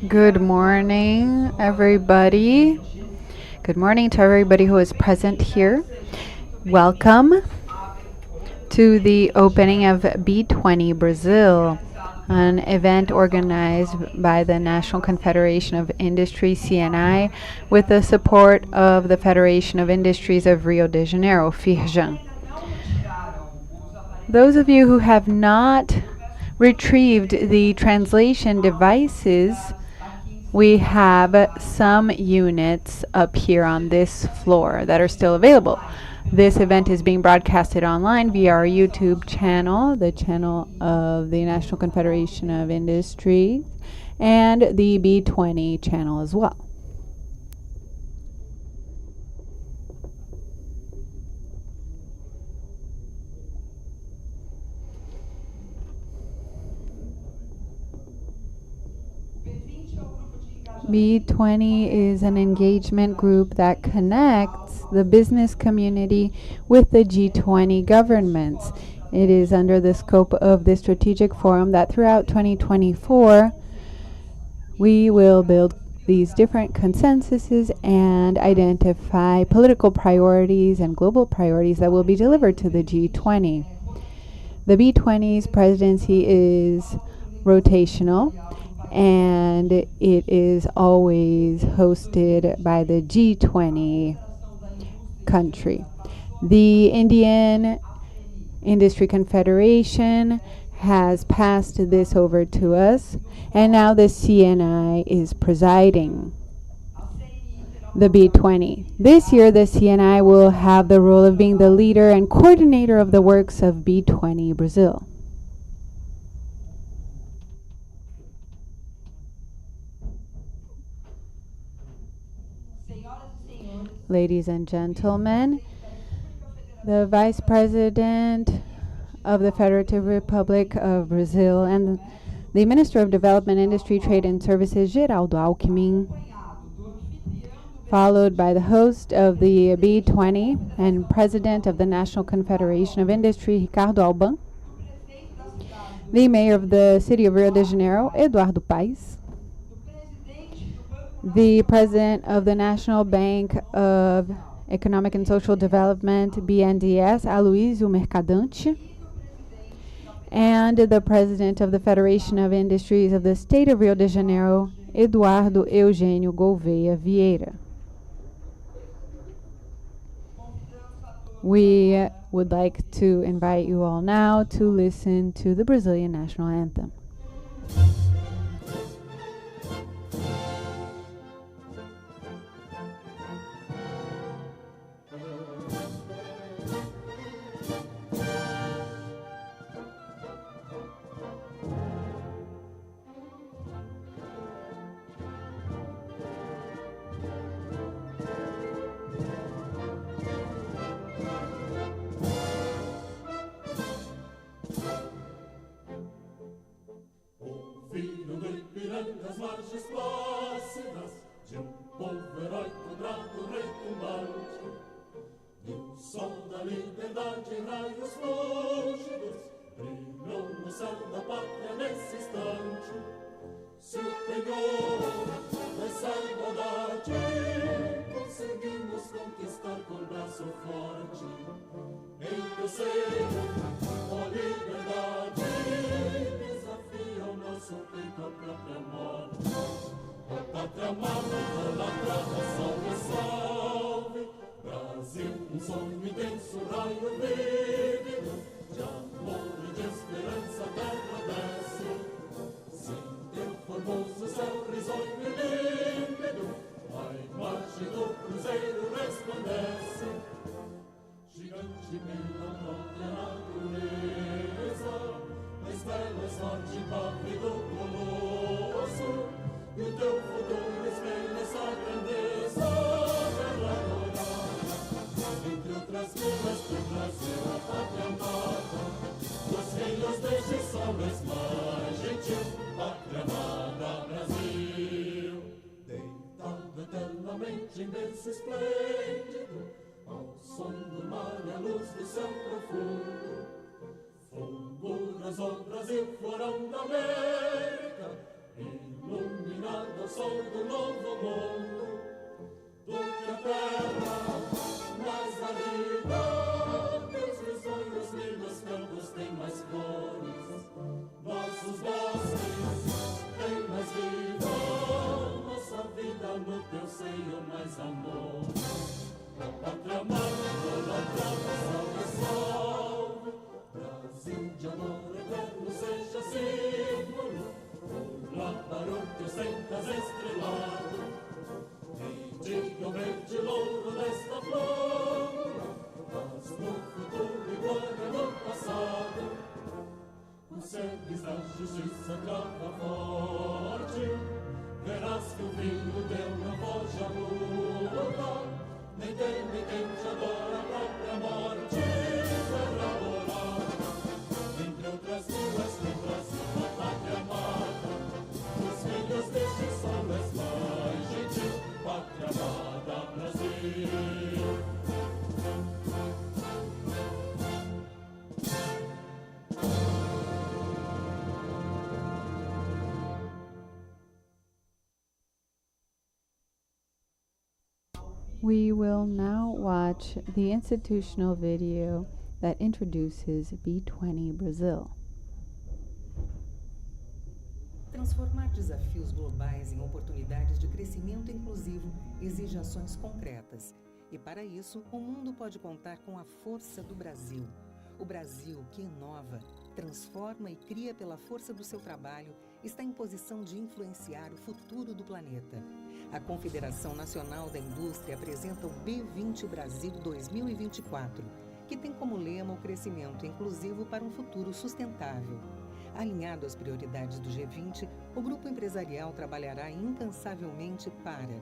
Good morning, everybody. Good morning to everybody who is present here. Welcome to the opening of B20 Brasil, an event organized by the National Confederation of Industry (CNI) with the support of the Federation of Industries of Rio de Janeiro, FIRJAN. Those of you who have not retrieved the translation devices, we have some units up here on this floor that are still available. This event is being broadcasted online via our YouTube channel, the channel of the National Confederation of Industry, and the B20 channel as well. B20 is an engagement group that connects the business community with the G20 governments. It is under the scope of the strategic forum that throughout 2024 we will build these different consensuses and identify political priorities and global priorities that will be delivered to the G20. The B20's presidency is rotational, and it is always hosted by the G20 country. The Indian Industry Confederation has passed this over to us, and now the CNI is presiding the B20. This year, the CNI will have the role of being the leader and coordinator of the works of B20 Brazil. Ladies and gentlemen, the Vice President of the Federative Republic of Brazil and the Minister of Development, Industry, Trade and Services, Geraldo Alckmin, followed by the host of the B20 and President of the National Confederation of Industry, Geraldo Alckmin, the Mayor of the City of Rio de Janeiro, Eduardo Paes, the President of the National Bank of Economic and Social Development, BNDES, Aloysio Mercadante, and the President of the Federation of Industries of the State of Rio de Janeiro, Eduardo Eugênio Gouveia Vieira. We would like to invite you all now to listen to the Brazilian national anthem. As margens plácidas de povo heróico, bravo, retumbante, e o sol da liberdade em raios fúlgidos brilhou no céu da pátria nesse instante. Se o penhor dessa igualdade conseguimos conquistar com braço forte, em teu seio, ó liberdade, desafia o nosso peito a própria morte. Ó pátria amada, idolatrada, salve, salve, Brasil, um sonho intenso, raio vívido, de amor e de esperança, terra desce. Sim, teu formoso céu risonho e límpido, a imagem do cruzeiro resplandece. Gigante pela própria natureza, as estrelas forte pávido colosso, e o teu futuro espelha essa grandeza. Terra dourada, entre outras vilas do Brasil, a pátria amada, dos filhos deste sol és mais gentil, pátria amada Brasil. Deitado eternamente em berço esplêndido, ao som do mar e à luz do céu profundo, fulguras, ó Brasil, florão da América, iluminado ao sol do novo mundo, do que a terra mais valida. Meus risonhos lindos campos têm mais flores, nossos bosques têm mais vida, nossa vida no teu seio mais amor. A pátria amada, idolatrada, salve, salve, Brasil de amor eterno seja símbolo, por lá para o teu sentas estrelado, e diga o verde louro desta flor, mas no futuro e glória no passado, o cerques da justiça crava forte, verás que o vinho deu na voz a luta, nem teme quem te adora a própria morte, terra morada, entre outras duas letras, a pátria amada, os filhos deste sol és mais gentil, pátria amada, Brasil. We will now watch the institutional video that introduces B20 Brasil. Transformar desafios globais em oportunidades de crescimento inclusivo exige ações concretas. E para isso, o mundo pode contar com a força do Brasil. O Brasil, que inova, transforma e cria pela força do seu trabalho, está em posição de influenciar o futuro do planeta. A Confederação Nacional da Indústria apresenta o B20 Brasil 2024, que tem como lema o crescimento inclusivo para um futuro sustentável. Alinhado às prioridades do G20, o grupo empresarial trabalhará incansavelmente para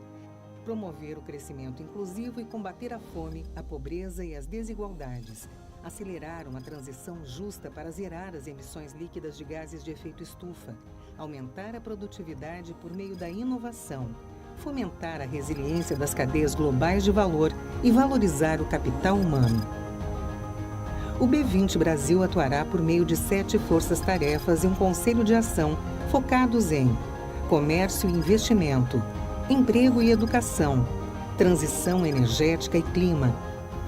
promover o crescimento inclusivo e combater a fome, a pobreza e as desigualdades, acelerar uma transição justa para zerar as emissões líquidas de gases de efeito estufa, aumentar a produtividade por meio da inovação, fomentar a resiliência das cadeias globais de valor e valorizar o capital humano. O B20 Brasil atuará por meio de 7 forças-tarefas e um conselho de ação focados em comércio e investimento, emprego e educação, transição energética e clima,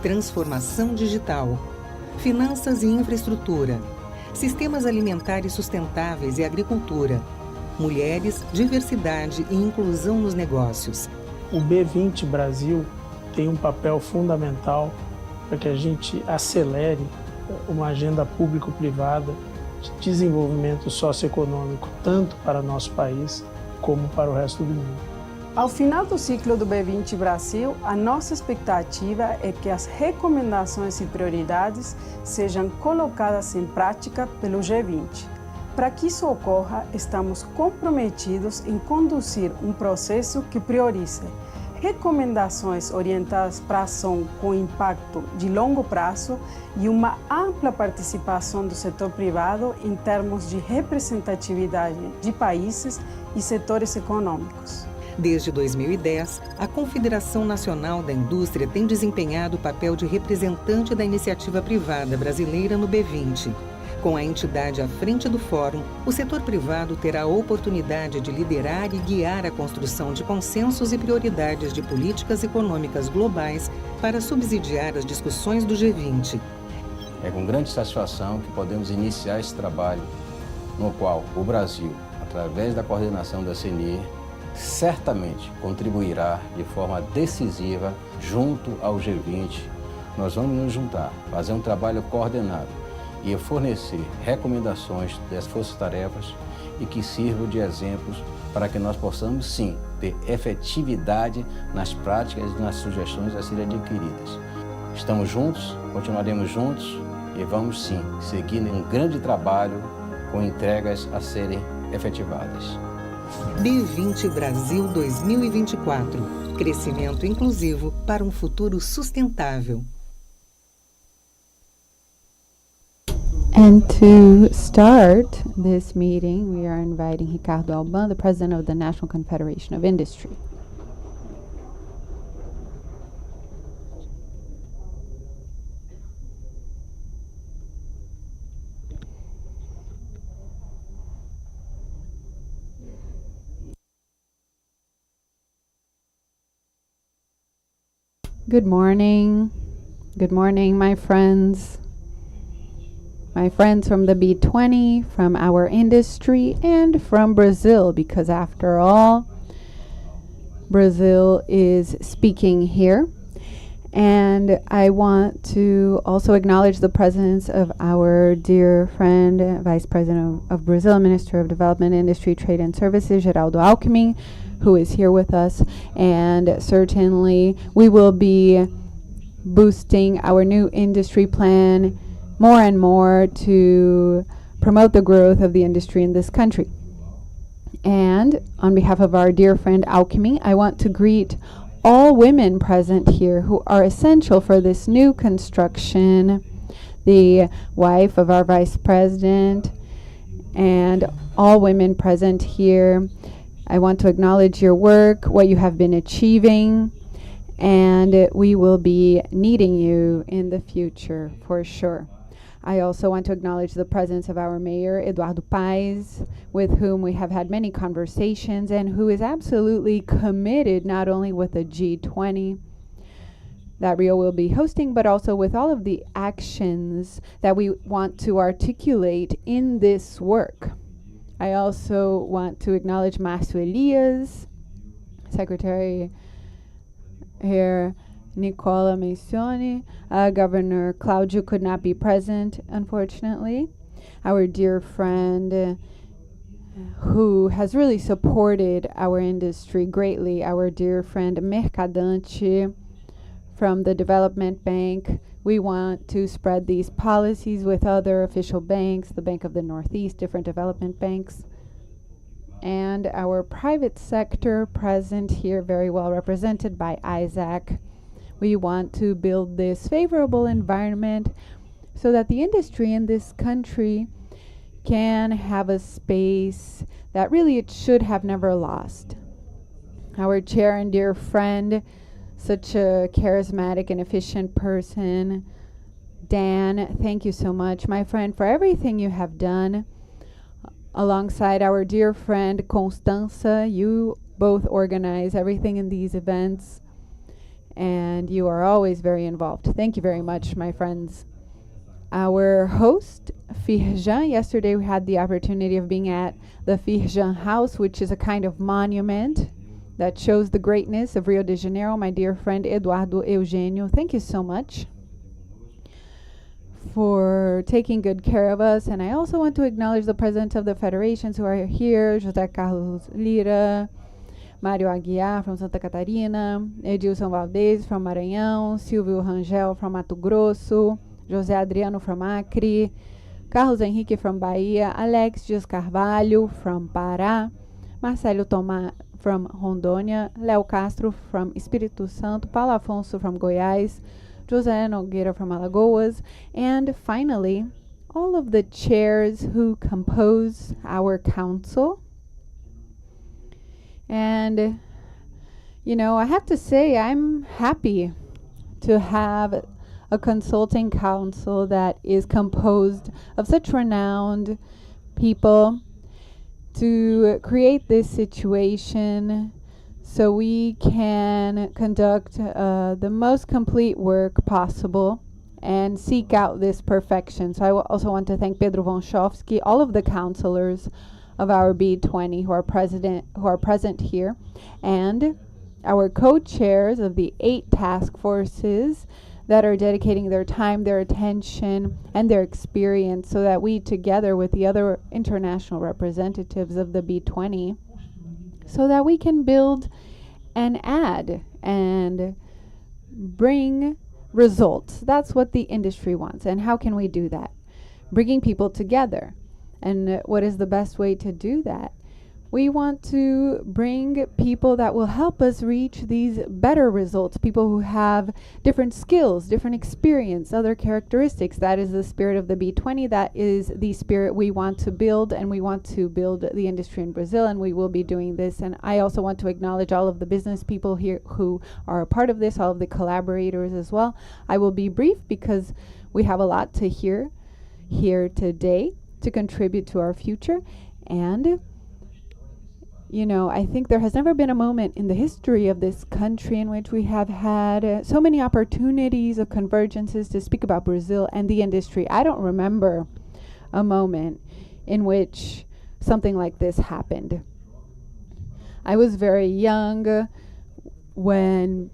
transformação digital, finanças e infraestrutura, sistemas alimentares sustentáveis e agricultura, mulheres, diversidade e inclusão nos negócios. O B20 Brasil tem um papel fundamental para que a gente acelere uma agenda público-privada de desenvolvimento socioeconômico, tanto para nosso país como para o resto do mundo. Ao final do ciclo do B20 Brasil, a nossa expectativa é que as recomendações e prioridades sejam colocadas em prática pelo G20. Para que isso ocorra, estamos comprometidos em conduzir um processo que priorize recomendações orientadas para ação com impacto de longo prazo e uma ampla participação do setor privado em termos de representatividade de países e setores econômicos. Desde 2010, a Confederação Nacional da Indústria tem desempenhado o papel de representante da iniciativa privada brasileira no B20. Com a entidade à frente do fórum, o setor privado terá a oportunidade de liderar e guiar a construção de consensos e prioridades de políticas econômicas globais para subsidiar as discussões do G20. É com grande satisfação que podemos iniciar esse trabalho, no qual o Brasil, através da coordenação da CNI, certamente contribuirá de forma decisiva junto ao G20. Nós vamos nos juntar, fazer um trabalho coordenado e fornecer recomendações das forças-tarefas e que sirvam de exemplos para que nós possamos, sim, ter efetividade nas práticas e nas sugestões a serem adquiridas. Estamos juntos, continuaremos juntos e vamos, sim, seguir um grande trabalho com entregas a serem efetivadas. B20 Brasil 2024. Crescimento inclusivo para um futuro sustentável. And to start this meeting, we are inviting Geraldo Alckmin, the president of the National Confederation of Industry. Good morning. Good morning, my friends. My friends from the B20, from our industry, and from Brazil, because after all, Brazil is speaking here. And I want to also acknowledge the presence of our dear friend, Vice President of Brazil, Minister of Development, Industry, Trade and Services, Geraldo Alckmin, who is here with us. And certainly we will be boosting our new industry plan more and more to promote the growth of the industry in this country. And on behalf of our dear friend Alchemy, I want to greet all women present here who are essential for this new construction, the wife of our vice president, and all women present here. I want to acknowledge your work, what you have been achieving, and we will be needing you in the future for sure. I also want to acknowledge the presence of our mayor, Eduardo Paes, with whom we have had many conversations and who is absolutely committed not only with the G20 that Rio will be hosting, but also with all of the actions that we want to articulate in this work. I also want to acknowledge Márcio Elias, Secretary here, Nicola Mencioni. Governor Claudio could not be present, unfortunately. Our dear friend who has really supported our industry greatly, our dear friend Mercadante from the Development Bank. We want to spread these policies with other official banks, the Bank of the Northeast, different development banks, and our private sector present here, very well represented by Isaac. We want to build this favorable environment so that the industry in this country can have a space that really it should have never lost. Our chair and dear friend, such a charismatic and efficient person, Dan, thank you so much, my friend, for everything you have done. Alongside our dear friend Constanza, you both organize everything in these events, and you are always very involved. Thank you very much, my friends. Our host, Firjan, yesterday we had the opportunity of being at the Firjan House, which is a kind of monument that shows the greatness of Rio de Janeiro. My dear friend Eduardo Eugenio, thank you so much for taking good care of us. And I also want to acknowledge the presidents of the federations who are here, José Carlos Lira, Mário Aguiar from Santa Catarina, Edilson Valdez from Maranhão, Silvio Rangel from Mato Grosso, José Adriano from Acre, Carlos Henrique from Bahia, Alex Dias Carvalho from Pará, Marcelo Tomá from Rondônia, Léo Castro from Espírito Santo, Paulo Afonso from Goiás, José Nogueira from Alagoas, and finally, all of the chairs who compose our council. And, you know, I have to say I'm happy to have a consulting council that is composed of such renowned people to create this situation so we can conduct the most complete work possible and seek out this perfection. So I also want to thank Pedro Wąchowski, all of the counselors of our B20 who are present here, and our co-chairs of the 8 task forces that are dedicating their time, their attention, and their experience so that we, together with the other international representatives of the B20, so that we can build and add and bring results. That's what the industry wants. And how can we do that? Bringing people together. And what is the best way to do that? We want to bring people that will help us reach these better results, people who have different skills, different experience, other characteristics. That is the spirit of the B20. That is the spirit we want to build, and we want to build the industry in Brazil, and we will be doing this. And I also want to acknowledge all of the business people here who are a part of this, all of the collaborators as well. I will be brief because we have a lot to hear here today to contribute to our future. And I think there has never been a moment in the history of this country in which we have had so many opportunities of convergences to speak about Brazil and the industry. I don't remember a moment in which something like this happened. I was very young when,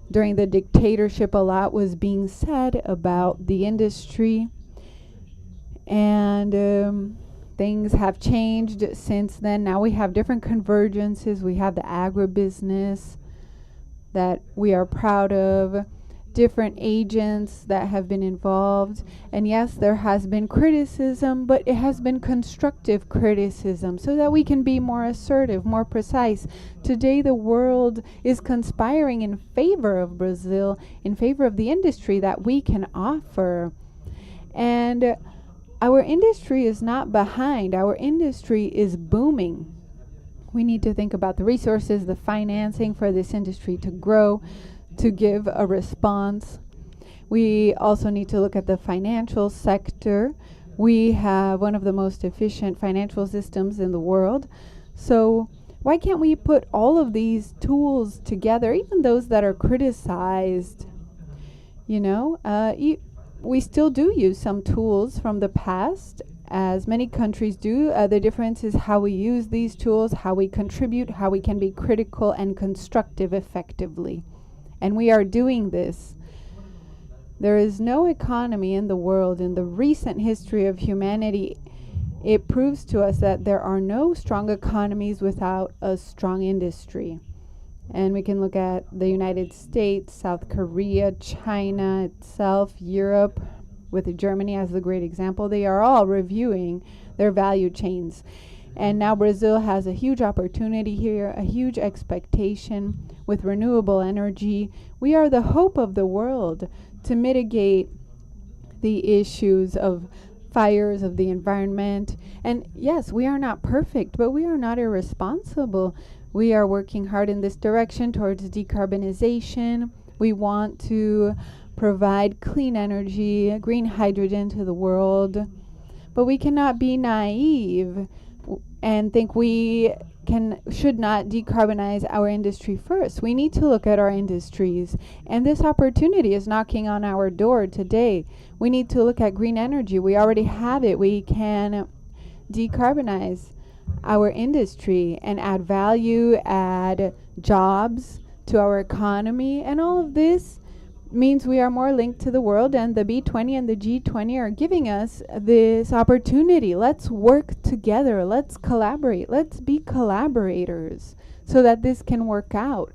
during the dictatorship, a lot was being said about the industry, and things have changed since then. Now we have different convergences. We have the agribusiness that we are proud of, different agents that have been involved. And yes, there has been criticism, but it has been constructive criticism so that we can be more assertive, more precise. Today, the world is conspiring in favor of Brazil, in favor of the industry that we can offer. And our industry is not behind. Our industry is booming. We need to think about the resources, the financing for this industry to grow, to give a response. We also need to look at the financial sector. We have one of the most efficient financial systems in the world. So why can't we put all of these tools together, even those that are criticized? We still do use some tools from the past, as many countries do. The difference is how we use these tools, how we contribute, how we can be critical and constructive effectively. And we are doing this. There is no economy in the world in the recent history of humanity. It proves to us that there are no strong economies without a strong industry. And we can look at the United States, South Korea, China itself, Europe, with Germany as the great example. They are all reviewing their value chains. And now Brazil has a huge opportunity here, a huge expectation with renewable energy. We are the hope of the world to mitigate the issues of fires, of the environment. And yes, we are not perfect, but we are not irresponsible. We are working hard in this direction towards decarbonization. We want to provide clean energy, green hydrogen to the world. But we cannot be naive and think we should not decarbonize our industry first. We need to look at our industries. And this opportunity is knocking on our door today. We need to look at green energy. We already have it. We can decarbonize our industry and add value, add jobs to our economy. And all of this means we are more linked to the world, and the B20 and the G20 are giving us this opportunity. Let's work together. Let's collaborate. Let's be collaborators so that this can work out.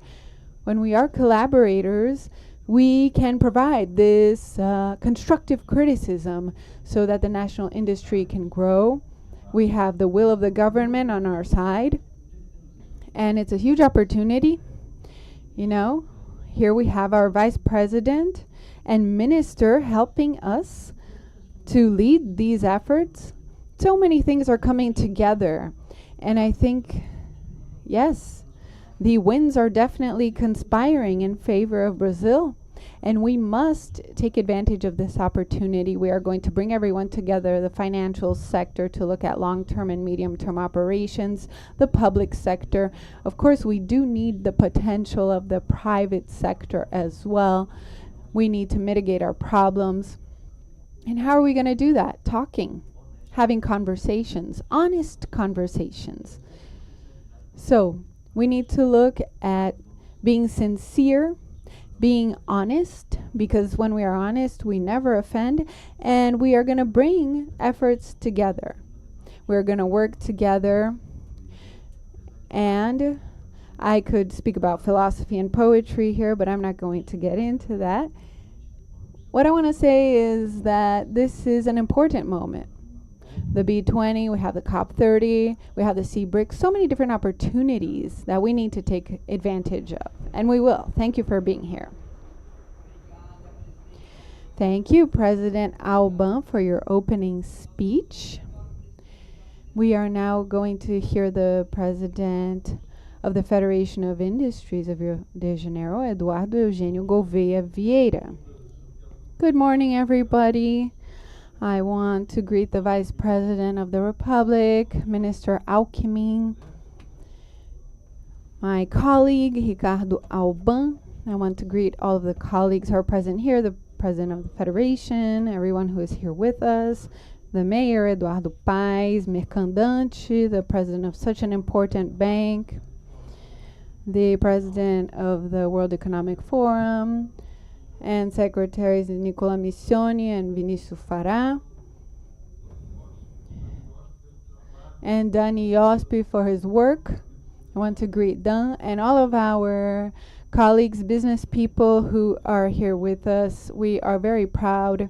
When we are collaborators, we can provide this constructive criticism so that the national industry can grow. We have the will of the government on our side, and it's a huge opportunity. Here we have our vice president and minister helping us to lead these efforts. So many things are coming together. And I think, yes, the winds are definitely conspiring in favor of Brazil. And we must take advantage of this opportunity. We are going to bring everyone together, the financial sector to look at long-term and medium-term operations, the public sector. Of course, we do need the potential of the private sector as well. We need to mitigate our problems. And how are we going to do that? Talking, having conversations, honest conversations. So we need to look at being sincere, being honest, because when we are honest, we never offend, and we are going to bring efforts together. We're going to work together, and I could speak about philosophy and poetry here, but I'm not going to get into that. What I want to say is that this is an important moment. The B20, we have the COP30, we have the C-BRICS, so many different opportunities that we need to take advantage of. And we will. Thank you for being here. Thank you, President Alban, for your opening speech. We are now going to hear the President of the Federation of Industries of Rio de Janeiro, Eduardo Eugênio Gouveia Vieira. Good morning, everybody. I want to greet the Vice President of the Republic, Minister Alckmin. my colleague, Geraldo Alckmin. I want to greet all of the colleagues who are present here, the president of the federation, everyone who is here with us, the mayor, Eduardo Paes, Mercandante, the president of such an important bank, the president of the World Economic Forum, and secretaries Nicola Missioni and Vinicius Fará, and Dani Yospi for his work. I want to greet Dan and all of our colleagues, business people who are here with us. We are very proud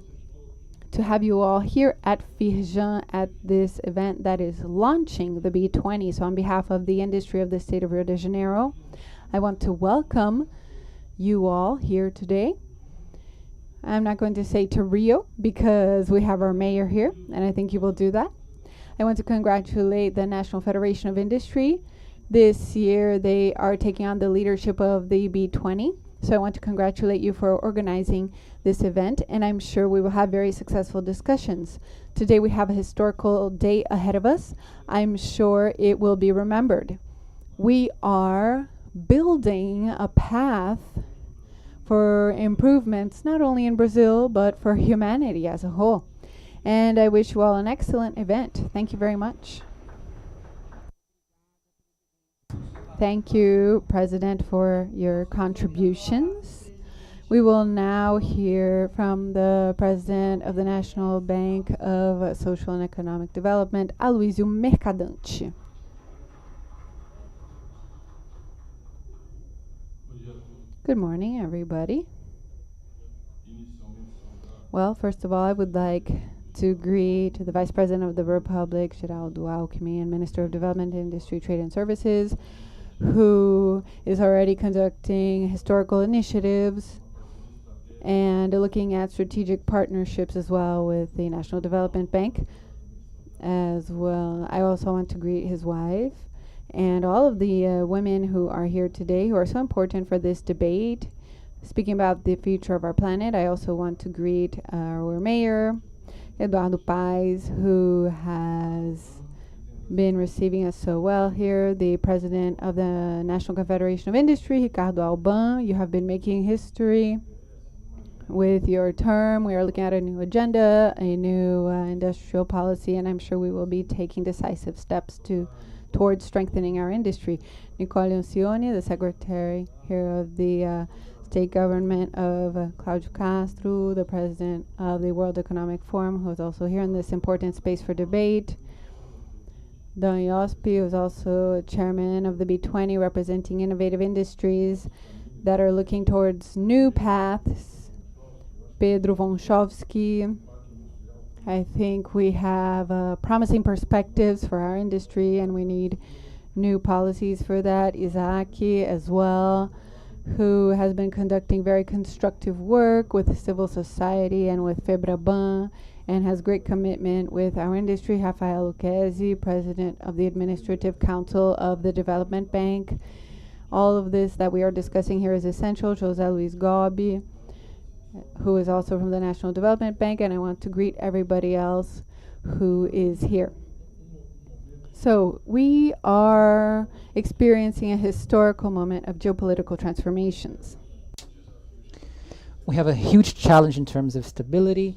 to have you all here at Firjan at this event that is launching the B20. So on behalf of the industry of the state of Rio de Janeiro, I want to welcome you all here today. I'm not going to say to Rio because we have our mayor here, and I think you will do that. I want to congratulate the National Federation of Industry. This year they are taking on the leadership of the B20. So I want to congratulate you for organizing this event, and I'm sure we will have very successful discussions. Today we have a historical day ahead of us. I'm sure it will be remembered. We are building a path for improvements, not only in Brazil, but for humanity as a whole. And I wish you all an excellent event. Thank you very much. Thank you, President, for your contributions. We will now hear from the President of the National Bank of Social and Economic Development, Aloysio Mercadante. Good morning, everybody. Well, first of all, I would like to greet the Vice President of the Republic, Geraldo Alckmin, and Minister of Development, Industry, Trade and Services, who is already conducting historical initiatives and looking at strategic partnerships as well with the National Development Bank as well. I also want to greet his wife and all of the women who are here today who are so important for this debate. Speaking about the future of our planet, I also want to greet our mayor, Eduardo Paes, who has been receiving us so well here, the president of the National Confederation of Industry, Geraldo Alckmin. You have been making history with your term. We are looking at a new agenda, a new industrial policy, and I'm sure we will be taking decisive steps towards strengthening our industry. Nicola Missioni, the secretary here of the state government of Claudio Castro, the president of the World Economic Forum, who is also here in this important space for debate. Dani Yospi, who is also chairman of the B20, representing innovative industries that are looking towards new paths. Pedro Wąchowski. I think we have promising perspectives for our industry, and we need new policies for that. Isaki as well, who has been conducting very constructive work with civil society and with FEBRABAN, and has great commitment with our industry. Rafael Lucchesi, president of the Administrative Council of the Development Bank. All of this that we are discussing here is essential. José Luis Gobi, who is also from the National Development Bank, and I want to greet everybody else who is here. So we are experiencing a historical moment of geopolitical transformations. We have a huge challenge in terms of stability,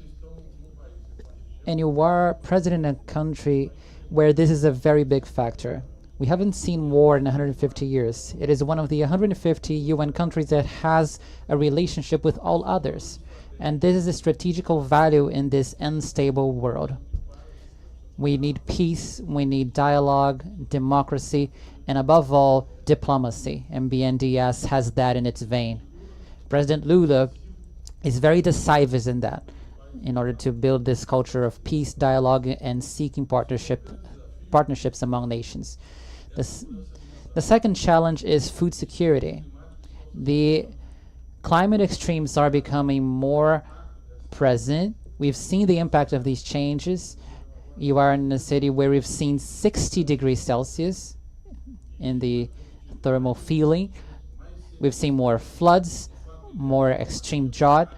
and you are president in a country where this is a very big factor. We haven't seen war in 150 years. It is one of the 150 UN countries that has a relationship with all others. And this is a strategical value in this unstable world. We need peace, we need dialogue, democracy, and above all, diplomacy. And BNDES has that in its vein. President Lula is very decisive in that, in order to build this culture of peace, dialogue, and seeking partnerships among nations. The second challenge is food security. The climate extremes are becoming more present. We've seen the impact of these changes. You are in a city where we've seen 60 degrees Celsius in the thermal feeling. We've seen more floods, more extreme drought,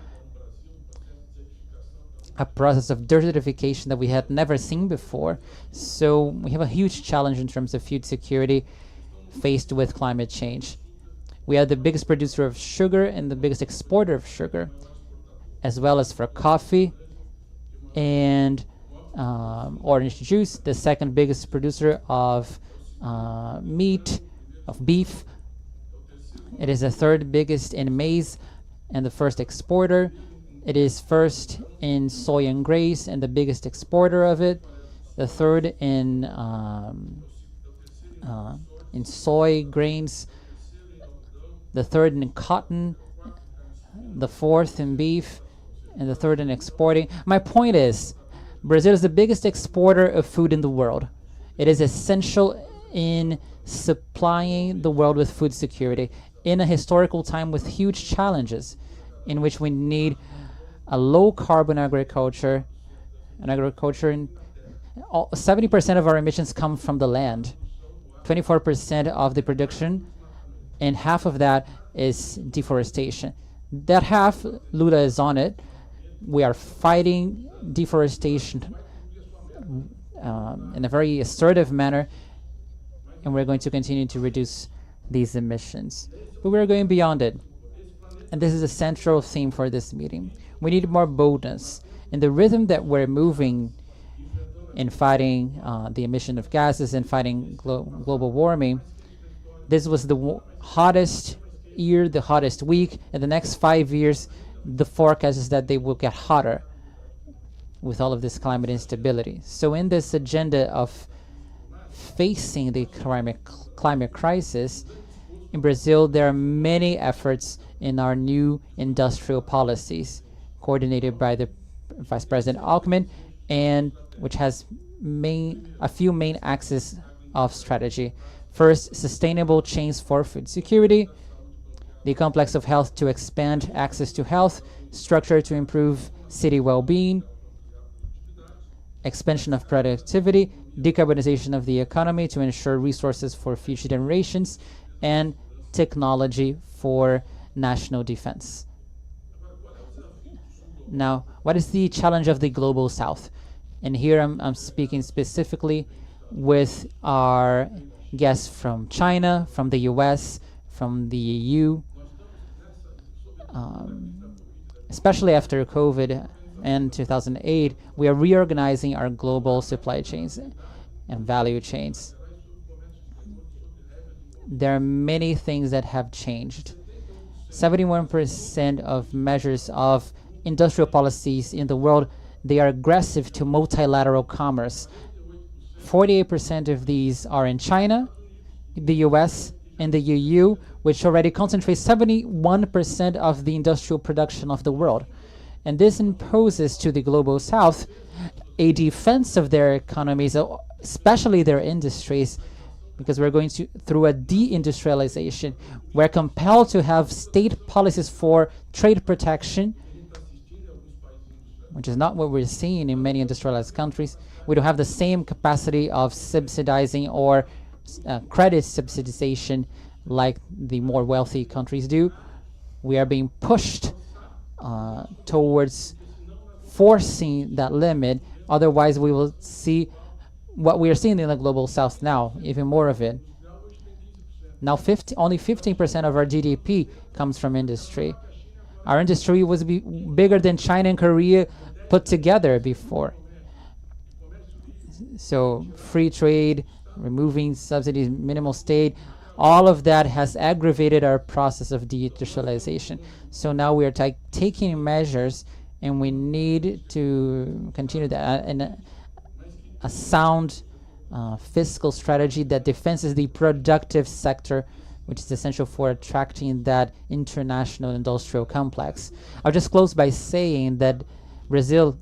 a process of desertification that we had never seen before. So we have a huge challenge in terms of food security. faced with climate change. We are the biggest producer of sugar and the biggest exporter of sugar, as well as for coffee and orange juice, the second biggest producer of meat, of beef. It is the third biggest in maize and the first exporter. It is first in soy and grains and the biggest exporter of it. The third in soy grains. The third in cotton. The fourth in beef, and the third in exporting. My point is, Brazil is the biggest exporter of food in the world. It is essential in supplying the world with food security in a historical time with huge challenges in which we need a low carbon agriculture. And agriculture, in 70% of our emissions come from the land, 24% of the production, and half of that is deforestation. That half, Lula is on it. We are fighting deforestation in a very assertive manner, and we're going to continue to reduce these emissions. But we're going beyond it. And this is a central theme for this meeting. We need more boldness. In the rhythm that we're moving in fighting the emission of gases and fighting global warming, this was the hottest year, the hottest week. In the next 5 years, the forecast is that they will get hotter with all of this climate instability. So in this agenda of facing the climate crisis, in Brazil, there are many efforts in our new industrial policies coordinated by the Vice President Alckmin, and which has a few main axes of strategy. First, sustainable chains for food security, the complex of health to expand access to health, structure to improve city well-being, expansion of productivity, decarbonization of the economy to ensure resources for future generations, and technology for national defense. Now, what is the challenge of the global south? And here I'm speaking specifically with our guests from China, from the US, from the EU. Especially after COVID and 2008, we are reorganizing our global supply chains and value chains. There are many things that have changed. 71% of measures of industrial policies in the world, they are aggressive to multilateral commerce. 48% of these are in China, the US, and the EU, which already concentrates 71% of the industrial production of the world. And this imposes to the global south a defense of their economies, especially their industries, because we're going through a deindustrialization. We're compelled to have state policies for trade protection, which is not what we're seeing in many industrialized countries. We don't have the same capacity of subsidizing or credit subsidization like the more wealthy countries do. We are being pushed towards forcing that limit. Otherwise, we will see what we are seeing in the global south now, even more of it. Now, only 15% of our GDP comes from industry. Our industry was bigger than China and Korea put together before. So free trade, removing subsidies, minimal state, all of that has aggravated our process of deindustrialization. So now we are taking measures, and we need to continue that in a sound fiscal strategy that defends the productive sector, which is essential for attracting that international industrial complex. I'll just close by saying that Brazil,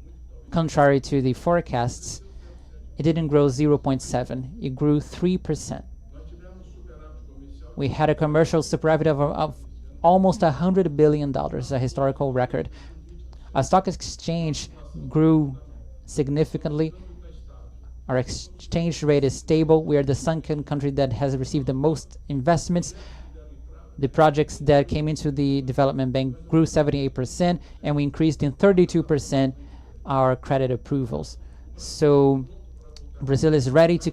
contrary to the forecasts, it didn't grow 0.7, it grew 3%. We had a commercial superávit of almost $100 billion, a historical record. Our stock exchange grew significantly. Our exchange rate is stable. We are the second country that has received the most investments. The projects that came into the development bank grew 78%, and we increased in 32% our credit approvals. So Brazil is ready to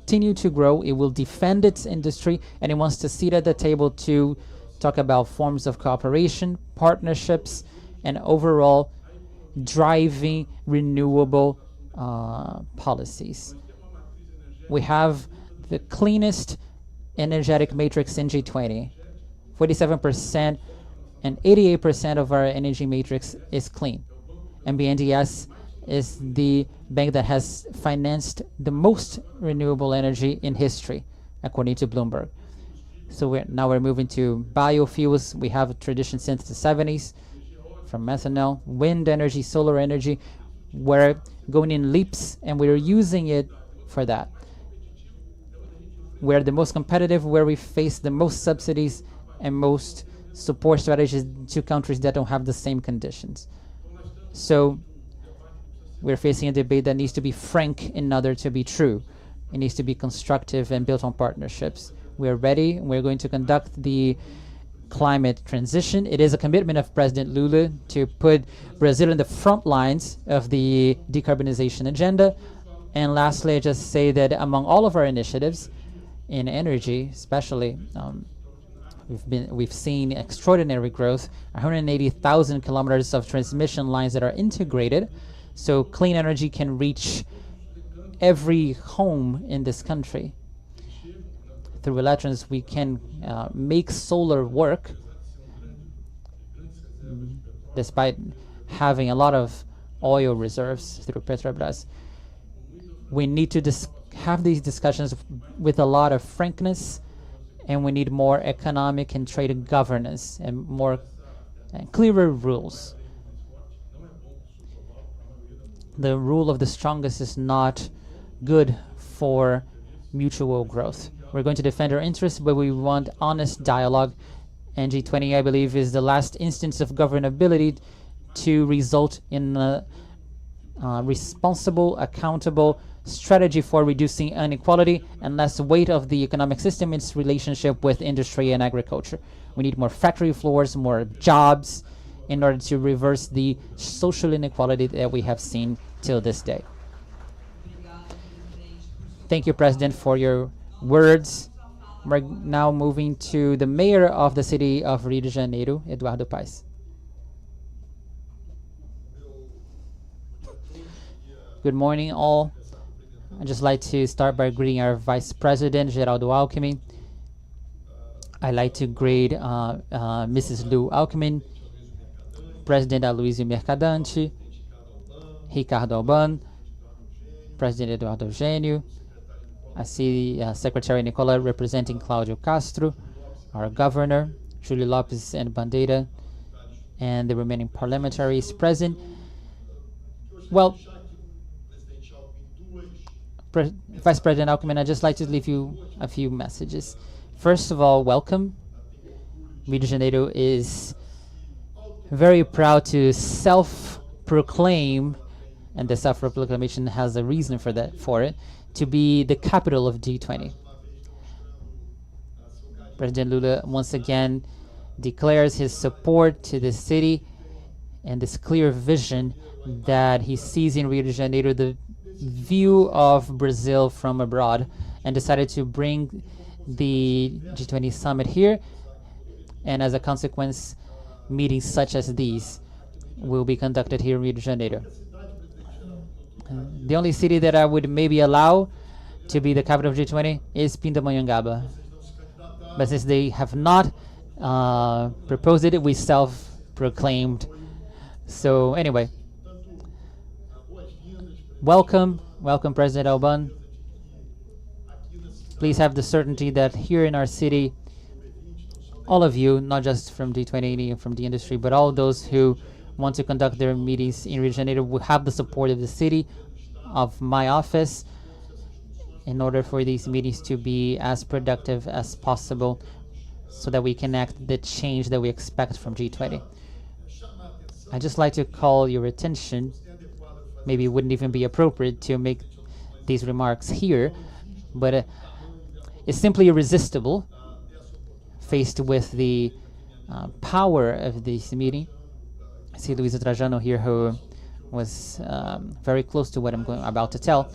continue to grow, it will defend its industry, and it wants to sit at the table to talk about forms of cooperation, partnerships, and overall driving renewable policies. We have the cleanest energetic matrix in G20. 47% and 88% of our energy matrix is clean. And BNDES is the bank that has financed the most renewable energy in history, according to Bloomberg. So we're moving to biofuels. We have a tradition since the 70s, from methanol, wind energy, solar energy. We're going in leaps, and we're using it for that. We're the most competitive, where we face the most subsidies and most support strategies to countries that don't have the same conditions. So we're facing a debate that needs to be frank in order to be true. It needs to be constructive and built on partnerships. We're ready. We're going to conduct the climate transition. It is a commitment of President Lula to put Brazil in the front lines of the decarbonization agenda. And lastly, I just say that among all of our initiatives in energy, especially, we've seen extraordinary growth, 180,000 kilometers of transmission lines that are integrated, so clean energy can reach every home in this country. Through electrons, we can make solar work, despite having a lot of oil reserves through Petrobras. We need to have these discussions with a lot of frankness, and we need more economic and trade governance and more clearer rules. The rule of the strongest is not good for mutual growth. We're going to defend our interests, but we want honest dialogue. And G20, I believe, is the last instance of governability to result in a responsible, accountable strategy for reducing inequality and less weight of the economic system in its relationship with industry and agriculture. We need more factory floors, more jobs, in order to reverse the social inequality that we have seen till this day. Thank you, President, for your words. We're now moving to the mayor of the city of Rio de Janeiro, Eduardo Paes. Good morning, all. I'd just like to start by greeting our Vice President, Geraldo Alckmin. I'd like to greet Mrs. Lu Alckmin, President Aloysio Mercadante, Ricardo Alban, President Eduardo Eugênio. I see Secretary Nicola representing Claudio Castro, our Governor, Julio Lopes and Bandeira, and the remaining parliamentaries present. Well, Vice President Alckmin, I'd just like to leave you a few messages. First of all, welcome. Rio de Janeiro is very proud to self-proclaim, and the self-proclamation has a reason for it, to be the capital of G20. President Lula once again declares his support to the city and this clear vision that he sees in Rio de Janeiro, the view of Brazil from abroad, and decided to bring the G20 summit here. And as a consequence, meetings such as these will be conducted here in Rio de Janeiro. The only city that I would maybe allow to be the capital of G20 is Pindamonhangaba. But since they have not proposed it, we self-proclaimed. So anyway, welcome President Alban. Please have the certainty that here in our city, all of you, not just from G20 and from the industry, but all those who want to conduct their meetings in Rio de Janeiro will have the support of the city, of my office, in order for these meetings to be as productive as possible so that we can enact the change that we expect from G20. I'd just like to call your attention, maybe it wouldn't even be appropriate to make these remarks here, but it's simply irresistible faced with the power of this meeting. I see Luisa Trajano here, who was very close to what I'm about to tell.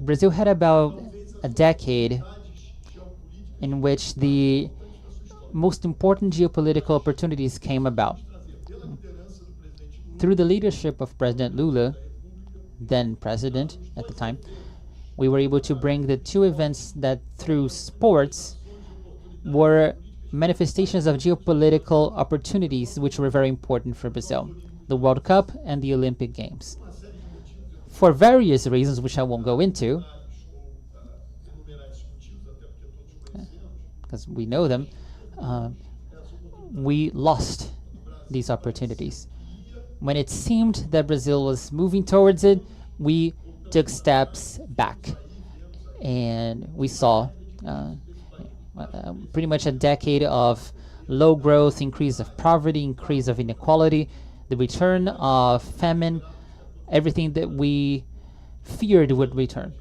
Brazil had about a decade in which the most important geopolitical opportunities came about. Through the leadership of President Lula, then president at the time, we were able to bring the two events that through sports were manifestations of geopolitical opportunities which were very important for Brazil, the World Cup and the Olympic Games. For various reasons, which I won't go into, because we know them, we lost these opportunities. When it seemed that Brazil was moving towards it, we took steps back. And we saw pretty much a decade of low growth, increase of poverty, increase of inequality, the return of famine, everything that we feared would return.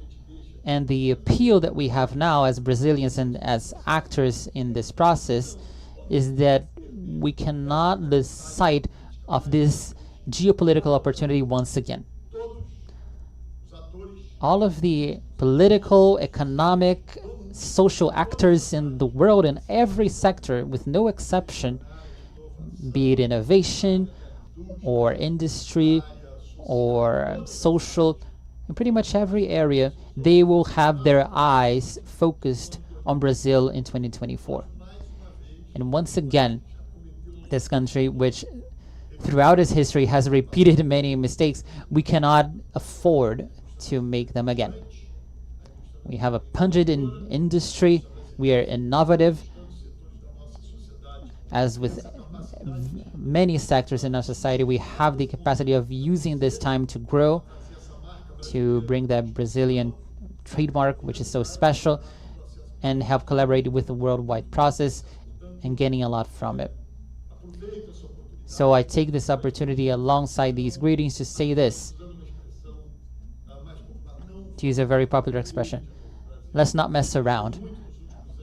And the appeal that we have now as Brazilians and as actors in this process is that we cannot lose sight of this geopolitical opportunity once again. All of the political, economic, social actors in the world in every sector, with no exception, be it innovation or industry or social, in pretty much every area, they will have their eyes focused on Brazil in 2024. And once again, this country, which throughout its history has repeated many mistakes, we cannot afford to make them again. We have a pungent industry. We are innovative. As with many sectors in our society, we have the capacity of using this time to grow, to bring that Brazilian trademark, which is so special, and help collaborate with the worldwide process and getting a lot from it. So I take this opportunity alongside these greetings to say this, to use a very popular expression. Let's not mess around.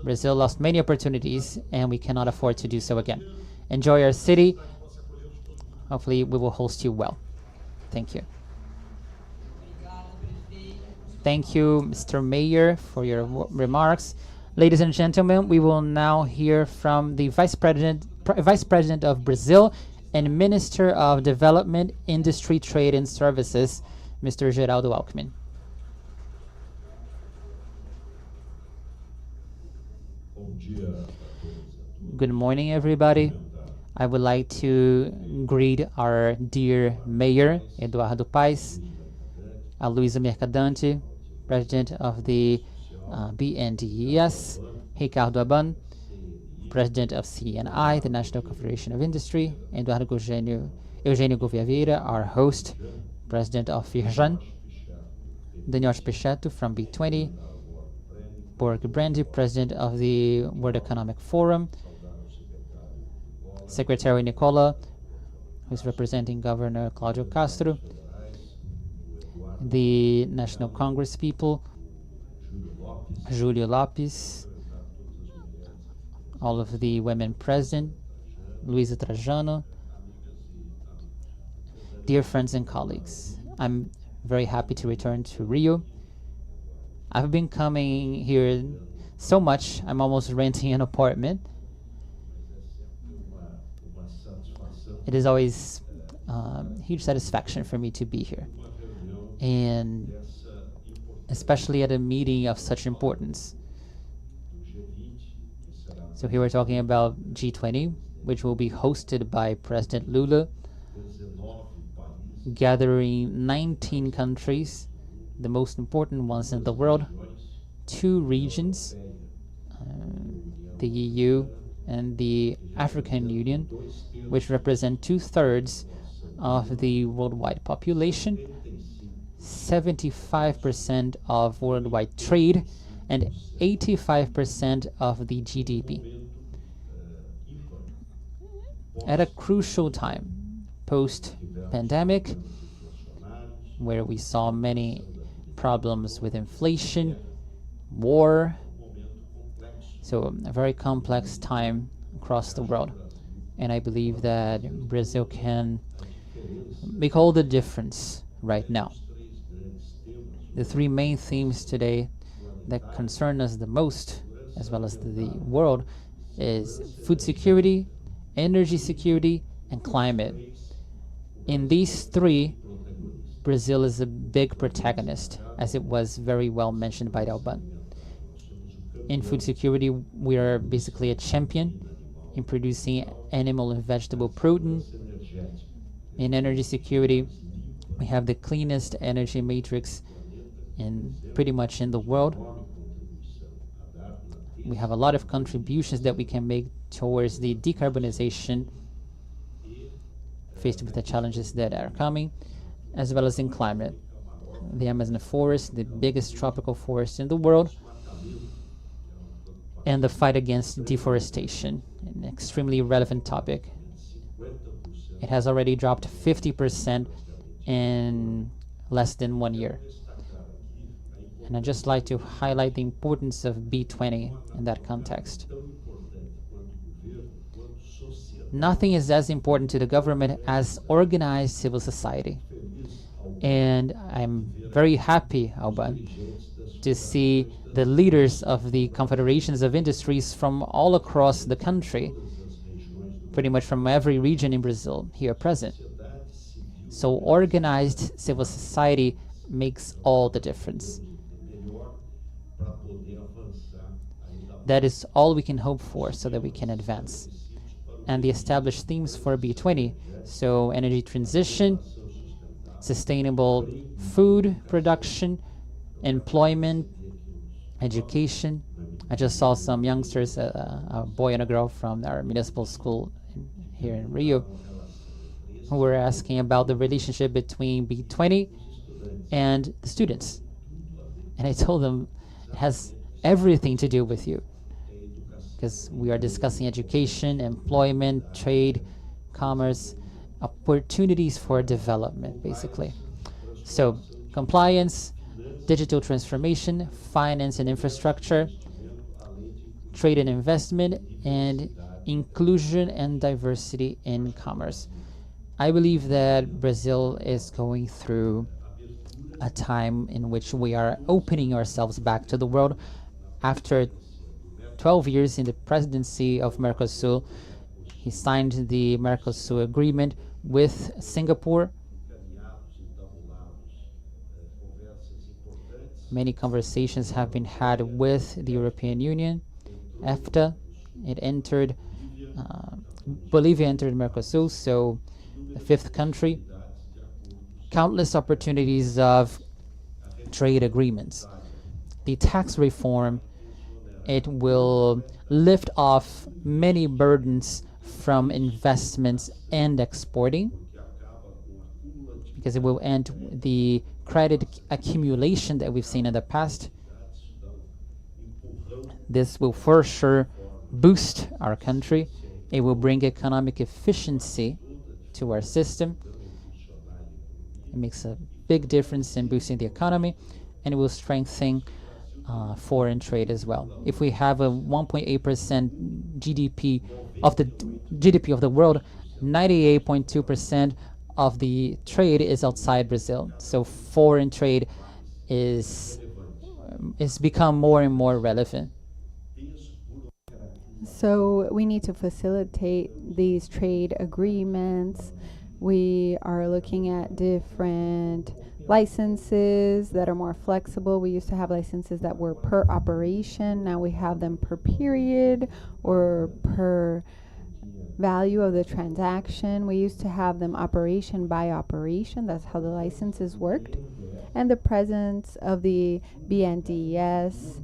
Brazil lost many opportunities and we cannot afford to do so again. Enjoy our city. Hopefully we will host you well. Thank you. Thank you, Mr. Mayor, for your remarks. Ladies and gentlemen, we will now hear from the Vice President of Brazil and Minister of Development, Industry, Trade and Services, Mr. Geraldo Alckmin. Good morning, everybody. I would like to greet our dear Mayor, Eduardo Paes, Luisa Mercadante, President of the BNDES, Ricardo Aban, President of CNI, the National Confederation of Industry, Eduardo Eugênio Gouveia Vieira, our host, President of Firjan, Daniel Pichetto from B20, Borg Brandy, President of the World Economic Forum, Secretary Nicola, who's representing Governor Claudio Castro, the National Congress people, Julio Lopes, all of the women present, Luisa Trajano, dear friends and colleagues. I'm very happy to return to Rio. I've been coming here so much, I'm almost renting an apartment. It is always huge satisfaction for me to be here, and especially at a meeting of such importance. So here we're talking about G20, which will be hosted by President Lula, gathering 19 countries, the most important ones in the world, 2 regions, the EU and the African Union, which represent 2/3 of the worldwide population, 75% of worldwide trade, and 85% of the GDP. At a crucial time, post-pandemic, where we saw many problems with inflation, war, so a very complex time across the world. And I believe that Brazil can make all the difference right now. The three main themes today that concern us the most, as well as the world, is food security, energy security, and climate. In these three, Brazil is a big protagonist, as it was very well mentioned by Dalban. In food security, we are basically a champion in producing animal and vegetable protein. In energy security, we have the cleanest energy matrix in pretty much in the world. We have a lot of contributions that we can make towards the decarbonization faced with the challenges that are coming, as well as in climate. The Amazon forest, the biggest tropical forest in the world, and the fight against deforestation, an extremely relevant topic. It has already dropped 50% in less than 1 year. And I'd just like to highlight the importance of B20 in that context. Nothing is as important to the government as organized civil society. And I'm very happy, Alban, to see the leaders of the confederations of industries from all across the country, pretty much from every region in Brazil, here present. So organized civil society makes all the difference. That is all we can hope for so that we can advance. And the established themes for B20, so energy transition, sustainable food production, employment, education. I just saw some youngsters, a boy and a girl from our municipal school here in Rio, who were asking about the relationship between B20 and the students. And I told them it has everything to do with you, because we are discussing education, employment, trade, commerce, opportunities for development, basically. So compliance, digital transformation, finance and infrastructure, trade and investment, and inclusion and diversity in commerce. I believe that Brazil is going through a time in which we are opening ourselves back to the world. After 12 years in the presidency of Mercosur, he signed the Mercosur agreement with Singapore. Many conversations have been had with the European Union, EFTA. Bolivia entered Mercosur, so the fifth country. Countless opportunities of trade agreements. The tax reform, it will lift off many burdens from investments and exporting, because it will end the credit accumulation that we've seen in the past. This will for sure boost our country. It will bring economic efficiency to our system. It makes a big difference in boosting the economy, and it will strengthen foreign trade as well. If we have a 1.8% GDP of the GDP of the world, 98.2% of the trade is outside Brazil. So foreign trade is become more and more relevant. So we need to facilitate these trade agreements. We are looking at different licenses that are more flexible. We used to have licenses that were per operation. Now we have them per period or per value of the transaction. We used to have them operation by operation. That's how the licenses worked. And the presence of the BNDES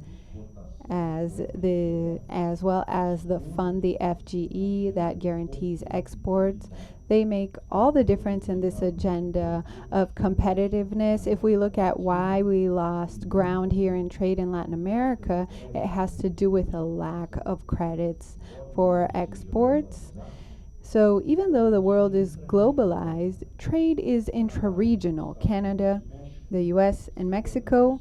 as well as the fund, the FGE, that guarantees exports. They make all the difference in this agenda of competitiveness. If we look at why we lost ground here in trade in Latin America, it has to do with a lack of credits for exports. So even though the world is globalized, trade is intra-regional. Canada, the US, and Mexico,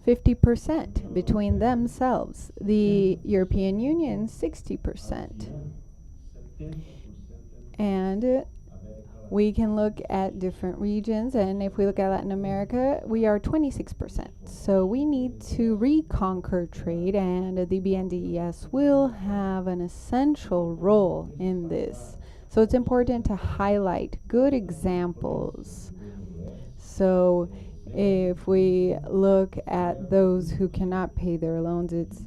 50% between themselves. The European Union, 60%. And We can look at different regions, and if we look at Latin America, we are 26%. So we need to reconquer trade, and the BNDES will have an essential role in this. So it's important to highlight good examples. So if we look at those who cannot pay their loans, it's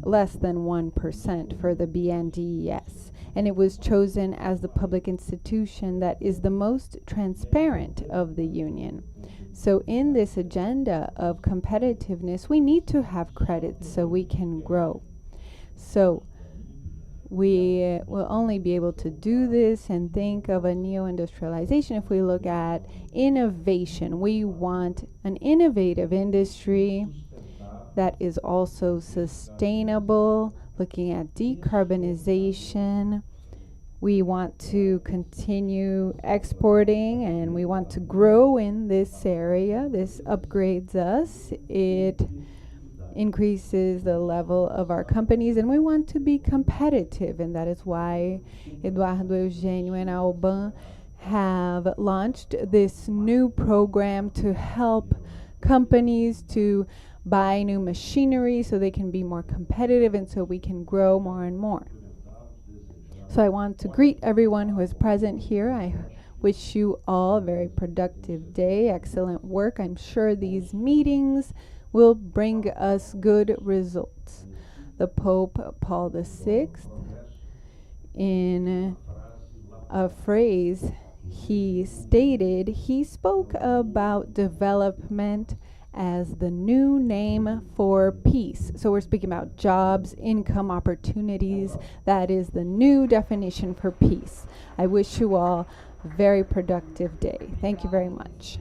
less than 1% for the BNDES. And it was chosen as the public institution that is the most transparent of the union. So in this agenda of competitiveness, we need to have credit so we can grow. So we will only be able to do this and think of a neo-industrialization if we look at innovation. We want an innovative industry that is also sustainable, looking at decarbonization. We want to continue exporting and we want to grow in this area. This upgrades us. It increases the level of our companies, and we want to be competitive, and that is why Eduardo, Eugenio, and Alban have launched this new program to help companies to buy new machinery so they can be more competitive and so we can grow more and more. So I want to greet everyone who is present here. I wish you all a very productive day, excellent work. I'm sure these meetings will bring us good results. The Pope Paul VI, in a phrase he stated, he spoke about development as the new name for peace. So we're speaking about jobs, income, opportunities. That is the new definition for peace. I wish you all a very productive day. Thank you very much.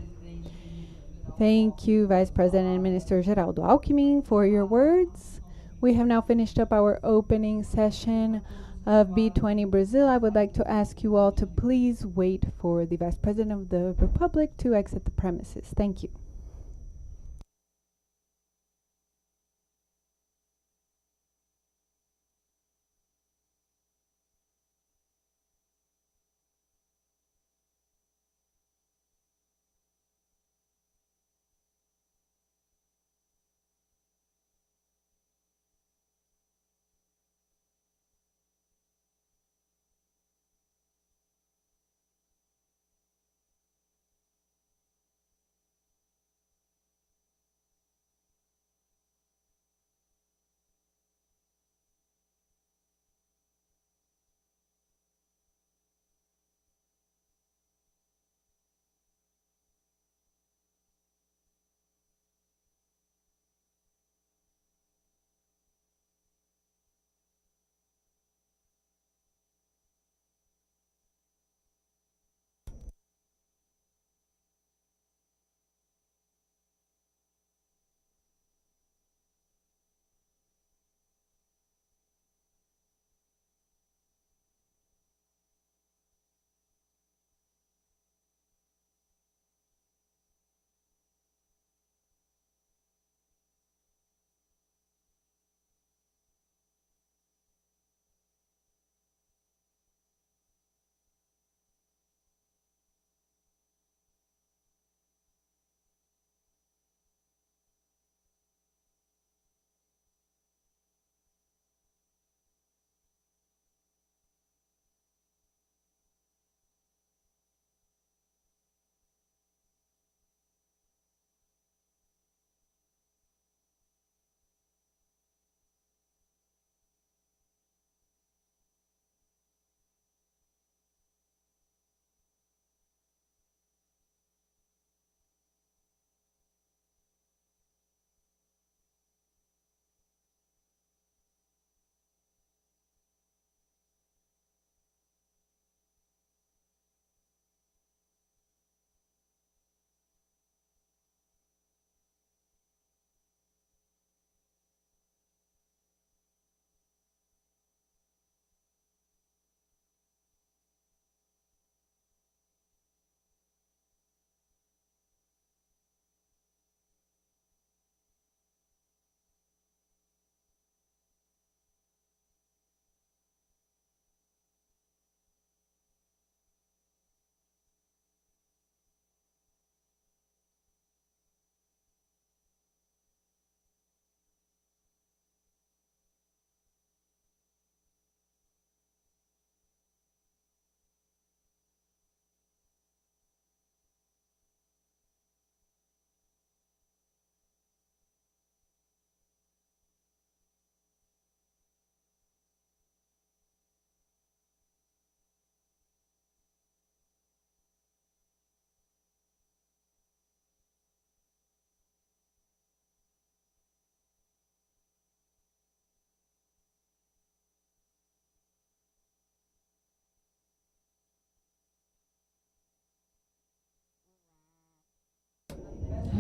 Thank you, Vice President and Minister Geraldo Alckmin, for your words. We have now finished up our opening session of B20 Brazil. I would like to ask you all to please wait for the Vice President of the Republic to exit the premises. Thank you.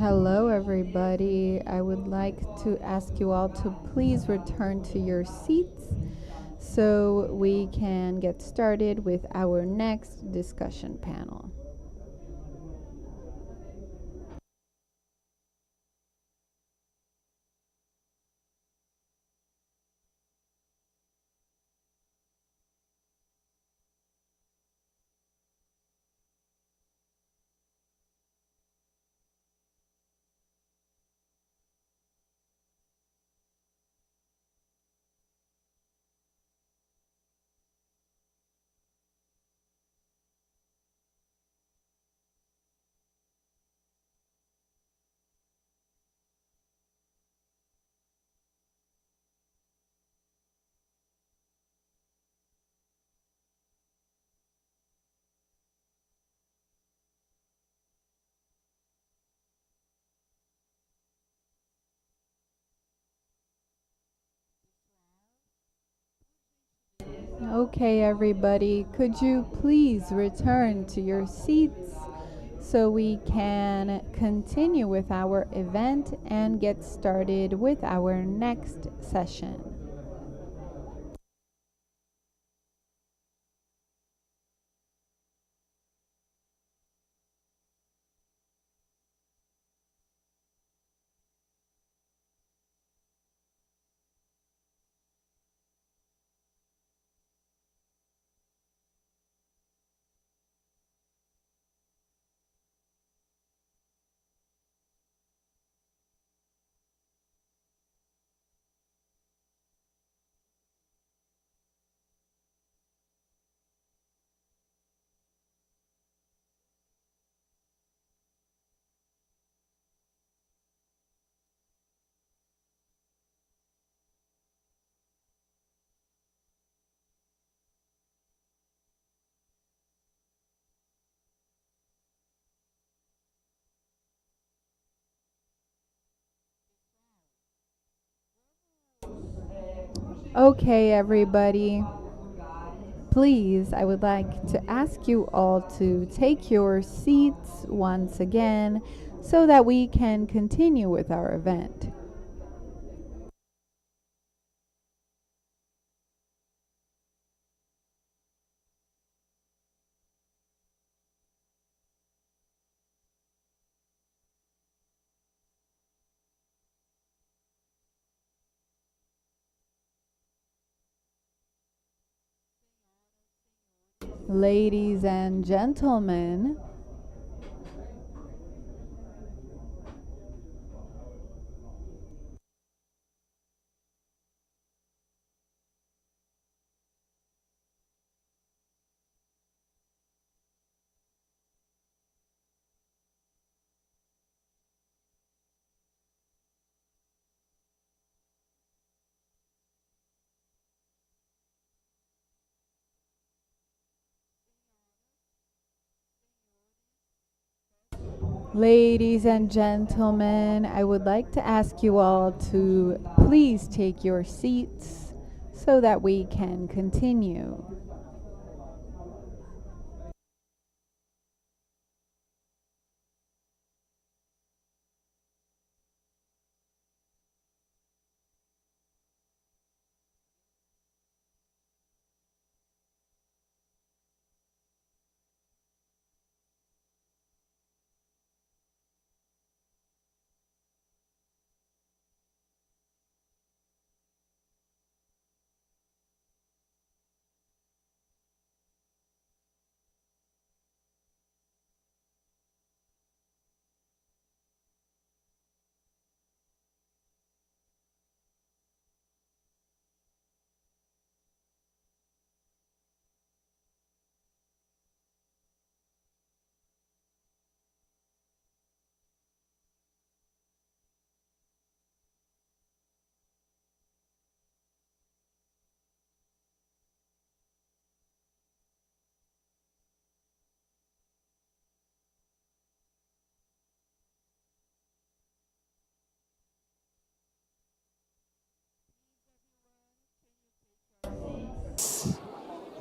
Hello, everybody. I would like to ask you all to please return to your seats so we can get started with our next discussion panel. Okay, everybody, could you please return to your seats so we can continue with our event and get started with our next session? Okay, everybody. Please, I would like to ask you all to take your seats once again so that we can continue with our event. Ladies and gentlemen, ladies and gentlemen, I would like to ask you all to please take your seats so that we can continue.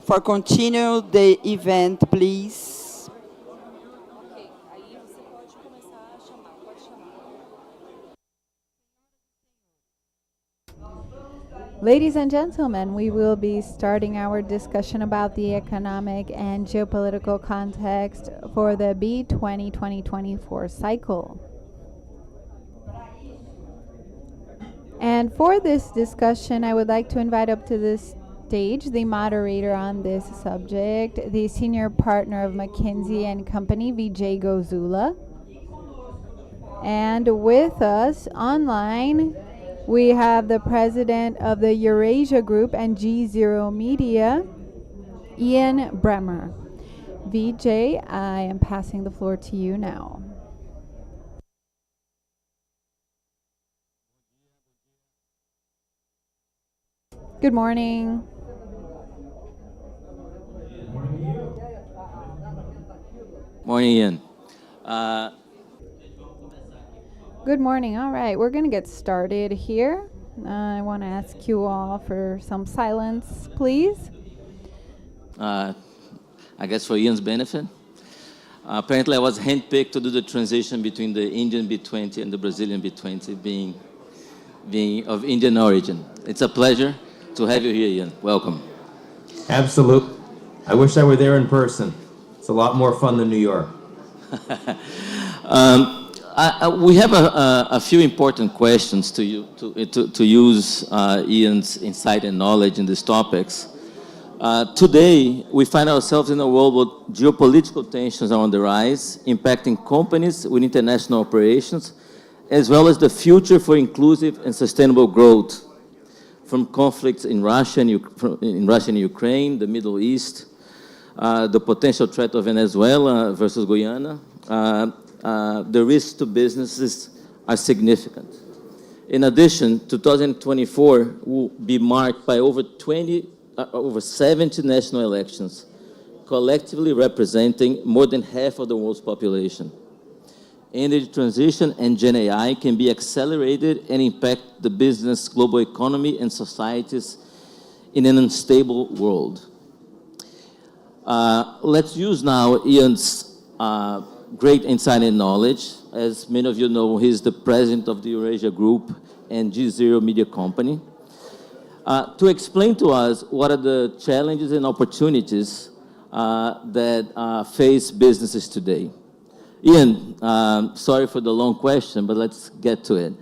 For continue the event, please. Ladies and gentlemen, we will be starting our discussion about the economic and geopolitical context for the B20 2024 cycle. And for this discussion, I would like to invite up to the stage the moderator on this subject, the senior partner of McKinsey and Company, Vijay Gozula. And with us online, we have the president of the Eurasia Group and G0 Media, Ian Bremer. Vijay, I am passing the floor to you now. Good morning. Morning, Ian. Good morning. All right, we're going to get started here. I want to ask you all for some silence, please. I guess for Ian's benefit. Apparently, I was handpicked to do the transition between the Indian B20 and the Brazilian B20, being of Indian origin. It's a pleasure to have you here, Ian. Welcome. Absolutely. I wish I were there in person. It's a lot more fun than New York. We have a few important questions to use Ian's insight and knowledge in these topics. Today, we find ourselves in a world where geopolitical tensions are on the rise, impacting companies with international operations, as well as the future for inclusive and sustainable growth, from conflicts in Russia and Ukraine, the Middle East, the potential threat of Venezuela versus Guyana. The risks to businesses are significant. In addition, 2024 will be marked by over 70 national elections, collectively representing more than half of the world's population. Energy transition and Gen AI can be accelerated and impact the business, global economy, and societies in an unstable world. Let's use now Ian's great insight and knowledge. As many of you know, he's the president of the Eurasia Group and G0 Media Company, to explain to us what are the challenges and opportunities that face businesses today. Ian, sorry for the long question, but let's get to it.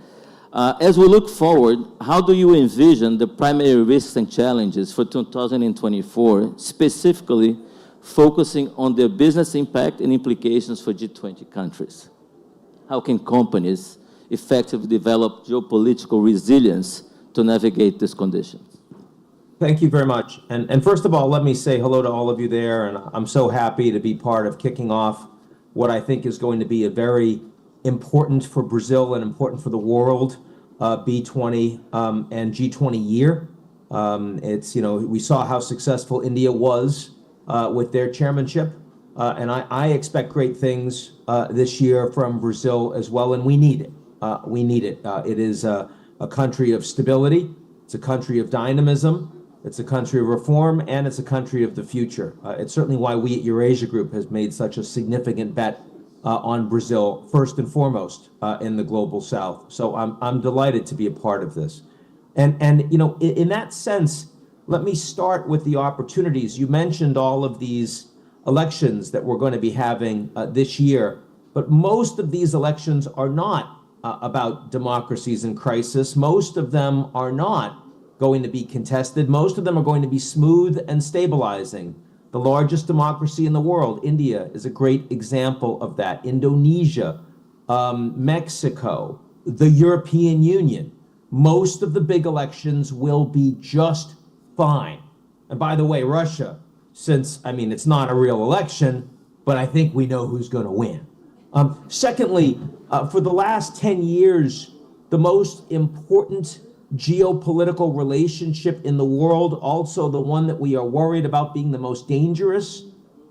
As we look forward, how do you envision the primary risks and challenges for 2024, specifically focusing on their business impact and implications for G20 countries? How can companies effectively develop geopolitical resilience to navigate these conditions? Thank you very much. And first of all, let me say hello to all of you there. And I'm so happy to be part of kicking off what I think is going to be a very important for Brazil and important for the world B20 and G20 year. We saw how successful India was with their chairmanship. And I expect great things this year from Brazil as well, and we need it. We need it. It is a country of stability. It's a country of dynamism. It's a country of reform, and it's a country of the future. It's certainly why we at Eurasia Group has made such a significant bet on Brazil, first and foremost, in the global south. So I'm delighted to be a part of this. And in that sense, let me start with the opportunities. You mentioned all of these elections that we're going to be having this year, but most of these elections are not about democracies in crisis. Most of them are not going to be contested. Most of them are going to be smooth and stabilizing. The largest democracy in the world, India, is a great example of that. Indonesia, Mexico, the European Union. Most of the big elections will be just fine. And by the way, Russia, since, it's not a real election, but I think we know who's going to win. Secondly, for the last 10 years, the most important geopolitical relationship in the world, also the one that we are worried about being the most dangerous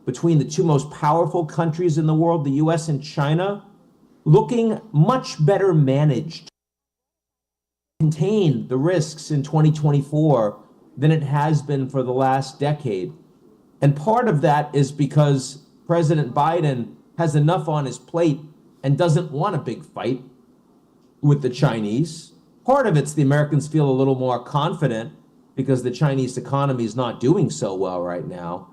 between the two most powerful countries in the world, the US and China, looking much better managed to contain the risks in 2024 than it has been for the last decade. And part of that is because President Biden has enough on his plate and doesn't want a big fight with the Chinese. Part of it's the Americans feel a little more confident because the Chinese economy is not doing so well right now.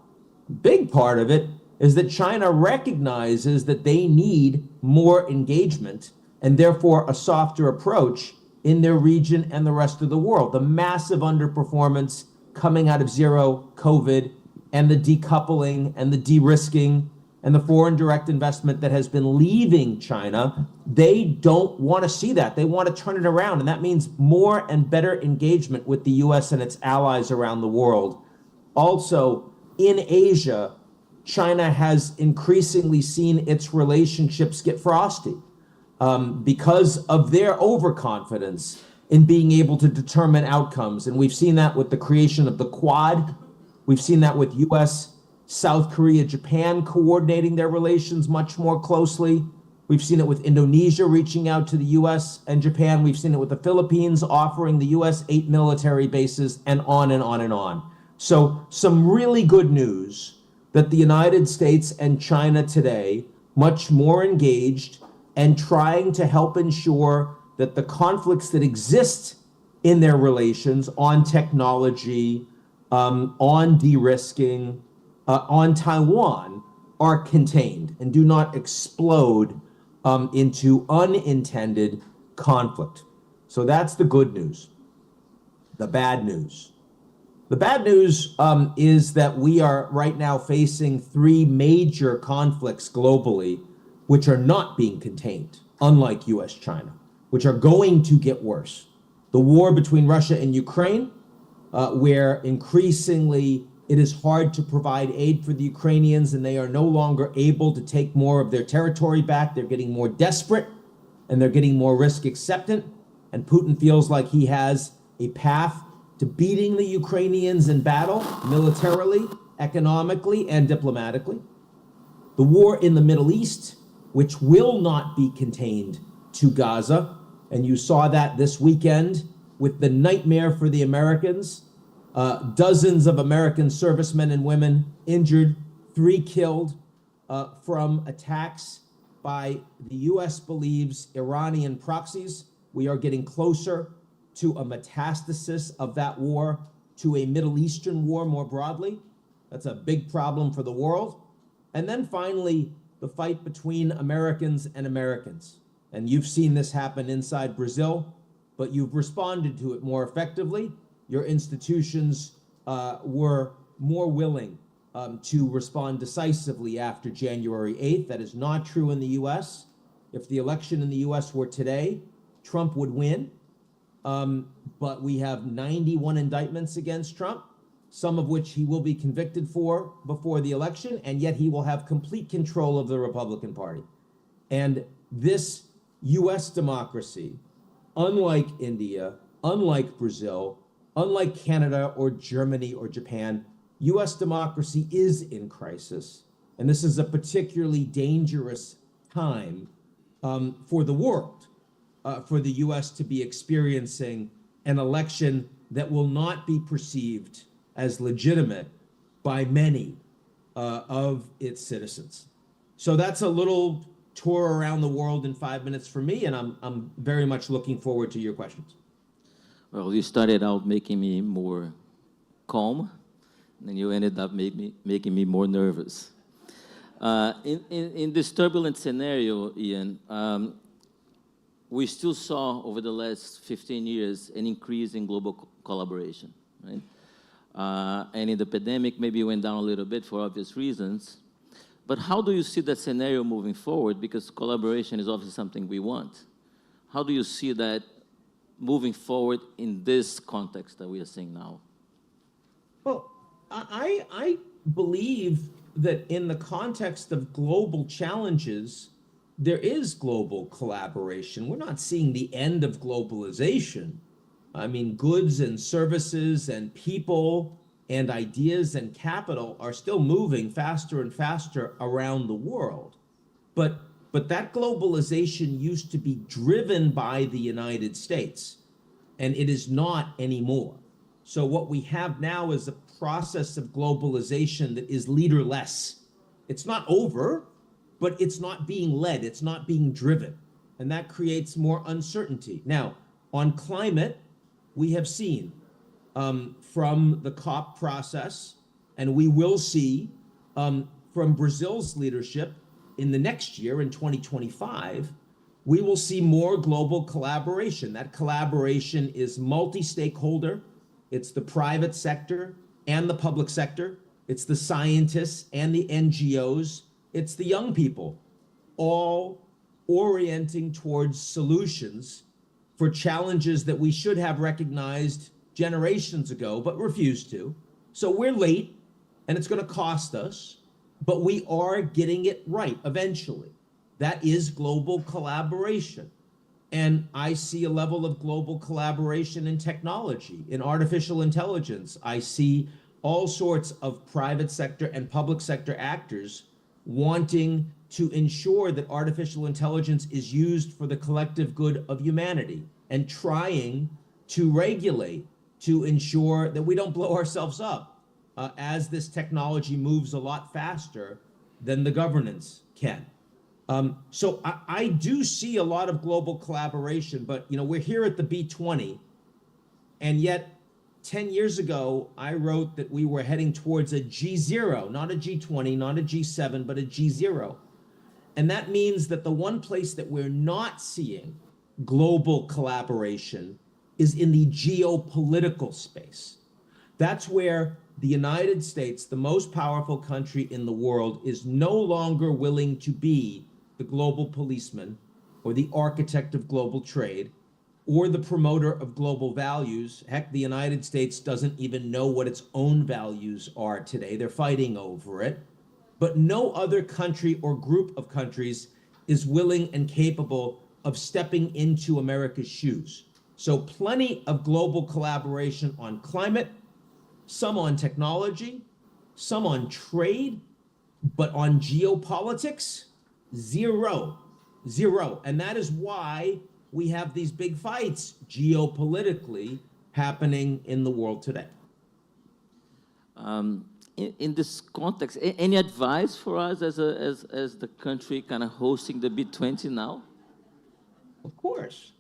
Big part of it is that China recognizes that they need more engagement and therefore a softer approach in their region and the rest of the world. The massive underperformance coming out of zero COVID and the decoupling and the de-risking and the foreign direct investment that has been leaving China, they don't want to see that. They want to turn it around. And that means more and better engagement with the US and its allies around the world. Also, in Asia, China has increasingly seen its relationships get frosty because of their overconfidence in being able to determine outcomes. And we've seen that with the creation of the Quad. We've seen that with US, South Korea, Japan coordinating their relations much more closely. We've seen it with Indonesia reaching out to the US and Japan. We've seen it with the Philippines offering the US 8 military bases, and on and on and on. So some really good news that the United States and China today, much more engaged and trying to help ensure that the conflicts that exist in their relations on technology, on de-risking, on Taiwan are contained and do not explode into unintended conflict. So that's the good news. The bad news. The bad news is that we are right now facing three major conflicts globally, which are not being contained, unlike US-China, which are going to get worse. The war between Russia and Ukraine, where increasingly it is hard to provide aid for the Ukrainians and they are no longer able to take more of their territory back. They're getting more desperate and they're getting more risk acceptant. And Putin feels like he has a path to beating the Ukrainians in battle, militarily, economically, and diplomatically. The war in the Middle East, which will not be contained to Gaza. And you saw that this weekend with the nightmare for the Americans. Dozens of American servicemen and women injured, 3 killed from attacks by the US believes Iranian proxies. We are getting closer to a metastasis of that war, to a Middle Eastern war more broadly. That's a big problem for the world. And then finally, the fight between Americans and Americans. And you've seen this happen inside Brazil, but you've responded to it more effectively. Your institutions were more willing to respond decisively after January 8th. That is not true in the US. If the election in the US were today, Trump would win. But we have 91 indictments against Trump, some of which he will be convicted for before the election, and yet he will have complete control of the Republican Party. And this US democracy, unlike India, unlike Brazil, unlike Canada or Germany or Japan, US democracy is in crisis. And this is a particularly dangerous time for the world, for the US to be experiencing an election that will not be perceived as legitimate by many of its citizens. So that's a little tour around the world in 5 minutes for me, and I'm very much looking forward to your questions. Well, you started out making me more calm, and then you ended up making me more nervous. In this turbulent scenario, Ian, we still saw over the last 15 years an increase in global collaboration, right? And in the pandemic, maybe it went down a little bit for obvious reasons. But how do you see that scenario moving forward? Because collaboration is obviously something we want. How do you see that moving forward in this context that we are seeing now? Well, I believe that in the context of global challenges, there is global collaboration. We're not seeing the end of globalization. I mean, goods and services and people and ideas and capital are still moving faster and faster around the world. But that globalization used to be driven by the United States, and it is not anymore. So what we have now is a process of globalization that is leaderless. It's not over, but it's not being led, it's not being driven, and that creates more uncertainty. Now, on climate, we have seen from the COP process, and we will see from Brazil's leadership in the next year, in 2025, we will see more global collaboration. That collaboration is multi-stakeholder. It's the private sector and the public sector. It's the scientists and the NGOs. It's the young people, all orienting towards solutions for challenges that we should have recognized generations ago, but refused to. So we're late, and it's going to cost us, but we are getting it right eventually. That is global collaboration. And I see a level of global collaboration in technology, in artificial intelligence. I see all sorts of private sector and public sector actors wanting to ensure that artificial intelligence is used for the collective good of humanity and trying to regulate to ensure that we don't blow ourselves up as this technology moves a lot faster than the governance can. So I do see a lot of global collaboration, but we're here at the B20, and yet 10 years ago, I wrote that we were heading towards a G0, not a G20, not a G7, but a G0. And that means that the one place that we're not seeing global collaboration is in the geopolitical space. That's where the United States, the most powerful country in the world, is no longer willing to be the global policeman or the architect of global trade or the promoter of global values. Heck, the United States doesn't even know what its own values are today. They're fighting over it. But no other country or group of countries is willing and capable of stepping into America's shoes. So plenty of global collaboration on climate, some on technology, some on trade, but on geopolitics, zero. And that is why we have these big fights geopolitically happening in the world today. In this context, any advice for us as the country kind of hosting the B20 now? Of course.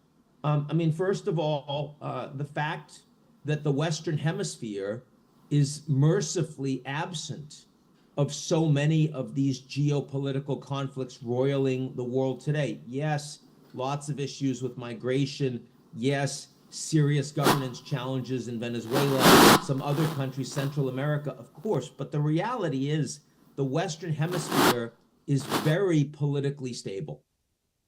First of all, the fact that the Western Hemisphere is mercifully absent of so many of these geopolitical conflicts roiling the world today. Yes, lots of issues with migration. Yes, serious governance challenges in Venezuela, some other countries, Central America, of course. But the reality is the Western Hemisphere is very politically stable.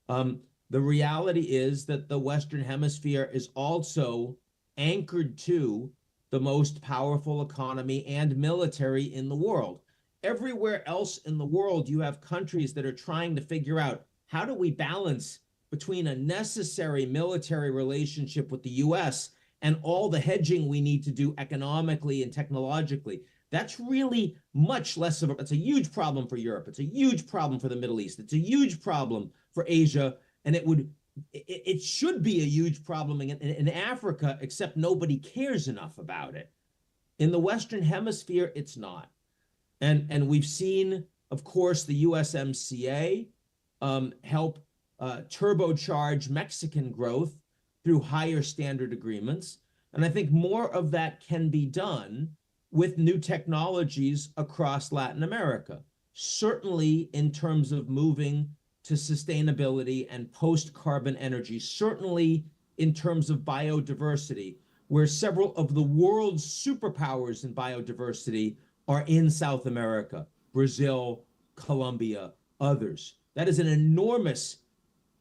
The reality is that the Western Hemisphere is also anchored to the most powerful economy and military in the world. Everywhere else in the world, you have countries that are trying to figure out, how do we balance between a necessary military relationship with the US and all the hedging we need to do economically and technologically? That's really much less of it's a huge problem for Europe. It's a huge problem for the Middle East. It's a huge problem for Asia. And it should be a huge problem in Africa, except nobody cares enough about it. In the Western Hemisphere, it's not. And we've seen, of course, the USMCA help turbocharge Mexican growth through higher standard agreements. And I think more of that can be done with new technologies across Latin America, certainly in terms of moving to sustainability and post-carbon energy, certainly in terms of biodiversity, where several of the world's superpowers in biodiversity are in South America, Brazil, Colombia, others. That is an enormous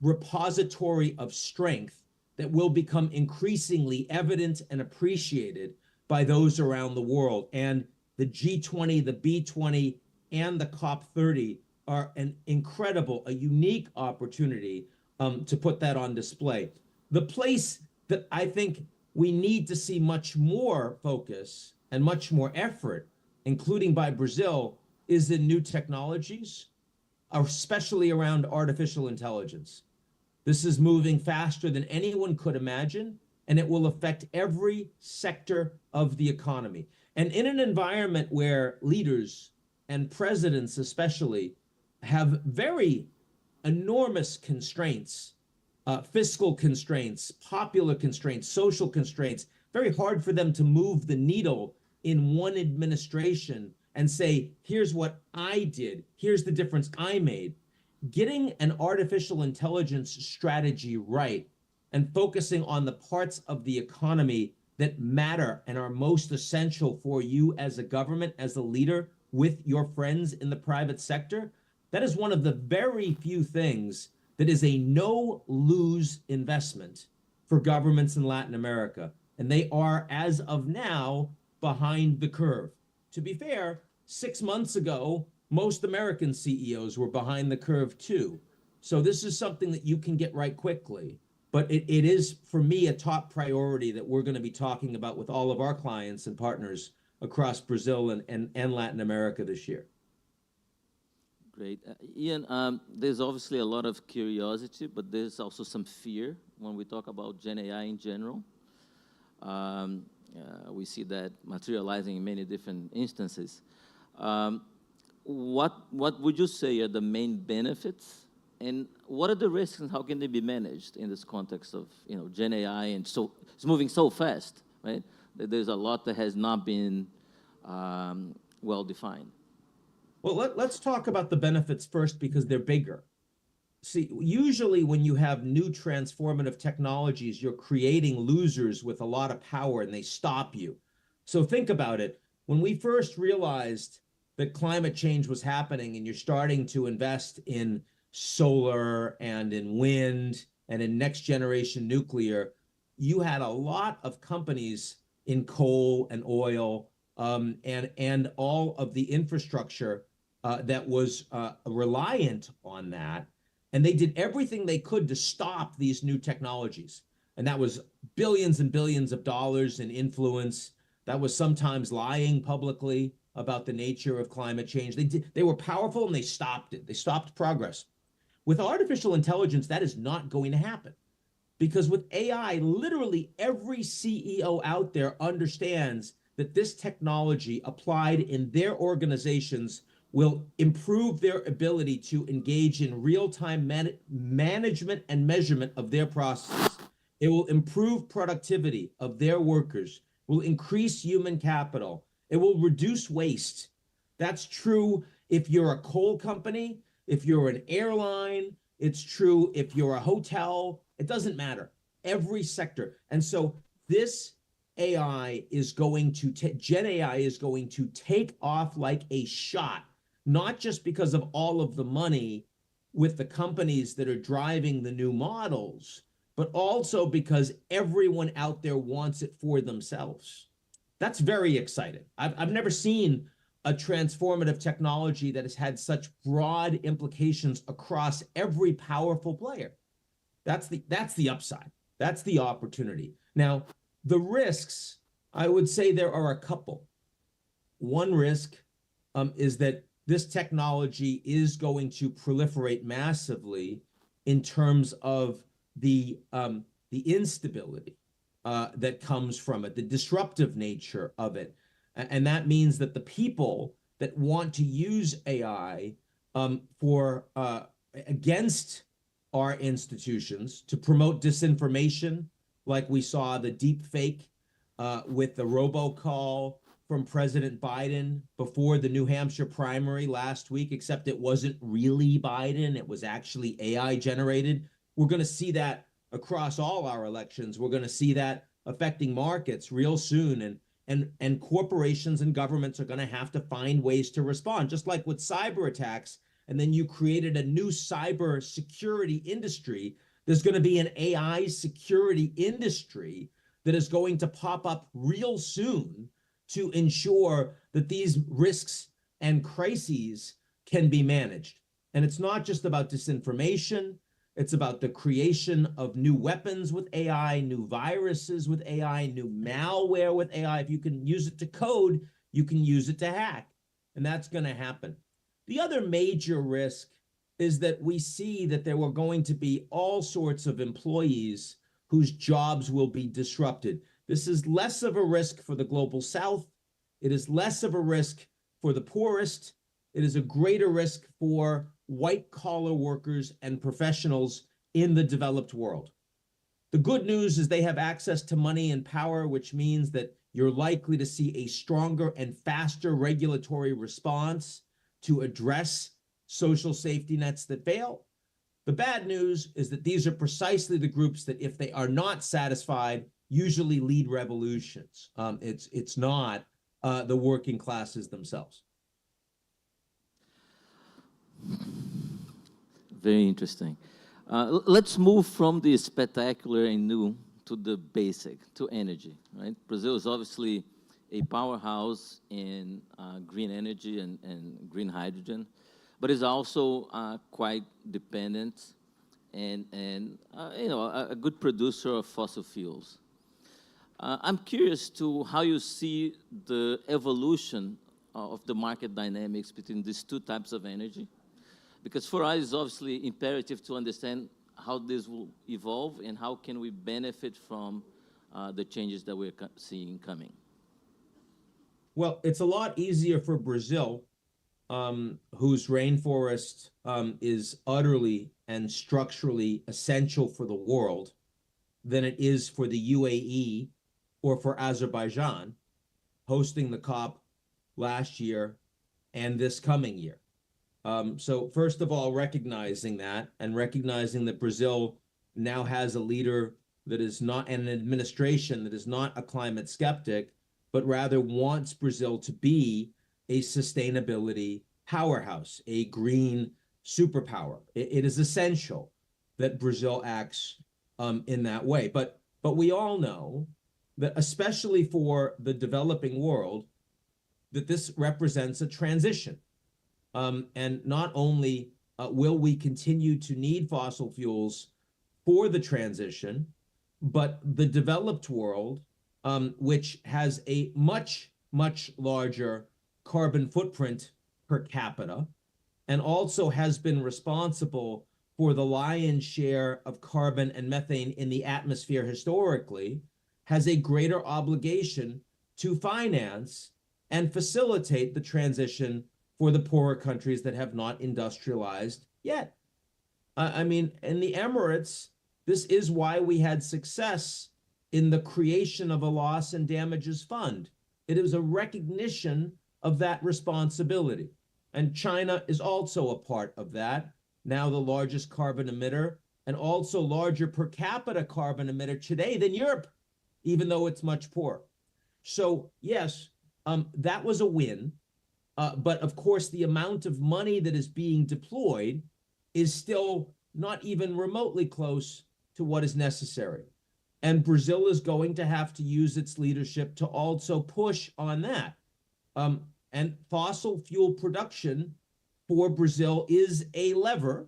repository of strength that will become increasingly evident and appreciated by those around the world. And the G20, the B20, and the COP30 are an incredible, a unique opportunity to put that on display. The place that I think we need to see much more focus and much more effort, including by Brazil, is in new technologies, especially around artificial intelligence. This is moving faster than anyone could imagine, and it will affect every sector of the economy. And in an environment where leaders and presidents especially have very enormous constraints, fiscal constraints, popular constraints, social constraints, very hard for them to move the needle in one administration and say, here's what I did, here's the difference I made. Getting an artificial intelligence strategy right and focusing on the parts of the economy that matter and are most essential for you as a government, as a leader, with your friends in the private sector, that is one of the very few things that is a no-lose investment for governments in Latin America. And they are, as of now, behind the curve. To be fair, 6 months ago, most American CEOs were behind the curve too. So this is something that you can get right quickly. But it is, for me, a top priority that we're going to be talking about with all of our clients and partners across Brazil and Latin America this year. Great. Ian, there's obviously a lot of curiosity, but there's also some fear when we talk about Gen AI in general. We see that materializing in many different instances. What would you say are the main benefits, and what are the risks, and how can they be managed in this context of Gen AI, and so it's moving so fast, right? There's a lot that has not been well defined. Well, let's talk about the benefits first because they're bigger. See, usually when you have new transformative technologies, you're creating losers with a lot of power and they stop you. So think about it. When we first realized that climate change was happening and you're starting to invest in solar and in wind and in next generation nuclear, you had a lot of companies in coal and oil and all of the infrastructure that was reliant on that. And they did everything they could to stop these new technologies. And that was billions and billions of dollars in influence. That was sometimes lying publicly about the nature of climate change. They were powerful and they stopped it. They stopped progress. With artificial intelligence, that is not going to happen. Because with AI, literally every CEO out there understands that this technology applied in their organizations will improve their ability to engage in real-time management and measurement of their processes. It will improve productivity of their workers, will increase human capital. It will reduce waste. That's true if you're a coal company, if you're an airline, it's true if you're a hotel, it doesn't matter. Every sector. And so this AI is going to, Gen AI is going to take off like a shot, not just because of all of the money with the companies that are driving the new models, but also because everyone out there wants it for themselves. That's very exciting. I've never seen a transformative technology that has had such broad implications across every powerful player. That's the upside. That's the opportunity. Now, the risks, I would say there are a couple. One risk is that this technology is going to proliferate massively in terms of the instability that comes from it, the disruptive nature of it. And that means that the people that want to use AI against our institutions to promote disinformation, like we saw the deep fake with the robocall from President Biden before the New Hampshire primary last week, except it wasn't really Biden, it was actually AI generated. We're going to see that across all our elections. We're going to see that affecting markets real soon, and corporations and governments are going to have to find ways to respond, just like with cyber attacks. And then you created a new cyber security industry. There's going to be an AI security industry that is going to pop up real soon to ensure that these risks and crises can be managed. And it's not just about disinformation. It's about the creation of new weapons with AI, new viruses with AI, new malware with AI. If you can use it to code, you can use it to hack. And that's going to happen. The other major risk is that we see that there were going to be all sorts of employees whose jobs will be disrupted. This is less of a risk for the global south. It is less of a risk for the poorest. It is a greater risk for white-collar workers and professionals in the developed world. The good news is they have access to money and power, which means that you're likely to see a stronger and faster regulatory response to address social safety nets that fail. The bad news is that these are precisely the groups that, if they are not satisfied, usually lead revolutions. It's not the working classes themselves. Very interesting. Let's move from the spectacular and new to the basic, to energy, right? Brazil is obviously a powerhouse in green energy and green hydrogen, but is also quite dependent and you know, a good producer of fossil fuels. I'm curious to how you see the evolution of the market dynamics between these two types of energy, because for us it's obviously imperative to understand how this will evolve and how can we benefit from the changes that we're seeing coming. Well, it's a lot easier for Brazil, whose rainforest is utterly and structurally essential for the world, than it is for the UAE or for Azerbaijan hosting the COP last year and this coming year. So first of all, recognizing that and recognizing that Brazil now has a leader that is not, and an administration that is not a climate skeptic, but rather wants Brazil to be a sustainability powerhouse, a green superpower. It is essential that Brazil acts in that way. But we all know that, especially for the developing world, that this represents a transition. And not only will we continue to need fossil fuels for the transition, but the developed world, which has a much, much larger carbon footprint per capita, and also has been responsible for the lion's share of carbon and methane in the atmosphere historically, has a greater obligation to finance and facilitate the transition for the poorer countries that have not industrialized yet. I mean, in the Emirates, this is why we had success in the creation of a loss and damages fund. It is a recognition of that responsibility. And China is also a part of that, now the largest carbon emitter, and also larger per capita carbon emitter today than Europe, even though it's much poorer. So yes, that was a win. But of course, the amount of money that is being deployed is still not even remotely close to what is necessary. And Brazil is going to have to use its leadership to also push on that. And fossil fuel production for Brazil is a lever.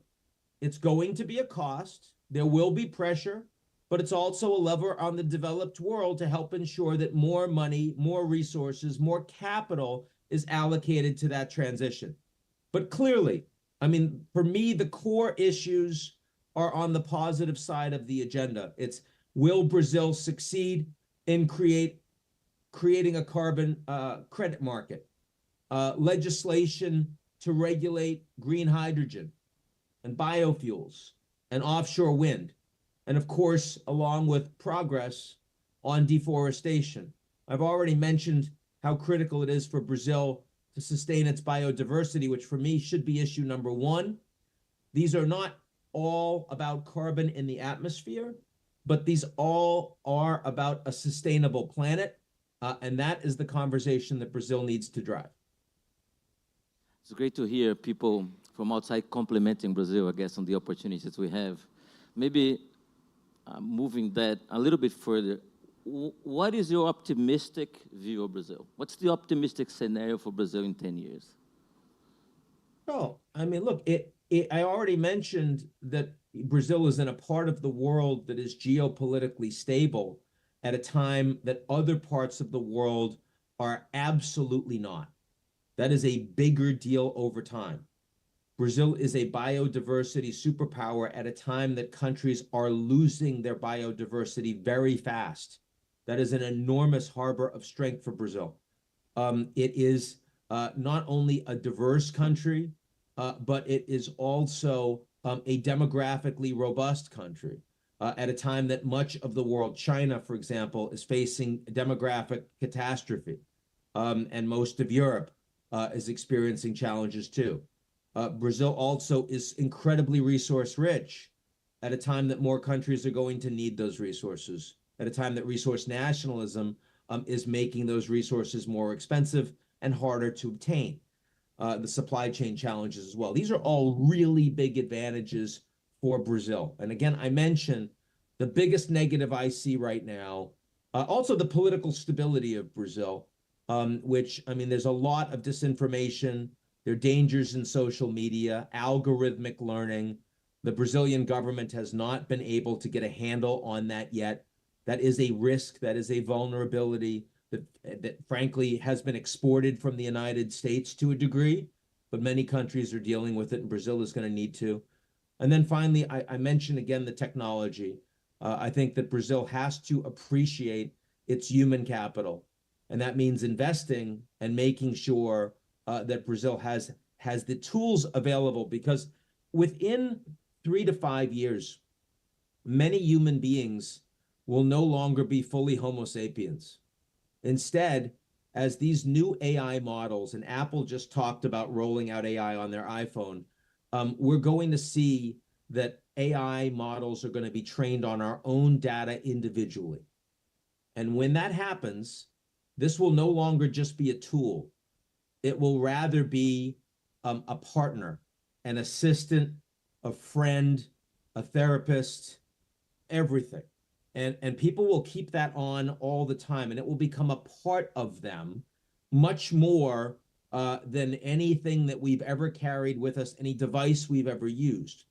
It's going to be a cost. There will be pressure, but it's also a lever on the developed world to help ensure that more money, more resources, more capital is allocated to that transition. But clearly, I mean, for me, the core issues are on the positive side of the agenda. It's, will Brazil succeed in creating a carbon credit market, legislation to regulate green hydrogen and biofuels and offshore wind, and of course, along with progress on deforestation. I've already mentioned how critical it is for Brazil to sustain its biodiversity, which for me should be issue number one. These are not all about carbon in the atmosphere, but these all are about a sustainable planet, and that is the conversation that Brazil needs to drive. It's great to hear people from outside complimenting Brazil, I guess, on the opportunities we have. Maybe moving that a little bit further, what is your optimistic view of Brazil? What's the optimistic scenario for Brazil in 10 years? Oh, I mean, look, I already mentioned that Brazil is in a part of the world that is geopolitically stable at a time that other parts of the world are absolutely not. That is a bigger deal over time. Brazil is a biodiversity superpower at a time that countries are losing their biodiversity very fast. That is an enormous harbor of strength for Brazil. It is not only a diverse country, but it is also a demographically robust country. at a time that much of the world, China, for example, is facing demographic catastrophe, and most of Europe is experiencing challenges too. Brazil also is incredibly resource rich at a time that more countries are going to need those resources, at a time that resource nationalism is making those resources more expensive and harder to obtain. The supply chain challenges as well. These are all really big advantages for Brazil. And again, I mentioned the biggest negative I see right now, also the political stability of Brazil, which, I mean, there's a lot of disinformation. There are dangers in social media, algorithmic learning. The Brazilian government has not been able to get a handle on that yet. That is a risk, that is a vulnerability that frankly has been exported from the United States to a degree, but many countries are dealing with it, and Brazil is going to need to. And then finally, I mentioned again the technology. I think that Brazil has to appreciate its human capital, and that means investing and making sure that Brazil has the tools available, because within 3 to 5 years, many human beings will no longer be fully Homo sapiens. Instead, as these new AI models, and Apple just talked about rolling out AI on their iPhone, we're going to see that AI models are going to be trained on our own data individually. And when that happens, this will no longer just be a tool. It will rather be a partner, an assistant, a friend, a therapist, everything. And people will keep that on all the time, and it will become a part of them much more than anything that we've ever carried with us, any device we've ever used.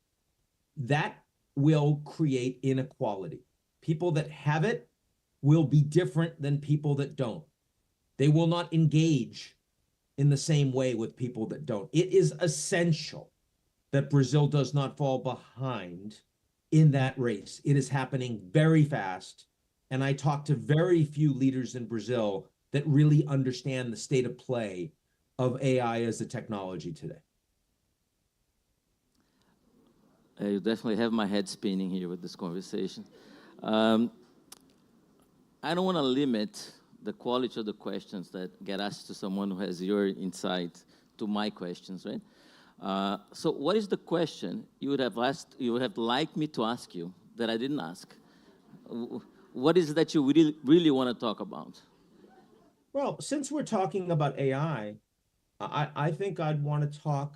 That will create inequality. People that have it will be different than people that don't. They will not engage in the same way with people that don't. It is essential that Brazil does not fall behind in that race. It is happening very fast. And I talk to very few leaders in Brazil that really understand the state of play of AI as a technology today. You definitely have my head spinning here with this conversation. I don't want to limit the quality of the questions that get asked to someone who has your insight to my questions, right? So what is the question you would have asked, you would have liked me to ask you that I didn't ask? What is it that you really want to talk about? Well, since we're talking about AI, I think I'd want to talk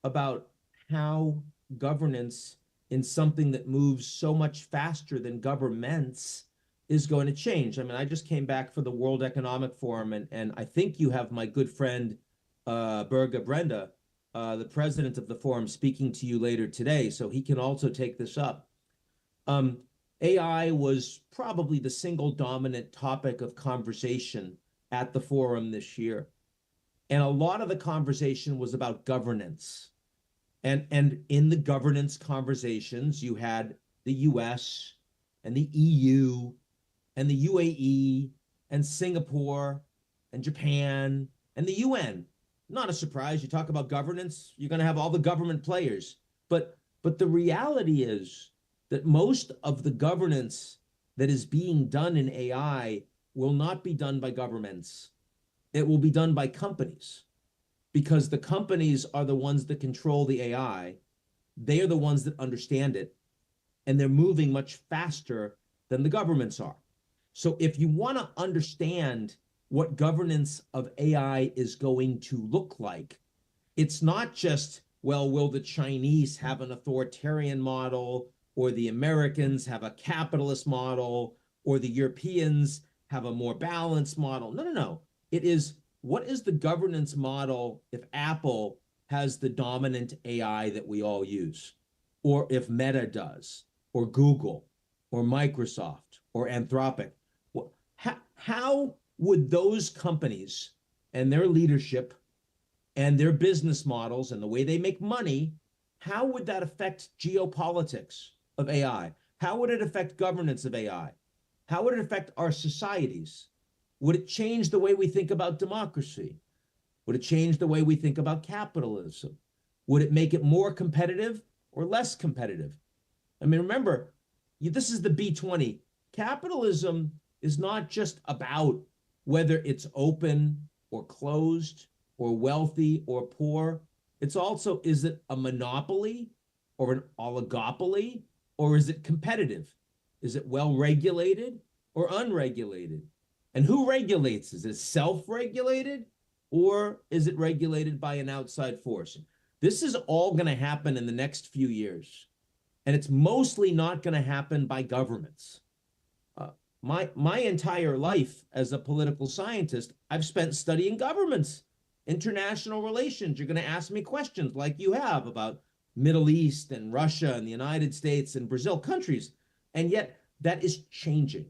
about how governance in something that moves so much faster than governments is going to change. I mean, I just came back for the World Economic Forum, and I think you have my good friend, Berga Brenda, the president of the forum, speaking to you later today, so he can also take this up. AI was probably the single dominant topic of conversation at the forum this year. And a lot of the conversation was about governance. And in the governance conversations, you had the US and the EU and the UAE and Singapore and Japan and the UN. Not a surprise. You talk about governance, you're going to have all the government players. But the reality is that most of the governance that is being done in AI will not be done by governments. It will be done by companies, because the companies are the ones that control the AI. They are the ones that understand it, and they're moving much faster than the governments are. So if you want to understand what governance of AI is going to look like, it's not just, well, will the Chinese have an authoritarian model, or the Americans have a capitalist model, or the Europeans have a more balanced model. No, no, no. It is, what is the governance model if Apple has the dominant AI that we all use, or if Meta does, or Google, or Microsoft, or Anthropic? How would those companies and their leadership and their business models and the way they make money, how would that affect geopolitics of AI? How would it affect governance of AI? How would it affect our societies? Would it change the way we think about democracy? Would it change the way we think about capitalism? Would it make it more competitive or less competitive? I mean, remember, this is the B20. Capitalism is not just about whether it's open or closed or wealthy or poor. It's also, is it a monopoly or an oligopoly, or is it competitive? Is it well regulated or unregulated? And who regulates? Is it self-regulated, or is it regulated by an outside force? This is all going to happen in the next few years. And it's mostly not going to happen by governments. My entire life as a political scientist, I've spent studying governments, international relations. You're going to ask me questions like you have about Middle East and Russia and the United States and Brazil, countries. And yet that is changing.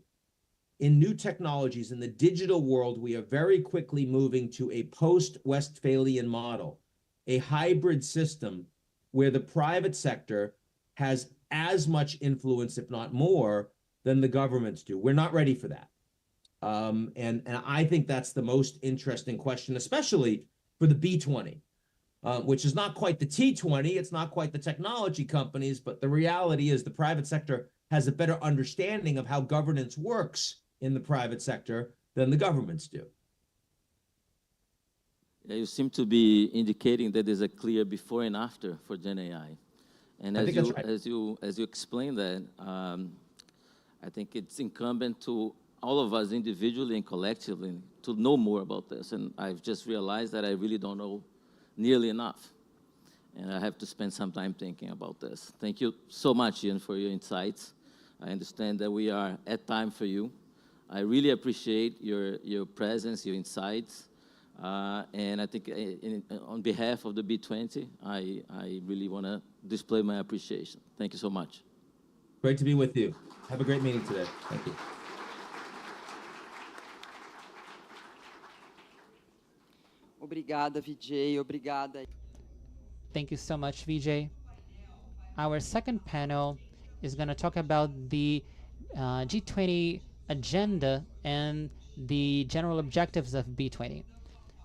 In new technologies, in the digital world, we are very quickly moving to a post-Westphalian model, a hybrid system where the private sector has as much influence, if not more, than the governments do. We're not ready for that. And I think that's the most interesting question, especially for the B20, which is not quite the T20. It's not quite the technology companies, but the reality is the private sector has a better understanding of how governance works in the private sector than the governments do. Yeah, you seem to be indicating that there's a clear before and after for Gen AI. And I think that's right. as you explain that, I think it's incumbent to all of us individually and collectively to know more about this. And I've just realized that I really don't know nearly enough. And I have to spend some time thinking about this. Thank you so much, Ian, for your insights. I understand that we are at time for you. I really appreciate your presence, your insights. And I think on behalf of the B20, I really want to display my appreciation. Thank you so much. Great to be with you. Have a great meeting today. Thank you. Obrigada, Vijay. Obrigada. Thank you so much, Vijay. Our second panel is going to talk about the G20 agenda and the general objectives of B20.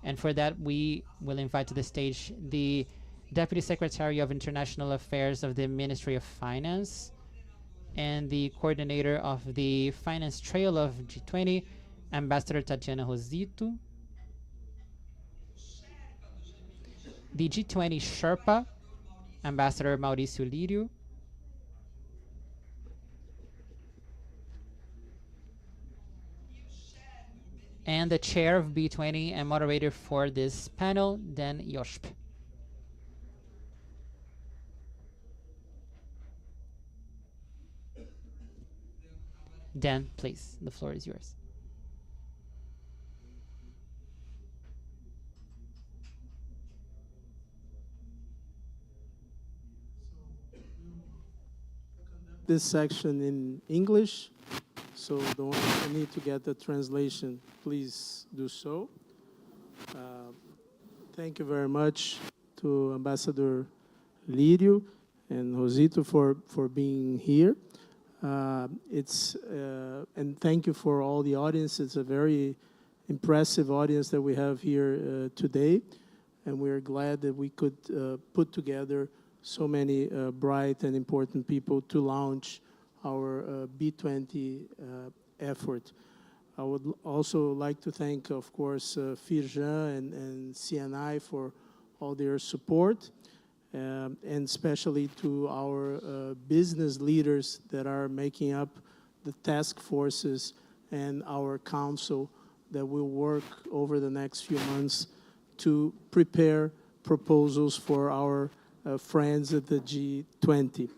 And for that, we will invite to the stage the Deputy Secretary of International Affairs of the Ministry of Finance and the coordinator of the Finance Trail of G20, Ambassador Tatiana Rosito, the G20 Sherpa, Ambassador Mauricio Lirio, and the chair of B20 and moderator for this panel, Dan Yoshp. Dan, please, the floor is yours. This section in English, so the one who need to get the translation, please do so. Thank you very much to Ambassador Lírio and Rosito for being here. And thank you for all the audience. It's a very impressive audience that we have here today, and we're glad that we could put together so many bright and important people to launch our B20 effort. I would also like to thank, of course, Firjan and CNI for all their support, and especially to our business leaders that are making up the task forces and our council that will work over the next few months to prepare proposals for our friends at the G20.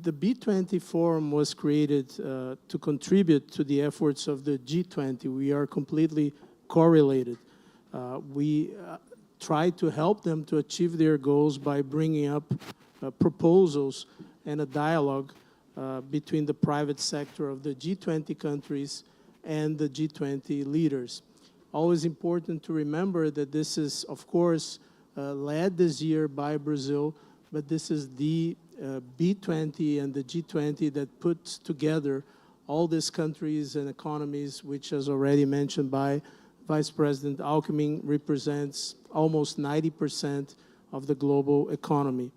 The B20 Forum was created to contribute to the efforts of the G20. We are completely correlated. We try to help them to achieve their goals by bringing up proposals and a dialogue between the private sector of the G20 countries and the G20 leaders. Always important to remember that this is, of course, led this year by Brazil, but this is the B20 and the G20 that puts together all these countries and economies, which, as already mentioned by Vice President Alckmin, represents almost 90% of the global economy.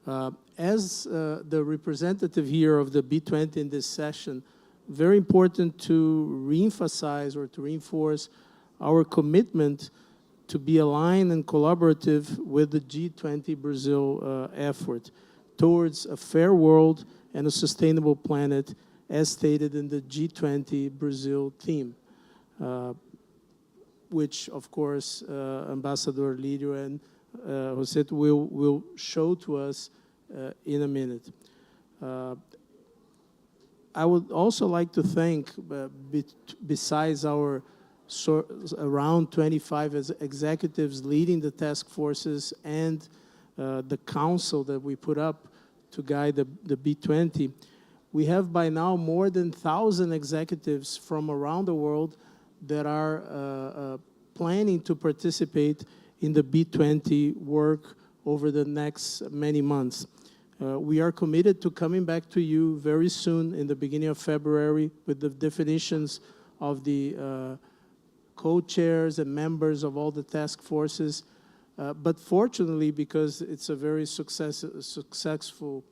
As the representative here of the B20 in this session, very important to reemphasize or to reinforce our commitment to be aligned and collaborative with the G20 Brazil effort towards a fair world and a sustainable planet, as stated in the G20 Brazil theme, which, of course, Ambassador Lírio and José will show to us in a minute. I would also like to thank, besides our around 25 executives leading the task forces and the council that we put up to guide the B20, we have by now more than 1,000 executives from around the world that are planning to participate in the B20 work over the next many months. We are committed to coming back to you very soon in the beginning of February with the definitions of the co-chairs and members of all the task forces. But fortunately, because it's a very successful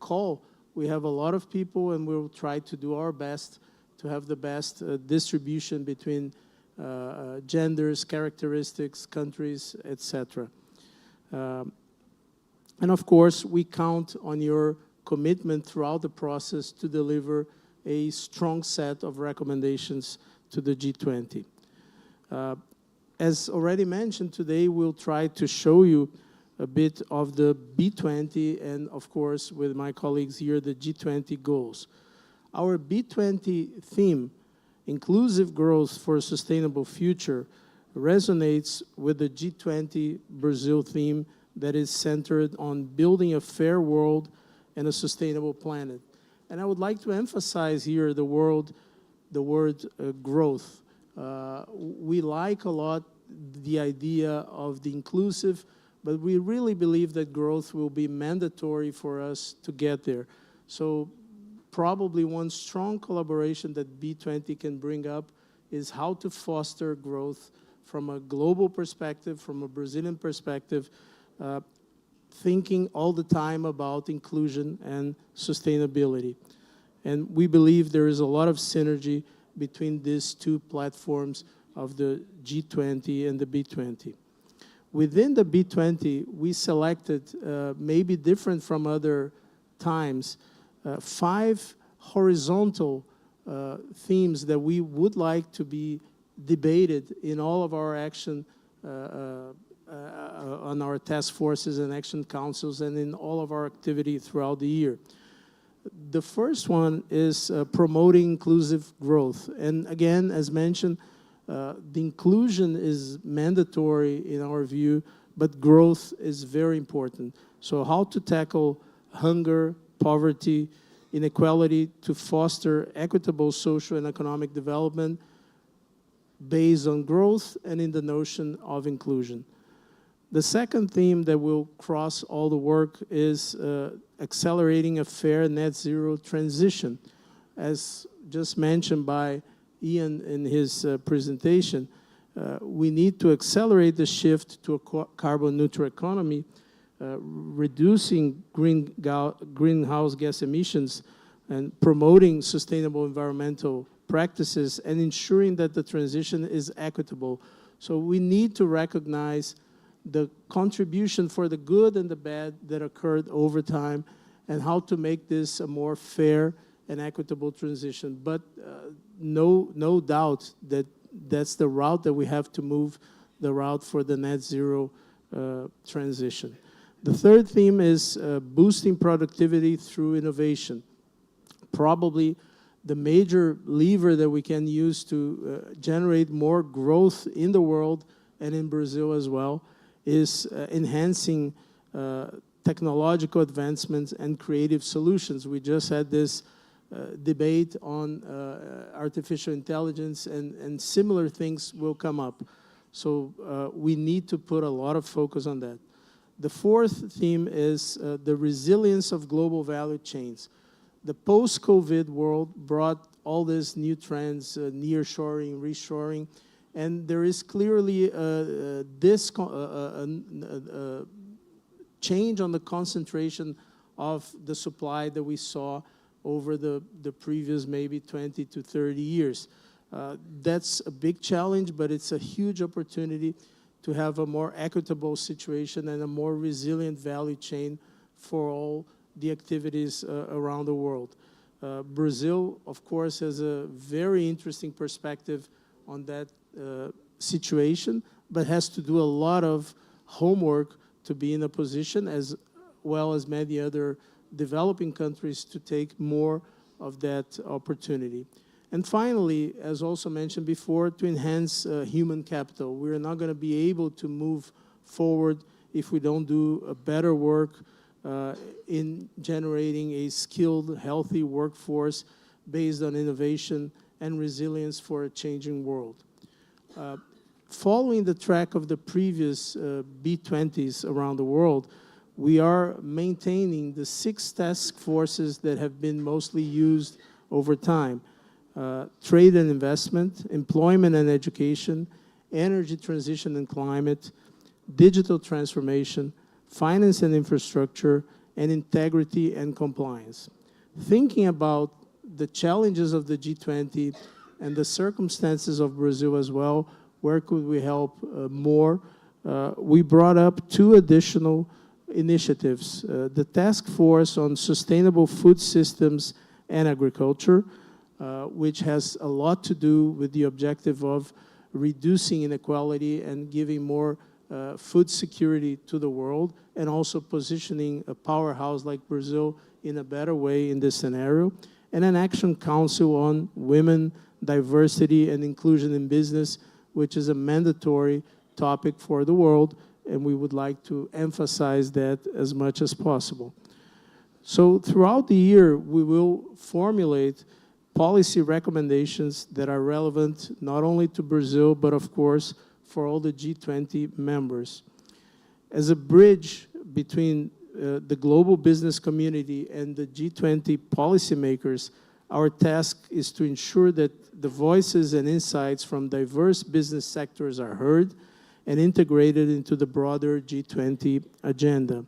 call, we have a lot of people, and we'll try to do our best to have the best distribution between genders, characteristics, countries, etc. And of course, we count on your commitment throughout the process to deliver a strong set of recommendations to the G20. As already mentioned, today we'll try to show you a bit of the B20 and, of course, with my colleagues here, the G20 goals. Our B20 theme, Inclusive Growth for a Sustainable Future, resonates with the G20 Brazil theme that is centered on building a fair world and a sustainable planet. And I would like to emphasize here the word growth. We like a lot the idea of the inclusive, but we really believe that growth will be mandatory for us to get there. So probably one strong collaboration that B20 can bring up is how to foster growth from a global perspective, from a Brazilian perspective, thinking all the time about inclusion and sustainability. And we believe there is a lot of synergy between these two platforms of the G20 and the B20. Within the B20, we selected, maybe different from other times, 5 horizontal themes that we would like to be debated in all of our action on our task forces and action councils and in all of our activity throughout the year. The first one is promoting inclusive growth. And again, as mentioned, the inclusion is mandatory in our view, but growth is very important. So how to tackle hunger, poverty, inequality to foster equitable social and economic development based on growth and in the notion of inclusion. The second theme that will cross all the work is accelerating a fair net zero transition. As just mentioned by Ian in his presentation, we need to accelerate the shift to a carbon neutral economy, reducing greenhouse gas emissions and promoting sustainable environmental practices and ensuring that the transition is equitable. So we need to recognize the contribution for the good and the bad that occurred over time and how to make this a more fair and equitable transition. But no doubt that that's the route that we have to move, the route for the net zero transition. The third theme is boosting productivity through innovation. Probably the major lever that we can use to generate more growth in the world and in Brazil as well is enhancing technological advancements and creative solutions. We just had this debate on artificial intelligence, and similar things will come up. So we need to put a lot of focus on that. The fourth theme is the resilience of global value chains. The post-COVID world brought all these new trends, nearshoring, reshoring, and there is clearly change on the concentration of the supply that we saw over the previous maybe 20 to 30 years. That's a big challenge, but it's a huge opportunity to have a more equitable situation and a more resilient value chain for all the activities around the world. Brazil, of course, has a very interesting perspective on that situation, but has to do a lot of homework to be in a position, as well as many other developing countries, to take more of that opportunity. And finally, as also mentioned before, to enhance human capital. We're not going to be able to move forward if we don't do a better work in generating a skilled, healthy workforce based on innovation and resilience for a changing world. Following the track of the previous B20s around the world, we are maintaining the 6 task forces that have been mostly used over time. Trade and investment, employment and education, energy transition and climate, digital transformation, finance and infrastructure, and integrity and compliance. Thinking about the challenges of the G20 and the circumstances of Brazil as well, where could we help more? We brought up 2 additional initiatives. The Task Force on Sustainable Food Systems and Agriculture, which has a lot to do with the objective of reducing inequality and giving more food security to the world, and also positioning a powerhouse like Brazil in a better way in this scenario. And an Action Council on Women, Diversity, and Inclusion in Business, which is a mandatory topic for the world, and we would like to emphasize that as much as possible. So throughout the year, we will formulate policy recommendations that are relevant not only to Brazil, but of course, for all the G20 members. As a bridge between the global business community and the G20 policymakers, our task is to ensure that the voices and insights from diverse business sectors are heard and integrated into the broader G20 agenda.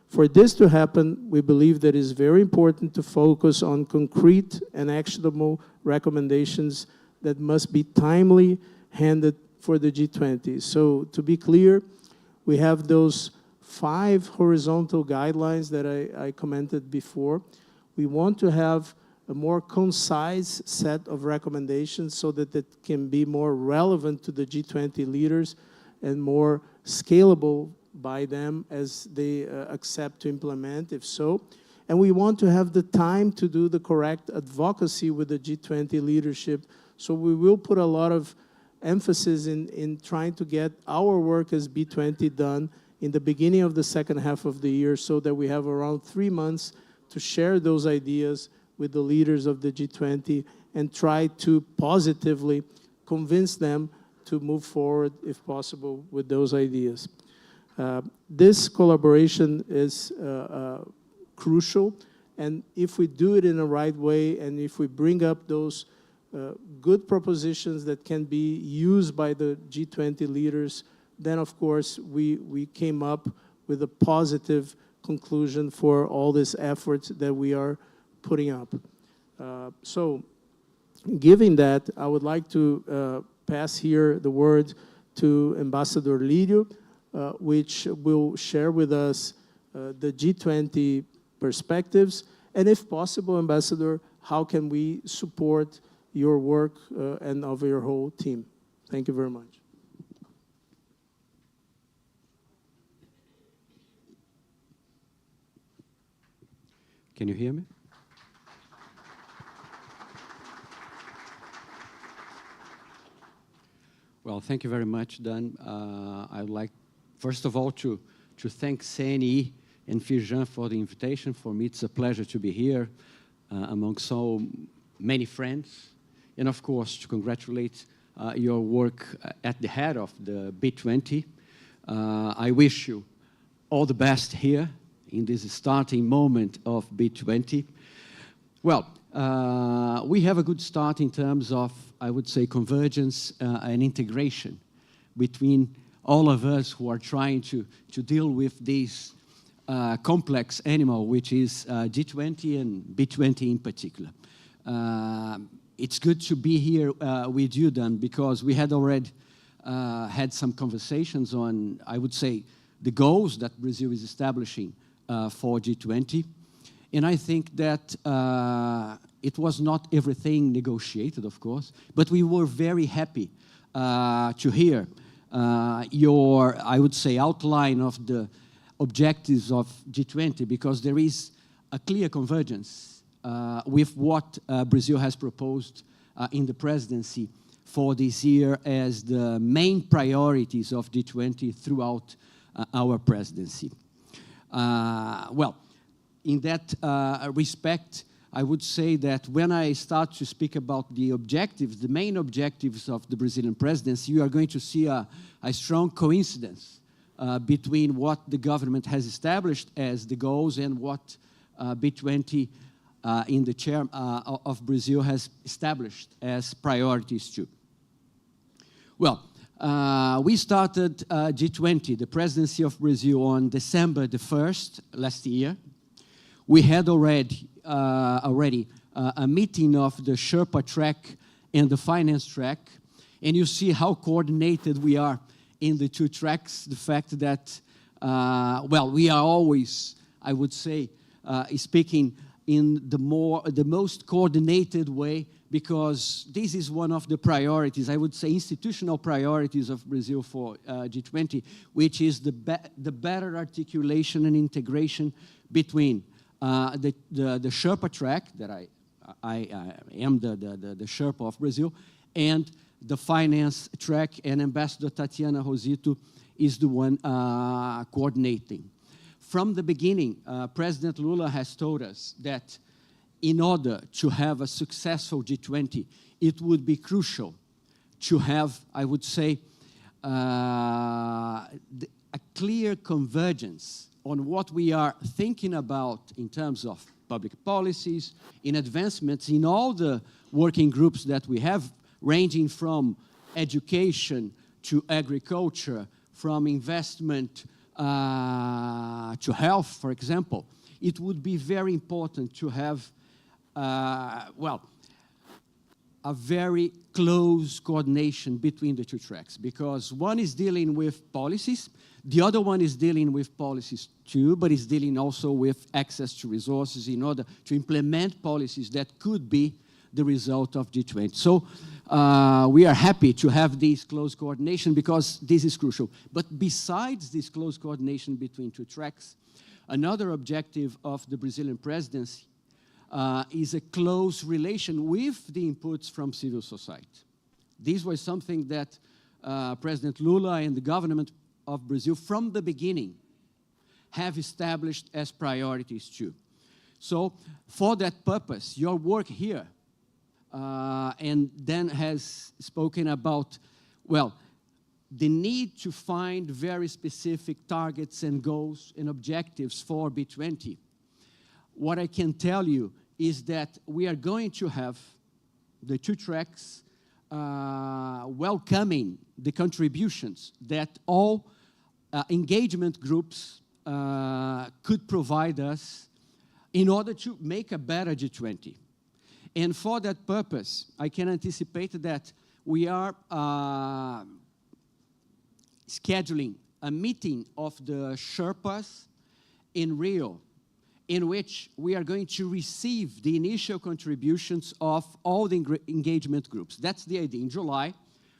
For this to happen, we believe that it is very important to focus on concrete and actionable recommendations that must be timely handed for the G20. So to be clear, we have those 5 horizontal guidelines that I commented before. We want to have a more concise set of recommendations so that it can be more relevant to the G20 leaders and more scalable by them as they accept to implement, if so. And we want to have the time to do the correct advocacy with the G20 leadership. So we will put a lot of emphasis in trying to get our work as B20 done in the beginning of the second half of the year, so that we have around 3 months to share those ideas with the leaders of the G20 and try to positively convince them to move forward, if possible, with those ideas. This collaboration is crucial, and if we do it in the right way, and if we bring up those good propositions that can be used by the G20 leaders, then of course we came up with a positive conclusion for all this efforts that we are putting up. So given that, I would like to pass here the word to Ambassador Lírio, which will share with us the G20 perspectives, and if possible, Ambassador, how can we support your work and of your whole team? Thank you very much. Can you hear me? Well, thank you very much, Dan. I'd like, first of all, to thank CNE and Firjan for the invitation. For me, it's a pleasure to be here among so many friends. And of course, to congratulate your work at the head of the B20. I wish you all the best here in this starting moment of B20. Well, we have a good start in terms of, I would say, convergence and integration between all of us who are trying to deal with these complex animal, which is G20 and B20 in particular. It's good to be here with you, Dan, because we had already had some conversations on, I would say, the goals that Brazil is establishing for G20. And I think that it was not everything negotiated, of course, but we were very happy to hear your, I would say, outline of the objectives of G20, because there is a clear convergence with what Brazil has proposed in the presidency for this year as the main priorities of G20 throughout our presidency. Well, in that respect, I would say that when I start to speak about the objectives, the main objectives of the Brazilian presidency, you are going to see a strong coincidence between what the government has established as the goals and what B20 in the chair of Brazil has established as priorities too. Well, we started G20, the presidency of Brazil, on December the 1st last year. We had already a meeting of the Sherpa track and the finance track, and you see how coordinated we are in the two tracks. The fact that, well, we are always, I would say, speaking in the most coordinated way, because this is one of the priorities, I would say institutional priorities of Brazil for G20, which is the better articulation and integration between the Sherpa track, that I am the Sherpa of Brazil, and the finance track, and Ambassador Tatiana Rosito is the one coordinating. From the beginning, President Lula has told us that in order to have a successful G20, it would be crucial to have, I would say, a clear convergence on what we are thinking about in terms of public policies, in advancements in all the working groups that we have, ranging from education to agriculture, from investment to health, for example. It would be very important to have, well, a very close coordination between the two tracks, because one is dealing with policies, the other one is dealing with policies too, but is dealing also with access to resources in order to implement policies that could be the result of G20. So we are happy to have this close coordination because this is crucial. But besides this close coordination between two tracks, another objective of the Brazilian presidency is a close relation with the inputs from civil society. This was something that President Lula and the government of Brazil from the beginning have established as priorities too. So for that purpose, your work here and Dan has spoken about, well, the need to find very specific targets and goals and objectives for B20. What I can tell you is that we are going to have the two tracks welcoming the contributions that all engagement groups could provide us in order to make a better G20. And for that purpose, I can anticipate that we are scheduling a meeting of the Sherpas in Rio, in which we are going to receive the initial contributions of all the engagement groups. That's the idea. In July,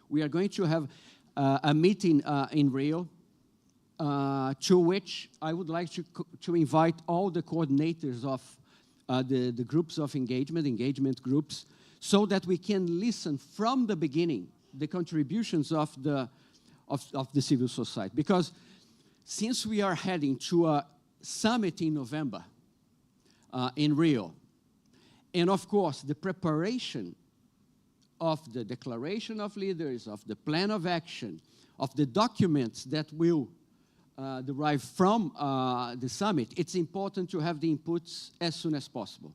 we are going to have a meeting in Rio, to which I would like to invite all the coordinators of the groups of engagement groups, so that we can listen from the beginning the contributions of the civil society. Because since we are heading to a summit in November in Rio, and of course the preparation of the declaration of leaders, of the plan of action, of the documents that will derive from the summit, it's important to have the inputs as soon as possible.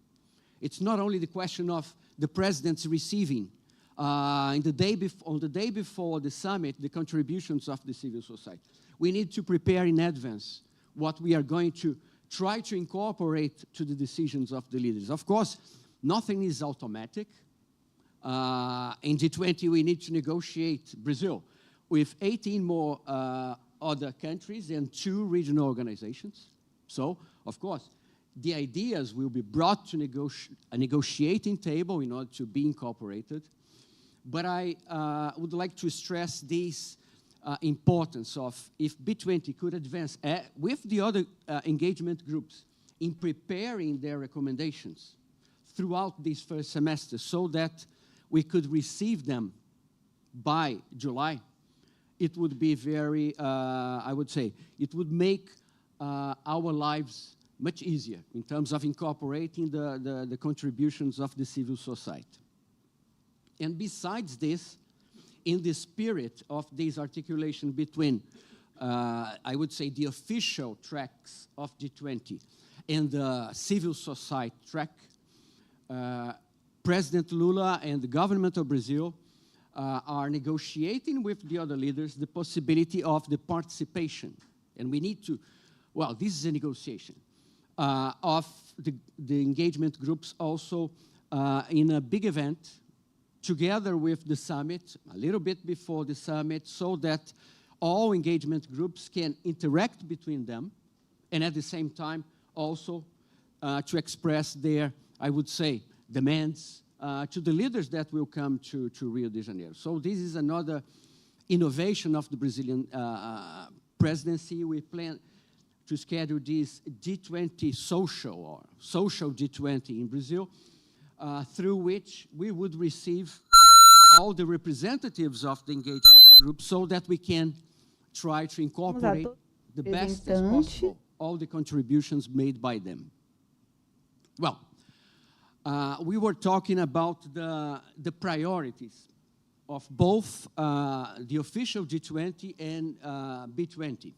It's not only the question of the presidents receiving on the day before the summit the contributions of the civil society. We need to prepare in advance what we are going to try to incorporate to the decisions of the leaders. Of course, nothing is automatic. In G20, we need to negotiate Brazil with 18 more other countries and 2 regional organizations. So, of course, the ideas will be brought to a negotiating table in order to be incorporated. But I would like to stress this importance of if B20 could advance with the other engagement groups in preparing their recommendations throughout this first semester so that we could receive them by July, it would be very, I would say, it would make our lives much easier in terms of incorporating the contributions of the civil society. And besides this, in the spirit of this articulation between, I would say, the official tracks of G20 and the civil society track, President Lula and the government of Brazil are negotiating with the other leaders the possibility of the participation. And we need to, well, this is a negotiation, of the engagement groups also in a big event together with the summit, a little bit before the summit, so that all engagement groups can interact between them and at the same time also to express their, I would say, demands to the leaders that will come to Rio de Janeiro. So this is another innovation of the Brazilian presidency. We plan to schedule this G20 social or social G20 in Brazil, through which we would receive all the representatives of the engagement group so that we can try to incorporate the best as possible all the contributions made by them. Well, we were talking about the priorities of both the official G20 and B20.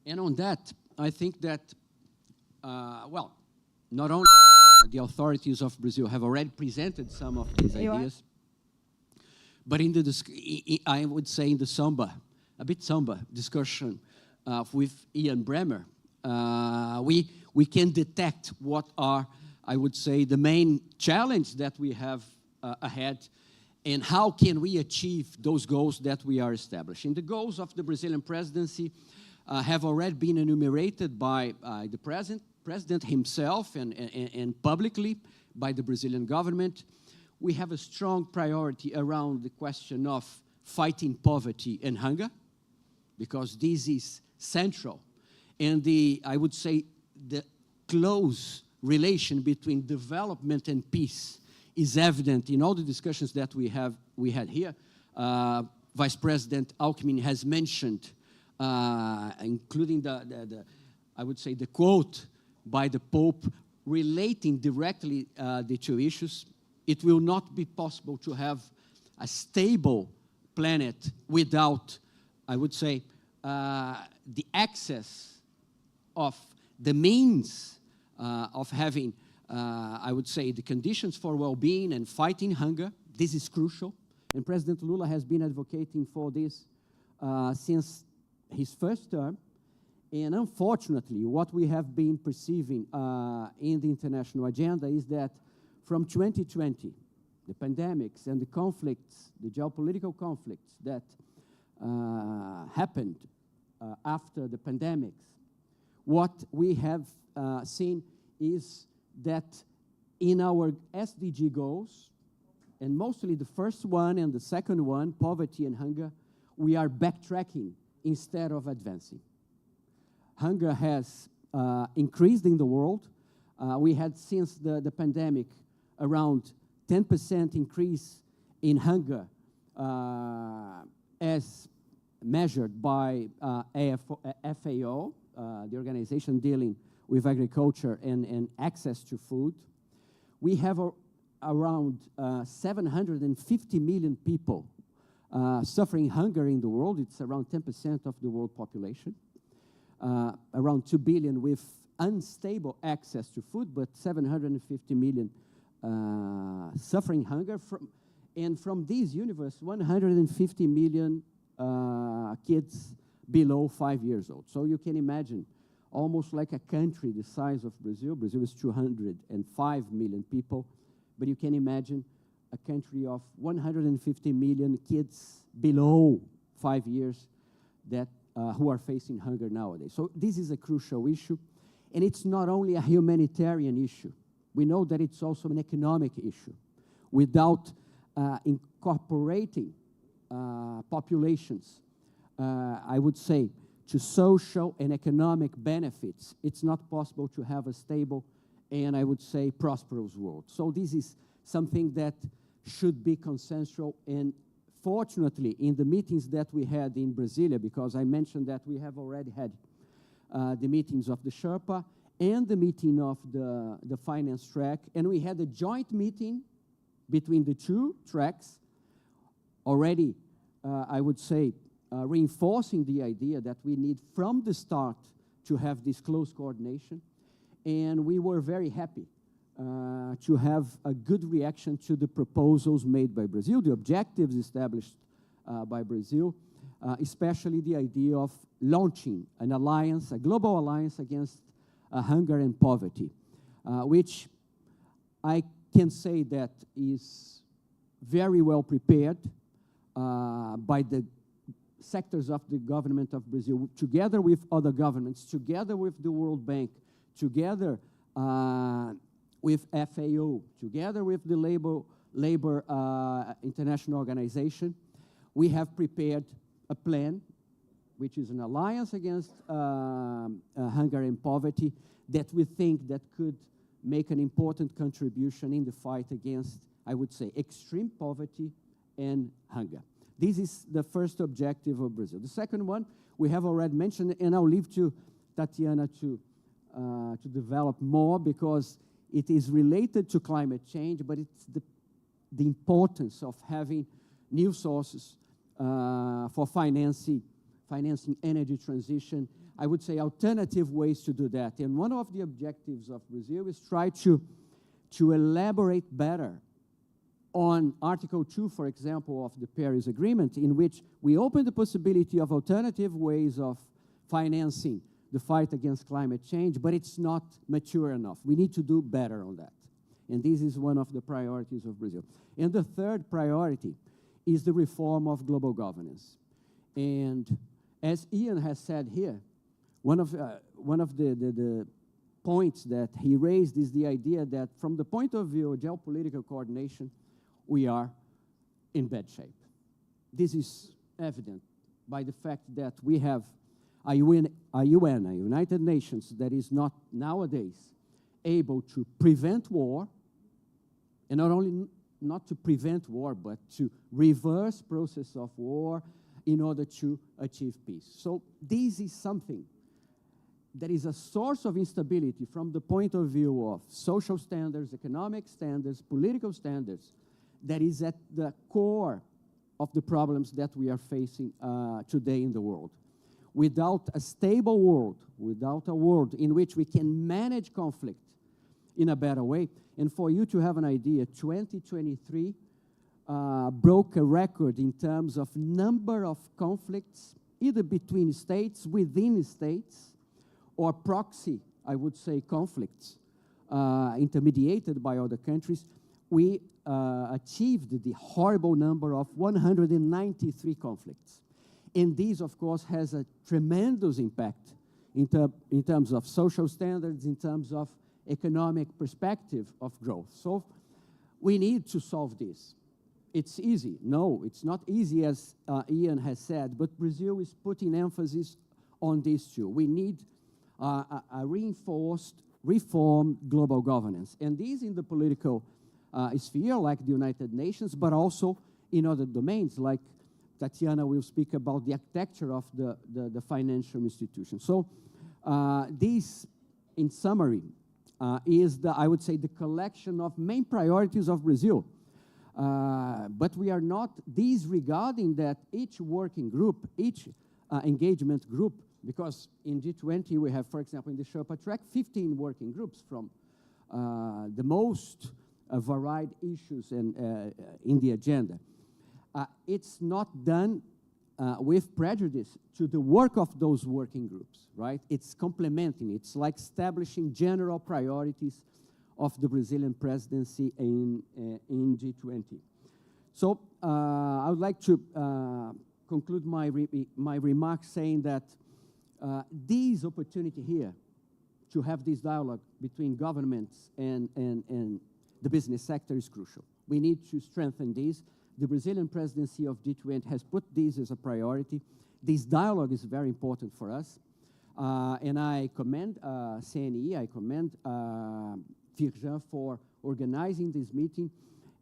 And on that, I think that, well, not only the authorities of Brazil have already presented some of these ideas, but in the, I would say in the a bit somber discussion with Ian Bremmer, we can detect what are, I would say, the main challenge that we have ahead and how can we achieve those goals that we are establishing. The goals of the Brazilian presidency have already been enumerated by the president himself and publicly by the Brazilian government. We have a strong priority around the question of fighting poverty and hunger, because this is central. And I would say, the close relation between development and peace is evident in all the discussions that we had here. Vice President Alckmin has mentioned, including I would say the quote by the Pope relating directly the two issues. It will not be possible to have a stable planet without, I would say, the access of the means of having, I would say, the conditions for well-being and fighting hunger. This is crucial. And President Lula has been advocating for this since his first term. And unfortunately, what we have been perceiving in the international agenda is that from 2020, the pandemics and the conflicts, the geopolitical conflicts that happened after the pandemics, what we have seen is that in our SDG goals, and mostly the first one and the second one, poverty and hunger, we are backtracking instead of advancing. Hunger has increased in the world. We had, since the pandemic, around 10% increase in hunger as measured by FAO, the organization dealing with agriculture and access to food. We have around 750 million people suffering hunger in the world. It's around 10% of the world population. Around 2 billion with unstable access to food, but 750 million suffering hunger. And from this universe, 150 million kids below 5 years old. So you can imagine, almost like a country the size of Brazil. Brazil is 205 million people, but you can imagine a country of 150 million kids below 5 years that who are facing hunger nowadays. So this is a crucial issue, and it's not only a humanitarian issue. We know that it's also an economic issue. Without incorporating populations, I would say, to social and economic benefits, it's not possible to have a stable and, I would say, prosperous world. So this is something that should be consensual, and fortunately, in the meetings that we had in Brasilia, because I mentioned that we have already had the meetings of the Sherpa and the meeting of the finance track, and we had a joint meeting between the two tracks, already, I would say, reinforcing the idea that we need from the start to have this close coordination. And we were very happy to have a good reaction to the proposals made by Brazil, the objectives established by Brazil, especially the idea of launching an alliance, a global alliance against hunger and poverty, which I can say that is very well prepared by the sectors of the government of Brazil, together with other governments, together with the World Bank, together with FAO, together with the Labor International Organization. We have prepared a plan, which is an alliance against hunger and poverty, that we think that could make an important contribution in the fight against, I would say, extreme poverty and hunger. This is the first objective of Brazil. The second one, we have already mentioned, and I'll leave to Tatiana to develop more, because it is related to climate change, but it's the importance of having new sources for financing energy transition, I would say alternative ways to do that. And one of the objectives of Brazil is try to elaborate better on Article 2, for example, of the Paris Agreement, in which we open the possibility of alternative ways of financing the fight against climate change, but it's not mature enough. We need to do better on that. And this is one of the priorities of Brazil. And the third priority is the reform of global governance. And as Ian has said here, one of the points that he raised is the idea that from the point of view of geopolitical coordination, we are in bad shape. This is evident by the fact that we have a United Nations, that is not nowadays able to prevent war, and not only not to prevent war, but to reverse process of war in order to achieve peace. So this is something that is a source of instability from the point of view of social standards, economic standards, political standards, that is at the core of the problems that we are facing today in the world. Without a stable world, without a world in which we can manage conflict in a better way, and for you to have an idea, 2023 broke a record in terms of number of conflicts, either between states, within states, or proxy, I would say, conflicts intermediated by other countries. We achieved the horrible number of 193 conflicts. And this, of course, has a tremendous impact in terms of social standards, in terms of economic perspective of growth. So we need to solve this. It's easy. No, it's not easy, as Ian has said, but Brazil is putting emphasis on this too. We need a reinforced, reformed global governance. And this in the political sphere, like the United Nations, but also in other domains, like Tatiana will speak about the architecture of the financial institution. So this, in summary, is I would say, the collection of main priorities of Brazil. But we are not disregarding that each working group, each engagement group, because in G20 we have, for example, in the Sherpa track, 15 working groups from the most varied issues in the agenda. It's not done with prejudice to the work of those working groups, right? It's complementing. It's like establishing general priorities of the Brazilian presidency in G20. So I would like to conclude my remarks saying that this opportunity here to have this dialogue between governments and the business sector is crucial. We need to strengthen this. The Brazilian presidency of G20 has put this as a priority. This dialogue is very important for us. And I commend CNE, I commend Firjan for organizing this meeting.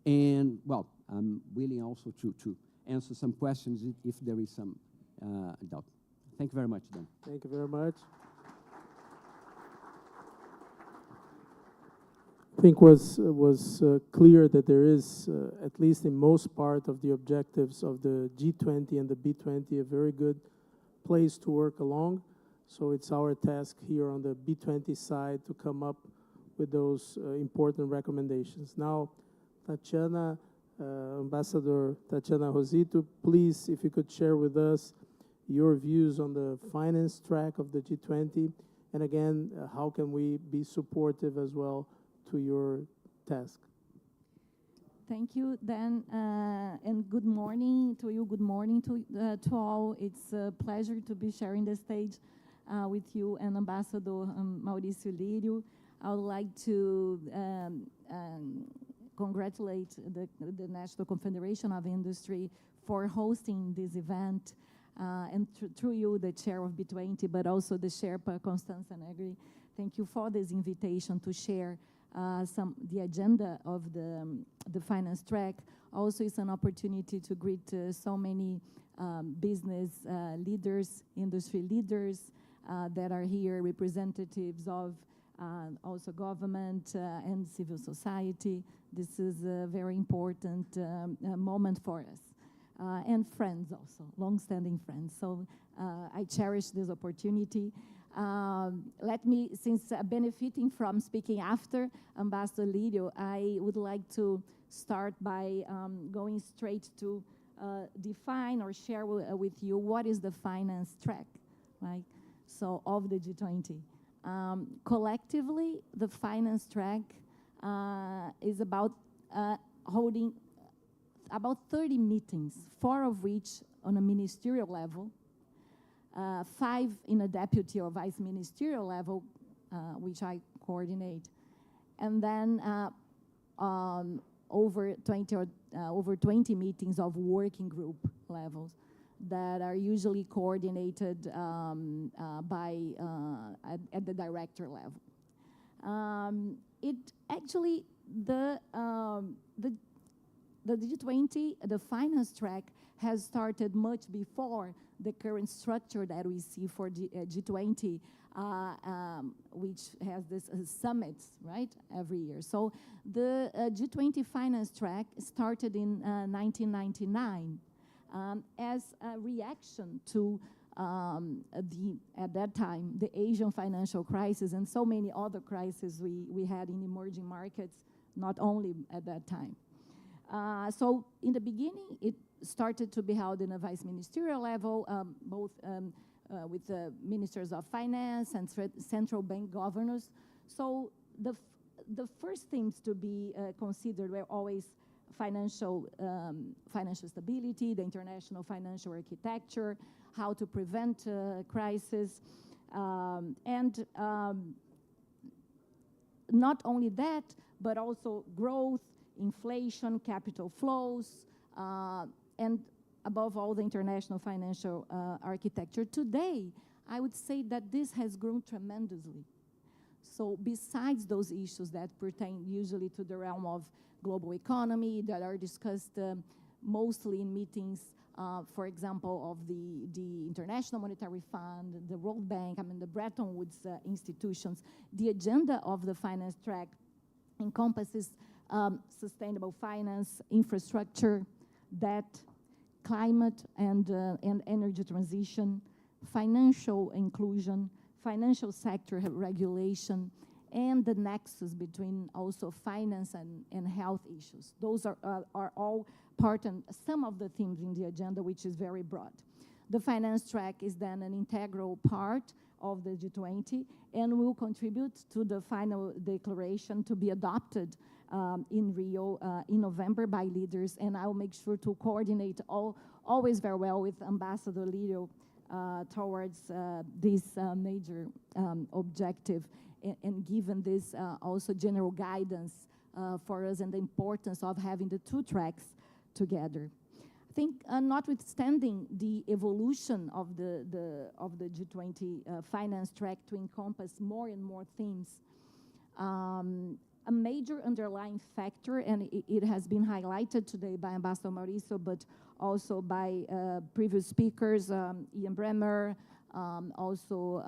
And, well, I'm willing also to answer some questions if there is some doubt. Thank you very much, Dan. Thank you very much. I think was clear that there is, at least in most part of the objectives of the G20 and the B20, a very good place to work along. So it's our task here on the B20 side to come up with those important recommendations. Now, Tatiana, Ambassador Tatiana Rosito, please, if you could share with us your views on the finance track of the G20, and again, how can we be supportive as well to your task? Thank you, Dan, and good morning to you. Good morning to all. It's a pleasure to be sharing the stage with you and Ambassador Mauricio Lírio. I would like to congratulate the National Confederation of Industry for hosting this event, and through you, the chair of B20, but also the Sherpa, Constanza Negri. Thank you for this invitation to share the agenda of the finance track. Also, it's an opportunity to greet so many business leaders, industry leaders that are here, representatives of also government and civil society. This is a very important moment for us. And friends also, long-standing friends. So I cherish this opportunity. Let me, since benefiting from speaking after Ambassador Lírio, I would like to start by going straight to define or share with you what is the finance track, right? So of the G20. Collectively, the finance track is about holding about 30 meetings, 4 of which on a ministerial level, 5 in a deputy or vice ministerial level, which I coordinate, and then over 20 meetings of working group levels that are usually coordinated by at the director level. The G20, the finance track, has started much before the current structure that we see for G20, which has this summits, right, every year. So the G20 finance track started in 1999 as a reaction to at that time, the Asian financial crisis and so many other crises we had in emerging markets, not only at that time. So in the beginning, it started to be held in a vice ministerial level, both with the ministers of finance and central bank governors. So the first things to be considered were always financial stability, the international financial architecture, how to prevent crisis, and not only that, but also growth, inflation, capital flows, and above all, the international financial architecture. Today, I would say that this has grown tremendously. So besides those issues that pertain usually to the realm of global economy, that are discussed mostly in meetings, for example, of the International Monetary Fund, the World Bank, the Bretton Woods institutions, the agenda of the finance track encompasses sustainable finance, infrastructure, debt, climate and energy transition, financial inclusion, financial sector regulation, and the nexus between also finance and health issues. Those are all part and some of the themes in the agenda, which is very broad. The finance track is then an integral part of the G20 and will contribute to the final declaration to be adopted in Rio in November by leaders. And I'll make sure to coordinate always very well with Ambassador Leo towards this major objective, and given this also general guidance for us and the importance of having the two tracks together. I think notwithstanding the evolution of the G20 finance track to encompass more and more themes, a major underlying factor, and it has been highlighted today by Ambassador Mauricio, but also by previous speakers, Ian Bremmer, also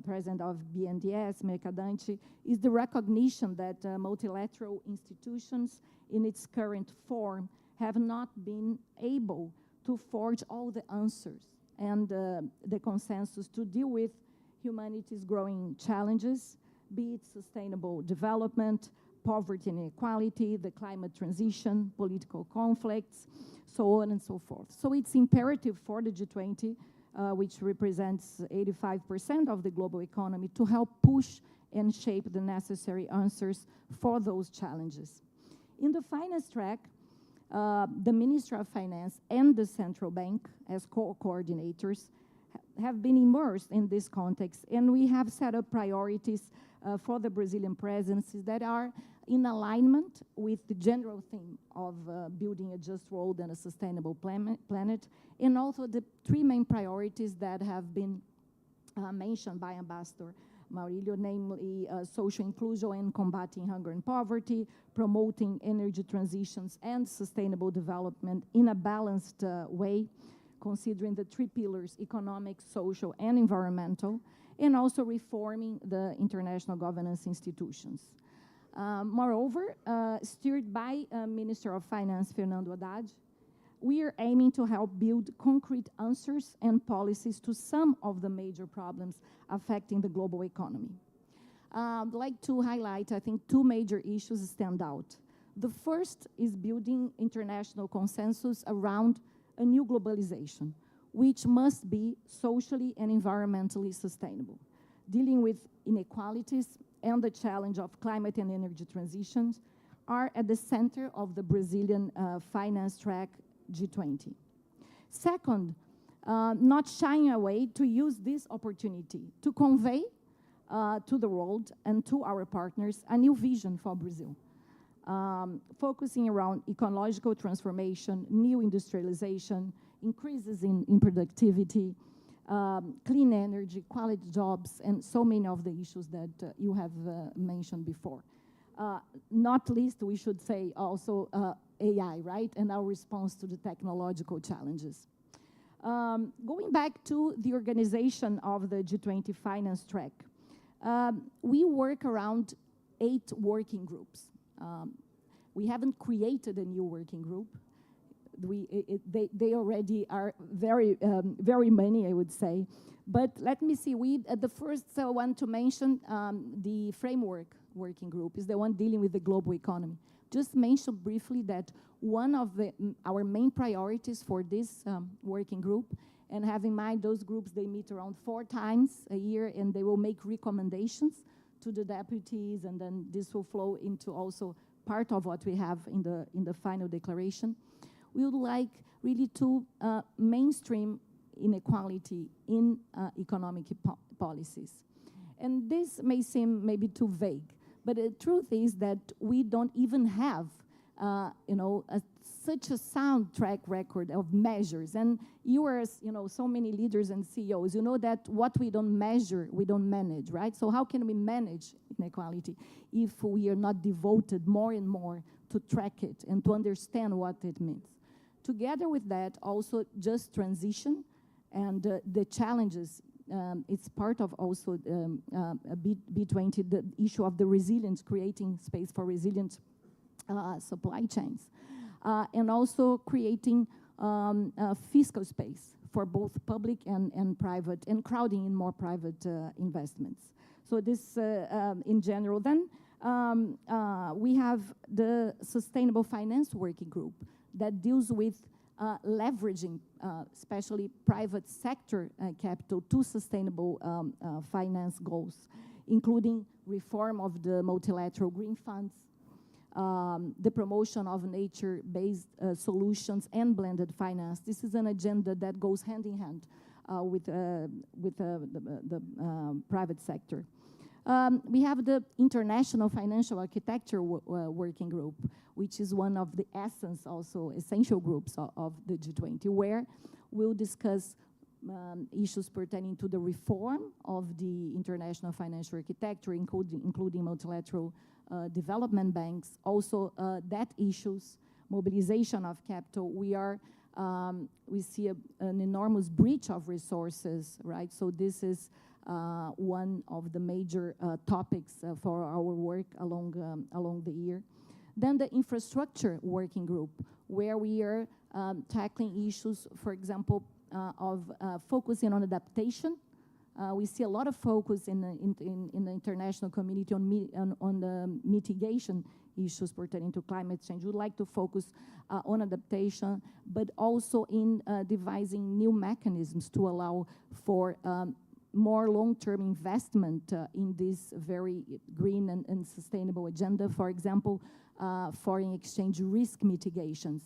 President of BNDES, Mercadante, is the recognition that multilateral institutions in its current form have not been able to forge all the answers and the consensus to deal with humanity's growing challenges, be it sustainable development, poverty and inequality, the climate transition, political conflicts, so on and so forth. So it's imperative for the G20, which represents 85% of the global economy, to help push and shape the necessary answers for those challenges. In the finance track, the Ministry of Finance and the Central Bank, as coordinators, have been immersed in this context, and we have set up priorities for the Brazilian presidency that are in alignment with the general theme of building a just world and a sustainable planet, and also the three main priorities that have been mentioned by Ambassador Maurílio, namely social inclusion and combating hunger and poverty, promoting energy transitions and sustainable development in a balanced way, considering the three pillars: economic, social, and environmental, and also reforming the international governance institutions. Moreover, steered by Minister of Finance Fernando Haddad, we are aiming to help build concrete answers and policies to some of the major problems affecting the global economy. I'd like to highlight, I think, two major issues stand out. The first is building international consensus around a new globalization, which must be socially and environmentally sustainable, dealing with inequalities and the challenge of climate and energy transitions are at the center of the Brazilian finance track G20. Second, not shying away to use this opportunity to convey to the world and to our partners a new vision for Brazil, focusing around ecological transformation, new industrialization, increases in productivity, clean energy, quality jobs, and so many of the issues that you have mentioned before. Not least, we should say also AI, right, and our response to the technological challenges. Going back to the organization of the G20 finance track, we work around 8 working groups. We haven't created a new working group. They already are very many, I would say. But let me see, the first one to mention, the framework working group is the one dealing with the global economy. Just mention briefly that one of our main priorities for this working group, and have in mind those groups, they meet around 4 times a year, and they will make recommendations to the deputies, and then this will flow into also part of what we have in the final declaration. We would like really to mainstream inequality in economic policies. And this may seem maybe too vague, but the truth is that we don't even have such a sound track record of measures. And you are, so many leaders and CEOs, you know that what we don't measure, we don't manage, right? So how can we manage inequality if we are not devoted more and more to track it and to understand what it means? Together with that, also just transition and the challenges. It's part of also B20, the issue of the resilience, creating space for resilient supply chains, and also creating fiscal space for both public and private, and crowding in more private investments. So this in general. Then we have the Sustainable Finance Working Group that deals with leveraging especially private sector capital to sustainable finance goals, including reform of the multilateral green funds, the promotion of nature-based solutions and blended finance. This is an agenda that goes hand in hand with the private sector. We have the International Financial Architecture Working Group, which is one of the also essential groups of the G20, where we'll discuss issues pertaining to the reform of the international financial architecture, including multilateral development banks, also debt issues, mobilization of capital. We see an enormous breach of resources, right? So this is one of the major topics for our work along the year. Then the infrastructure working group, where we are tackling issues, for example, of focusing on adaptation. We see a lot of focus in the international community on the mitigation issues pertaining to climate change. We'd like to focus on adaptation, but also in devising new mechanisms to allow for more long-term investment in this very green and sustainable agenda. For example, foreign exchange risk mitigation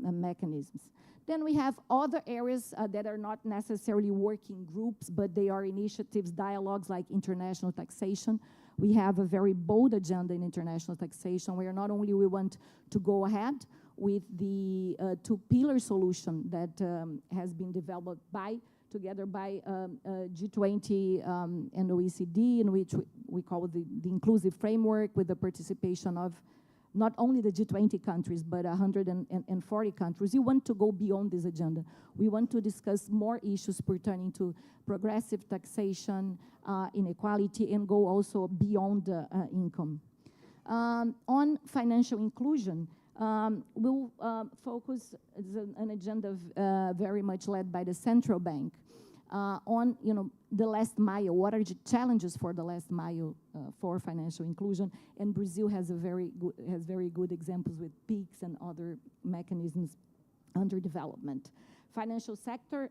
mechanisms. Then we have other areas that are not necessarily working groups, but they are initiatives, dialogues like international taxation. We have a very bold agenda in international taxation, where not only we want to go ahead with the two-pillar solution that has been developed together by G20 and OECD, in which we call the inclusive framework, with the participation of not only the G20 countries, but 140 countries. We want to go beyond this agenda. We want to discuss more issues pertaining to progressive taxation, inequality, and go also beyond income. On financial inclusion, we'll focus an agenda very much led by the central bank on the last mile. What are the challenges for the last mile for financial inclusion? And Brazil has very good examples with PIX and other mechanisms under development. Financial sector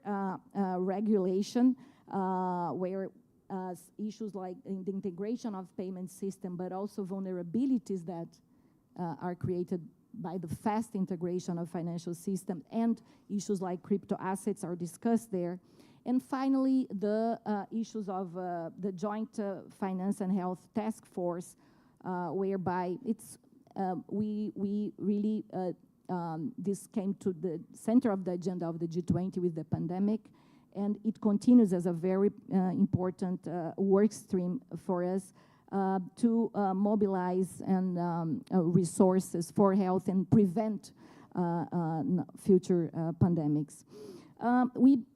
regulation, where issues like the integration of payment system, but also vulnerabilities that are created by the fast integration of financial system, and issues like crypto assets are discussed there. And finally, the issues of the Joint Finance and Health Task Force, whereby we really, this came to the center of the agenda of the G20 with the pandemic, and it continues as a very important work stream for us to mobilize and resources for health and prevent future pandemics.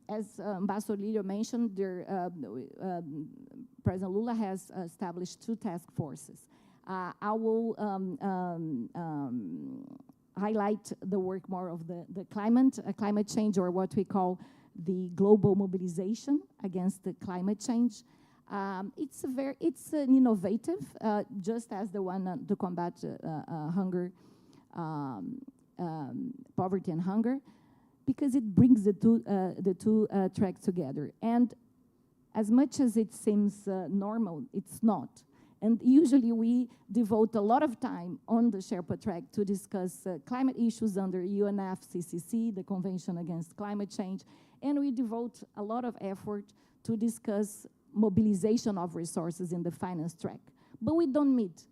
As Ambassador Lírio mentioned, President Lula has established 2 task forces. I will highlight the work more of the climate change, or what we call the global mobilization against the climate change. It's an innovative, just as the one to combat hunger, poverty and hunger, because it brings the two tracks together. And as much as it seems normal, it's not. And usually we devote a lot of time on the Sherpa track to discuss climate issues under UNFCCC, the Convention Against Climate Change, and we devote a lot of effort to discuss mobilization of resources in the finance track. But we don't meet,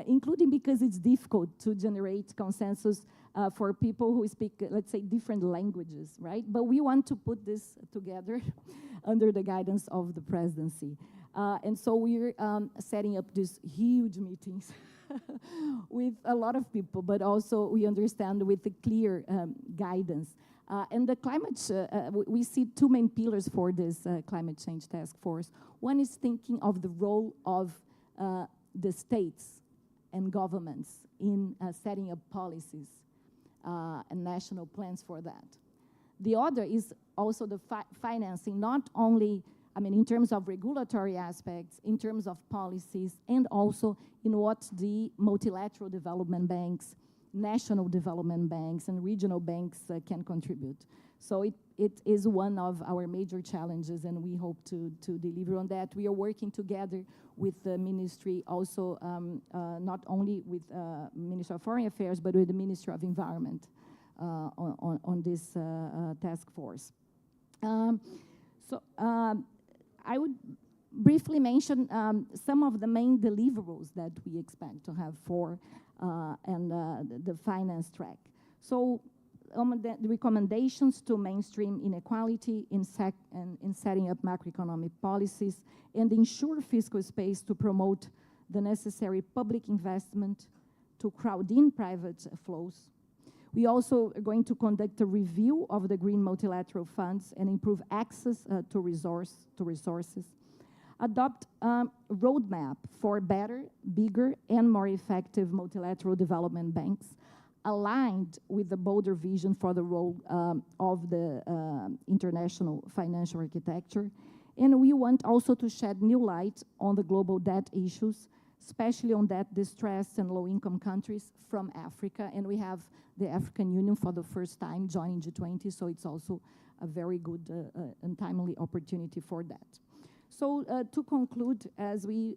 including because it's difficult to generate consensus for people who speak, let's say, different languages, right? But we want to put this together under the guidance of the presidency. And so we're setting up these huge meetings with a lot of people, but also we understand with a clear guidance. And the climate, we see 2 main pillars for this climate change task force. One is thinking of the role of the states and governments in setting up policies and national plans for that. The other is also the financing, not only, I mean, in terms of regulatory aspects, in terms of policies, and also in what the multilateral development banks national development banks and regional banks can contribute. So it is one of our major challenges, and we hope to deliver on that. We are working together with the ministry also, not only with Ministry of Foreign Affairs, but with the Ministry of Environment on this task force. I would briefly mention some of the main deliverables that we expect to have for the finance track. So the recommendations to mainstream inequality in setting up macroeconomic policies and ensure fiscal space to promote the necessary public investment to crowd in private flows. We also are going to conduct a review of the green multilateral funds and improve access to resources. Adopt a roadmap for better, bigger, and more effective multilateral development banks, aligned with the bolder vision for the role of the international financial architecture. And we want also to shed new light on the global debt issues, especially on debt distressed and low-income countries from Africa. And we have the African Union for the first time joining G20, so it's also a very good and timely opportunity for that. So to conclude, as we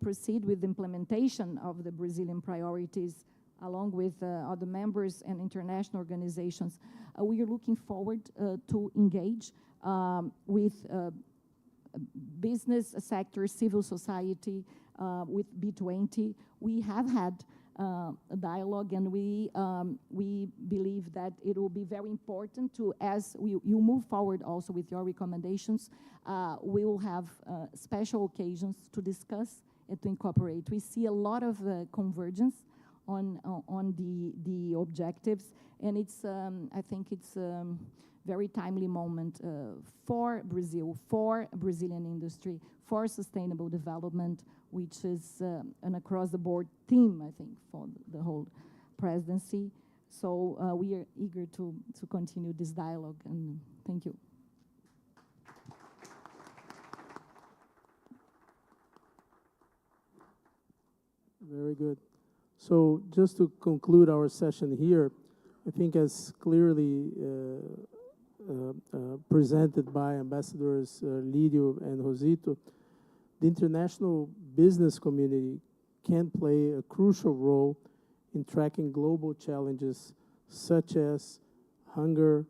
proceed with the implementation of the Brazilian priorities, along with other members and international organizations, we are looking forward to engage with business sector, civil society, with B20. We have had a dialogue, and we believe that it will be very important to, as you move forward also with your recommendations, we will have special occasions to discuss and to incorporate. We see a lot of convergence on the objectives, and it's I think it's very timely moment for Brazil, for Brazilian industry, for sustainable development, which is an across-the-board theme, I think, for the whole presidency. So we are eager to continue this dialogue, and thank you. Very good. So just to conclude our session here, I think as clearly presented by Ambassadors Lídio and Rosito, the international business community can play a crucial role in tracking global challenges such as hunger,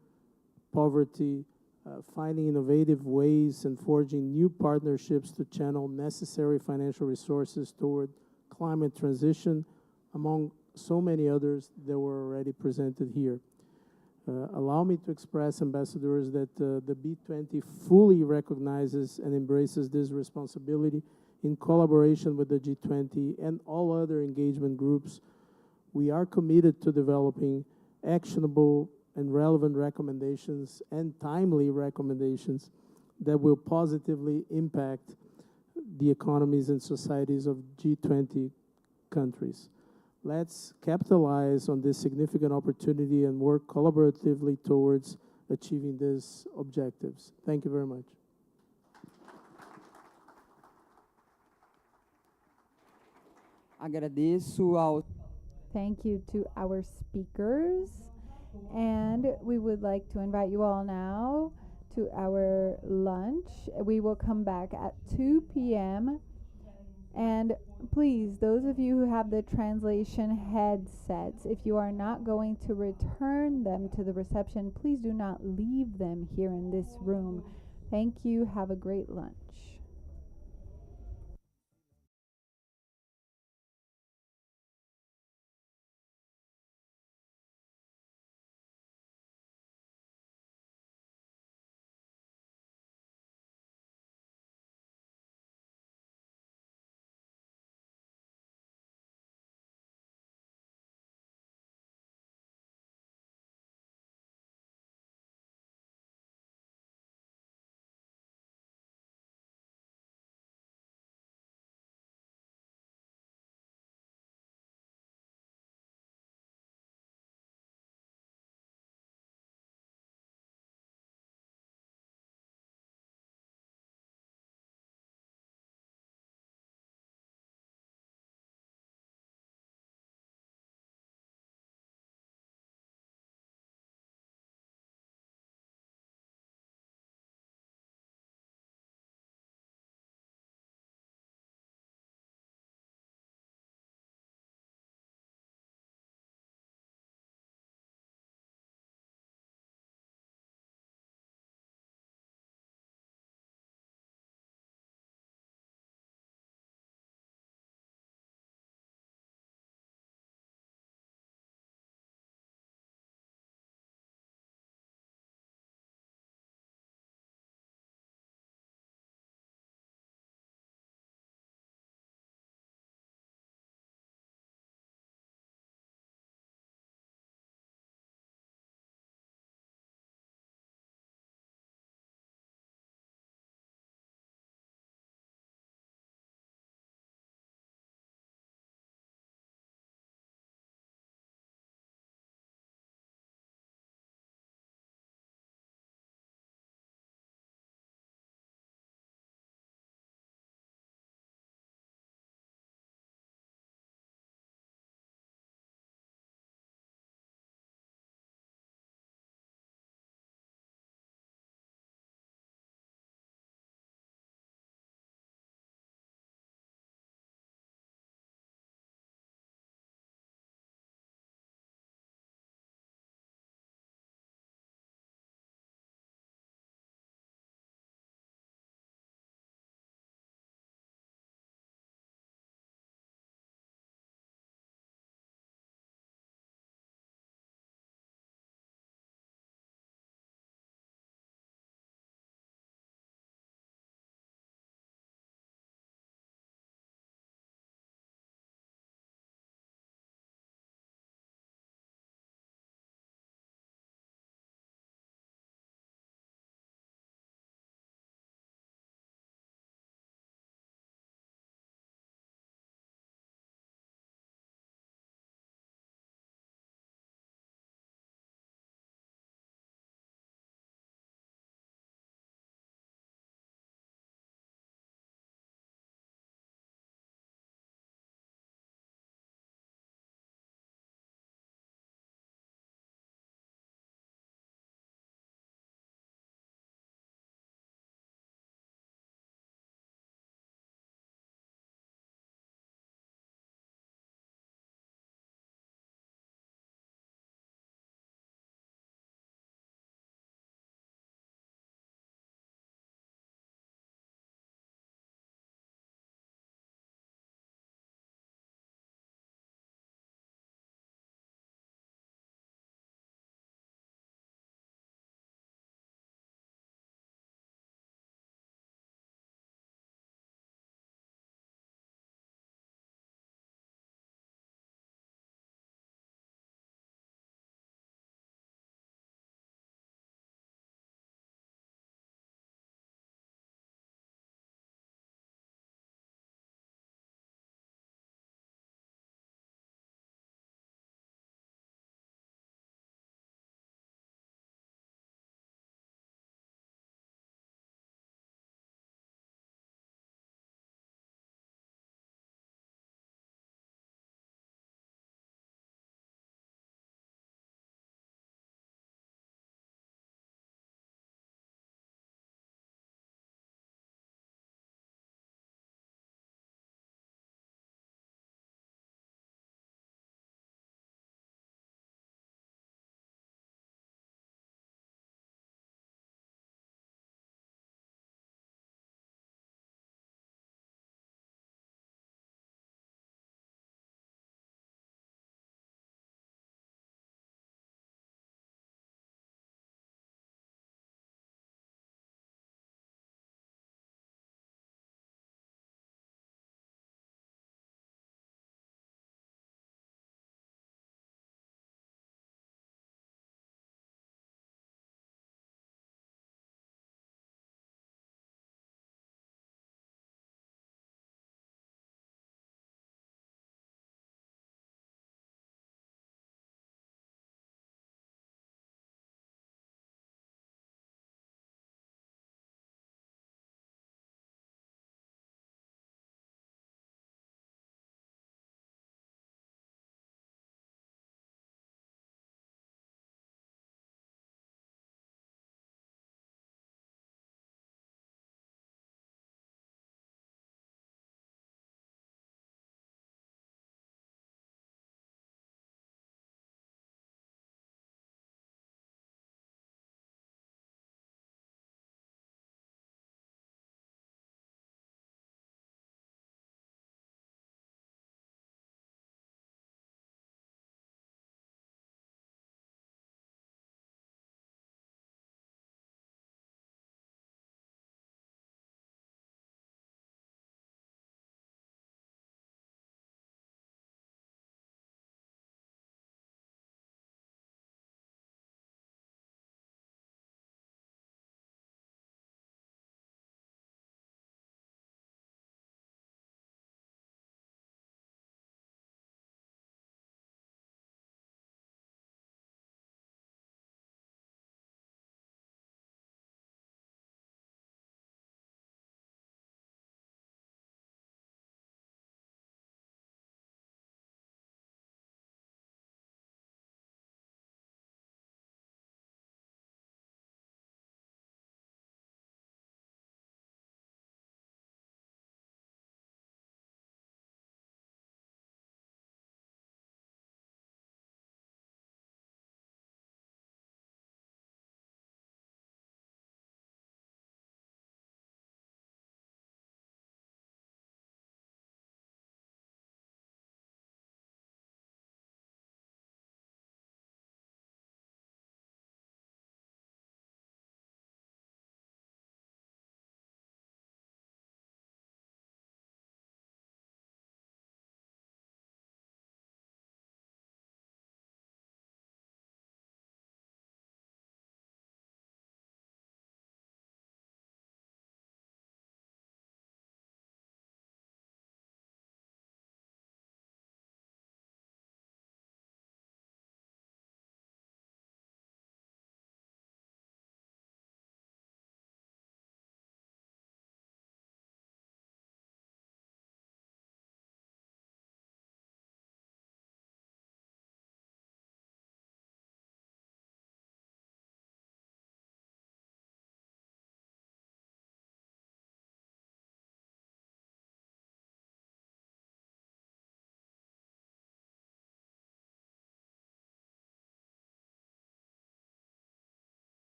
poverty, finding innovative ways and forging new partnerships to channel necessary financial resources toward climate transition, among so many others that were already presented here. Allow me to express, ambassadors, that the B20 fully recognizes and embraces this responsibility in collaboration with the G20 and all other engagement groups. We are committed to developing actionable and relevant recommendations and timely recommendations that will positively impact the economies and societies of G20 countries. Let's capitalize on this significant opportunity and work collaboratively towards achieving these objectives. Thank you very much. Agradeço ao Thank you to our speakers. And we would like to invite you all now to our lunch. We will come back at 2 p.m. And please, those of you who have the translation headsets, if you are not going to return them to the reception, please do not leave them here in this room. Thank you. Have a great lunch.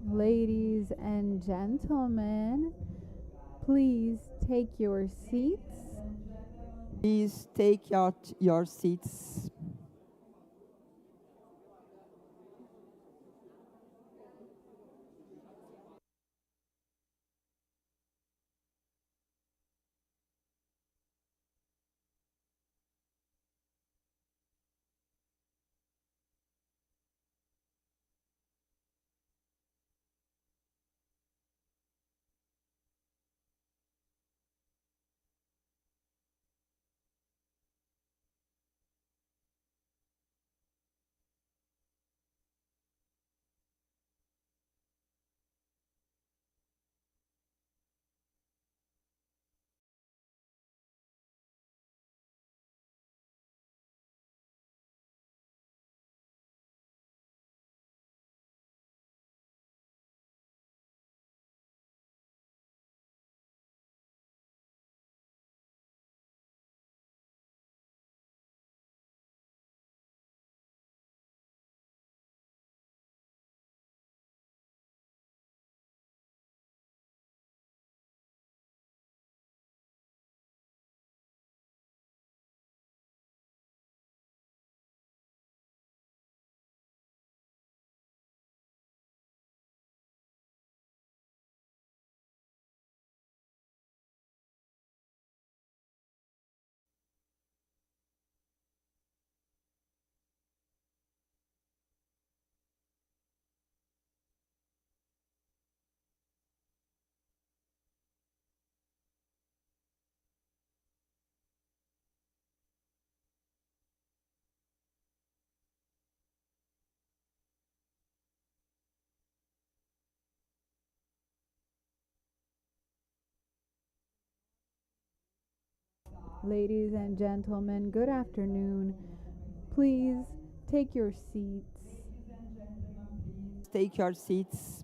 Ladies and gentlemen, please take your seats. Please take your seats. Ladies and gentlemen, good afternoon. Please take your seats. Take your seats.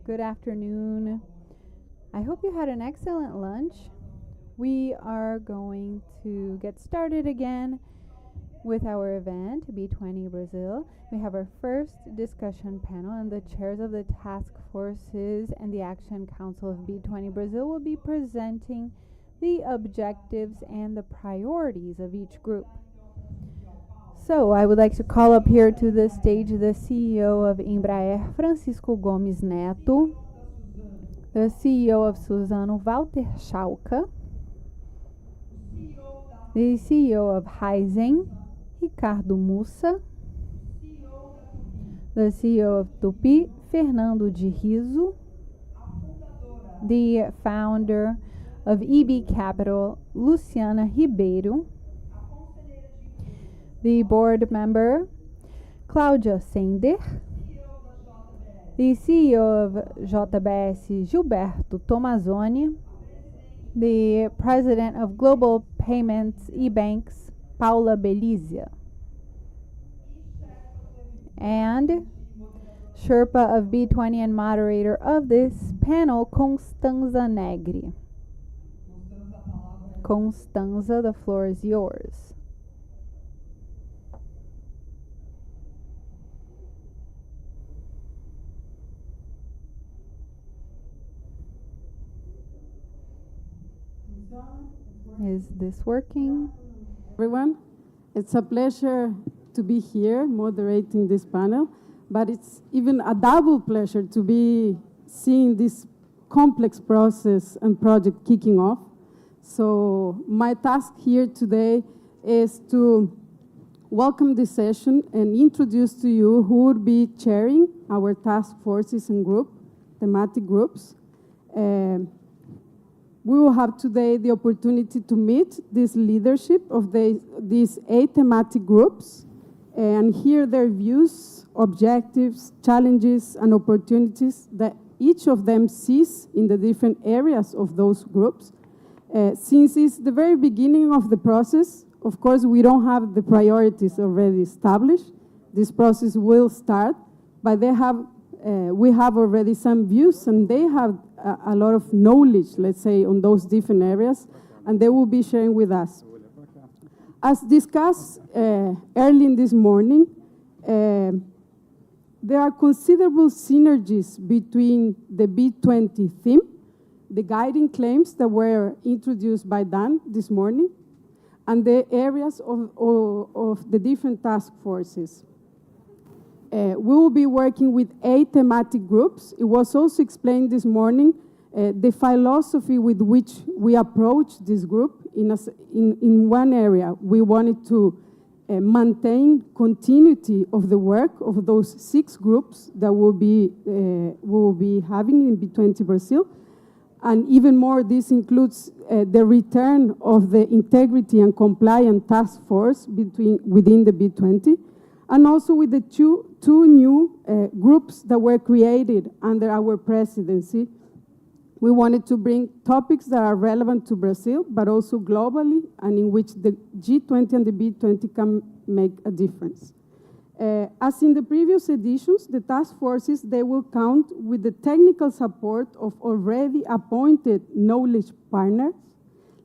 Good afternoon. I hope you had an excellent lunch. We are going to get started again with our event, B20 Brasil. We have our first discussion panel, and the chairs of the task forces and the Action Council of B20 Brasil will be presenting the objectives and the priorities of each group. So, I would like to call up here to the stage the CEO of Embraer, Francisco Gomes Neto, the CEO of Suzano, Walter Schalka, the CEO of Raizen, Ricardo Mussa, the CEO of Tupi, Fernando de Riso, the founder of EB Capital, Luciana Ribeiro, the board member, Cláudia Sender, the CEO of JBS, Gilberto Tomazoni, the president of Global Payments eBanks, Paula Belizia, and Sherpa of B20 and moderator of this panel, Constanza Negri. Constanza, the floor is yours. Is this working? Everyone, it's a pleasure to be here moderating this panel, but it's even a double pleasure to be seeing this complex process and project kicking off. So my task here today is to welcome this session and introduce to you who would be chairing our task forces and thematic groups. We will have today the opportunity to meet this leadership of these 8 thematic groups and hear their views, objectives, challenges, and opportunities that each of them sees in the different areas of those groups. Since it's the very beginning of the process, of course, we don't have the priorities already established. This process will start, but we have already some views, and they have a lot of knowledge, let's say, on those different areas, and they will be sharing with us. As discussed early in this morning, there are considerable synergies between the B20 theme, the guiding claims that were introduced by Dan this morning, and the areas of the different task forces. We will be working with 8 thematic groups. It was also explained this morning the philosophy with which we approach this group. In one area, we wanted to maintain continuity of the work of those 6 groups that we will be having in B20 Brasil. And even more, this includes the return of the integrity and compliance task force within the B20, and also with the two new groups that were created under our presidency. We wanted to bring topics that are relevant to Brazil, but also globally, and in which the G20 and the B20 can make a difference. As in the previous editions, the task forces, they will count with the technical support of already appointed knowledge partners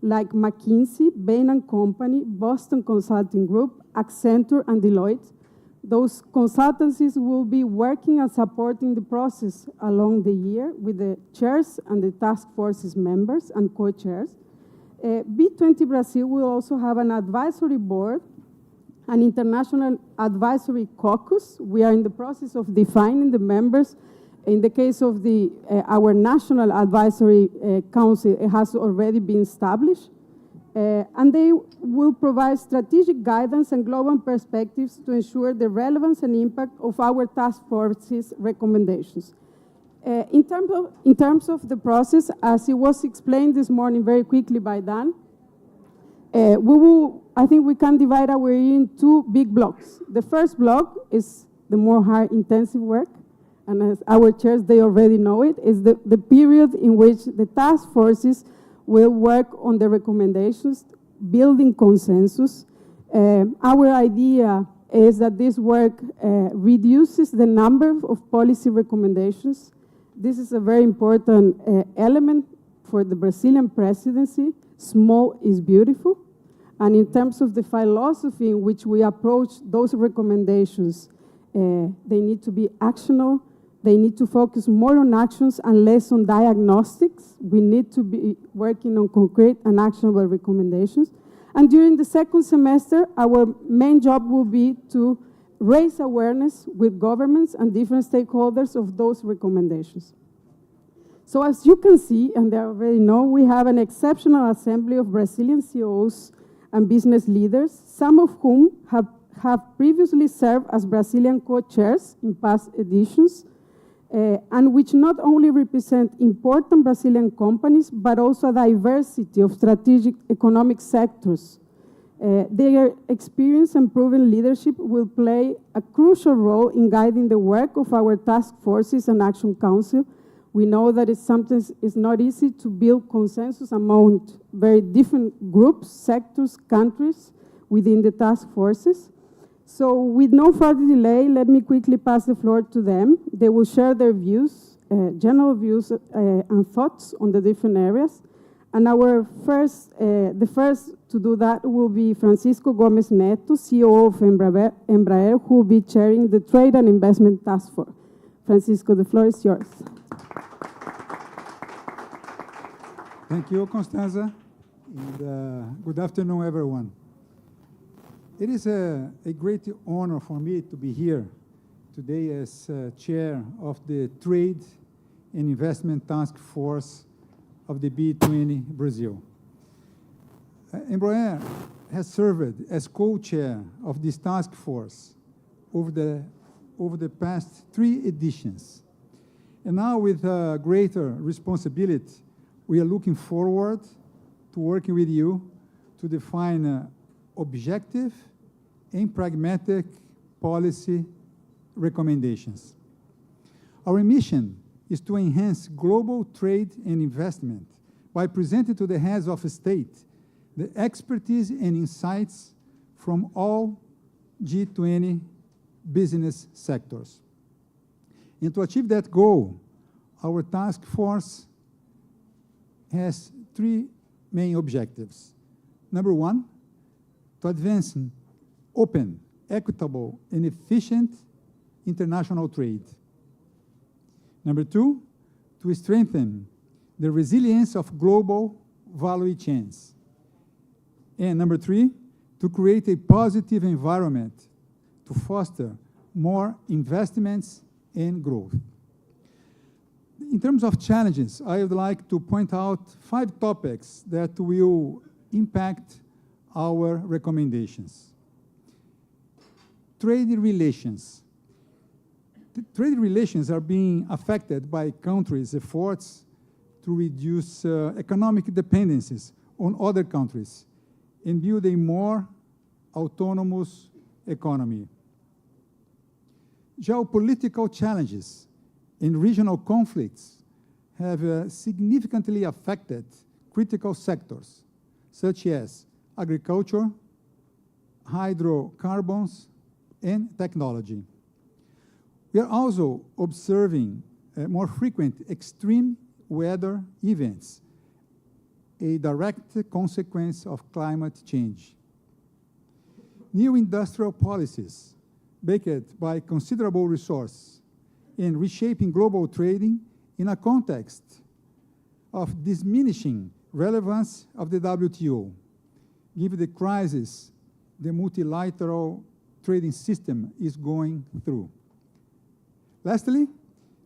like McKinsey, Bain & Company, Boston Consulting Group, Accenture, and Deloitte. Those consultancies will be working and supporting the process along the year with the chairs and the task forces members and co-chairs. B20 Brasil will also have an advisory board, an international advisory caucus. We are in the process of defining the members. In the case of our national advisory council, it has already been established. And they will provide strategic guidance and global perspectives to ensure the relevance and impact of our task forces recommendations. In terms of the process, as it was explained this morning very quickly by Dan, I think we can divide our year in 2 big blocks. The first block is the more high-intensive work, and as our chairs, they already know it, is the period in which the task forces will work on the recommendations, building consensus. Our idea is that this work reduces the number of policy recommendations. This is a very important element for the Brazilian presidency. Small is beautiful. And in terms of the philosophy in which we approach those recommendations, they need to be actionable. They need to focus more on actions and less on diagnostics. We need to be working on concrete and actionable recommendations. And during the second semester, our main job will be to raise awareness with governments and different stakeholders of those recommendations. So as you can see, and they already know, we have an exceptional assembly of Brazilian CEOs and business leaders, some of whom have previously served as Brazilian co-chairs in past editions, and which not only represent important Brazilian companies, but also a diversity of strategic economic sectors. Their experience and proven leadership will play a crucial role in guiding the work of our task forces and Action Council. We know that sometimes it's not easy to build consensus among very different groups, sectors, countries within the task forces. So with no further delay, let me quickly pass the floor to them. They will share their views, general views and thoughts on the different areas. And the first to do that will be Francisco Gomez Neto, CEO of Embraer, who will be chairing the Trade and Investment Task Force. Francisco, the floor is yours. Thank you, Constanza, and good afternoon, everyone. It is a great honor for me to be here today as chair of the Trade and Investment Task Force of the B20 Brasil. Embraer has served as co-chair of this task force over the past 3 editions. And now with greater responsibility, we are looking forward to working with you to define objective and pragmatic policy recommendations. Our mission is to enhance global trade and investment by presenting to the heads of state the expertise and insights from all G20 business sectors. And to achieve that goal, our task force has 3 main objectives. Number 1, to advance open, equitable, and efficient international trade. Number 2, to strengthen the resilience of global value chains. And number 3, to create a positive environment to foster more investments and growth. In terms of challenges, I would like to point out 5 topics that will impact our recommendations. Trade relations. Trade relations are being affected by countries' efforts to reduce economic dependencies on other countries and build a more autonomous economy. Geopolitical challenges and regional conflicts have significantly affected critical sectors, such as agriculture, hydrocarbons, and technology. We are also observing more frequent extreme weather events, a direct consequence of climate change. New industrial policies, backed by considerable resources, and reshaping global trading in a context of diminishing relevance of the WTO, given the crisis the multilateral trading system is going through. Lastly,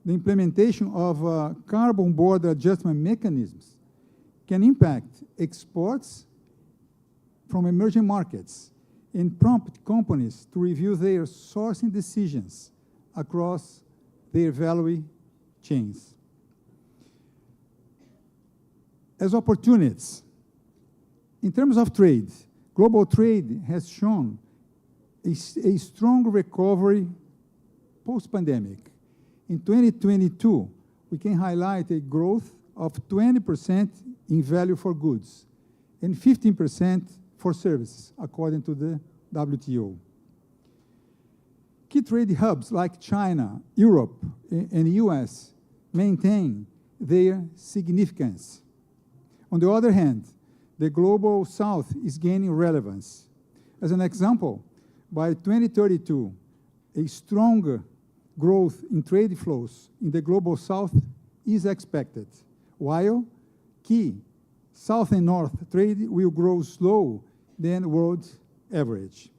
the implementation of carbon border adjustment mechanisms can impact exports from emerging markets and prompt companies to review their sourcing decisions across their value chains. As opportunities, in terms of trade, global trade has shown a strong recovery post-pandemic. In 2022, we can highlight a growth of 20% in value for goods and 15% for services, according to the WTO. Key trade hubs like China, Europe, and the US maintain their significance. On the other hand, the global South is gaining relevance. As an example, by 2032, a stronger growth in trade flows in the global South is expected, while key South and North trade will grow slower than world average.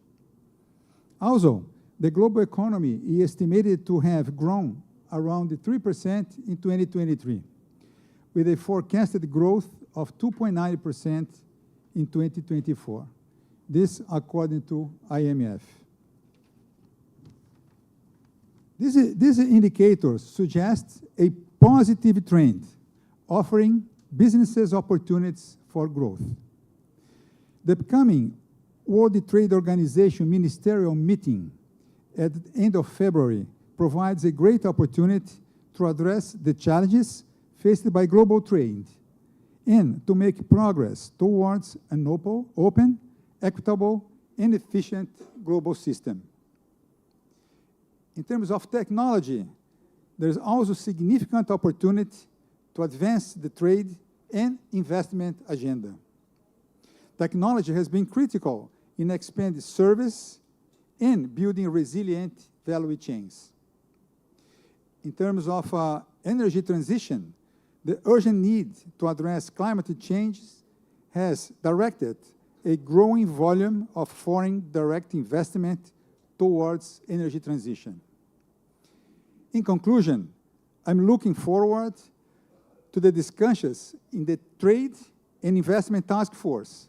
Also, the global economy is estimated to have grown around 3% in 2023, with a forecasted growth of 2.9% in 2024. This according to IMF. These indicators suggest a positive trend, offering businesses opportunities for growth. The upcoming World Trade Organization ministerial meeting at the end of February provides a great opportunity to address the challenges faced by global trade and to make progress towards an open, equitable, and efficient global system. In terms of technology, there is also significant opportunity to advance the trade and investment agenda. Technology has been critical in expanding service and building resilient value chains. In terms of energy transition, the urgent need to address climate change has directed a growing volume of foreign direct investment towards energy transition. In conclusion, I'm looking forward to the discussions in the Trade and Investment Task Force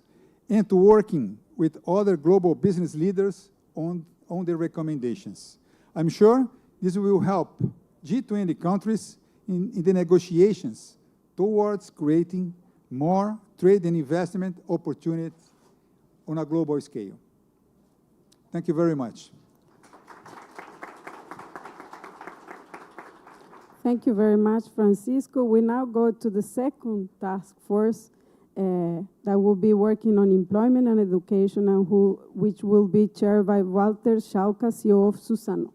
and to working with other global business leaders on the recommendations. I'm sure this will help G20 countries in the negotiations towards creating more trade and investment opportunities on a global scale. Thank you very much. Thank you very much, Francisco. We now go to the second task force that will be working on employment and education, and which will be chaired by Walter Schalka, CEO of Susano.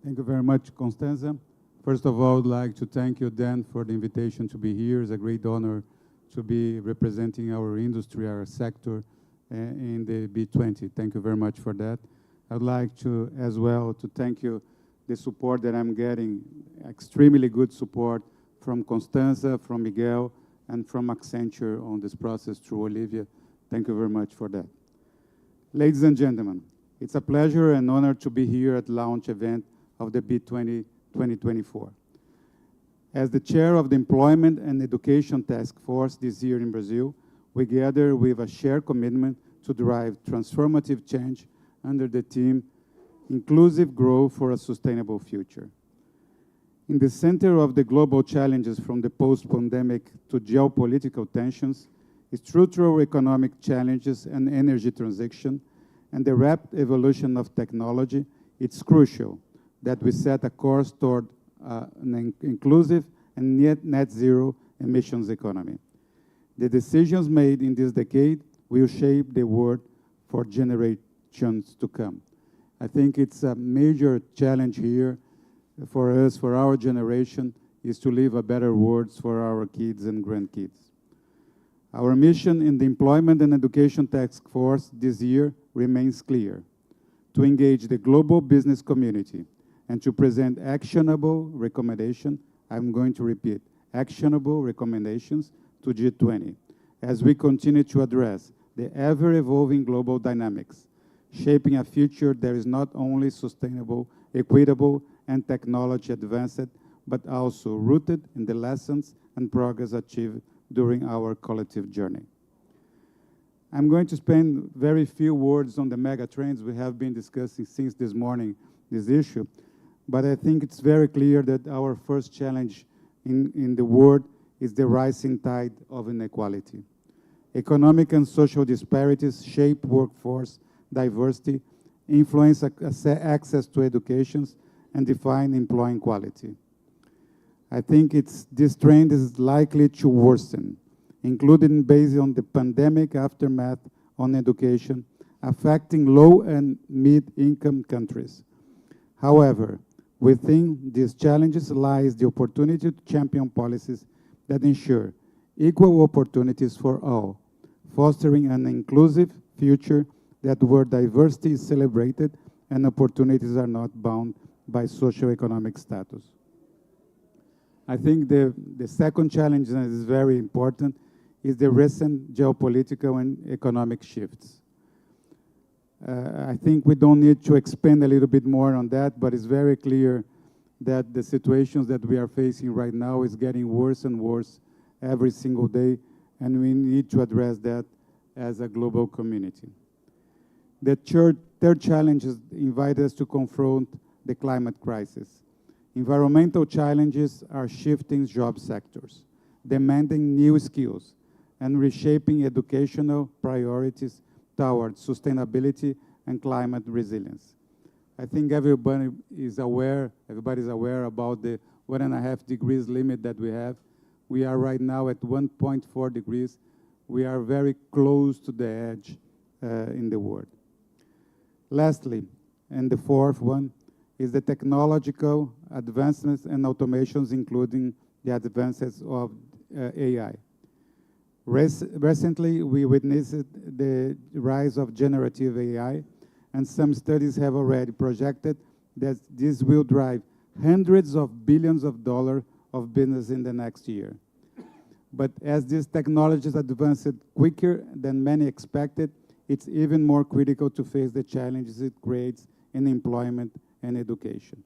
Thank you very much, Constanza. First of all, I'd like to thank you, Dan, for the invitation to be here. It's a great honor to be representing our industry, our sector in the B20. Thank you very much for that. I'd like to, as well, to thank you the support that I'm getting, extremely good support from Constanza, from Miguel, and from Accenture on this process through Olivia. Thank you very much for that. Ladies and gentlemen, it's a pleasure and honor to be here at the launch event of the B20 2024. As the chair of the Employment and Education Task Force this year in Brazil, we gather with a shared commitment to drive transformative change under the theme Inclusive Growth for a Sustainable Future. In the center of the global challenges from the post-pandemic to geopolitical tensions, structural economic challenges and energy transition, and the rapid evolution of technology, it's crucial that we set a course toward an inclusive and net zero emissions economy. The decisions made in this decade will shape the world for generations to come. I think it's a major challenge here for us, for our generation, is to leave a better world for our kids and grandkids. Our mission in the Employment and Education Task Force this year remains clear: to engage the global business community and to present actionable recommendations. I'm going to repeat, actionable recommendations to G20 as we continue to address the ever-evolving global dynamics, shaping a future that is not only sustainable, equitable, and technology advanced, but also rooted in the lessons and progress achieved during our collective journey. I'm going to spend very few words on the mega trends we have been discussing since this morning, this issue, but I think it's very clear that our first challenge in the world is the rising tide of inequality. Economic and social disparities shape workforce diversity, influence access to education, and define employment quality. I think this trend is likely to worsen, including based on the pandemic aftermath on education, affecting low and mid-income countries. However, within these challenges lies the opportunity to champion policies that ensure equal opportunities for all, fostering an inclusive future where diversity is celebrated and opportunities are not bound by socioeconomic status. I think the second challenge that is very important is the recent geopolitical and economic shifts. I think we don't need to expand a little bit more on that, but it's very clear that the situations that we are facing right now is getting worse and worse every single day, and we need to address that as a global community. The third challenge is invite us to confront the climate crisis. Environmental challenges are shifting job sectors, demanding new skills, and reshaping educational priorities towards sustainability and climate resilience. I think everybody is aware about the 1.5 degrees limit that we have. We are right now at 1.4 degrees. We are very close to the edge in the world. Lastly, and the fourth one, is the technological advancements and automations, including the advances of AI. Recently, we witnessed the rise of generative AI, and some studies have already projected that this will drive hundreds of billions of dollars of business in the next year. But as these technologies advance quicker than many expected, it's even more critical to face the challenges it creates in employment and education.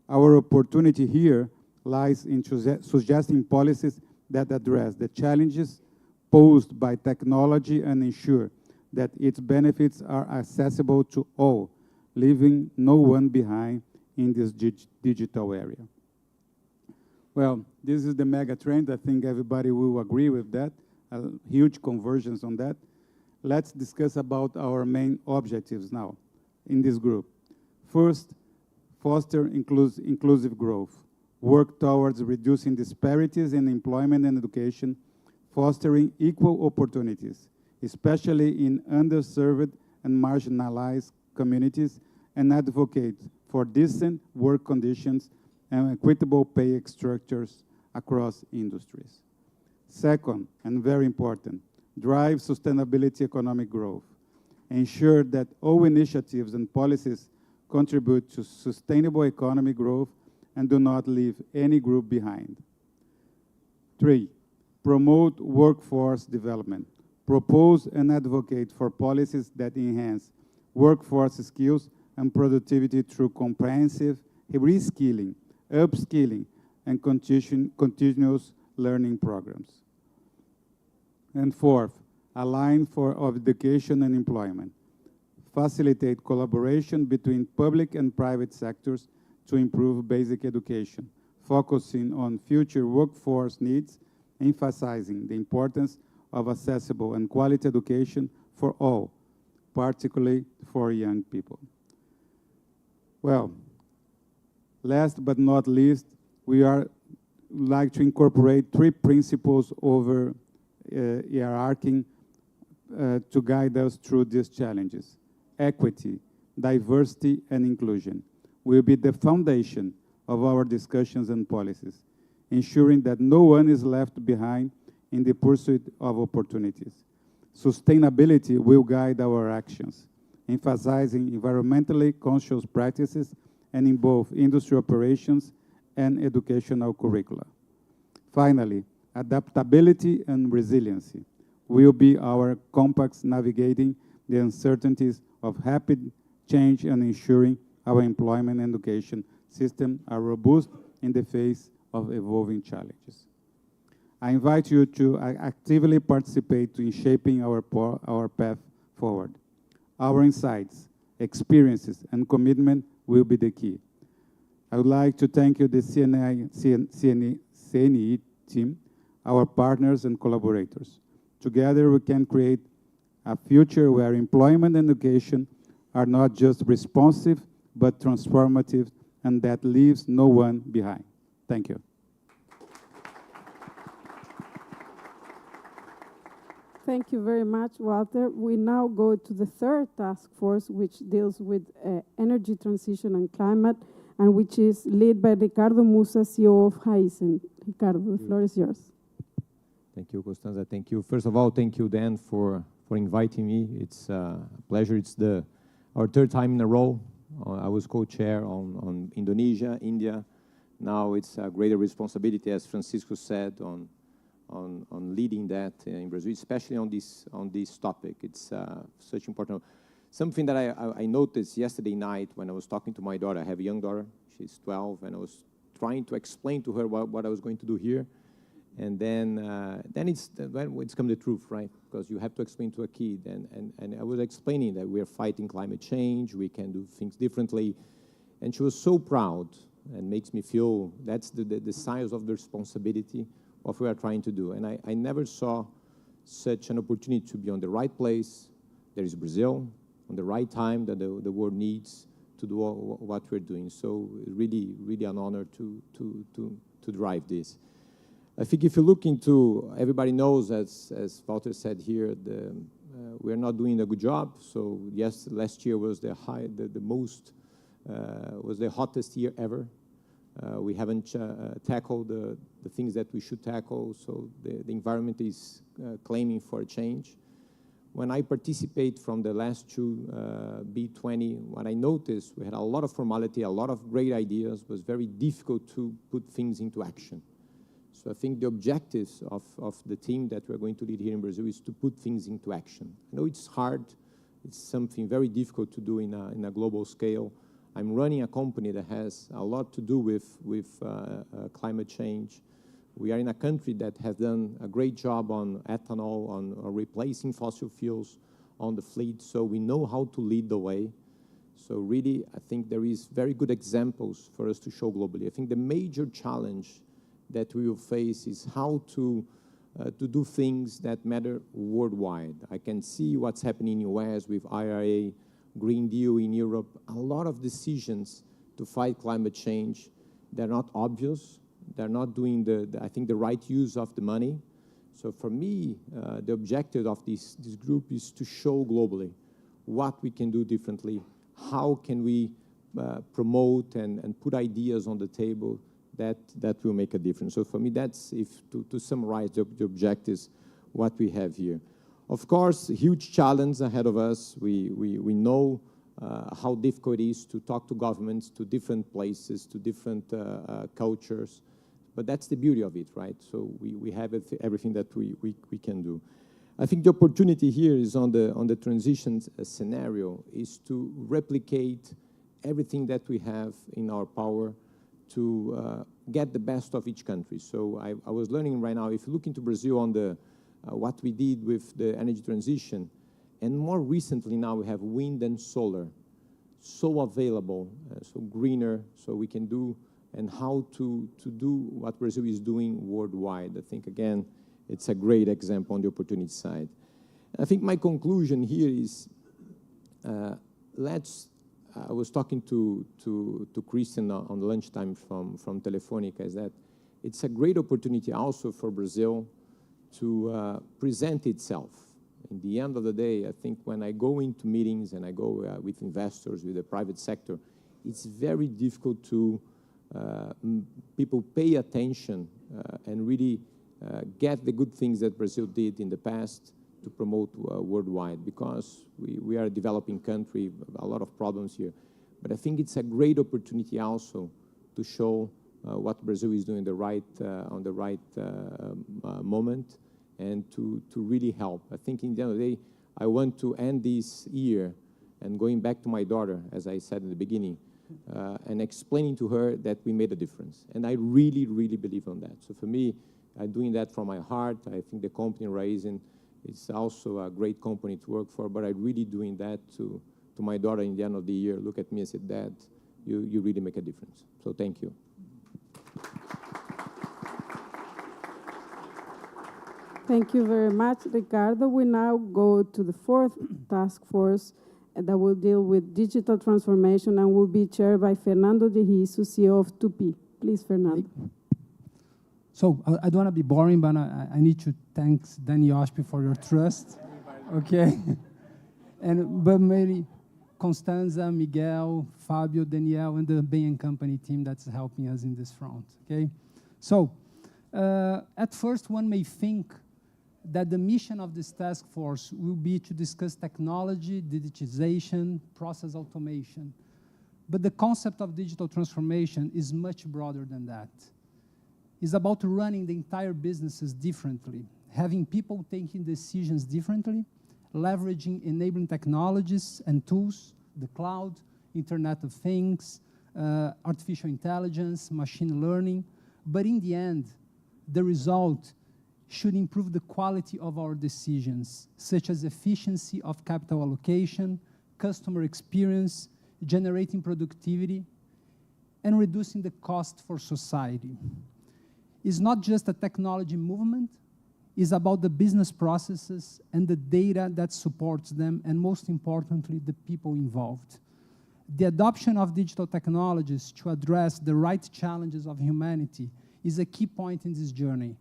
Our opportunity here lies in suggesting policies that address the challenges posed by technology and ensure that its benefits are accessible to all, leaving no one behind in this digital area. Well, this is the mega trend. I think everybody will agree with that. Huge convergence on that. Let's discuss about our main objectives now in this group. First, foster inclusive growth. Work towards reducing disparities in employment and education, fostering equal opportunities, especially in underserved and marginalized communities, and advocate for decent work conditions and equitable pay structures across industries. Second, and very important, drive sustainability economic growth. Ensure that all initiatives and policies contribute to sustainable economic growth and do not leave any group behind. 3, promote workforce development. Propose and advocate for policies that enhance workforce skills and productivity through comprehensive reskilling, upskilling, and continuous learning programs. And fourth, align for education and employment. Facilitate collaboration between public and private sectors to improve basic education, focusing on future workforce needs, emphasizing the importance of accessible and quality education for all, particularly for young people. Well, last but not least, we like to incorporate 3 principles over hierarchy to guide us through these challenges. Equity, diversity, and inclusion will be the foundation of our discussions and policies, ensuring that no one is left behind in the pursuit of opportunities. Sustainability will guide our actions, emphasizing environmentally conscious practices and in both industry operations and educational curricula. Finally, adaptability and resiliency will be our compass navigating the uncertainties of rapid change and ensuring our employment and education system are robust in the face of evolving challenges. I invite you to actively participate in shaping our path forward. Our insights, experiences, and commitment will be the key. I would like to thank you, the CNE team, our partners and collaborators. Together, we can create a future where employment and education are not just responsive, but transformative, and that leaves no one behind. Thank you. Thank you very much, Walter. We now go to the third task force, which deals with energy transition and climate, and which is led by Ricardo Musa, CEO of Raizen. Ricardo, the floor is yours. Thank you, Constanza. Thank you. First of all, thank you, Dan, for inviting me. It's a pleasure. It's our third time in a row. I was co-chair on Indonesia, India. Now it's a greater responsibility, as Francisco said, on leading that in Brazil, especially on this topic. It's such important. Something that I noticed yesterday night when I was talking to my daughter. I have a young daughter. She's 12, and I was trying to explain to her what I was going to do here. And then it's come the truth, right? Because you have to explain to a kid. And I was explaining that we are fighting climate change, we can do things differently. And she was so proud, and makes me feel that's the size of the responsibility of what we are trying to do. And I never saw such an opportunity to be on the right place. There is Brazil, on the right time that the world needs to do what we're doing. So really, really an honor to drive this. I think if you look into, everybody knows, as Walter said here, we're not doing a good job. So yes, last year was the hottest year ever. We haven't tackled the things that we should tackle. So the environment is claiming for a change. When I participate from the last two B20, what I noticed, we had a lot of formality, a lot of great ideas. It was very difficult to put things into action. So I think the objectives of the team that we're going to lead here in Brazil is to put things into action. I know it's hard. It's something very difficult to do in a global scale. I'm running a company that has a lot to do with climate change. We are in a country that has done a great job on ethanol, on replacing fossil fuels on the fleet, so we know how to lead the way. So really, I think there is very good examples for us to show globally. I think the major challenge that we will face is how to do things that matter worldwide. I can see what's happening in the US with IRA, Green Deal in Europe, a lot of decisions to fight climate change. They're not obvious. They're not doing I think, the right use of the money. So for me, the objective of this group is to show globally what we can do differently, how can we promote and put ideas on the table that will make a difference. So for me, that's, to summarize the objectives, what we have here. Of course, a huge challenge ahead of us. We know how difficult it is to talk to governments, to different places, to different cultures. But that's the beauty of it, right? So we have everything that we can do. I think the opportunity here is on the transition scenario is to replicate everything that we have in our power to get the best of each country. So I was learning right now, if you look into Brazil on what we did with the energy transition, and more recently now we have wind and solar, so available, so greener, so we can do, and how to do what Brazil is doing worldwide. I think, again, it's a great example on the opportunity side. I think my conclusion here is, I was talking to Christian on lunchtime from Telefónica, is that it's a great opportunity also for Brazil to present itself. In the end of the day, I think when I go into meetings and I go with investors, with the private sector, it's very difficult to people pay attention and really get the good things that Brazil did in the past to promote worldwide, because we are a developing country, a lot of problems here. But I think it's a great opportunity also to show what Brazil is doing on the right moment, and to really help. I think in the end of the day, I want to end this year and going back to my daughter, as I said in the beginning, and explaining to her that we made a difference. And I really, really believe on that. So for me, I'm doing that from my heart. I think the company Raisin, it's also a great company to work for, but I'm really doing that to my daughter in the end of the year, look at me and say, Dad, you really make a difference. So thank you. Thank you very much, Ricardo. We now go to the fourth task force that will deal with digital transformation and will be chaired by Fernando de Risso, CEO of 2P. Please, Fernando. So I don't want to be boring, but I need to thank Danny Ospi for your trust. Okay? But maybe Constanza, Miguel, Fabio, Danielle, and the Bain & Company team that's helping us in this front. Okay? So at first, one may think that the mission of this task force will be to discuss technology, digitization, process automation. But the concept of digital transformation is much broader than that. It's about running the entire businesses differently, having people taking decisions differently, leveraging enabling technologies and tools, the cloud, Internet of Things, artificial intelligence, machine learning. But in the end, the result should improve the quality of our decisions, such as efficiency of capital allocation, customer experience, generating productivity, and reducing the cost for society. It's not just a technology movement, it's about the business processes and the data that supports them, and most importantly, the people involved. The adoption of digital technologies to address the right challenges of humanity is a key point in this journey.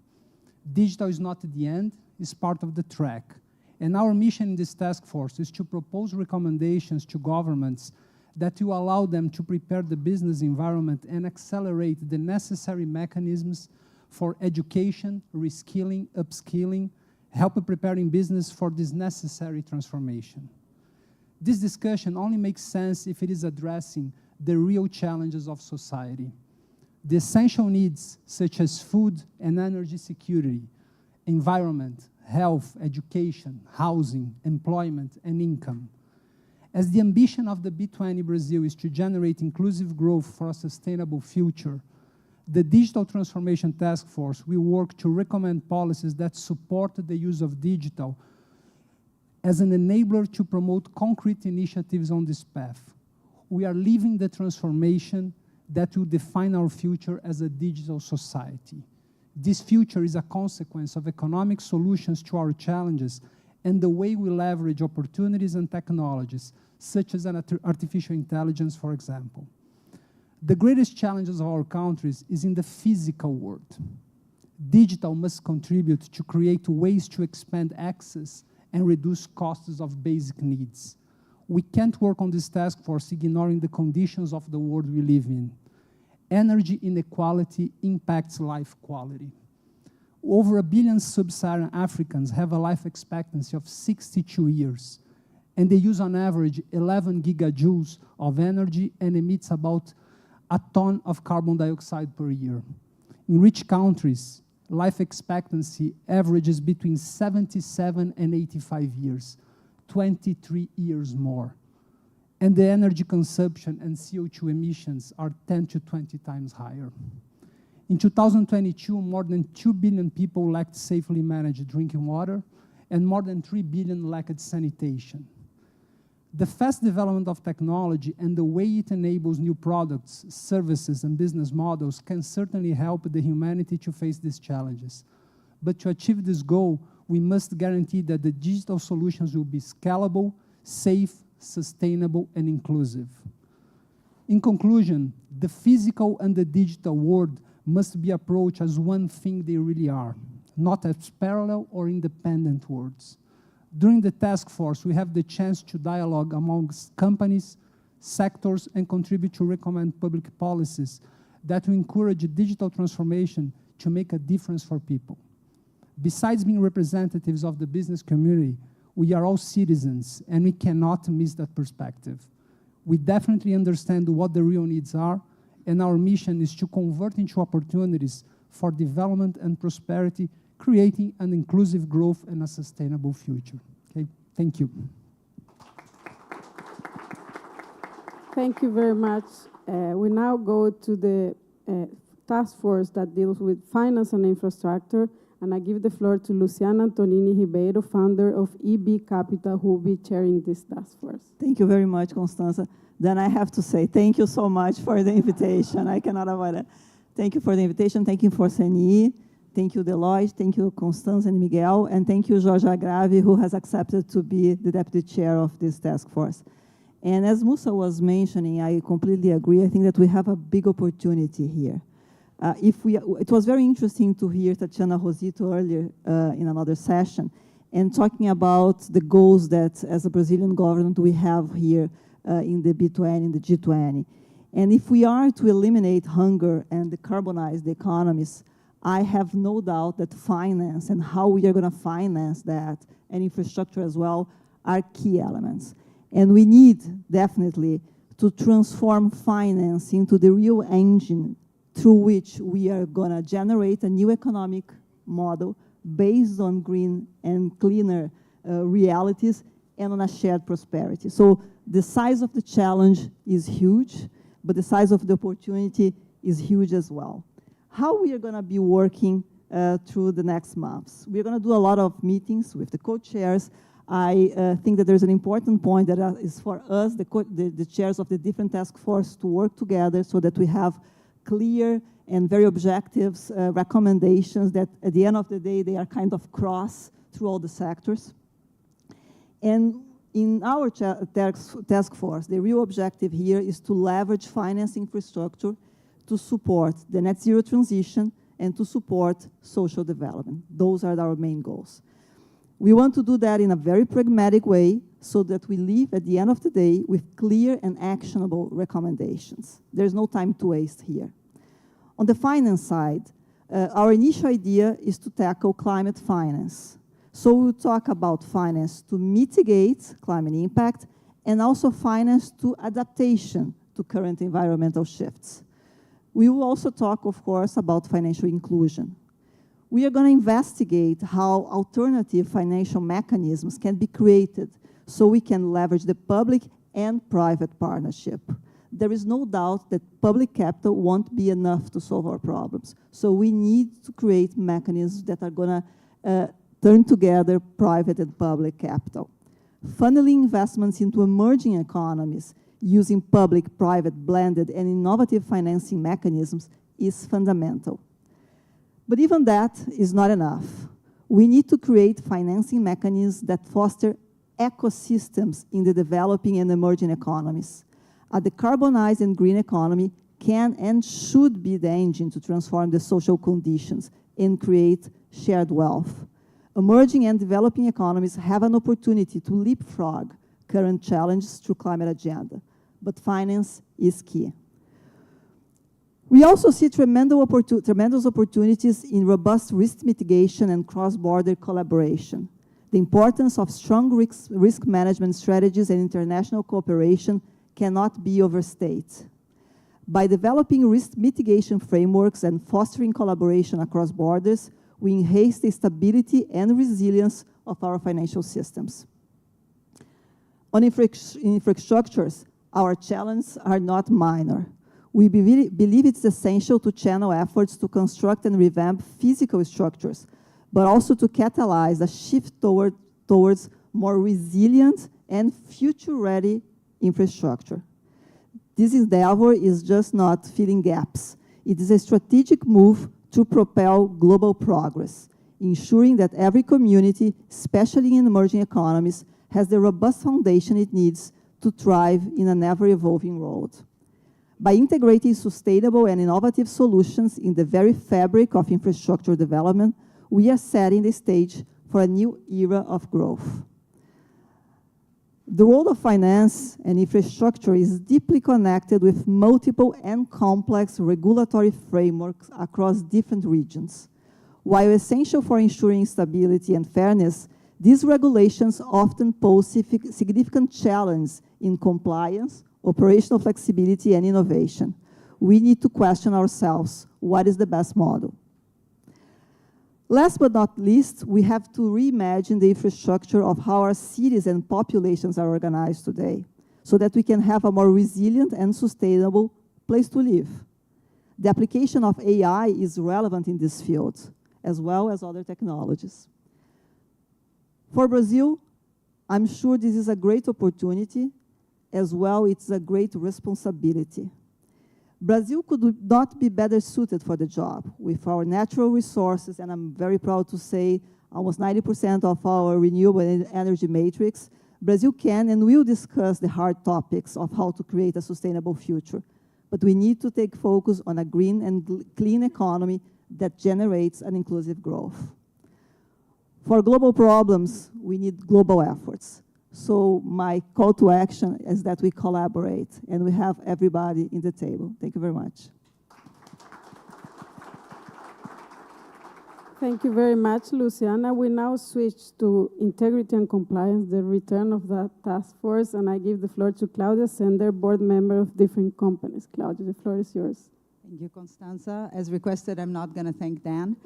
Digital is not the end, it's part of the track. And our mission in this task force is to propose recommendations to governments that will allow them to prepare the business environment and accelerate the necessary mechanisms for education, reskilling, upskilling, help preparing business for this necessary transformation. This discussion only makes sense if it is addressing the real challenges of society. The essential needs such as food and energy security, environment, health, education, housing, employment, and income. As the ambition of the B20 Brasil is to generate inclusive growth for a sustainable future, the Digital Transformation Task Force will work to recommend policies that support the use of digital as an enabler to promote concrete initiatives on this path. We are leading the transformation that will define our future as a digital society. This future is a consequence of economic solutions to our challenges and the way we leverage opportunities and technologies, such as artificial intelligence, for example. The greatest challenges of our countries is in the physical world. Digital must contribute to create ways to expand access and reduce costs of basic needs. We can't work on this task force ignoring the conditions of the world we live in. Energy inequality impacts life quality. Over 1 billion sub-Saharan Africans have a life expectancy of 62 years, and they use on average 11 gigajoules of energy and emits about a ton of carbon dioxide per year. In rich countries, life expectancy averages between 77 and 85 years, 23 years more. And the energy consumption and CO2 emissions are 10 to 20 times higher. In 2022, more than 2 billion people lacked safely managed drinking water, and more than 3 billion lacked sanitation. The fast development of technology and the way it enables new products, services, and business models can certainly help the humanity to face these challenges. But to achieve this goal, we must guarantee that the digital solutions will be scalable, safe, sustainable, and inclusive. In conclusion, the physical and the digital world must be approached as one thing they really are, not as parallel or independent worlds. During the task force, we have the chance to dialogue amongst companies, sectors, and contribute to recommend public policies that will encourage digital transformation to make a difference for people. Besides being representatives of the business community, we are all citizens, and we cannot miss that perspective. We definitely understand what the real needs are, and our mission is to convert into opportunities for development and prosperity, creating an inclusive growth and a sustainable future. Okay, thank you. Thank you very much. We now go to the task force that deals with finance and infrastructure, and I give the floor to Luciana Antonini Ribeiro, founder of EB Capital, who will be chairing this task force. Thank you very much, Constanza. Then I have to say thank you so much for the invitation. I cannot avoid it. Thank you for the invitation. Thank you for CNI. Thank you, Deloitte. Thank you, Constanza and Miguel. And thank you, Jorge Agrave, who has accepted to be the deputy chair of this task force. And as Musa was mentioning, I completely agree. I think that we have a big opportunity here. It was very interesting to hear Tatiana Rosito earlier in another session, and talking about the goals that, as a Brazilian government, we have here in the B20, in the G20. And if we are to eliminate hunger and decarbonize the economies, I have no doubt that finance and how we are going to finance that, and infrastructure as well, are key elements. And we need, definitely, to transform finance into the real engine through which we are going to generate a new economic model based on green and cleaner realities and on a shared prosperity. So the size of the challenge is huge, but the size of the opportunity is huge as well. How we are going to be working through the next months. We're going to do a lot of meetings with the co-chairs. I think that there's an important point that is for us, the chairs of the different task forces, to work together so that we have clear and very objective recommendations that at the end of the day, they are kind of cross through all the sectors. And in our task force, the real objective here is to leverage finance infrastructure to support the net zero transition and to support social development. Those are our main goals. We want to do that in a very pragmatic way so that we leave at the end of the day with clear and actionable recommendations. There's no time to waste here. On the finance side, our initial idea is to tackle climate finance. So we'll talk about finance to mitigate climate impact and also finance to adaptation to current environmental shifts. We will also talk, of course, about financial inclusion. We are going to investigate how alternative financial mechanisms can be created so we can leverage the public and private partnership. There is no doubt that public capital won't be enough to solve our problems. So we need to create mechanisms that are going to turn together private and public capital. Funneling investments into emerging economies using public, private, blended, and innovative financing mechanisms is fundamental. But even that is not enough. We need to create financing mechanisms that foster ecosystems in the developing and emerging economies. A decarbonized and green economy can and should be the engine to transform the social conditions and create shared wealth. Emerging and developing economies have an opportunity to leapfrog current challenges through climate agenda, but finance is key. We also see tremendous opportunities in robust risk mitigation and cross-border collaboration. The importance of strong risk management strategies and international cooperation cannot be overstated. By developing risk mitigation frameworks and fostering collaboration across borders, we enhance the stability and resilience of our financial systems. On infrastructures, our challenges are not minor. We believe it's essential to channel efforts to construct and revamp physical structures, but also to catalyze a shift towards more resilient and future-ready infrastructure. This endeavor is just not filling gaps. It is a strategic move to propel global progress, ensuring that every community, especially in emerging economies, has the robust foundation it needs to thrive in an ever-evolving world. By integrating sustainable and innovative solutions in the very fabric of infrastructure development, we are setting the stage for a new era of growth. The world of finance and infrastructure is deeply connected with multiple and complex regulatory frameworks across different regions. While essential for ensuring stability and fairness, these regulations often pose significant challenges in compliance, operational flexibility, and innovation. We need to question ourselves, what is the best model? Last but not least, we have to reimagine the infrastructure of how our cities and populations are organized today, so that we can have a more resilient and sustainable place to live. The application of AI is relevant in this field, as well as other technologies. For Brazil, I'm sure this is a great opportunity, as well it's a great responsibility. Brazil could not be better suited for the job. With our natural resources, and I'm very proud to say almost 90% of our renewable energy matrix, Brazil can and will discuss the hard topics of how to create a sustainable future. But we need to take focus on a green and clean economy that generates an inclusive growth. For global problems, we need global efforts. So my call to action is that we collaborate and we have everybody in the table. Thank you very much. Thank you very much, Luciana. We now switch to integrity and compliance, the return of the task force, and I give the floor to Claudia Sender, board member of different companies. Claudia, the floor is yours. Thank you, Constanza. As requested, I'm not going to thank Dan.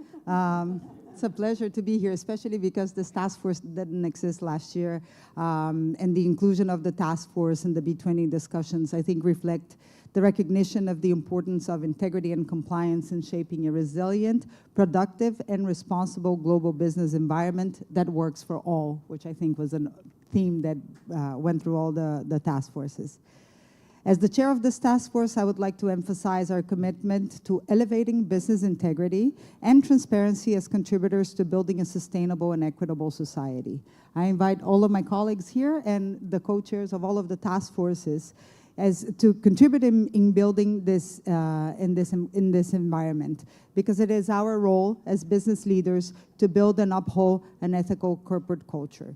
It's a pleasure to be here, especially because this task force didn't exist last year, and the inclusion of the task force in the B20 discussions, I think, reflect the recognition of the importance of integrity and compliance in shaping a resilient, productive, and responsible global business environment that works for all, which I think was a theme that went through all the task forces. As the chair of this task force, I would like to emphasize our commitment to elevating business integrity and transparency as contributors to building a sustainable and equitable society. I invite all of my colleagues here and the co-chairs of all of the task forces to contribute in building this, in this environment, because it is our role as business leaders to build and uphold an ethical corporate culture.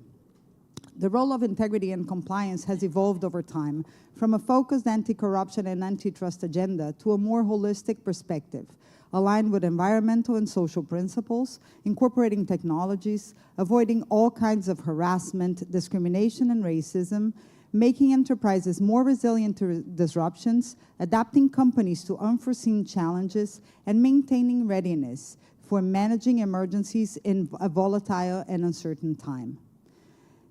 The role of integrity and compliance has evolved over time from a focused anti-corruption and antitrust agenda to a more holistic perspective, aligned with environmental and social principles, incorporating technologies, avoiding all kinds of harassment, discrimination, and racism, making enterprises more resilient to disruptions, adapting companies to unforeseen challenges, and maintaining readiness for managing emergencies in a volatile and uncertain time.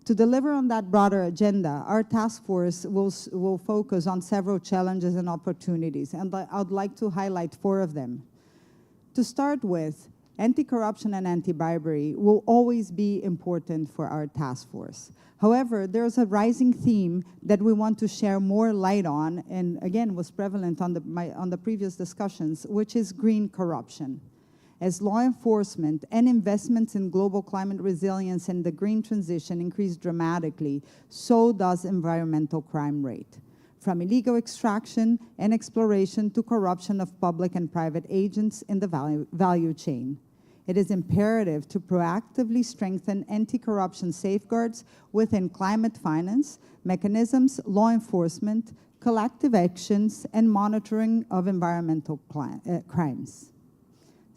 To deliver on that broader agenda, our task force will focus on several challenges and opportunities, and I'd like to highlight 4 of them. To start with, anti-corruption and anti-bribery will always be important for our task force. However, there's a rising theme that we want to share more light on, and again was prevalent on the previous discussions, which is green corruption. As law enforcement and investments in global climate resilience and the green transition increase dramatically, so does environmental crime rate. From illegal extraction and exploration to corruption of public and private agents in the value chain. It is imperative to proactively strengthen anti-corruption safeguards within climate finance, mechanisms, law enforcement, collective actions, and monitoring of environmental crimes.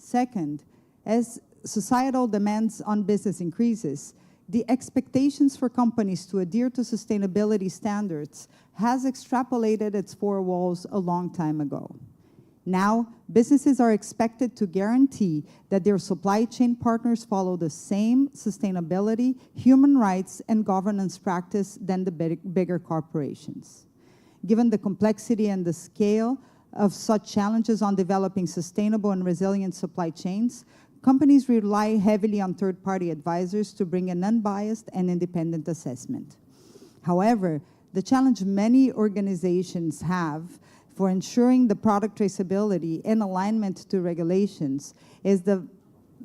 Second, as societal demands on business increases, the expectations for companies to adhere to sustainability standards has extrapolated its 4 walls a long time ago. Now, businesses are expected to guarantee that their supply chain partners follow the same sustainability, human rights, and governance practice than the bigger corporations. Given the complexity and the scale of such challenges on developing sustainable and resilient supply chains, companies rely heavily on third-party advisors to bring an unbiased and independent assessment. However, the challenge many organizations have for ensuring the product traceability and alignment to regulations is the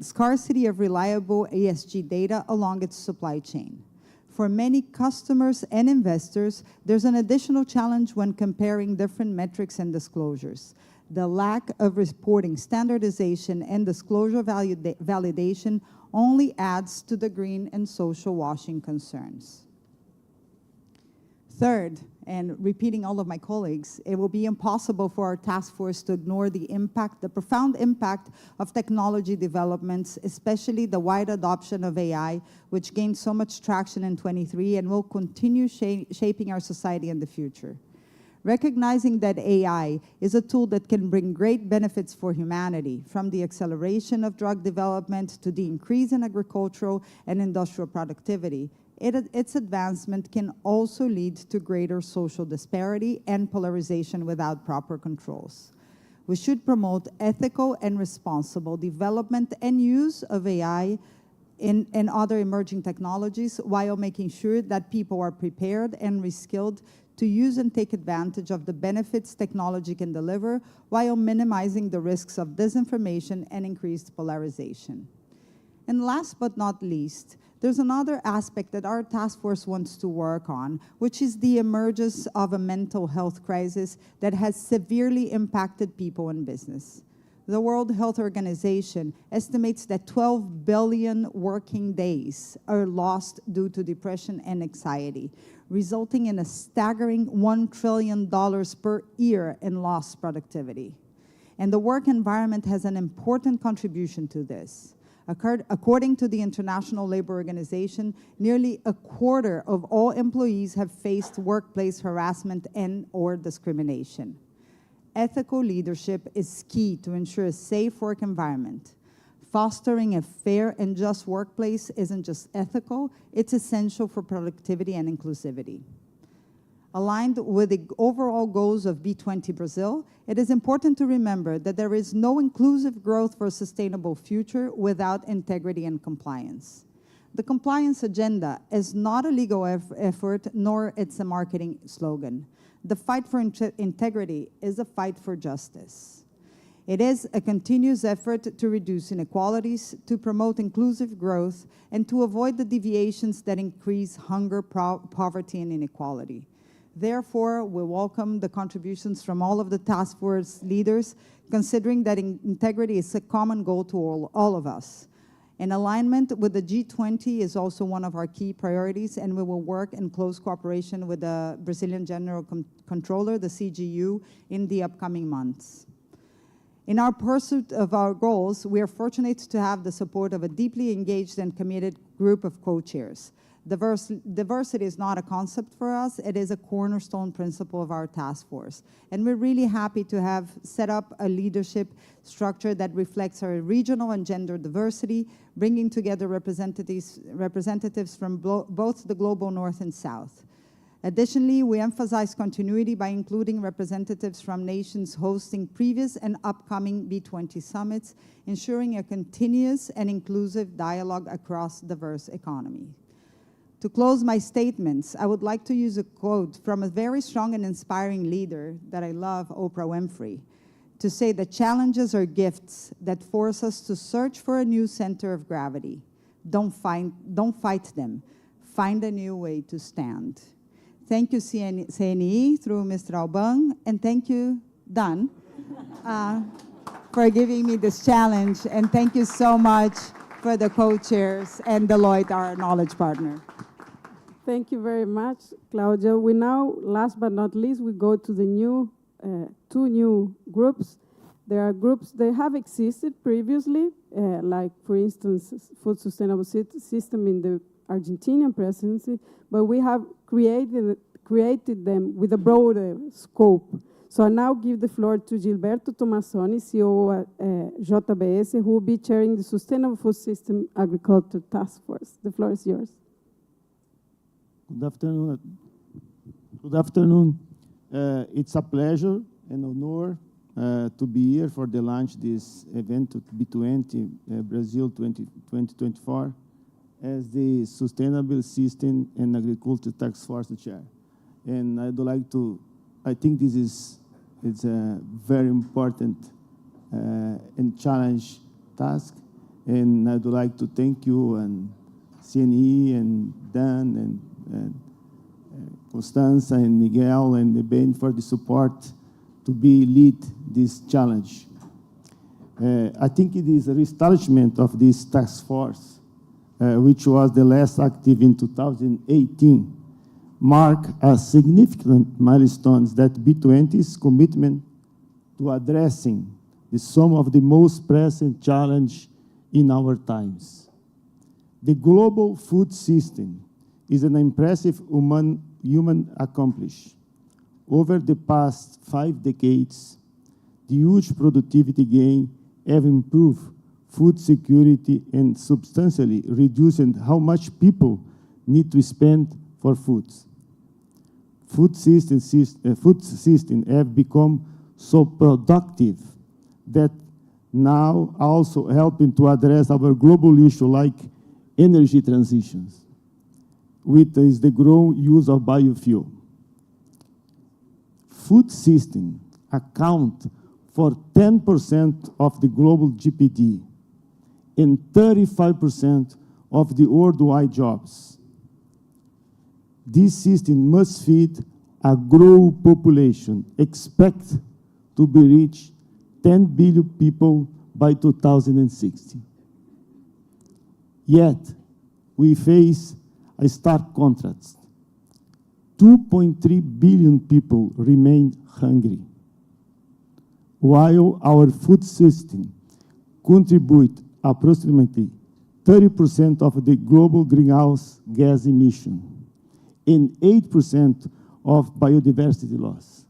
scarcity of reliable ESG data along its supply chain. For many customers and investors, there's an additional challenge when comparing different metrics and disclosures. The lack of reporting standardization and disclosure validation only adds to the green and social washing concerns. Third, and repeating all of my colleagues, it will be impossible for our task force to ignore the impact, the profound impact of technology developments, especially the wide adoption of AI, which gained so much traction in 23 and will continue shaping our society in the future. Recognizing that AI is a tool that can bring great benefits for humanity, from the acceleration of drug development to the increase in agricultural and industrial productivity, its advancement can also lead to greater social disparity and polarization without proper controls. We should promote ethical and responsible development and use of AI and other emerging technologies while making sure that people are prepared and reskilled to use and take advantage of the benefits technology can deliver while minimizing the risks of disinformation and increased polarization. And last but not least, there's another aspect that our task force wants to work on, which is the emergence of a mental health crisis that has severely impacted people in business. The World Health Organization estimates that 12 billion working days are lost due to depression and anxiety, resulting in a staggering $1 trillion per year in lost productivity. And the work environment has an important contribution to this. According to the International Labor Organization, nearly a quarter of all employees have faced workplace harassment and/or discrimination. Ethical leadership is key to ensure a safe work environment. Fostering a fair and just workplace isn't just ethical, it's essential for productivity and inclusivity. Aligned with the overall goals of B20 Brazil, it is important to remember that there is no inclusive growth for a sustainable future without integrity and compliance. The compliance agenda is not a legal effort, nor it's a marketing slogan. The fight for integrity is a fight for justice. It is a continuous effort to reduce inequalities, to promote inclusive growth, and to avoid the deviations that increase hunger, poverty, and inequality. Therefore, we welcome the contributions from all of the task force leaders, considering that integrity is a common goal to all of us. In alignment with the G20 is also one of our key priorities, and we will work in close cooperation with the Brazilian General Controller, the CGU, in the upcoming months. In our pursuit of our goals, we are fortunate to have the support of a deeply engaged and committed group of co-chairs. Diversity is not a concept for us, it is a cornerstone principle of our task force. And we're really happy to have set up a leadership structure that reflects our regional and gender diversity, bringing together representatives from both the global north and south. Additionally, we emphasize continuity by including representatives from nations hosting previous and upcoming B20 summits, ensuring a continuous and inclusive dialogue across diverse economies. To close my statements, I would like to use a quote from a very strong and inspiring leader that I love, Oprah Winfrey, to say that challenges are gifts that force us to search for a new center of gravity. Don't fight them. Find a new way to stand. Thank you, CNE, through Mr. Alban, and thank you, Dan, for giving me this challenge, and thank you so much for the co-chairs and Deloitte, our knowledge partner. Thank you very much, Claudia. We now, last but not least, we go to the two new groups. There are groups that have existed previously, like, for instance, Food Sustainable System in the Argentinian presidency, but we have created them with a broader scope. So I now give the floor to Gilberto Tomassoni, CEO at JBS, who will be chairing the Sustainable Food System Agriculture Task Force. The floor is yours. Good afternoon. Good afternoon. It's a pleasure and honor to be here for the launch this event at B20 Brazil 2024 as the Sustainable System and Agriculture Task Force Chair. And I'd like to, I think it's a very important and challenge task. And I'd like to thank you and CNE and Dan and Constanza and Miguel and the Ben for the support to lead this challenge. I think it is a reestablishment of this task force, which was the last active in 2018, mark a significant milestones that B20's commitment to addressing some of the most pressing challenge in our times. The global food system is an impressive human accomplishment. Over the past 5 decades, the huge productivity gain have improved food security and substantially reduced how much people need to spend for food. Food systems have become so productive that now also helping to address our global issue like energy transitions, which is the growing use of biofuel. Food systems account for 10% of the global GDP and 35% of the worldwide jobs. This system must feed a growing population, expect to be reach 10 billion people by 2060. Yet, we face a stark contrast. 2.3 billion people remain hungry, while our food system contributes approximately 30% of the global greenhouse gas emission and 8% of biodiversity loss.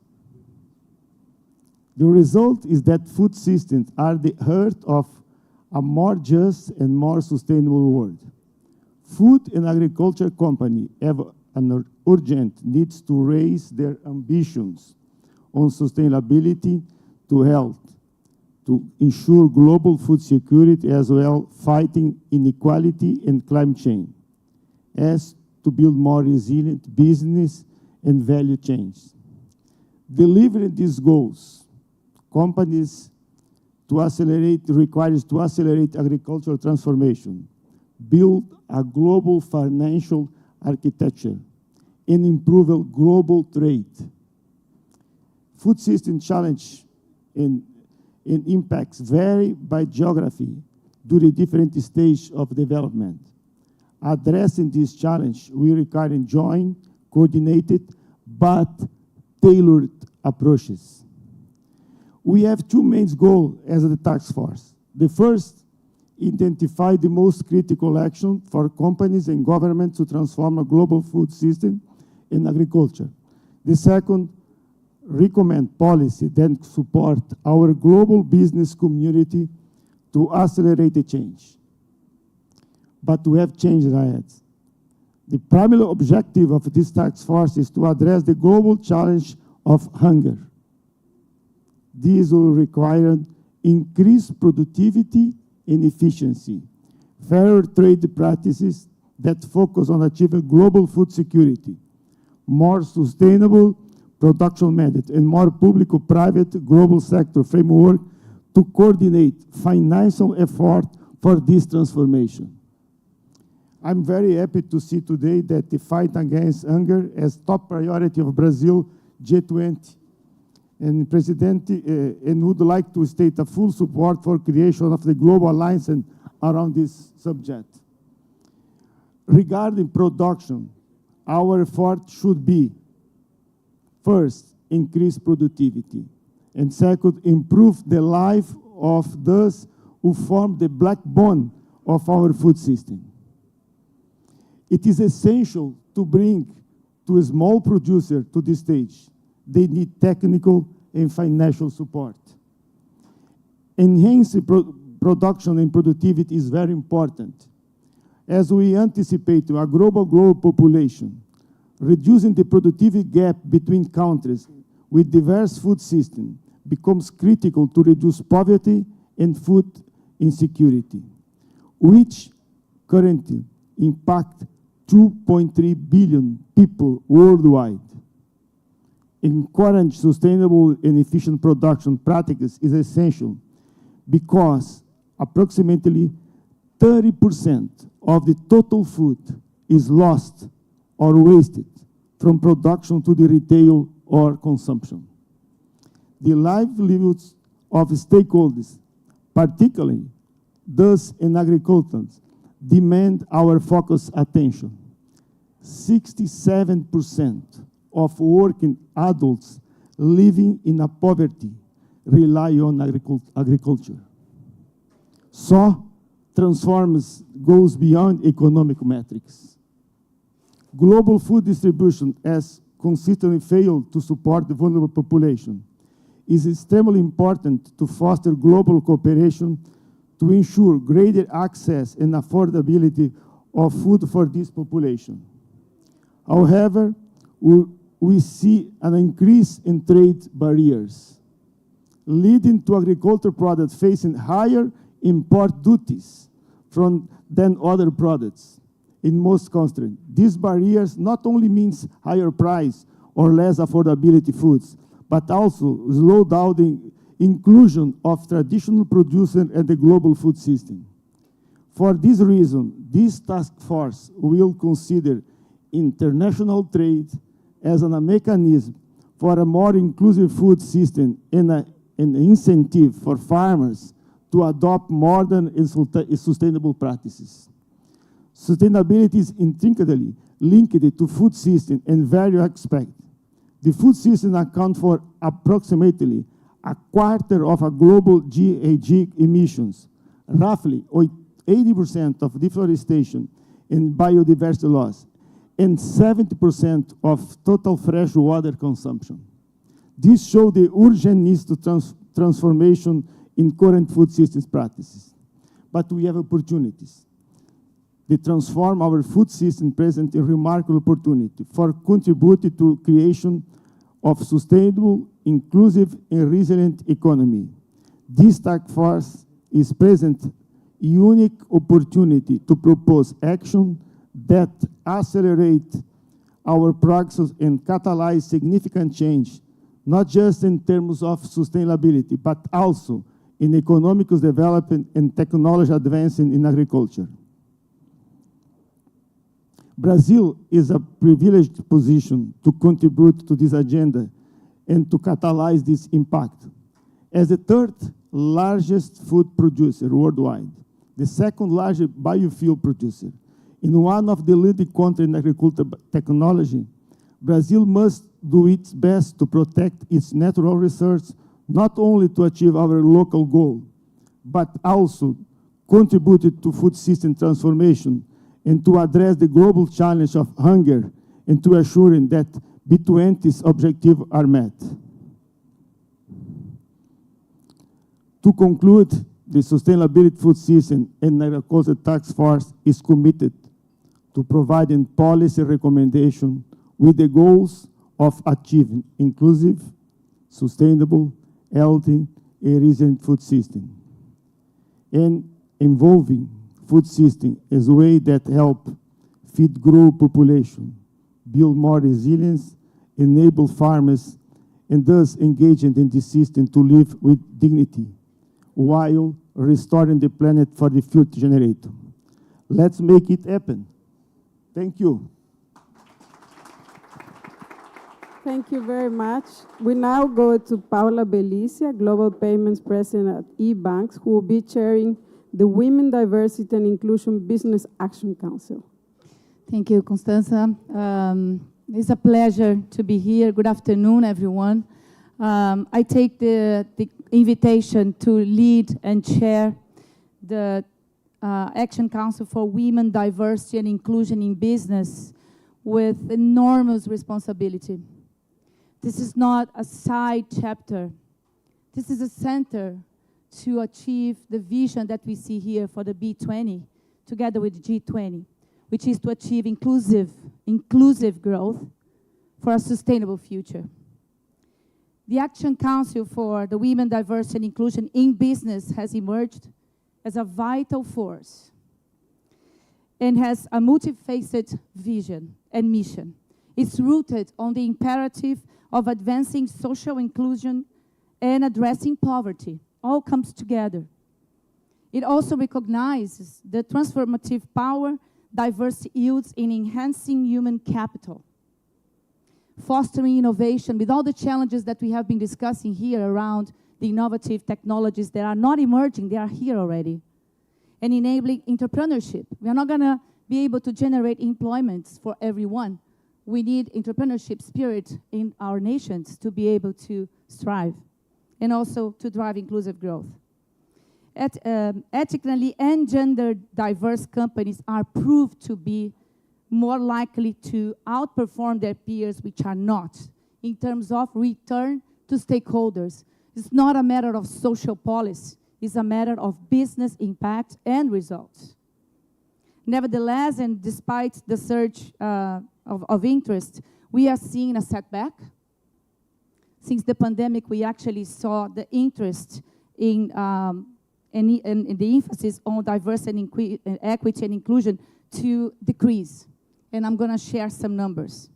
The result is that food systems are the heart of a more just and more sustainable world. Food and agriculture companies have an urgent need to raise their ambitions on sustainability to health, to ensure global food security, as well fighting inequality and climate change, as to build more resilient business and value chains. Delivering these goals, companies requires to accelerate agricultural transformation, build a global financial architecture, and improve global trade. Food system challenge and impacts vary by geography during different stages of development. Addressing this challenge, we require joint, coordinated, but tailored approaches. We have two main goals as the task force. The first, identify the most critical action for companies and governments to transform a global food system in agriculture. The second, recommend policy that support our global business community to accelerate the change. But we have change ahead. The primary objective of this task force is to address the global challenge of hunger. This will require increased productivity and efficiency, fairer trade practices that focus on achieving global food security, more sustainable production methods, and more public-private global sector framework to coordinate financial effort for this transformation. I'm very happy to see today that the fight against hunger as top priority of Brazil G20. And President, and would like to state a full support for creation of the global alliance around this subject. Regarding production, our effort should be, first, increase productivity, and second, improve the life of those who form the backbone of our food system. It is essential to bring to a small producer to this stage. They need technical and financial support. Enhancing production and productivity is very important. As we anticipate a global population, reducing the productivity gap between countries with diverse food systems becomes critical to reduce poverty and food insecurity, which currently impact 2.3 billion people worldwide. Encourage sustainable and efficient production practices is essential because approximately 30% of the total food is lost or wasted from production to the retail or consumption. The livelihoods of stakeholders, particularly those in agriculture, demand our focused attention. 67% of working adults living in a poverty rely on agriculture. So, transforms goes beyond economic metrics. Global food distribution has consistently failed to support the vulnerable population. It is extremely important to foster global cooperation to ensure greater access and affordability of food for this population. However, we see an increase in trade barriers, leading to agricultural products facing higher import duties than other products in most countries. These barriers not only means higher price or less affordability foods, but also slow down the inclusion of traditional producers in the global food system. For this reason, this task force will consider international trade as a mechanism for a more inclusive food system and an incentive for farmers to adopt modern and sustainable practices. Sustainability is intrinsically linked to food system and various aspects. The food system accounts for approximately a quarter of a global GHG emissions, roughly 80% of deforestation and biodiversity loss, and 70% of total fresh water consumption. This shows the urgent needs to transformation in current food systems practices. But we have opportunities. They transform our food system present a remarkable opportunity for contributing to creation of sustainable, inclusive, and resilient economy. This task force is present a unique opportunity to propose action that accelerate our progress and catalyze significant change, not just in terms of sustainability, but also in economic development and technology advancing in agriculture. Brazil is a privileged position to contribute to this agenda and to catalyze this impact. As the third largest food producer worldwide, the second largest biofuel producer, in one of the leading countries in agricultural technology, Brazil must do its best to protect its natural resources, not only to achieve our local goal, but also contribute to food system transformation and to address the global challenge of hunger and to assuring that B20's objectives are met. To conclude, the Sustainability Food System and Agriculture Task Force is committed to providing policy recommendations with the goals of achieving inclusive, sustainable, healthy, and resilient food system, and involving food system as a way that help feed grow population, build more resilience, enable farmers, and thus engage in the system to live with dignity while restoring the planet for the future generation. Let's make it happen. Thank you. Thank you very much. We now go to Paula Belicia, Global Payments President at eBanks, who will be chairing the Women, Diversity and Inclusion Business Action Council. Thank you, Constanza. It's a pleasure to be here. Good afternoon, everyone. I take the invitation to lead and chair the Action Council for Women, Diversity and Inclusion in Business with enormous responsibility. This is not a side chapter. This is a center to achieve the vision that we see here for the B20, together with G20, which is to achieve inclusive growth for a sustainable future. The Action Council for the Women, Diversity and Inclusion in Business has emerged as a vital force and has a multifaceted vision and mission. It's rooted on the imperative of advancing social inclusion and addressing poverty. All comes together. It also recognizes the transformative power diversity yields in enhancing human capital, fostering innovation with all the challenges that we have been discussing here around the innovative technologies that are not emerging, they are here already, and enabling entrepreneurship. We are not going to be able to generate employment for everyone. We need entrepreneurship spirit in our nations to be able to strive and also to drive inclusive growth. Ethnically and gender diverse companies are proved to be more likely to outperform their peers which are not in terms of return to stakeholders. It's not a matter of social policy. It's a matter of business impact and results. Nevertheless, and despite the surge of interest, we are seeing a setback. Since the pandemic, we actually saw the interest in the emphasis on diversity and equity and inclusion to decrease. And I'm going to share some numbers.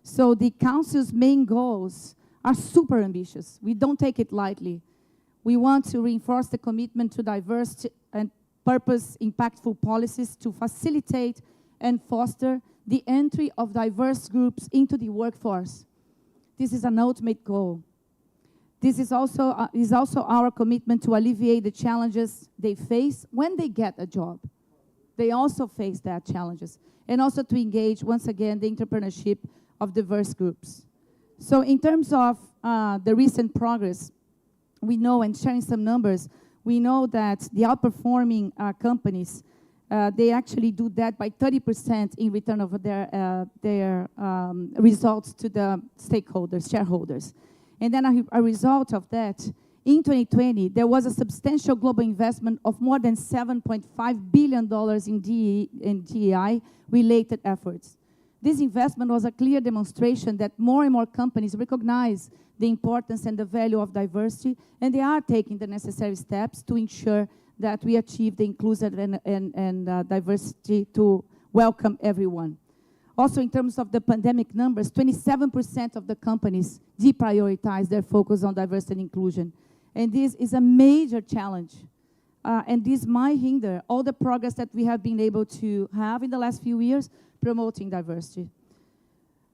So the Council's main goals are super ambitious. We don't take it lightly. We want to reinforce the commitment to diverse and purpose-impactful policies to facilitate and foster the entry of diverse groups into the workforce. This is an ultimate goal. This is also our commitment to alleviate the challenges they face when they get a job. They also face that challenges. And also to engage, once again, the entrepreneurship of diverse groups. So in terms of the recent progress, we know, and sharing some numbers, we know that the outperforming companies, they actually do that by 30% in return of their results to the stakeholders, shareholders. And then a result of that, in 2020, there was a substantial global investment of more than $7.5 billion in DEI-related efforts. This investment was a clear demonstration that more and more companies recognize the importance and the value of diversity, and they are taking the necessary steps to ensure that we achieve the inclusive and diversity to welcome everyone. Also, in terms of the pandemic numbers, 27% of the companies deprioritize their focus on diversity and inclusion. And this is a major challenge. And this might hinder all the progress that we have been able to have in the last few years promoting diversity.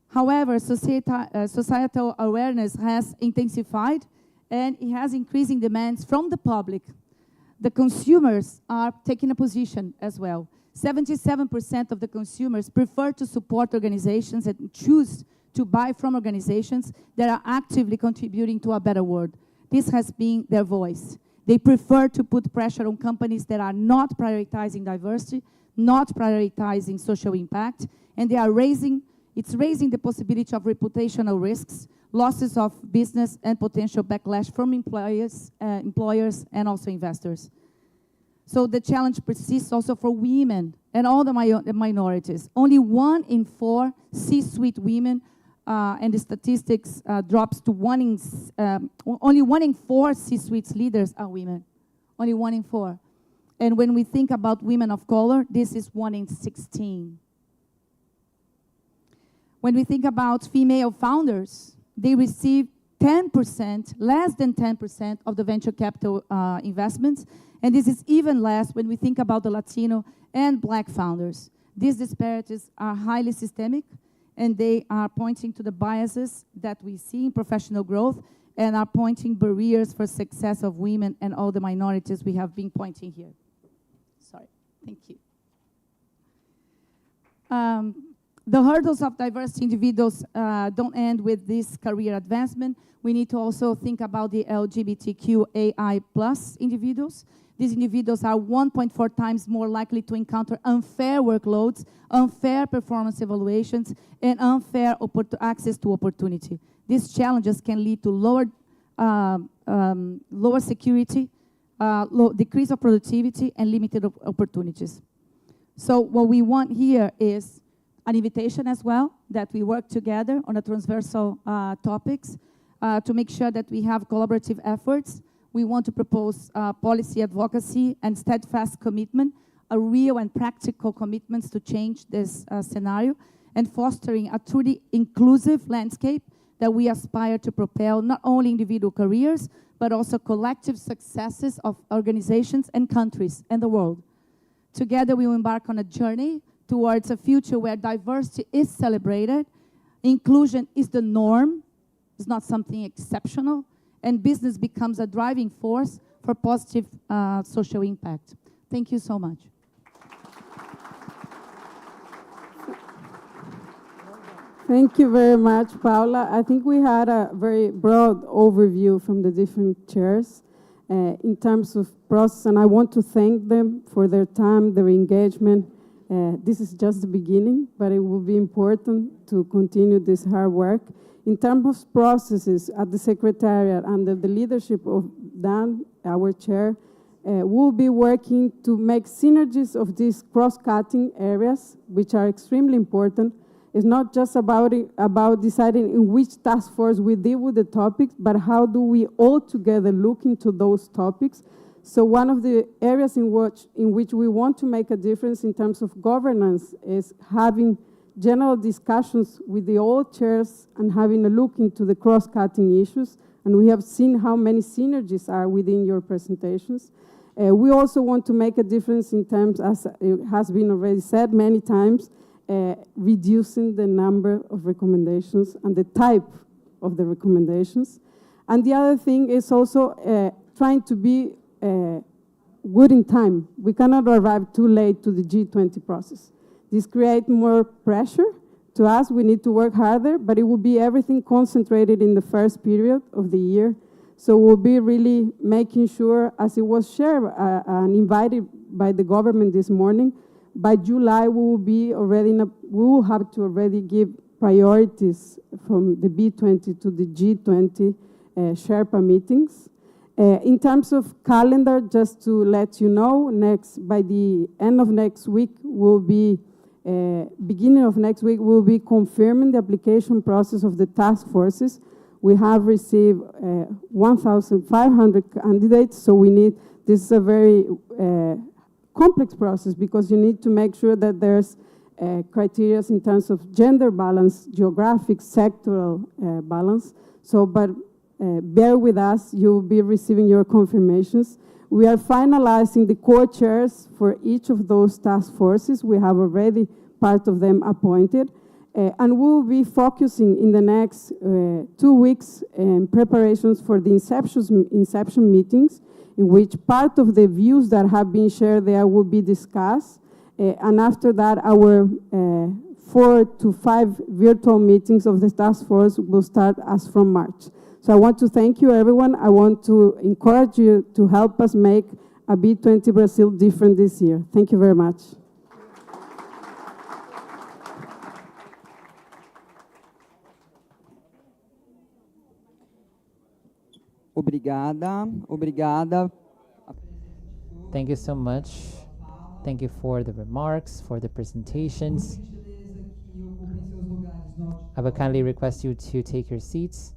However, societal awareness has intensified, and it has increasing demands from the public. The consumers are taking a position as well. 77% of the consumers prefer to support organizations and choose to buy from organizations that are actively contributing to a better world. This has been their voice. They prefer to put pressure on companies that are not prioritizing diversity, not prioritizing social impact, and it's raising the possibility of reputational risks, losses of business, and potential backlash from employers and also investors. So the challenge persists also for women and all the minorities. Only 1 in 4 C-suite women, and the statistics drops to only 1 in 4 C-suite leaders are women. Only 1 in 4. And when we think about women of color, this is 1 in 16. When we think about female founders, they receive 10%, less than 10% of the venture capital investments, and this is even less when we think about the Latino and Black founders. These disparities are highly systemic, and they are pointing to the biases that we see in professional growth and are pointing barriers for success of women and all the minorities we have been pointing here. Sorry, thank you. The hurdles of diverse individuals don't end with this career advancement. We need to also think about the LGBTQAI+ individuals. These individuals are 1.4 times more likely to encounter unfair workloads, unfair performance evaluations, and unfair access to opportunity. These challenges can lead to lower security, decrease of productivity, and limited opportunities. So what we want here is an invitation as well, that we work together on the transversal topics to make sure that we have collaborative efforts. We want to propose policy advocacy and steadfast commitment, a real and practical commitments to change this scenario, and fostering a truly inclusive landscape that we aspire to propel not only individual careers, but also collective successes of organizations and countries and the world. Together, we will embark on a journey towards a future where diversity is celebrated, inclusion is the norm, it's not something exceptional, and business becomes a driving force for positive social impact. Thank you so much. Thank you very much, Paula. I think we had a very broad overview from the different chairs in terms of process, and I want to thank them for their time, their engagement. This is just the beginning, but it will be important to continue this hard work. In terms of processes at the Secretariat, under the leadership of Dan, our chair, we'll be working to make synergies of these cross-cutting areas, which are extremely important. It's not just about deciding in which task force we deal with the topics, but how do we all together look into those topics. So one of the areas in which we want to make a difference in terms of governance is having general discussions with the old chairs and having a look into the cross-cutting issues. And we have seen how many synergies are within your presentations. We also want to make a difference in terms, as it has been already said many times, reducing the number of recommendations and the type of the recommendations. And the other thing is also trying to be good in time. We cannot arrive too late to the G20 process. This creates more pressure to us. We need to work harder, but it will be everything concentrated in the first period of the year. So we'll be really making sure, as it was shared and invited by the government this morning, by July we will have to already give priorities from the B20 to the G20 Sherpa meetings. In terms of calendar, just to let you know, by the end of next week, beginning of next week, we'll be confirming the application process of the task forces. We have received 1,500 candidates, so this is a very complex process because you need to make sure that there's criteria in terms of gender balance, geographic, sectoral balance. But bear with us, you'll be receiving your confirmations. We are finalizing the co-chairs for each of those task forces. We have already part of them appointed. And we'll be focusing in the next 2 weeks in preparations for the inception meetings, in which part of the views that have been shared there will be discussed. And after that, our 4 to 5 virtual meetings of the task force will start as from March. So I want to thank you, everyone. I want to encourage you to help us make a B20 Brasil different this year. Thank you very much. Obrigada, obrigada. Thank you so much. Thank you for the remarks, for the presentations. I would kindly request you to take your seats.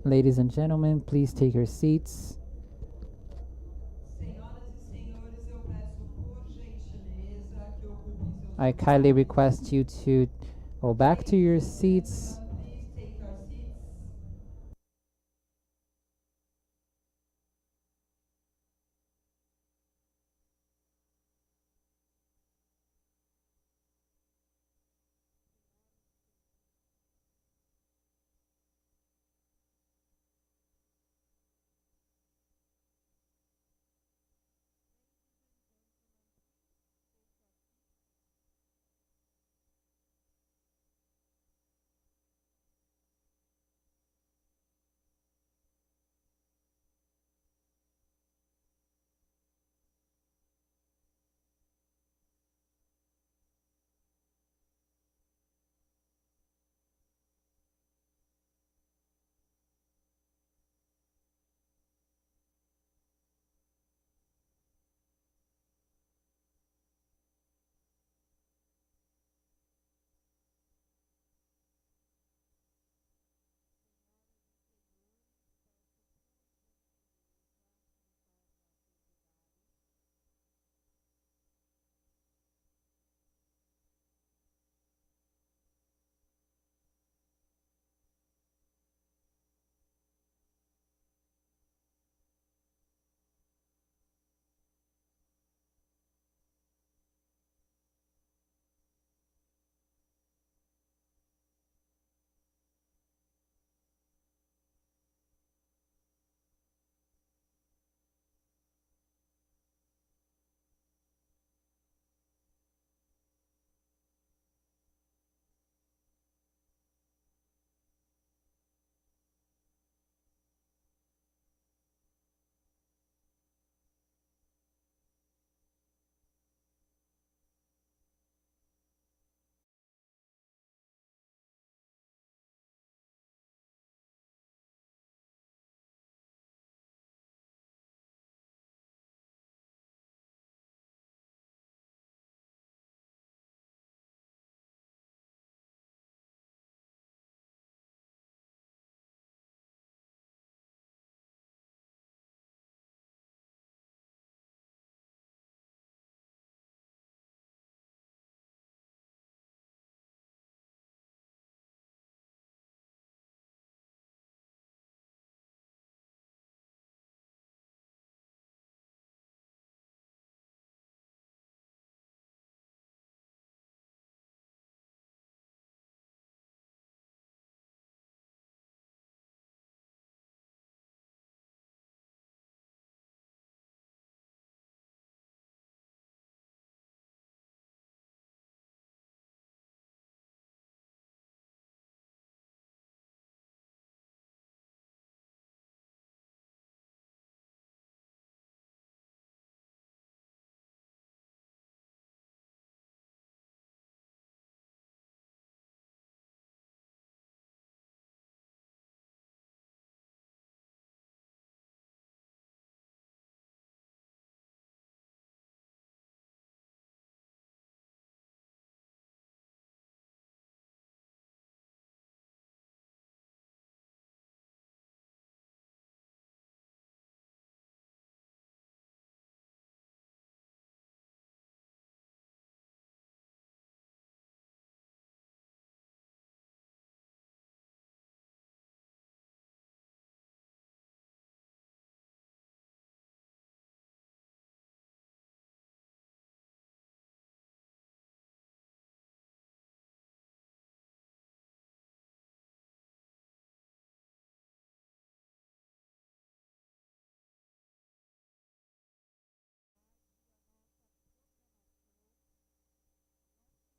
Ladies and gentlemen, please take your seats. I kindly request you to go back to your seats.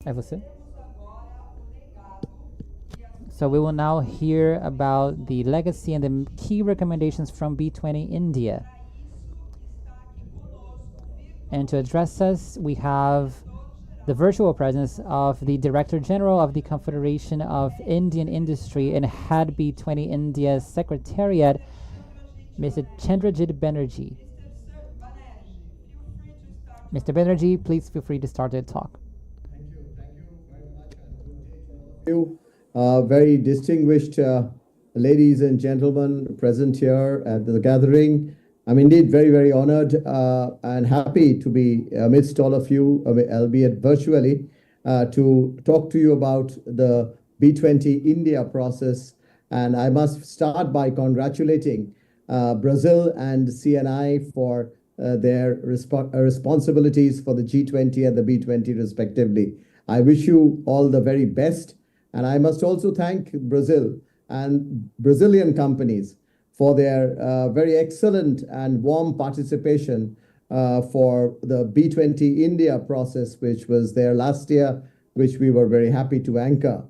É você? So we will now hear about the legacy and the key recommendations from B20 India. And to address us, we have the virtual presence of the Director General of the Confederation of Indian Industry and head B20 India's Secretariat, Mr. Chandrajit Banerjee. Mr. Banerjee, please feel free to start the talk. You, very distinguished ladies and gentlemen present here at the gathering. I'm indeed very, very honored and happy to be amidst all of you, albeit virtually, to talk to you about the B20 India process. And I must start by congratulating Brazil and CNI for their responsibilities for the G20 and the B20 respectively. I wish you all the very best. And I must also thank Brazil and Brazilian companies for their very excellent and warm participation for the B20 India process, which was there last year, which we were very happy to anchor.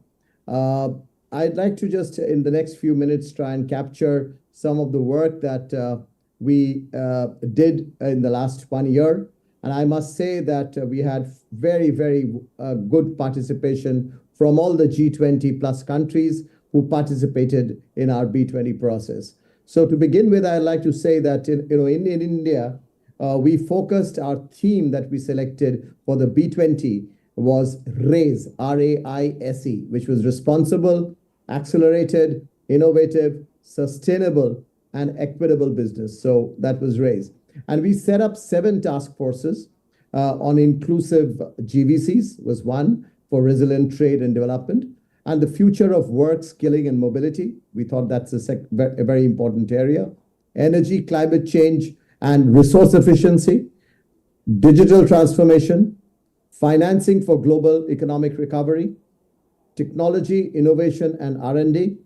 I'd like to just, in the next few minutes, try and capture some of the work that we did in the last 1 year. And I must say that we had very, very good participation from all the G20 plus countries who participated in our B20 process. So to begin with, I'd like to say that in India, we focused our theme that we selected for the B20 was RAISE, R-A-I-S-E, which was responsible, accelerated, innovative, sustainable, and equitable business. So that was RAISE. And we set up 7 task forces on inclusive GVCs was one, for resilient trade and development, and the future of work, skilling, and mobility. We thought that's a very important area. Energy, climate change, and resource efficiency, digital transformation, financing for global economic recovery, technology, innovation, and R&D,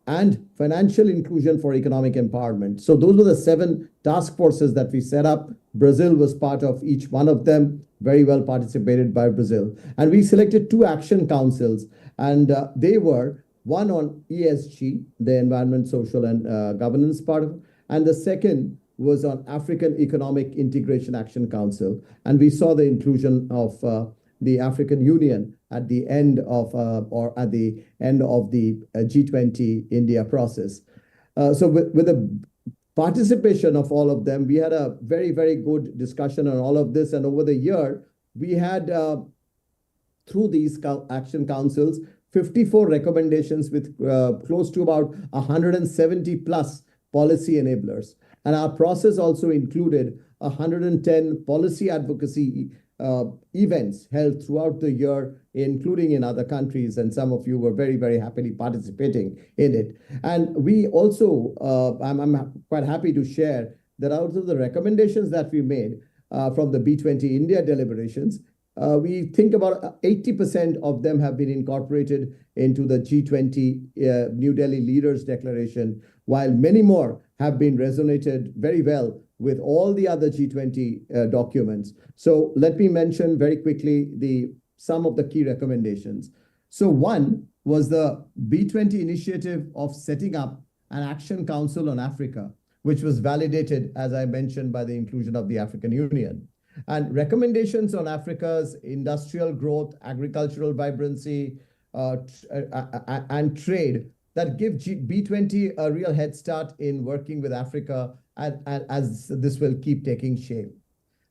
and financial inclusion for economic empowerment. So those were the 7 task forces that we set up. Brazil was part of each one of them, very well participated by Brazil. And we selected 2 action councils, and they were one on ESG, the environment, social, and governance part of it, and the second was on African Economic Integration Action Council. And we saw the inclusion of the African Union at the end of the G20 India process. So with the participation of all of them, we had a very, very good discussion on all of this. And over the year, we had, through these action councils, 54 recommendations with close to about 170 plus policy enablers. And our process also included 110 policy advocacy events held throughout the year, including in other countries, and some of you were very, very happily participating in it. And we also, I'm quite happy to share that out of the recommendations that we made from the B20 India deliberations, we think about 80% of them have been incorporated into the G20 New Delhi Leaders Declaration, while many more have been resonated very well with all the other G20 documents. So let me mention very quickly some of the key recommendations. So one was the B20 initiative of setting up an Action Council on Africa, which was validated, as I mentioned, by the inclusion of the African Union. And recommendations on Africa's industrial growth, agricultural vibrancy, and trade that give B20 a real head start in working with Africa as this will keep taking shape.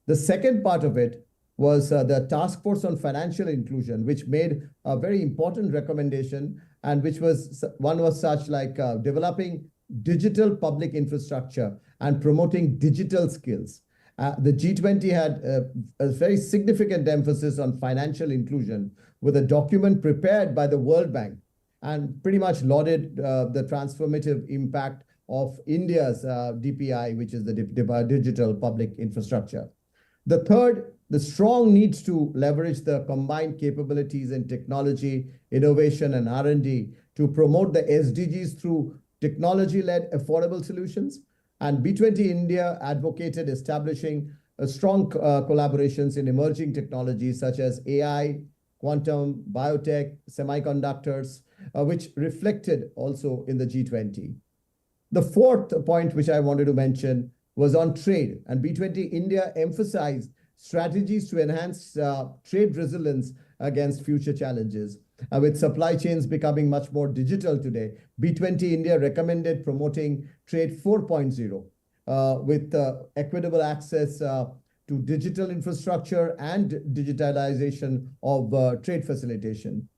The second part of it was the Task Force on Financial Inclusion, which made a very important recommendation, and which was such like developing digital public infrastructure and promoting digital skills. The G20 had a very significant emphasis on financial inclusion with a document prepared by the World Bank and pretty much lauded the transformative impact of India's DPI, which is the digital public infrastructure. The third, the strong needs to leverage the combined capabilities in technology, innovation, and R&D to promote the SDGs through technology-led affordable solutions. And B20 India advocated establishing strong collaborations in emerging technologies such as AI, quantum, biotech, semiconductors, which reflected also in the G20. The fourth point which I wanted to mention was on trade, and B20 India emphasized strategies to enhance trade resilience against future challenges. With supply chains becoming much more digital today, B20 India recommended promoting Trade 4.0 with equitable access to digital infrastructure and digitalization of trade facilitation.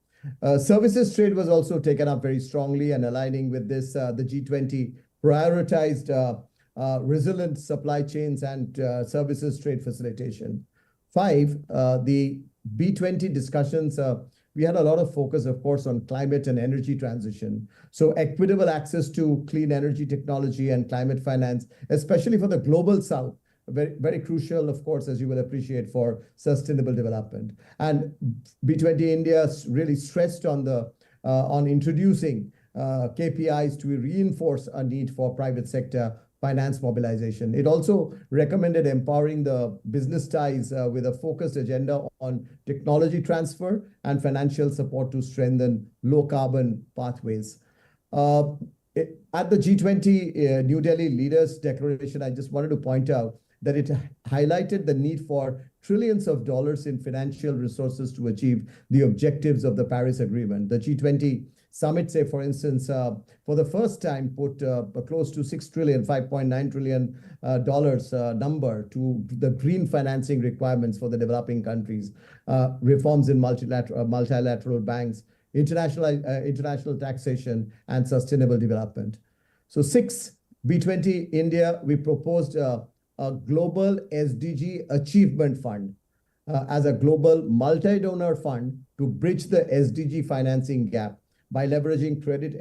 Services trade was also taken up very strongly, and aligning with this, the G20 prioritized resilient supply chains and services trade facilitation. Five, the B20 discussions, we had a lot of focus, of course, on climate and energy transition. So equitable access to clean energy technology and climate finance, especially for the global south, very, very crucial, of course, as you will appreciate, for sustainable development. And B20 India really stressed on introducing KPIs to reinforce a need for private sector finance mobilization. It also recommended empowering the business ties with a focused agenda on technology transfer and financial support to strengthen low carbon pathways. At the G20 New Delhi Leaders Declaration, I just wanted to point out that it highlighted the need for trillions of dollars in financial resources to achieve the objectives of the Paris Agreement. The G20 summit, say, for instance, for the first time put close to 6 trillion, $5.9 trillion number to the green financing requirements for the developing countries, reforms in multilateral banks, international taxation, and sustainable development. So 6, B20 India, we proposed a global SDG achievement fund as a global multi-donor fund to bridge the SDG financing gap by leveraging credit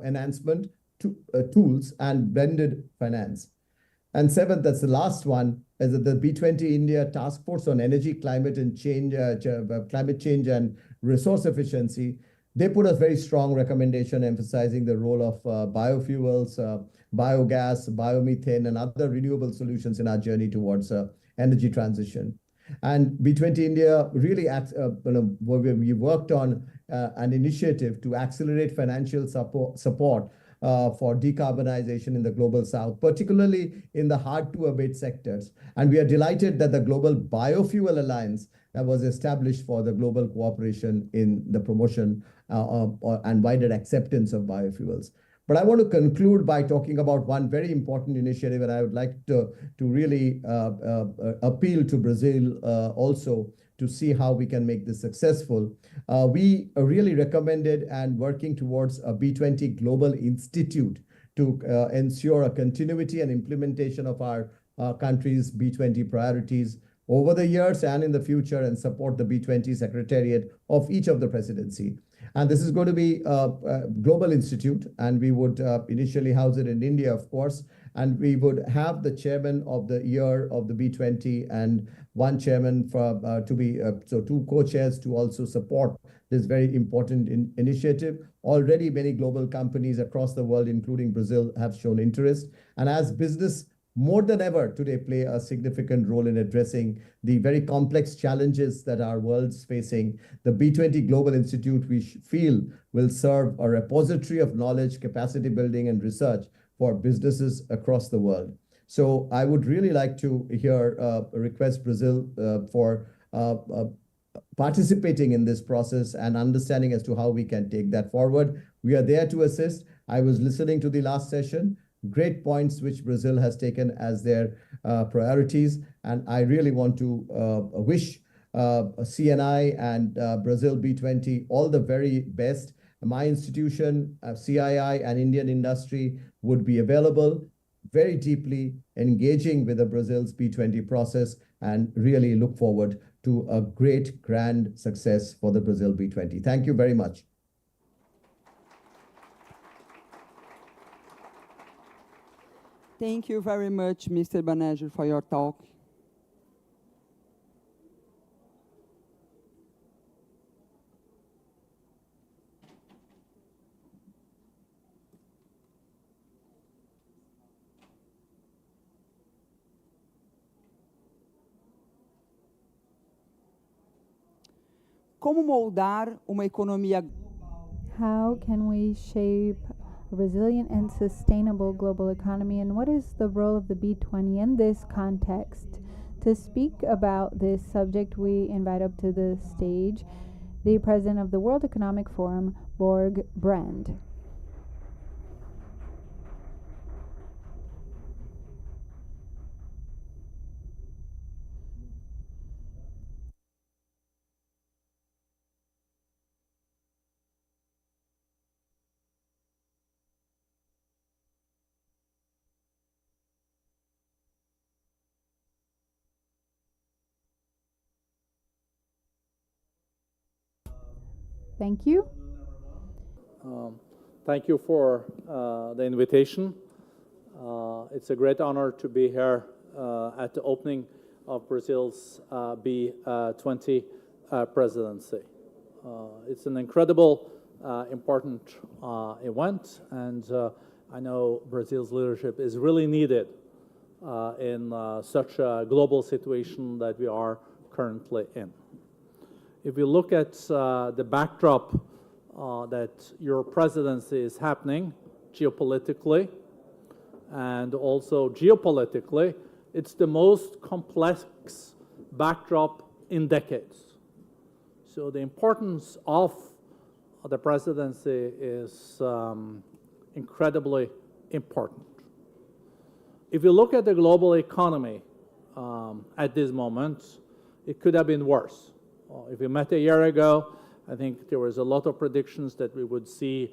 enhancement tools and blended finance. And 7th, that's the last one, is the B20 India Task Force on Energy, Climate Change and Resource Efficiency. They put a very strong recommendation emphasizing the role of biofuels, biogas, biomethane, and other renewable solutions in our journey towards energy transition. And B20 India really, we worked on an initiative to accelerate financial support for decarbonization in the global south, particularly in the hard-to-abate sectors. And we are delighted that the Global Biofuel Alliance was established for the global cooperation in the promotion and wider acceptance of biofuels. But I want to conclude by talking about one very important initiative, and I would like to really appeal to Brazil also to see how we can make this successful. We really recommended and working towards a B20 Global Institute to ensure a continuity and implementation of our country's B20 priorities over the years and in the future, and support the B20 Secretariat of each of the presidency. And this is going to be a global institute, and we would initially house it in India, of course, and we would have the chairman of the year of the B20 and one chairman for so 2 co-chairs to also support this very important initiative. Already many global companies across the world, including Brazil, have shown interest. And as business more than ever today play a significant role in addressing the very complex challenges that our world's facing, the B20 Global Institute, we feel, will serve a repository of knowledge, capacity building, and research for businesses across the world. So I would really like to request Brazil for participating in this process and understanding as to how we can take that forward. We are there to assist. I was listening to the last session. Great points which Brazil has taken as their priorities. And I really want to wish CNI and Brazil B20 all the very best. My institution, CII, and Indian industry would be available, very deeply engaging with the Brazil's B20 process, and really look forward to a great, grand success for the Brazil B20. Thank you very much. Thank you very much, Mr. Banerjee, for your talk. como moldar uma economia. How can we shape a resilient and sustainable global economy, and what is the role of the B20 in this context? To speak about this subject, we invite up to the stage the president of the World Economic Forum, Borg Brand. Thank you. Thank you for the invitation. It's a great honor to be here at the opening of Brazil's B20 presidency. It's an incredible, important event, and I know Brazil's leadership is really needed in such a global situation that we are currently in. If you look at the backdrop that your presidency is happening geopolitically and also geopolitically, it's the most complex backdrop in decades. So the importance of the presidency is incredibly important. If you look at the global economy at this moment, it could have been worse. If we met a year ago, I think there was a lot of predictions that we would see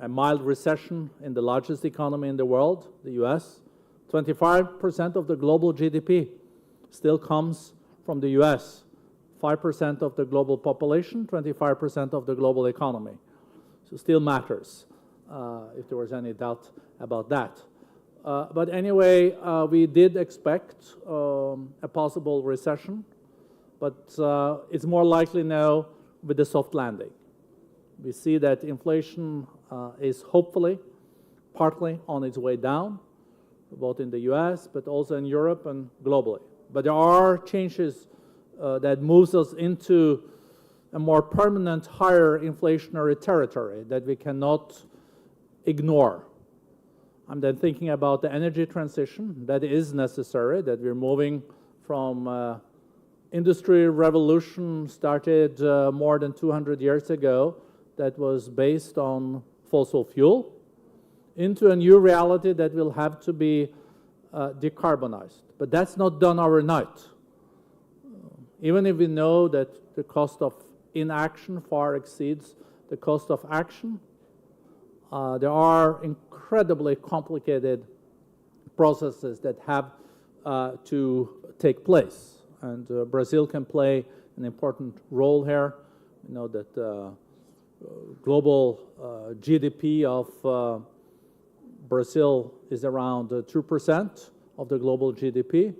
a mild recession in the largest economy in the world, the US. 25% of the global GDP still comes from the US. 5% of the global population, 25% of the global economy. So still matters, if there was any doubt about that. But anyway, we did expect a possible recession, but it's more likely now with the soft landing. We see that inflation is hopefully partly on its way down, both in the US, but also in Europe and globally. But there are changes that moves us into a more permanent, higher inflationary territory that we cannot ignore. I'm then thinking about the energy transition that is necessary, that we're moving from industry revolution started more than 200 years ago that was based on fossil fuel into a new reality that will have to be decarbonized. But that's not done overnight. Even if we know that the cost of inaction far exceeds the cost of action, there are incredibly complicated processes that have to take place. And Brazil can play an important role here. We know that global GDP of Brazil is around 2% of the global GDP.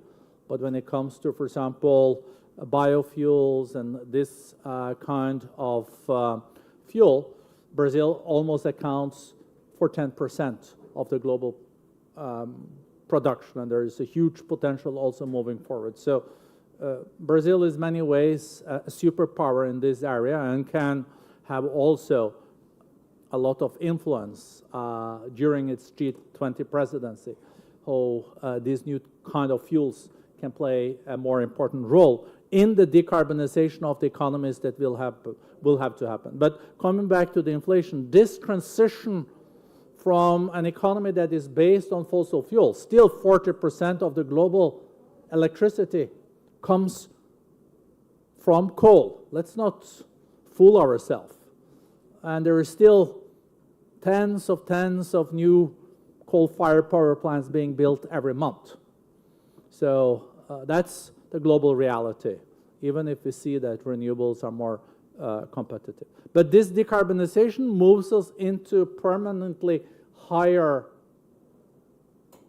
But when it comes to, for example, biofuels and this kind of fuel, Brazil almost accounts for 10% of the global production. And there is a huge potential also moving forward. So Brazil is in many ways a superpower in this area and can have also a lot of influence during its G20 presidency, how these new kind of fuels can play a more important role in the decarbonization of the economies that will have to happen. But coming back to the inflation, this transition from an economy that is based on fossil fuels, still 40% of the global electricity comes from coal. Let's not fool ourselves. And there are still tens of new coal-fired power plants being built every month. So that's the global reality, even if we see that renewables are more competitive. But this decarbonization moves us into permanently higher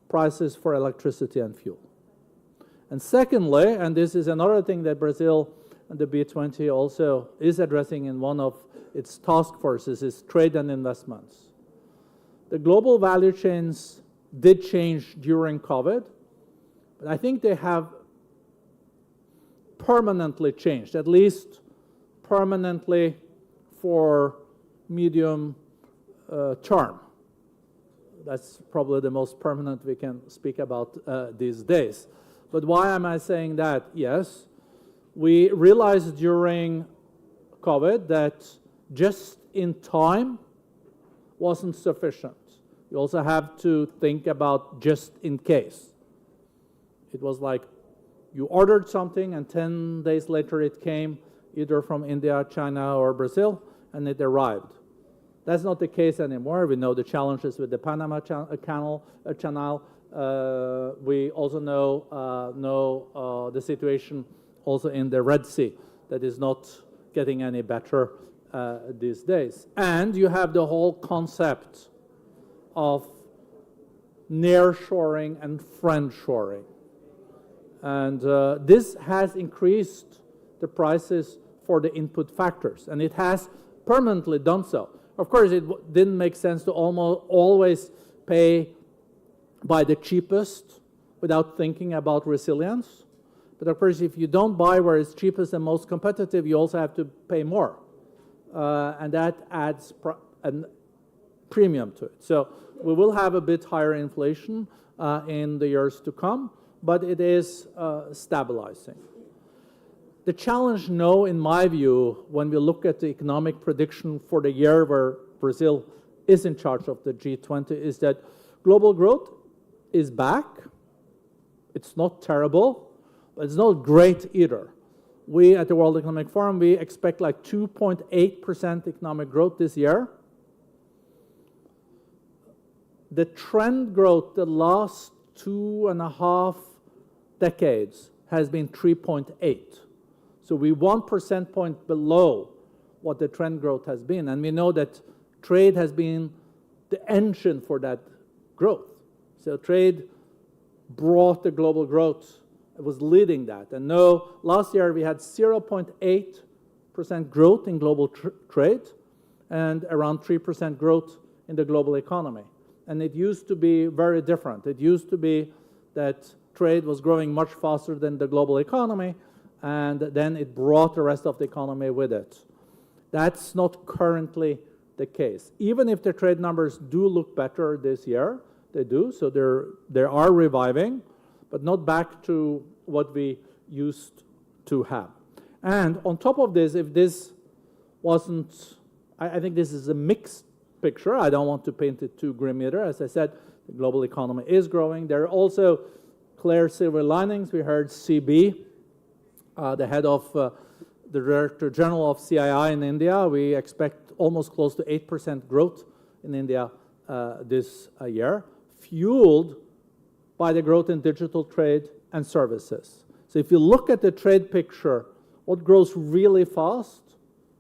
prices for electricity and fuel. And secondly, and this is another thing that Brazil and the B20 also is addressing in one of its task forces, is trade and investments. The global value chains did change during COVID, but I think they have permanently changed, at least permanently for medium term. That's probably the most permanent we can speak about these days. But why am I saying that? Yes, we realized during COVID that just in time wasn't sufficient. You also have to think about just in case. It was like you ordered something and 10 days later it came either from India, China, or Brazil, and it arrived. That's not the case anymore. We know the challenges with the Panama Canal. We also know the situation also in the Red Sea that is not getting any better these days. And you have the whole concept of nearshoring and friendshoring. And this has increased the prices for the input factors, and it has permanently done so. Of course, it didn't make sense to always pay by the cheapest without thinking about resilience. But of course, if you don't buy where it's cheapest and most competitive, you also have to pay more. And that adds a premium to it. So we will have a bit higher inflation in the years to come, but it is stabilizing. The challenge now, in my view, when we look at the economic prediction for the year where Brazil is in charge of the G20, is that global growth is back. It's not terrible, but it's not great either. We at the World Economic Forum, we expect like 2.8% economic growth this year. The trend growth the last 2.5 decades has been 3.8. So we're 1 percentage point below what the trend growth has been. And we know that trade has been the engine for that growth. So trade brought the global growth. It was leading that. And now, last year we had 0.8% growth in global trade and around 3% growth in the global economy. And it used to be very different. It used to be that trade was growing much faster than the global economy, and then it brought the rest of the economy with it. That's not currently the case. Even if the trade numbers do look better this year, they do, so they are reviving, but not back to what we used to have. And on top of this, if this wasn't, I think this is a mixed picture. I don't want to paint it too grim either. As I said, the global economy is growing. There are also clear silver linings. We heard CB, the head of the Director General of CII in India. We expect almost close to 8% growth in India this year, fueled by the growth in digital trade and services. So if you look at the trade picture, what grows really fast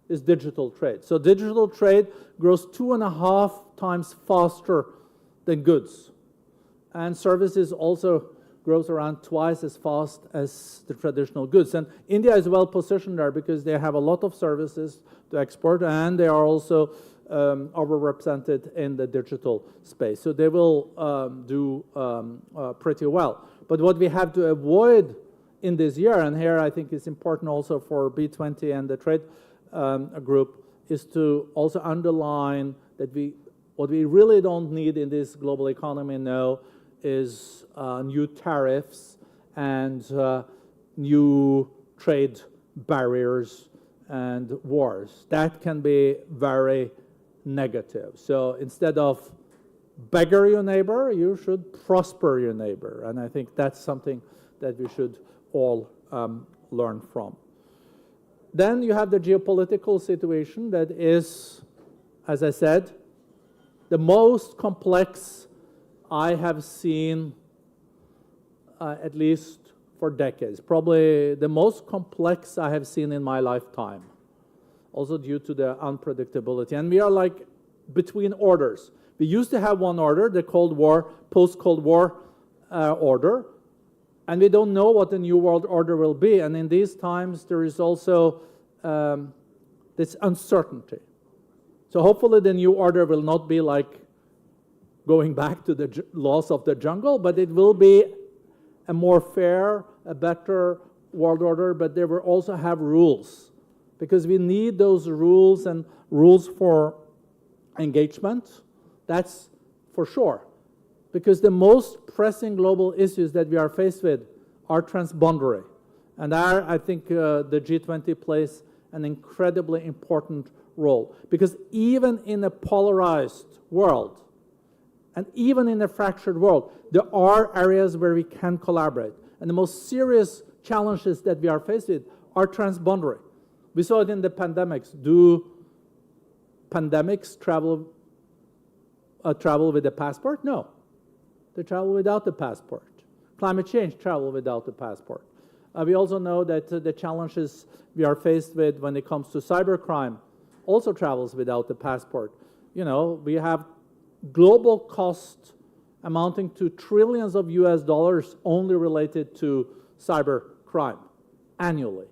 is digital trade. So digital trade grows 2.5 times faster than goods. And services also grows around twice as fast as the traditional goods. And India is well positioned there because they have a lot of services to export, and they are also overrepresented in the digital space. So they will do pretty well. But what we have to avoid in this year, and here I think it's important also for B20 and the trade group, is to also underline that what we really don't need in this global economy now is new tariffs and new trade barriers and wars. That can be very negative. So instead of beggar your neighbor, you should prosper your neighbor. And I think that's something that we should all learn from. Then you have the geopolitical situation that is, as I said, the most complex I have seen at least for decades. Probably the most complex I have seen in my lifetime, also due to the unpredictability. And we are like between orders. We used to have one order, the Cold War, post-Cold War order, and we don't know what the new world order will be. And in these times, there is also this uncertainty. So hopefully the new order will not be like going back to the laws of the jungle, but it will be a more fair, a better world order, but they will also have rules, because we need those rules and rules for engagement. That's for sure. Because the most pressing global issues that we are faced with are transboundary. And there, I think the G20 plays an incredibly important role. Because even in a polarized world, and even in a fractured world, there are areas where we can collaborate. And the most serious challenges that we are faced with are transboundary. We saw it in the pandemics. Do pandemics travel with a passport? No. They travel without the passport. Climate change travel without the passport. We also know that the challenges we are faced with when it comes to cybercrime also travels without the passport. You know, we have global cost amounting to trillions of US dollars only related to cybercrime annually.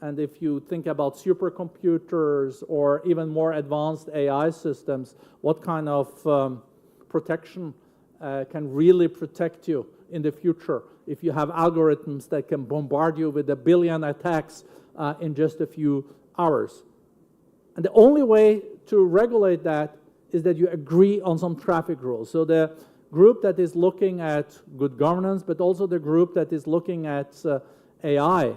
And if you think about supercomputers or even more advanced AI systems, what kind of protection can really protect you in the future if you have algorithms that can bombard you with 1 billion attacks in just a few hours. And the only way to regulate that is that you agree on some traffic rules. So the group that is looking at good governance, but also the group that is looking at AI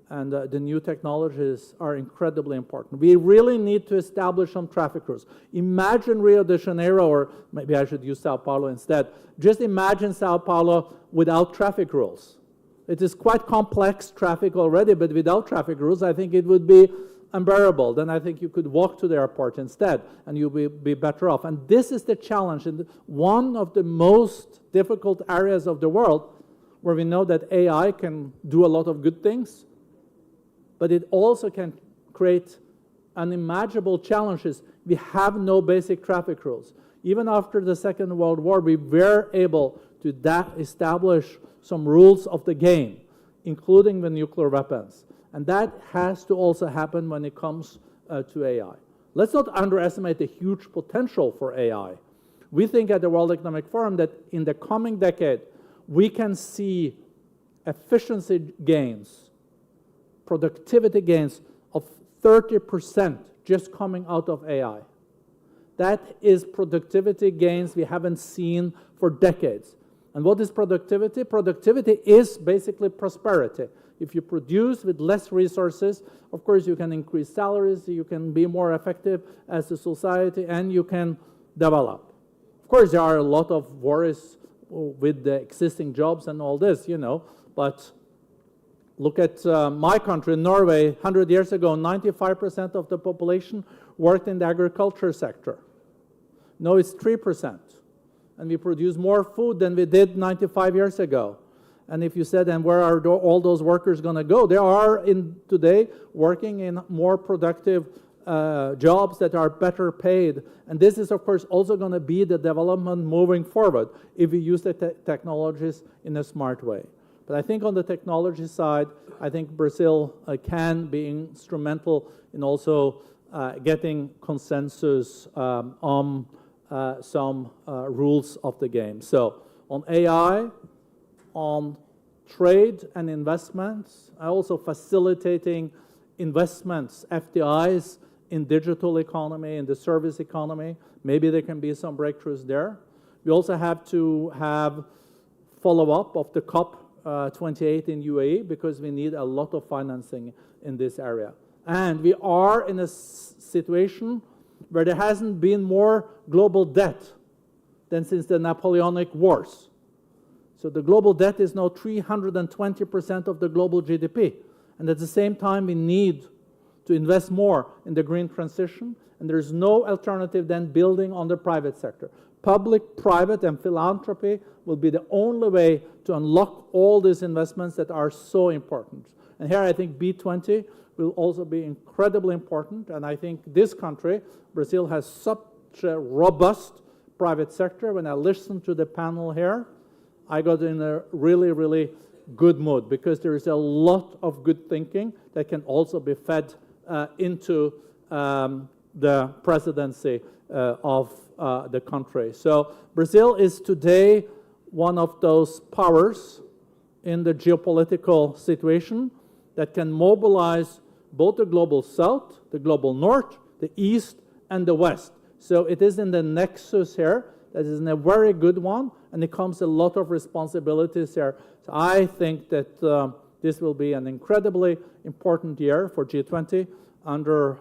and the new technologies are incredibly important. We really need to establish some traffic rules. Imagine Rio de Janeiro, or maybe I should use Sao Paulo instead. Just imagine Sao Paulo without traffic rules. It is quite complex traffic already, but without traffic rules, I think it would be unbearable. Then I think you could walk to the airport instead, and you'll be better off. And this is the challenge in one of the most difficult areas of the world, where we know that AI can do a lot of good things, but it also can create unimaginable challenges. We have no basic traffic rules. Even after the Second World War, we were able to establish some rules of the game, including the nuclear weapons. And that has to also happen when it comes to AI. Let's not underestimate the huge potential for AI. We think at the World Economic Forum that in the coming decade, we can see efficiency gains, productivity gains of 30% just coming out of AI. That is productivity gains we haven't seen for decades. And what is productivity? Productivity is basically prosperity. If you produce with less resources, of course you can increase salaries, you can be more effective as a society, and you can develop. Of course there are a lot of worries with the existing jobs and all this, you know, but look at my country, Norway. 100 years ago, 95% of the population worked in the agriculture sector. Now it's 3%. And we produce more food than we did 95 years ago. And if you said, and where are all those workers going to go? They are today working in more productive jobs that are better paid. And this is, of course, also going to be the development moving forward if we use the technologies in a smart way. But I think on the technology side, I think Brazil can be instrumental in also getting consensus on some rules of the game. So on AI, on trade and investments, also facilitating investments, FDIs in digital economy, in the service economy. Maybe there can be some breakthroughs there. We also have to have follow-up of the COP28 in UAE, because we need a lot of financing in this area. And we are in a situation where there hasn't been more global debt than since the Napoleonic Wars. So the global debt is now 320% of the global GDP. And at the same time, we need to invest more in the green transition. And there's no alternative than building on the private sector. Public, private, and philanthropy will be the only way to unlock all these investments that are so important. And here I think B20 will also be incredibly important. And I think this country, Brazil, has such a robust private sector. When I listened to the panel here, I got in a really, really good mood, because there is a lot of good thinking that can also be fed into the presidency of the country. So Brazil is today one of those powers in the geopolitical situation that can mobilize both the global south, the global north, the east, and the west. So it is in the nexus here that is a very good one, and it comes a lot of responsibilities here. So I think that this will be an incredibly important year for G20 under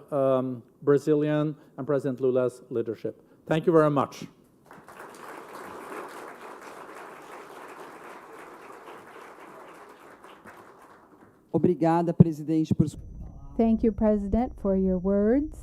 Brazilian and President Lula's leadership. Thank you very much. Obrigada, presidente, por... Thank you, President, for your words.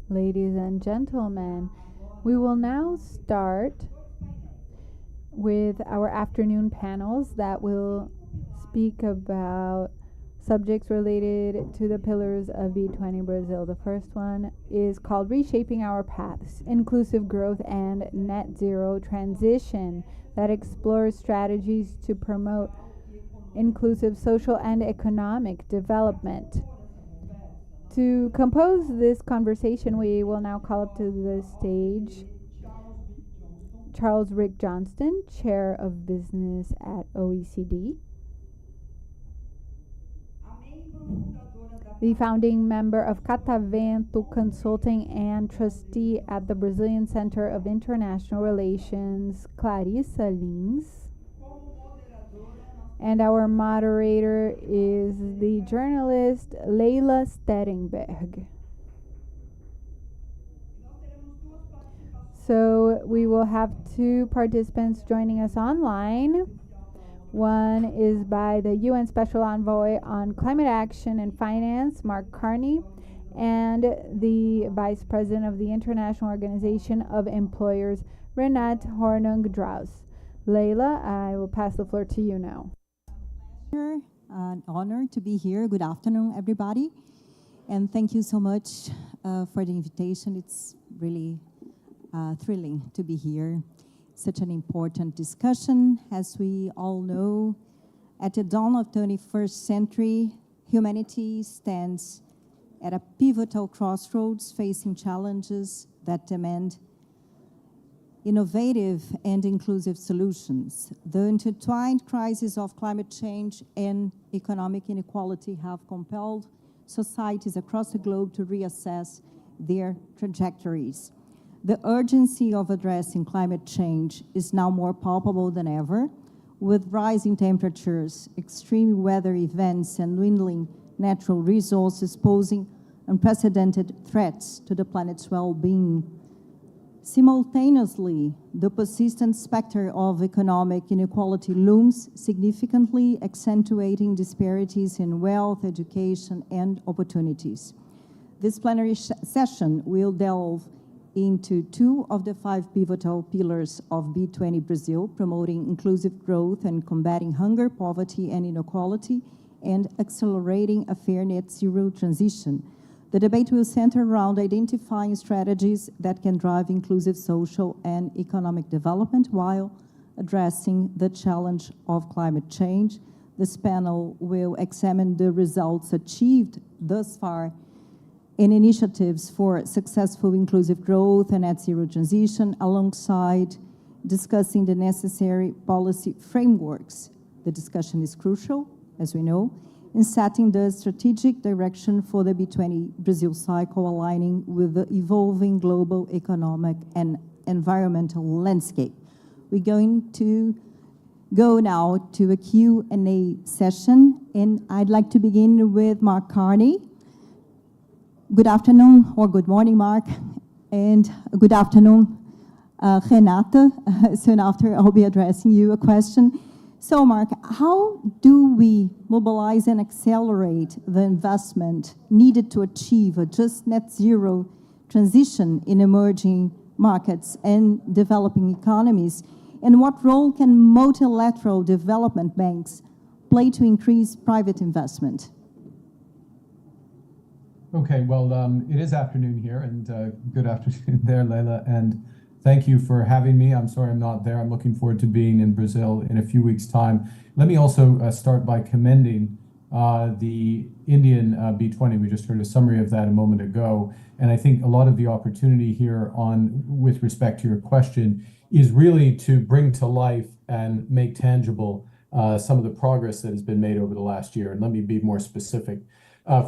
Ladies and gentlemen, we will now start with our afternoon panels that will speak about subjects related to the pillars of B20 Brazil. The first one is called Reshaping Our Paths, Inclusive Growth and Net Zero Transition, that explores strategies to promote inclusive social and economic development. To compose this conversation, we will now call up to the stage Charles Rick Johnston, Chair of Business at OECD, the founding member of Catavento Consulting and trustee at the Brazilian Center of International Relations, Clarissa Lins. And our moderator is the journalist Leila Sterenberg. So we will have two participants joining us online. One is by the UN Special Envoy on Climate Action and Finance, Mark Carney, and the Vice President of the International Organization of Employers, Renat Hornung-Draus. Leila, I will pass the floor to you now. An honor to be here. Good afternoon, everybody. And thank you so much for the invitation. It's really thrilling to be here. Such an important discussion. As we all know, at the dawn of the 21st century, humanity stands at a pivotal crossroads, facing challenges that demand innovative and inclusive solutions. The intertwined crises of climate change and economic inequality have compelled societies across the globe to reassess their trajectories. The urgency of addressing climate change is now more palpable than ever, with rising temperatures, extreme weather events, and dwindling natural resources posing unprecedented threats to the planet's well-being. Simultaneously, the persistent specter of economic inequality looms, significantly accentuating disparities in wealth, education, and opportunities. This plenary session will delve into two of the 5 pivotal pillars of B20 Brazil, promoting inclusive growth and combating hunger, poverty, and inequality, and accelerating a fair net zero transition. The debate will center around identifying strategies that can drive inclusive social and economic development while addressing the challenge of climate change. This panel will examine the results achieved thus far and initiatives for successful inclusive growth and net zero transition, alongside discussing the necessary policy frameworks. The discussion is crucial, as we know, in setting the strategic direction for the B20 Brasil cycle, aligning with the evolving global economic and environmental landscape. We're going to go now to a Q&A session, and I'd like to begin with Mark Carney. Good afternoon, or good morning, Mark, and good afternoon, Renata. Soon after, I'll be addressing you a question. So, Mark, how do we mobilize and accelerate the investment needed to achieve a just net zero transition in emerging markets and developing economies? And what role can multilateral development banks play to increase private investment? Okay, well, it is afternoon here, and good afternoon there, Leila, and thank you for having me. I'm sorry I'm not there. I'm looking forward to being in Brazil in a few weeks' time. Let me also start by commending the Indian B20. We just heard a summary of that a moment ago, and I think a lot of the opportunity here with respect to your question is really to bring to life and make tangible some of the progress that has been made over the last year. And let me be more specific.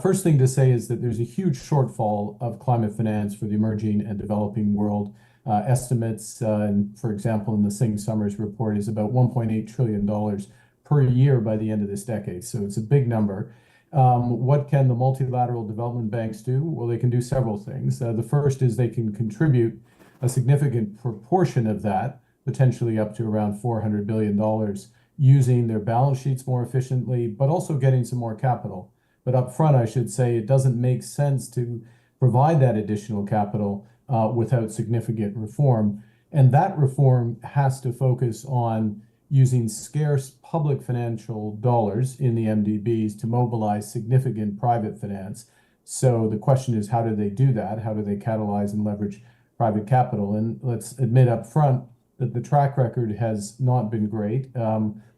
First thing to say is that there's a huge shortfall of climate finance for the emerging and developing world. Estimates, for example, in the Singh Summers report, is about $1.8 trillion per year by the end of this decade. So it's a big number. What can the multilateral development banks do? Well, they can do several things. The first is they can contribute a significant proportion of that, potentially up to around $400 billion, using their balance sheets more efficiently, but also getting some more capital. But up front, I should say, it doesn't make sense to provide that additional capital without significant reform. And that reform has to focus on using scarce public financial dollars in the MDBs to mobilize significant private finance. So the question is, how do they do that? How do they catalyze and leverage private capital? And let's admit up front that the track record has not been great,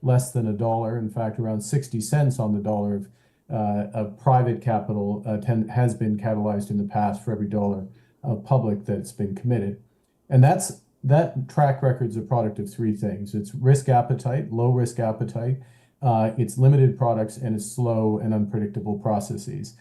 less than $1. In fact, around 60 cents on the dollar of private capital has been catalyzed in the past for every dollar of public that's been committed. And that track record's a product of three things. It's risk appetite, low risk appetite, it's limited products, and it's slow and unpredictable processes.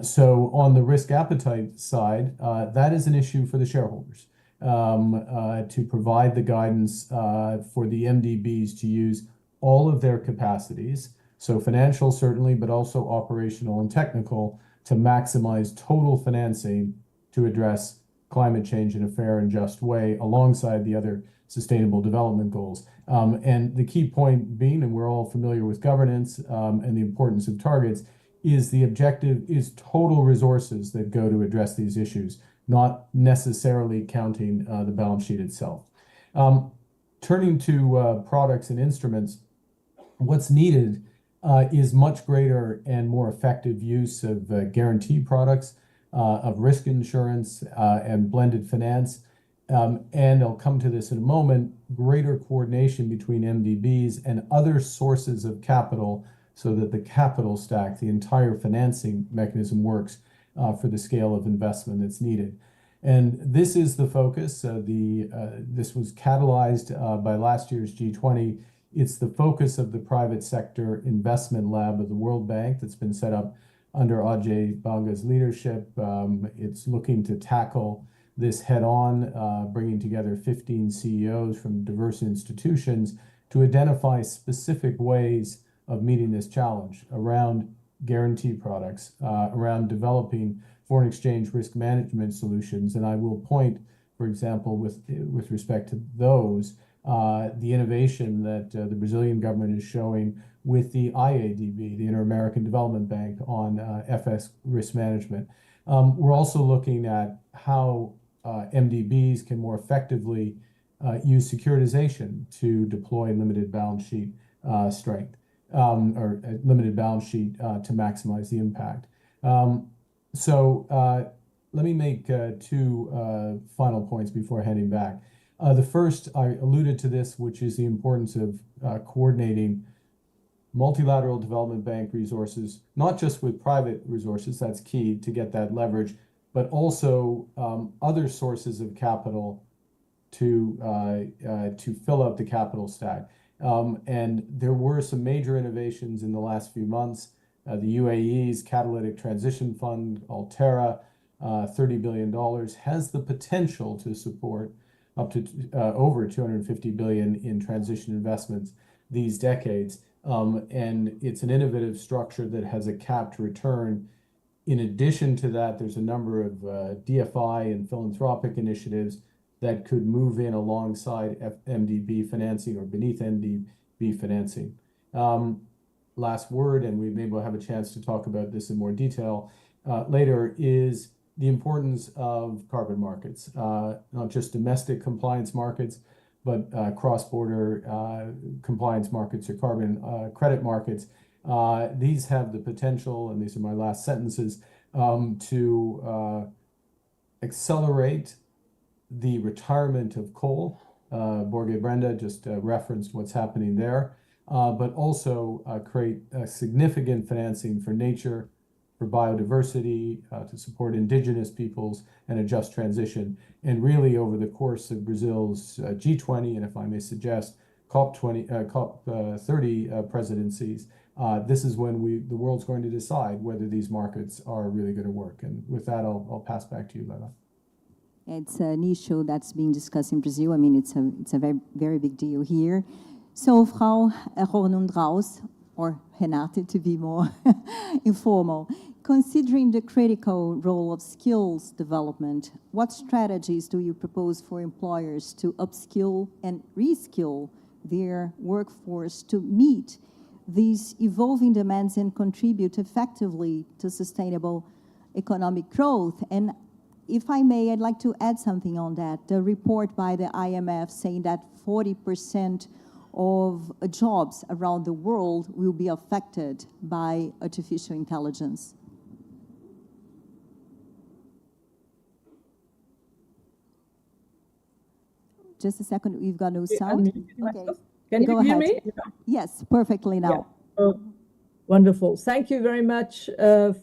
So on the risk appetite side, that is an issue for the shareholders to provide the guidance for the MDBs to use all of their capacities, so financial certainly, but also operational and technical, to maximize total financing to address climate change in a fair and just way alongside the other sustainable development goals. And the key point being, and we're all familiar with governance and the importance of targets, is the objective is total resources that go to address these issues, not necessarily counting the balance sheet itself. Turning to products and instruments, what's needed is much greater and more effective use of guarantee products, of risk insurance and blended finance. And I'll come to this in a moment, greater coordination between MDBs and other sources of capital so that the capital stack, the entire financing mechanism, works for the scale of investment that's needed. And this is the focus. This was catalyzed by last year's G20. It's the focus of the private sector investment lab of the World Bank that's been set up under Ajay Banga's leadership. It's looking to tackle this head on, bringing together 15 CEOs from diverse institutions to identify specific ways of meeting this challenge around guarantee products, around developing foreign exchange risk management solutions. And I will point, for example, with respect to those, the innovation that the Brazilian government is showing with the IADB, the Inter-American Development Bank, on FX risk management. We're also looking at how MDBs can more effectively use securitization to deploy limited balance sheet strength, or limited balance sheet to maximize the impact. So let me make two final points before heading back. The first, I alluded to this, which is the importance of coordinating multilateral development bank resources, not just with private resources, that's key to get that leverage, but also other sources of capital to fill out the capital stack. And there were some major innovations in the last few months. The UAE's Catalytic Transition Fund, Altera, $30 billion, has the potential to support up to over 250 billion in transition investments these decades. And it's an innovative structure that has a capped return. In addition to that, there's a number of DFI and philanthropic initiatives that could move in alongside MDB financing or beneath MDB financing. Last word, and maybe we'll have a chance to talk about this in more detail later, is the importance of carbon markets, not just domestic compliance markets, but cross-border compliance markets or carbon credit markets. These have the potential, and these are my last sentences, to accelerate the retirement of coal. Borge Brenda just referenced what's happening there, but also create significant financing for nature, for biodiversity, to support indigenous peoples and a just transition. And really over the course of Brazil's G20, and if I may suggest, COP30 presidencies, this is when the world's going to decide whether these markets are really going to work. And with that, I'll pass back to you, Leila. It's an issue that's being discussed in Brazil. I mean, it's a very, very big deal here. So, Frau Hornundraus, or Renate to be more informal, considering the critical role of skills development, what strategies do you propose for employers to upskill and reskill their workforce to meet these evolving demands and contribute effectively to sustainable economic growth? And if I may, I'd like to add something on that. The report by the IMF saying that 40% of jobs around the world will be affected by artificial intelligence. Just a second, we've got no sound. Okay. Can you hear me? Yes, perfectly now. Yeah. Oh, wonderful. Thank you very much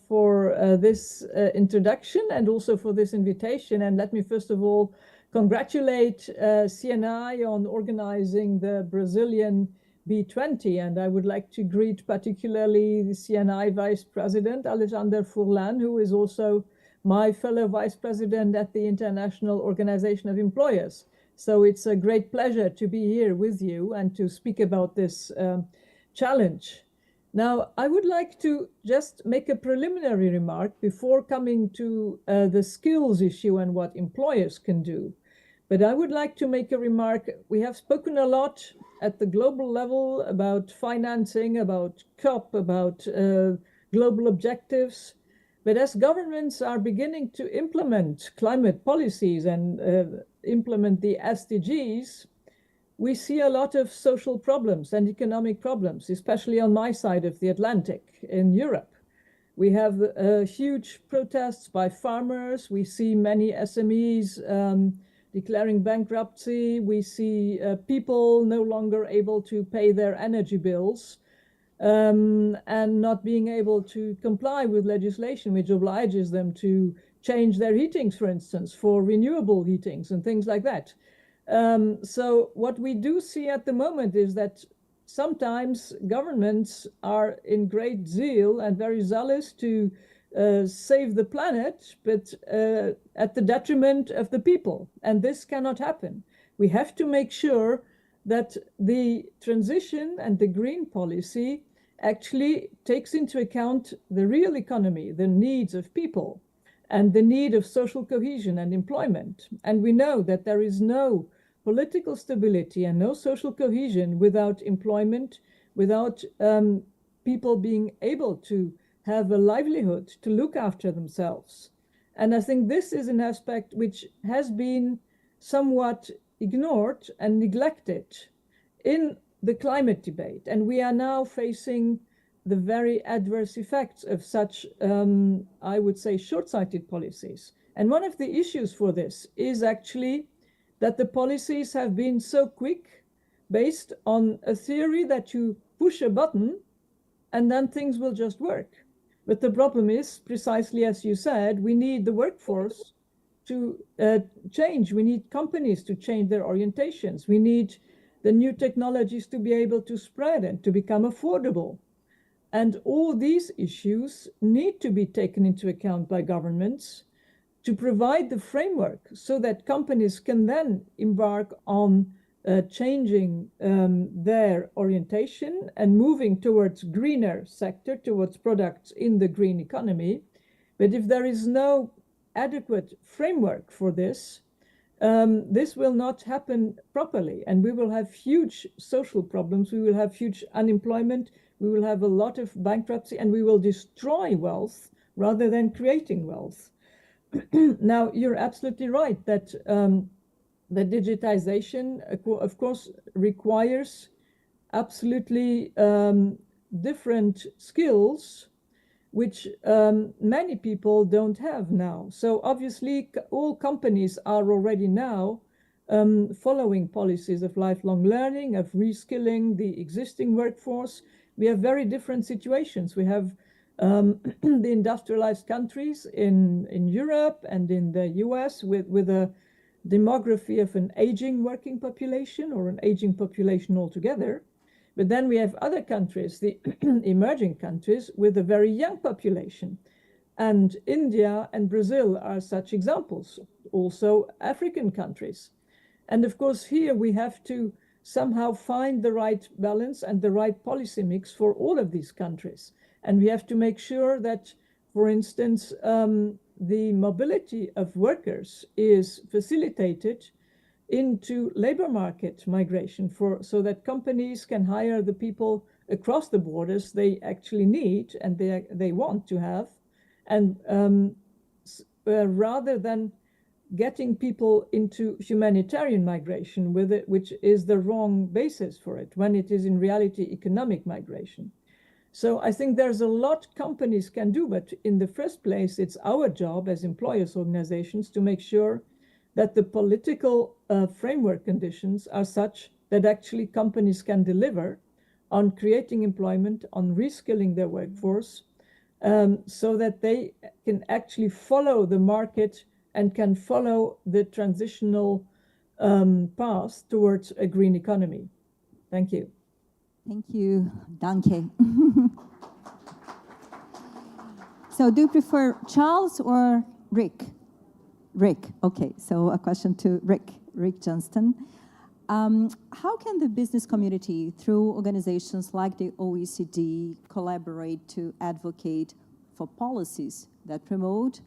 for this introduction and also for this invitation. And let me first of all congratulate CNI on organizing the Brazilian B20. And I would like to greet particularly the CNI Vice President, Alexander Furlan, who is also my fellow Vice President at the International Organization of Employers. So it's a great pleasure to be here with you and to speak about this challenge. Now, I would like to just make a preliminary remark before coming to the skills issue and what employers can do. But I would like to make a remark. We have spoken a lot at the global level about financing, about COP, about global objectives. But as governments are beginning to implement climate policies and implement the SDGs, we see a lot of social problems and economic problems, especially on my side of the Atlantic in Europe. We have huge protests by farmers. We see many SMEs declaring bankruptcy. We see people no longer able to pay their energy bills and not being able to comply with legislation which obliges them to change their heatings, for instance, for renewable heatings and things like that. So what we do see at the moment is that sometimes governments are in great zeal and very zealous to save the planet, but at the detriment of the people. And this cannot happen. We have to make sure that the transition and the green policy actually takes into account the real economy, the needs of people, and the need of social cohesion and employment. And we know that there is no political stability and no social cohesion without employment, without people being able to have a livelihood, to look after themselves. And I think this is an aspect which has been somewhat ignored and neglected in the climate debate. And we are now facing the very adverse effects of such, I would say, short-sighted policies. And one of the issues for this is actually that the policies have been so quick, based on a theory that you push a button and then things will just work. But the problem is, precisely as you said, we need the workforce to change. We need companies to change their orientations. We need the new technologies to be able to spread and to become affordable. And all these issues need to be taken into account by governments to provide the framework so that companies can then embark on changing their orientation and moving towards greener sector, towards products in the green economy. But if there is no adequate framework for this, this will not happen properly, and we will have huge social problems. We will have huge unemployment. We will have a lot of bankruptcy, and we will destroy wealth rather than creating wealth. Now, you're absolutely right that the digitization, of course, requires absolutely different skills, which many people don't have now. So obviously, all companies are already now following policies of lifelong learning, of reskilling the existing workforce. We have very different situations. We have the industrialized countries in Europe and in the US with a demography of an aging working population or an aging population altogether. But then we have other countries, the emerging countries, with a very young population. And India and Brazil are such examples, also African countries. And of course, here we have to somehow find the right balance and the right policy mix for all of these countries. And we have to make sure that, for instance, the mobility of workers is facilitated into labor market migration so that companies can hire the people across the borders they actually need and they want to have. And rather than getting people into humanitarian migration with it, which is the wrong basis for it, when it is in reality economic migration. So I think there's a lot companies can do, but in the first place, it's our job as employers' organizations to make sure that the political framework conditions are such that actually companies can deliver on creating employment, on reskilling their workforce, so that they can actually follow the market and can follow the transitional path towards a green economy. Thank you. Thank you. Danke. So do you prefer Charles or Rick? Rick, okay. So a question to Rick Johnston. How can the business community, through organizations like the OECD, collaborate to advocate for policies that promote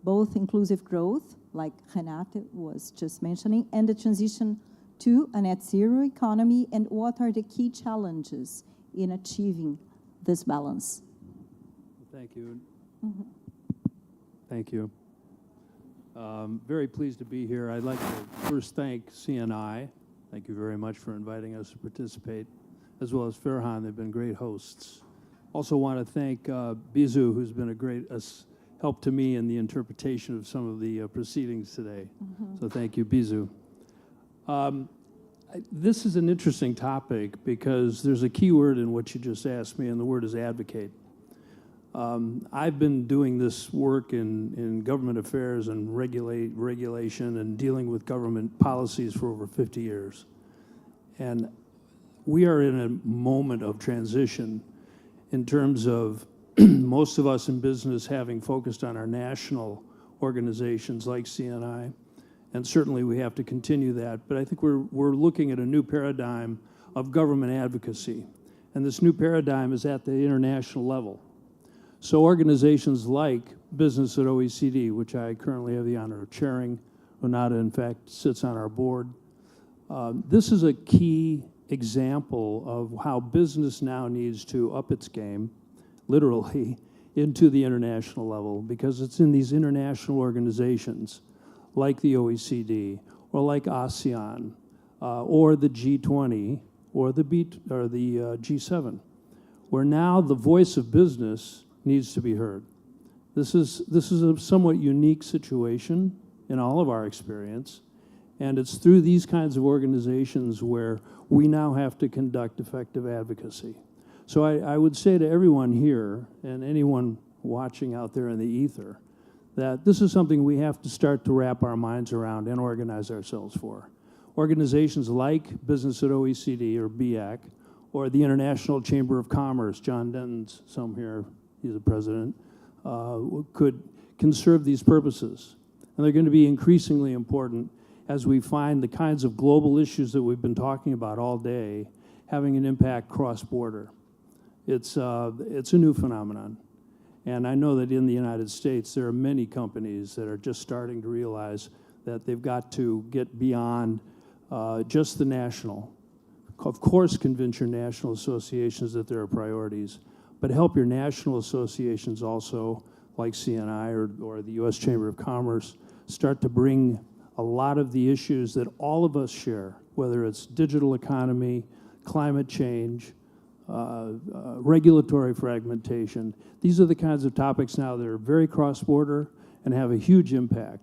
both inclusive growth, like Renate was just mentioning, and the transition to a net zero economy, and what are the key challenges in achieving this balance? Thank you. Thank you. Very pleased to be here. I'd like to first thank CNI. Thank you very much for inviting us to participate, as well as Farhan. They've been great hosts. Also want to thank Bizu, who's been a great help to me in the interpretation of some of the proceedings today. So thank you, Bizu. This is an interesting topic because there's a key word in what you just asked me, and the word is advocate. I've been doing this work in government affairs and regulation and dealing with government policies for over 50 years. And we are in a moment of transition in terms of most of us in business having focused on our national organizations like CNI. And certainly we have to continue that. But I think we're looking at a new paradigm of government advocacy. And this new paradigm is at the international level. So organizations like Business at OECD, which I currently have the honor of chairing, Renata, in fact, sits on our board. This is a key example of how business now needs to up its game, literally, into the international level, because it's in these international organizations like the OECD, or like ASEAN, or the G20, or the G7, where now the voice of business needs to be heard. This is a somewhat unique situation in all of our experience, and it's through these kinds of organizations where we now have to conduct effective advocacy. So I would say to everyone here and anyone watching out there in the ether that this is something we have to start to wrap our minds around and organize ourselves for. Organizations like Business at OECD or BIAC or the International Chamber of Commerce, John Denton's some here, he's the president, can serve these purposes. And they're going to be increasingly important as we find the kinds of global issues that we've been talking about all day having an impact cross-border. It's a new phenomenon. And I know that in the United States, there are many companies that are just starting to realize that they've got to get beyond just the national. Of course, convince your national associations that there are priorities, but help your national associations also, like CNI or the U.S. Chamber of Commerce, start to bring a lot of the issues that all of us share, whether it's digital economy, climate change, regulatory fragmentation. These are the kinds of topics now that are very cross-border and have a huge impact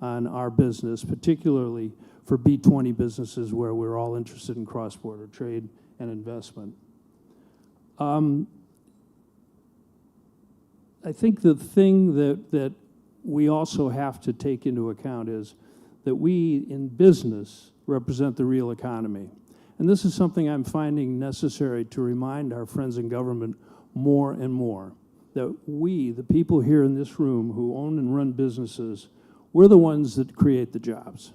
on our business, particularly for B20 businesses where we're all interested in cross-border trade and investment. I think the thing that we also have to take into account is that we in business represent the real economy. And this is something I'm finding necessary to remind our friends in government more and more, that we, the people here in this room who own and run businesses, we're the ones that create the jobs.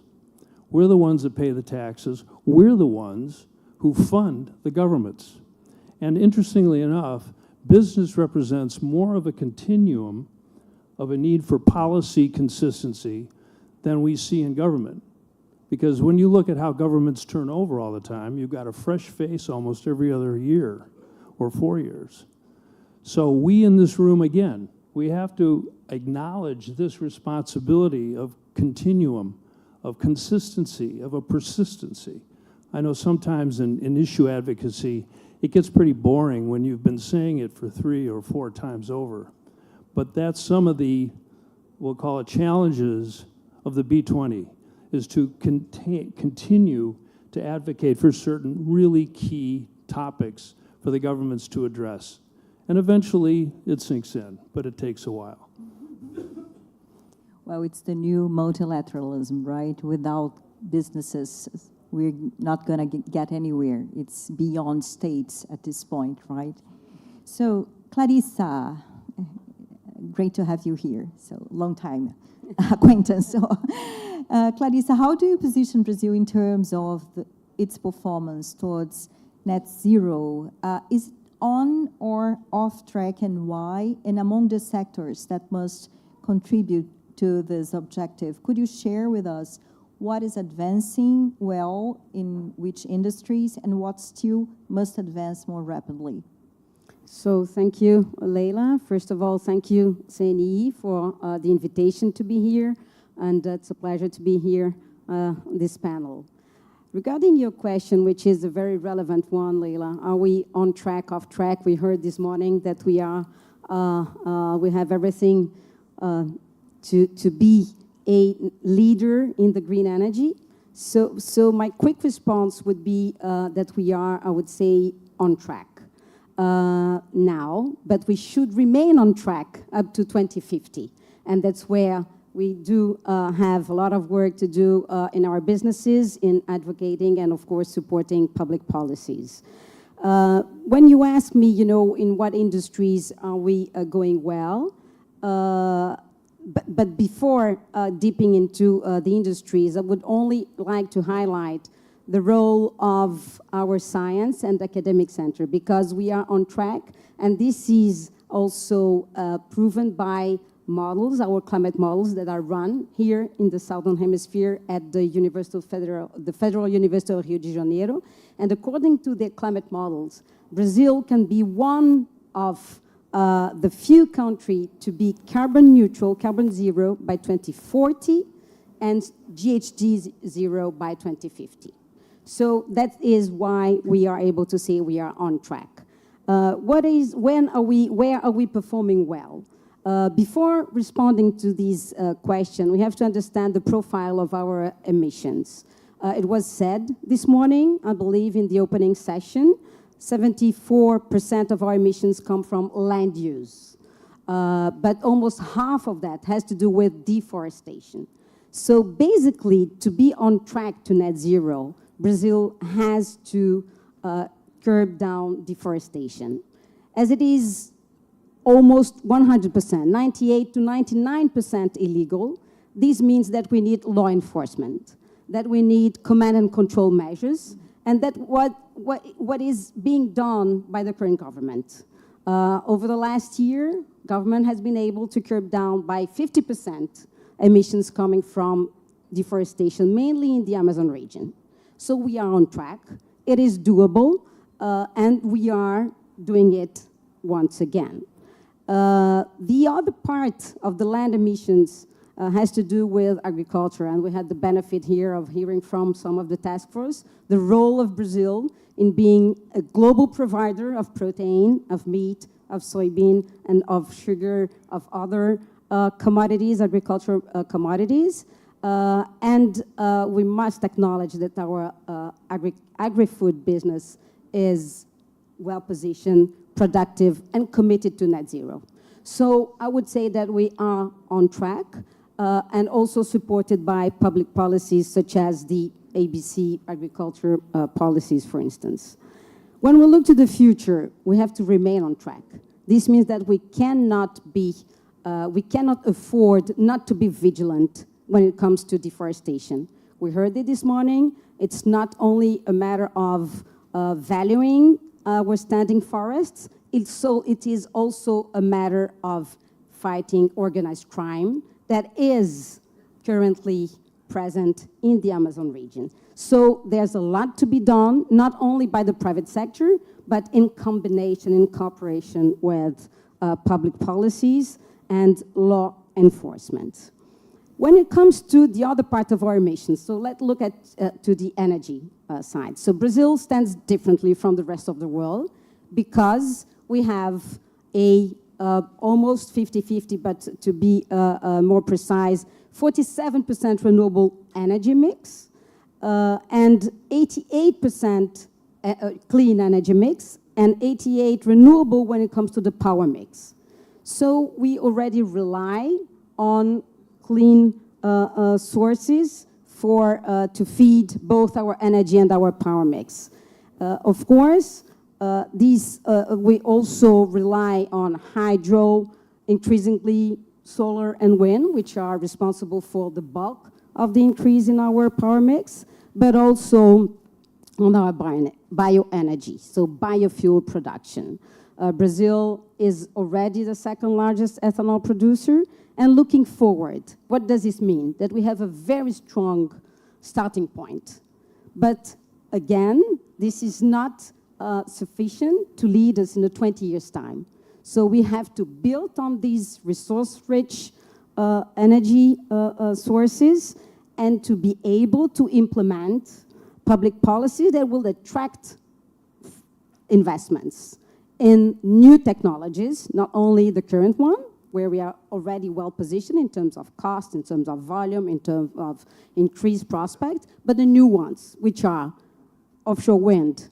We're the ones that pay the taxes. We're the ones who fund the governments. And interestingly enough, business represents more of a continuum of a need for policy consistency than we see in government. Because when you look at how governments turn over all the time, you've got a fresh face almost every other year or 4 years. So we in this room, again, we have to acknowledge this responsibility of continuum, of consistency, of a persistency. I know sometimes in issue advocacy, it gets pretty boring when you've been saying it for 3 or 4 times over. But that's some of the, we'll call it challenges of the B20, is to continue to advocate for certain really key topics for the governments to address. And eventually it sinks in, but it takes a while. Well, it's the new multilateralism, right? Without businesses, we're not going to get anywhere. It's beyond states at this point, right? So, Clarissa, great to have you here. So, long time acquaintance. So, Clarissa, how do you position Brazil in terms of its performance towards net zero? Is it on or off track, and why? And among the sectors that must contribute to this objective, could you share with us what is advancing well in which industries and what still must advance more rapidly? So thank you, Leila. First of all, thank you, CNE, for the invitation to be here, and it's a pleasure to be here on this panel. Regarding your question, which is a very relevant one, Leila, are we on track, off track? We heard this morning that we are, we have everything to be a leader in the green energy. So my quick response would be that we are, I would say, on track now, but we should remain on track up to 2050. And that's where we do have a lot of work to do in our businesses, in advocating and, of course, supporting public policies. When you ask me, you know, in what industries are we going well, but before dipping into the industries, I would only like to highlight the role of our science and academic center, because we are on track, and this is also proven by models, our climate models that are run here in the Southern Hemisphere at the Federal University of Rio de Janeiro. And according to the climate models, Brazil can be one of the few countries to be carbon neutral, carbon zero by 2040, and GHG zero by 2050. So that is why we are able to say we are on track. Where are we performing well? Before responding to this question, we have to understand the profile of our emissions. It was said this morning, I believe, in the opening session, 74% of our emissions come from land use. But almost half of that has to do with deforestation. So basically, to be on track to net zero, Brazil has to curb down deforestation. As it is almost 100%, 98 to 99% illegal, this means that we need law enforcement, that we need command and control measures, and that what is being done by the current government. Over the last year, government has been able to curb down by 50% emissions coming from deforestation, mainly in the Amazon region. So we are on track. It is doable, and we are doing it once again. The other part of the land emissions has to do with agriculture, and we had the benefit here of hearing from some of the task force, the role of Brazil in being a global provider of protein, of meat, of soybean, and of sugar, of other commodities, agricultural commodities. And we must acknowledge that our agri-food business is well-positioned, productive, and committed to net zero. So I would say that we are on track and also supported by public policies such as the ABC agriculture policies, for instance. When we look to the future, we have to remain on track. This means that we cannot afford not to be vigilant when it comes to deforestation. We heard it this morning. It's not only a matter of valuing our standing forests, it is also a matter of fighting organized crime that is currently present in the Amazon region. So there's a lot to be done, not only by the private sector, but in combination, in cooperation with public policies and law enforcement. When it comes to the other part of our emissions, so let's look at to the energy side. So Brazil stands differently from the rest of the world because we have a almost 50-50, but to be more precise, 47% renewable energy mix and 88% clean energy mix and 88% renewable when it comes to the power mix. So we already rely on clean sources to feed both our energy and our power mix. Of course, we also rely on hydro, increasingly solar and wind, which are responsible for the bulk of the increase in our power mix, but also on our bioenergy, so biofuel production. Brazil is already the second largest ethanol producer. And looking forward, what does this mean? That we have a very strong starting point. But again, this is not sufficient to lead us in a 20 years' time. So we have to build on these resource-rich energy sources and to be able to implement public policy that will attract investments in new technologies, not only the current one, where we are already well positioned in terms of cost, in terms of volume, in terms of increased prospect, but the new ones, which are offshore wind,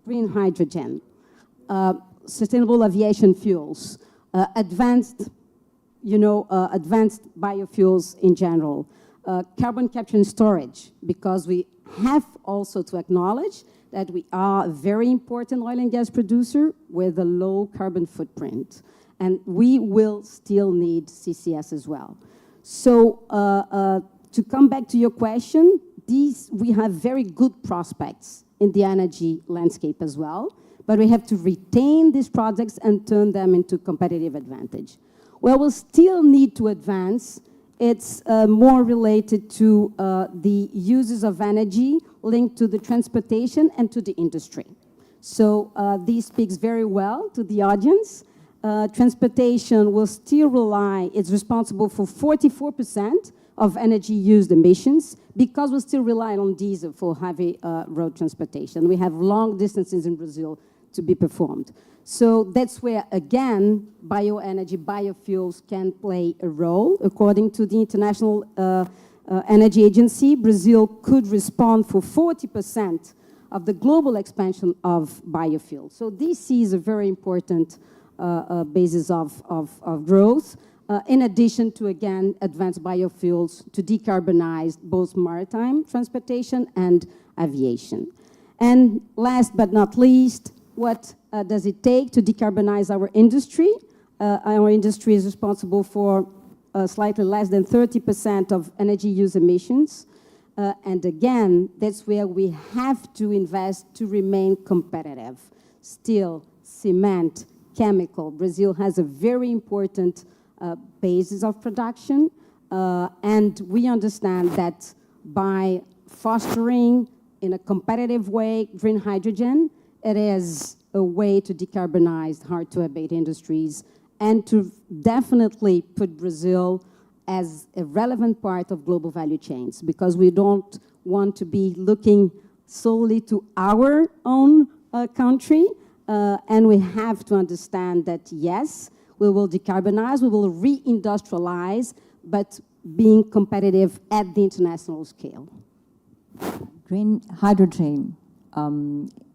green hydrogen, sustainable aviation fuels, advanced biofuels in general, carbon capture and storage, because we have also to acknowledge that we are a very important oil and gas producer with a low carbon footprint. And we will still need CCS as well. So to come back to your question, we have very good prospects in the energy landscape as well, but we have to retain these projects and turn them into competitive advantage. Where we'll still need to advance, it's more related to the uses of energy linked to the transportation and to the industry. So this speaks very well to the audience. Transportation will still it's responsible for 44% of energy used emissions because we still rely on diesel for heavy road transportation. We have long distances in Brazil to be performed. So that's where, again, bioenergy, biofuels can play a role. According to the International Energy Agency, Brazil could respond for 40% of the global expansion of biofuels. So this is a very important basis of growth, in addition to, again, advanced biofuels to decarbonize both maritime transportation and aviation. And last but not least, what does it take to decarbonize our industry? Our industry is responsible for slightly less than 30% of energy use emissions. And again, that's where we have to invest to remain competitive. Steel, cement, chemical. Brazil has a very important basis of production. And we understand that by fostering in a competitive way green hydrogen, it is a way to decarbonize hard-to-abate industries and to definitely put Brazil as a relevant part of global value chains, because we don't want to be looking solely to our own country, and we have to understand that, yes, we will decarbonize, we will reindustrialize, but being competitive at the international scale. Green hydrogen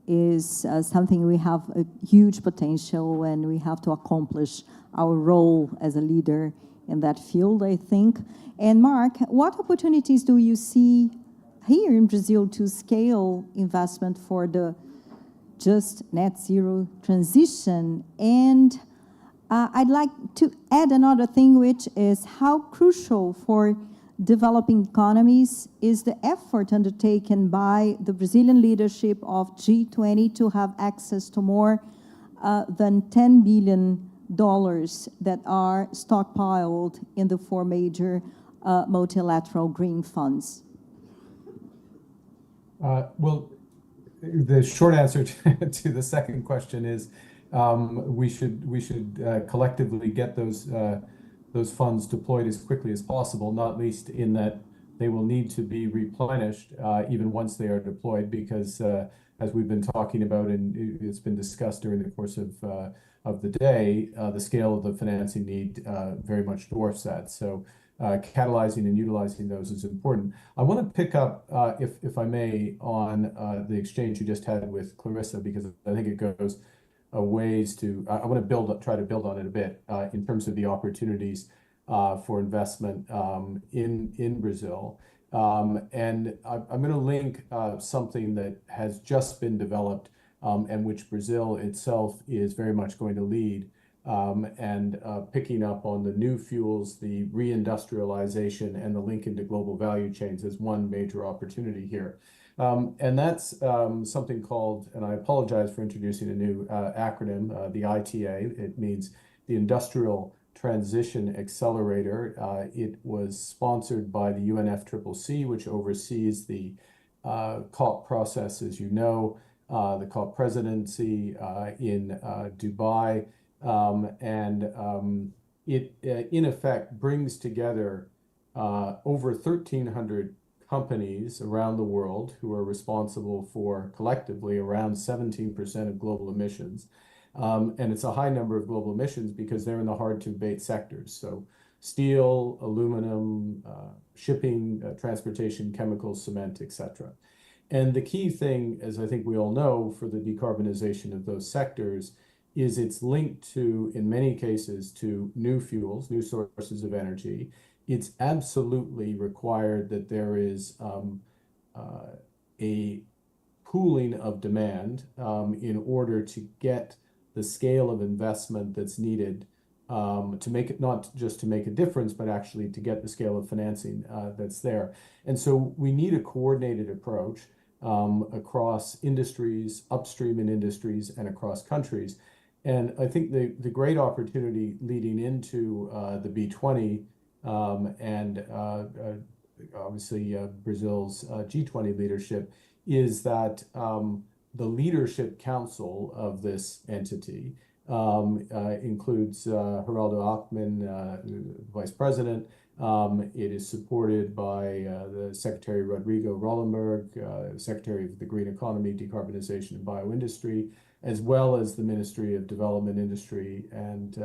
is something we have a huge potential, and we have to accomplish our role as a leader in that field, I think. And Mark, what opportunities do you see here in Brazil to scale investment for the just net zero transition? And I'd like to add another thing, which is how crucial for developing economies is the effort undertaken by the Brazilian leadership of G20 to have access to more than $10 billion that are stockpiled in the 4 major multilateral green funds. Well, the short answer to the second question is we should collectively get those funds deployed as quickly as possible, not least in that they will need to be replenished even once they are deployed, because as we've been talking about and it's been discussed during the course of the day, the scale of the financing need very much dwarfs that. So catalyzing and utilizing those is important. I want to pick up, if I may, on the exchange you just had with Clarissa, because I think it goes a ways to, I want to try to build on it a bit in terms of the opportunities for investment in Brazil. And I'm going to link something that has just been developed and which Brazil itself is very much going to lead, and picking up on the new fuels, the reindustrialization, and the link into global value chains as one major opportunity here. And that's something called, and I apologize for introducing a new acronym, the ITA. It means the Industrial Transition Accelerator. It was sponsored by the UNFCCC, which oversees the COP process, as you know, the COP presidency in Dubai. And it, in effect, brings together over 1,300 companies around the world who are responsible for collectively around 17% of global emissions. And it's a high number of global emissions because they're in the hard-to-abate sectors. So steel, aluminum, shipping, transportation, chemicals, cement, etc. And the key thing, as I think we all know, for the decarbonization of those sectors is it's linked to, in many cases, to new fuels, new sources of energy. It's absolutely required that there is a pooling of demand in order to get the scale of investment that's needed to make it, not just to make a difference, but actually to get the scale of financing that's there. And so we need a coordinated approach across industries, upstream in industries, and across countries. And I think the great opportunity leading into the B20 and obviously Brazil's G20 leadership is that the leadership council of this entity includes Geraldo Alckmin, Vice President. It is supported by the Secretary Rodrigo Rollenberg, Secretary of the Green Economy, Decarbonization and Bioindustry, as well as the Ministry of Development, Industry and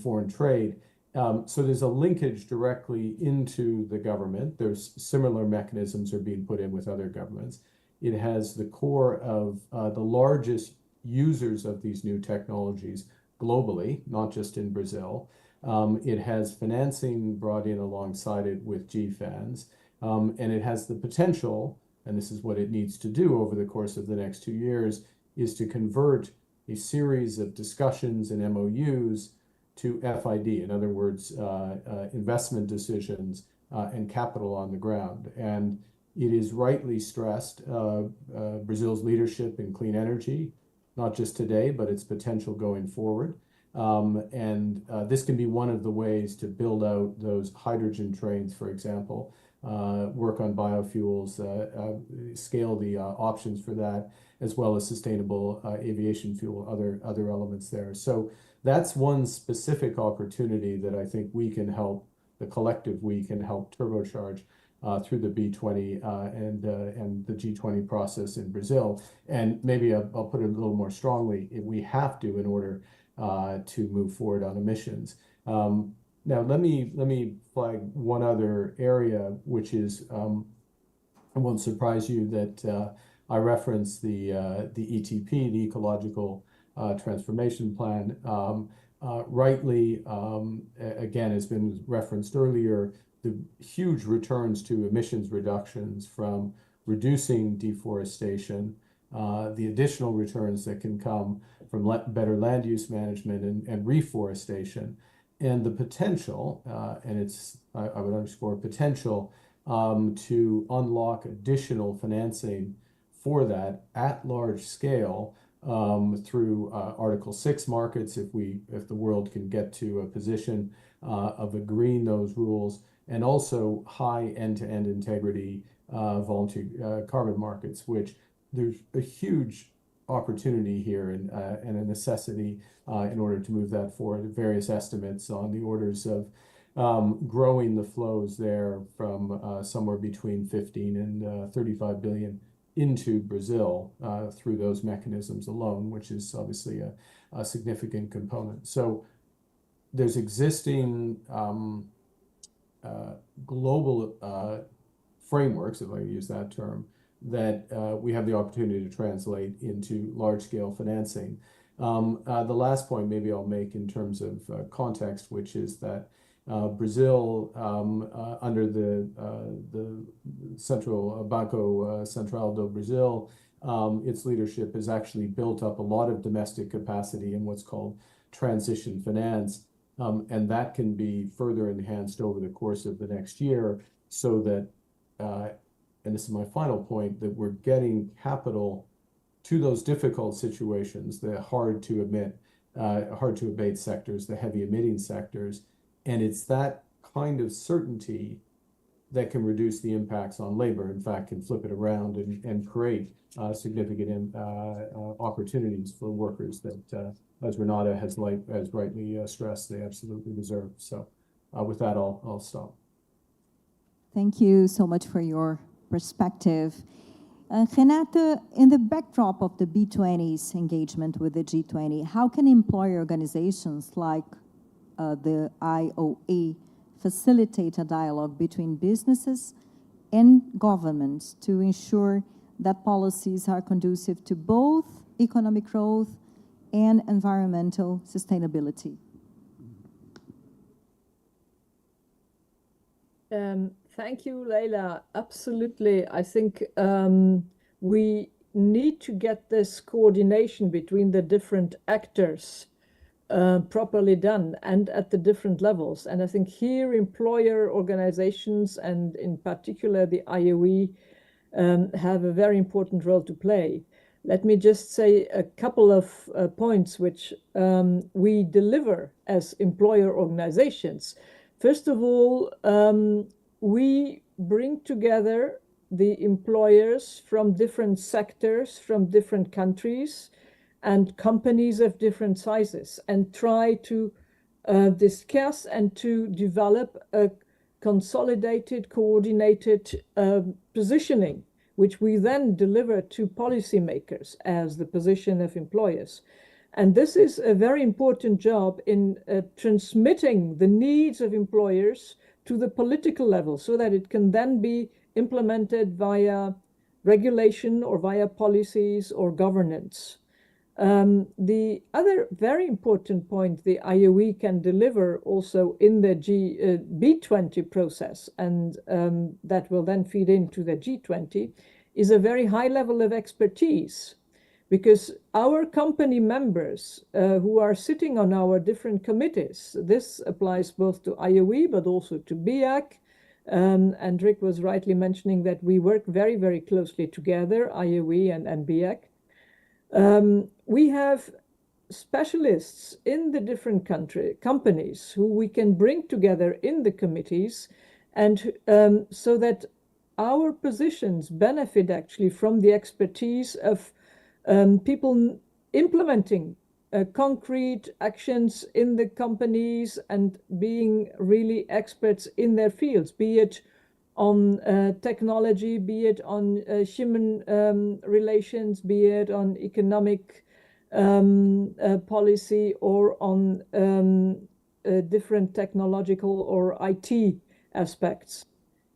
Foreign Trade. So there's a linkage directly into the government. There's similar mechanisms are being put in with other governments. It has the core of the largest users of these new technologies globally, not just in Brazil. It has financing brought in alongside it with GFANs, and it has the potential, and this is what it needs to do over the course of the next 2 years, is to convert a series of discussions and MOUs to FID, in other words, investment decisions and capital on the ground. And it is rightly stressed Brazil's leadership in clean energy, not just today, but its potential going forward. This can be one of the ways to build out those hydrogen trains, for example, work on biofuels, scale the options for that, as well as sustainable aviation fuel, other elements there. So that's one specific opportunity that I think we can help, the collective we can help turbocharge through the B20 and the G20 process in Brazil. And maybe I'll put it a little more strongly, we have to in order to move forward on emissions. Now, let me flag one other area, which is, it won't surprise you that I referenced the ETP, the Ecological Transformation Plan. Rightly, again, has been referenced earlier, the huge returns to emissions reductions from reducing deforestation, the additional returns that can come from better land use management and reforestation, and the potential, and I would underscore potential, to unlock additional financing for that at large scale through Article 6 markets, if the world can get to a position of agreeing those rules, and also high end-to-end integrity voluntary carbon markets, which there's a huge opportunity here and a necessity in order to move that forward. Various estimates on the orders of growing the flows there from somewhere between 15 and 35 billion into Brazil through those mechanisms alone, which is obviously a significant component. So there's existing global frameworks, if I use that term, that we have the opportunity to translate into large-scale financing. The last point maybe I'll make in terms of context, which is that Brazil, under the Central Banco Central do Brazil, its leadership has actually built up a lot of domestic capacity in what's called transition finance, and that can be further enhanced over the course of the next year so that, and this is my final point, that we're getting capital to those difficult situations, the hard to abate sectors, the heavy emitting sectors. And it's that kind of certainty that can reduce the impacts on labor, in fact, can flip it around and create significant opportunities for workers that, as Renata has rightly stressed, they absolutely deserve. So with that, I'll stop. Thank you so much for your perspective. Renata, in the backdrop of the B20's engagement with the G20, how can employer organizations like the IOA facilitate a dialogue between businesses and governments to ensure that policies are conducive to both economic growth and environmental sustainability? Thank you, Leila. Absolutely. I think we need to get this coordination between the different actors properly done and at the different levels. And I think here employer organizations and in particular the IOE have a very important role to play. Let me just say a couple of points which we deliver as employer organizations. First of all, we bring together the employers from different sectors, from different countries, and companies of different sizes, and try to discuss and to develop a consolidated, coordinated positioning, which we then deliver to policymakers as the position of employers. And this is a very important job in transmitting the needs of employers to the political level so that it can then be implemented via regulation or via policies or governance. The other very important point the IOE can deliver also in the B20 process, and that will then feed into the G20, is a very high level of expertise. Because our company members who are sitting on our different committees, this applies both to IOE but also to BIAC, and Rick was rightly mentioning that we work very, very closely together, IOE and BIAC. We have specialists in the different companies who we can bring together in the committees, and so that our positions benefit actually from the expertise of people implementing concrete actions in the companies and being really experts in their fields, be it on technology, be it on human relations, be it on economic policy, or on different technological or IT aspects.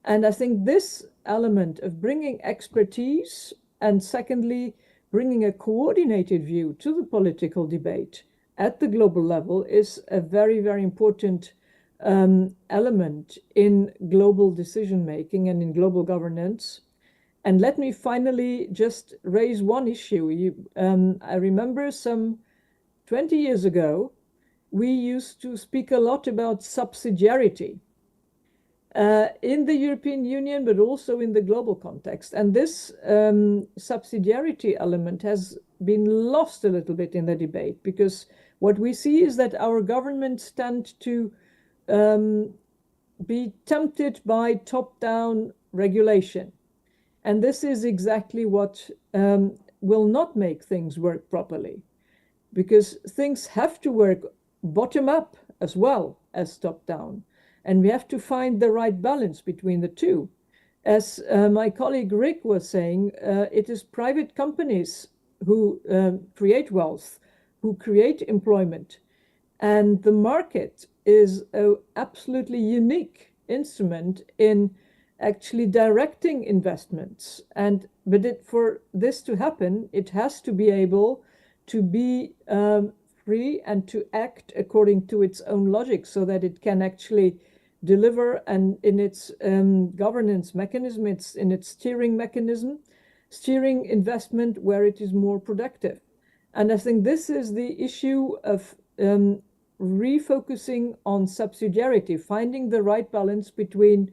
And I think this element of bringing expertise, and secondly, bringing a coordinated view to the political debate at the global level, is a very, very important element in global decision-making and in global governance. And let me finally just raise one issue. I remember some 20 years ago, we used to speak a lot about subsidiarity in the European Union, but also in the global context. And this subsidiarity element has been lost a little bit in the debate, because what we see is that our governments tend to be tempted by top-down regulation. And this is exactly what will not make things work properly, because things have to work bottom-up as well as top-down. And we have to find the right balance between the two. As my colleague Rick was saying, it is private companies who create wealth, who create employment. And the market is an absolutely unique instrument in actually directing investments. But for this to happen, it has to be able to be free and to act according to its own logic, so that it can actually deliver, and in its governance mechanism, it's in its steering mechanism, steering investment where it is more productive. And I think this is the issue of refocusing on subsidiarity, finding the right balance between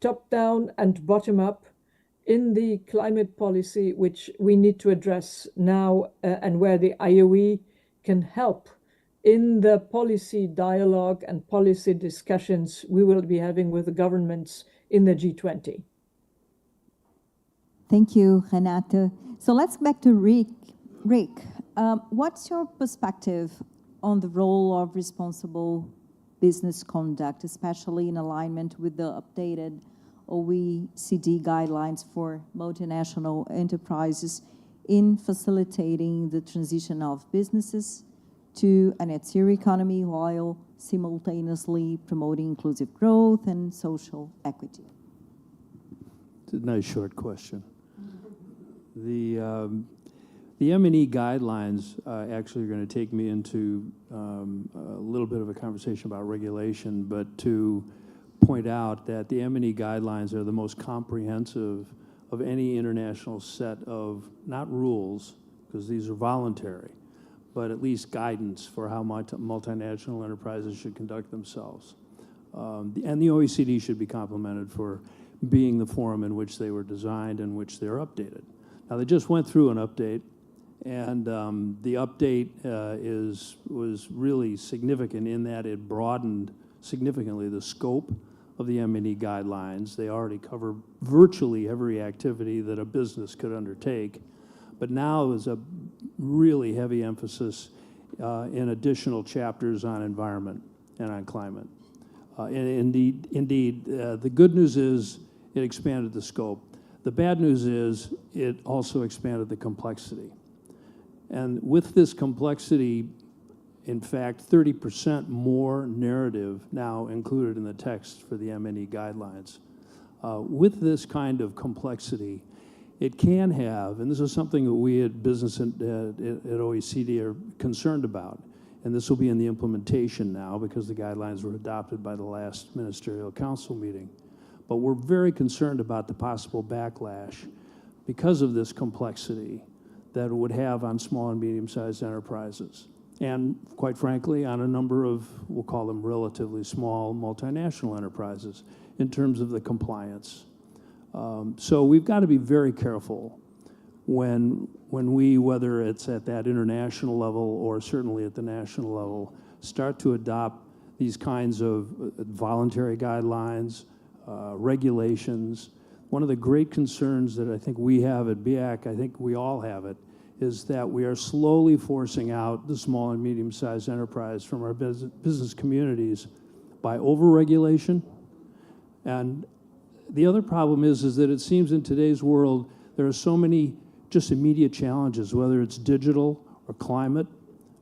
top-down and bottom-up in the climate policy, which we need to address now, and where the IOE can help in the policy dialogue and policy discussions we will be having with the governments in the G20. Thank you, Renata. So let's go back to Rick. Rick, what's your perspective on the role of responsible business conduct, especially in alignment with the updated OECD guidelines for multinational enterprises in facilitating the transition of businesses to a net zero economy while simultaneously promoting inclusive growth and social equity? It's a nice short question. The M&E guidelines actually are going to take me into a little bit of a conversation about regulation, but to point out that the M&E guidelines are the most comprehensive of any international set of, not rules, because these are voluntary, but at least guidance for how multinational enterprises should conduct themselves. And the OECD should be complimented for being the forum in which they were designed and which they're updated. Now, they just went through an update, and the update was really significant in that it broadened significantly the scope of the M&E guidelines. They already cover virtually every activity that a business could undertake, but now is a really heavy emphasis in additional chapters on environment and on climate. And indeed, the good news is it expanded the scope. The bad news is it also expanded the complexity. And with this complexity, in fact, 30% more narrative now included in the text for the M&E guidelines. With this kind of complexity, it can have, and this is something that we at business at OECD are concerned about, and this will be in the implementation now because the guidelines were adopted by the last ministerial council meeting. But we're very concerned about the possible backlash because of this complexity that it would have on small and medium-sized enterprises. And quite frankly, on a number of, we'll call them relatively small multinational enterprises in terms of the compliance. So we've got to be very careful when we, whether it's at that international level or certainly at the national level, start to adopt these kinds of voluntary guidelines, regulations. One of the great concerns that I think we have at BIAC, I think we all have it, is that we are slowly forcing out the small and medium-sized enterprise from our business communities by over-regulation. And the other problem is that it seems in today's world there are so many just immediate challenges, whether it's digital or climate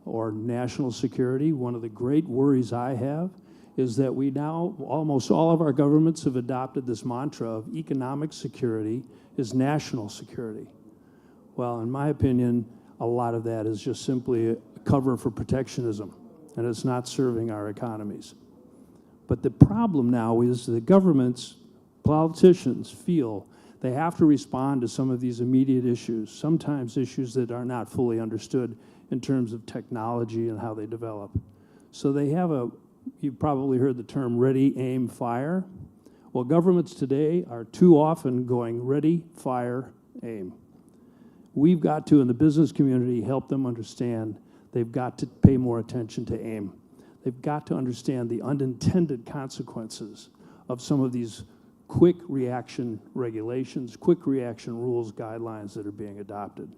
or national security. One of the great worries I have is that we now, almost all of our governments have adopted this mantra of economic security is national security. Well, in my opinion, a lot of that is just simply a cover for protectionism, and it's not serving our economies. But the problem now is the governments, politicians feel they have to respond to some of these immediate issues, sometimes issues that are not fully understood in terms of technology and how they develop. So they have you've probably heard the term ready, aim, fire. Well, governments today are too often going ready, fire, aim. We've got to, in the business community, help them understand they've got to pay more attention to aim. They've got to understand the unintended consequences of some of these quick reaction regulations, quick reaction rules, guidelines that are being adopted.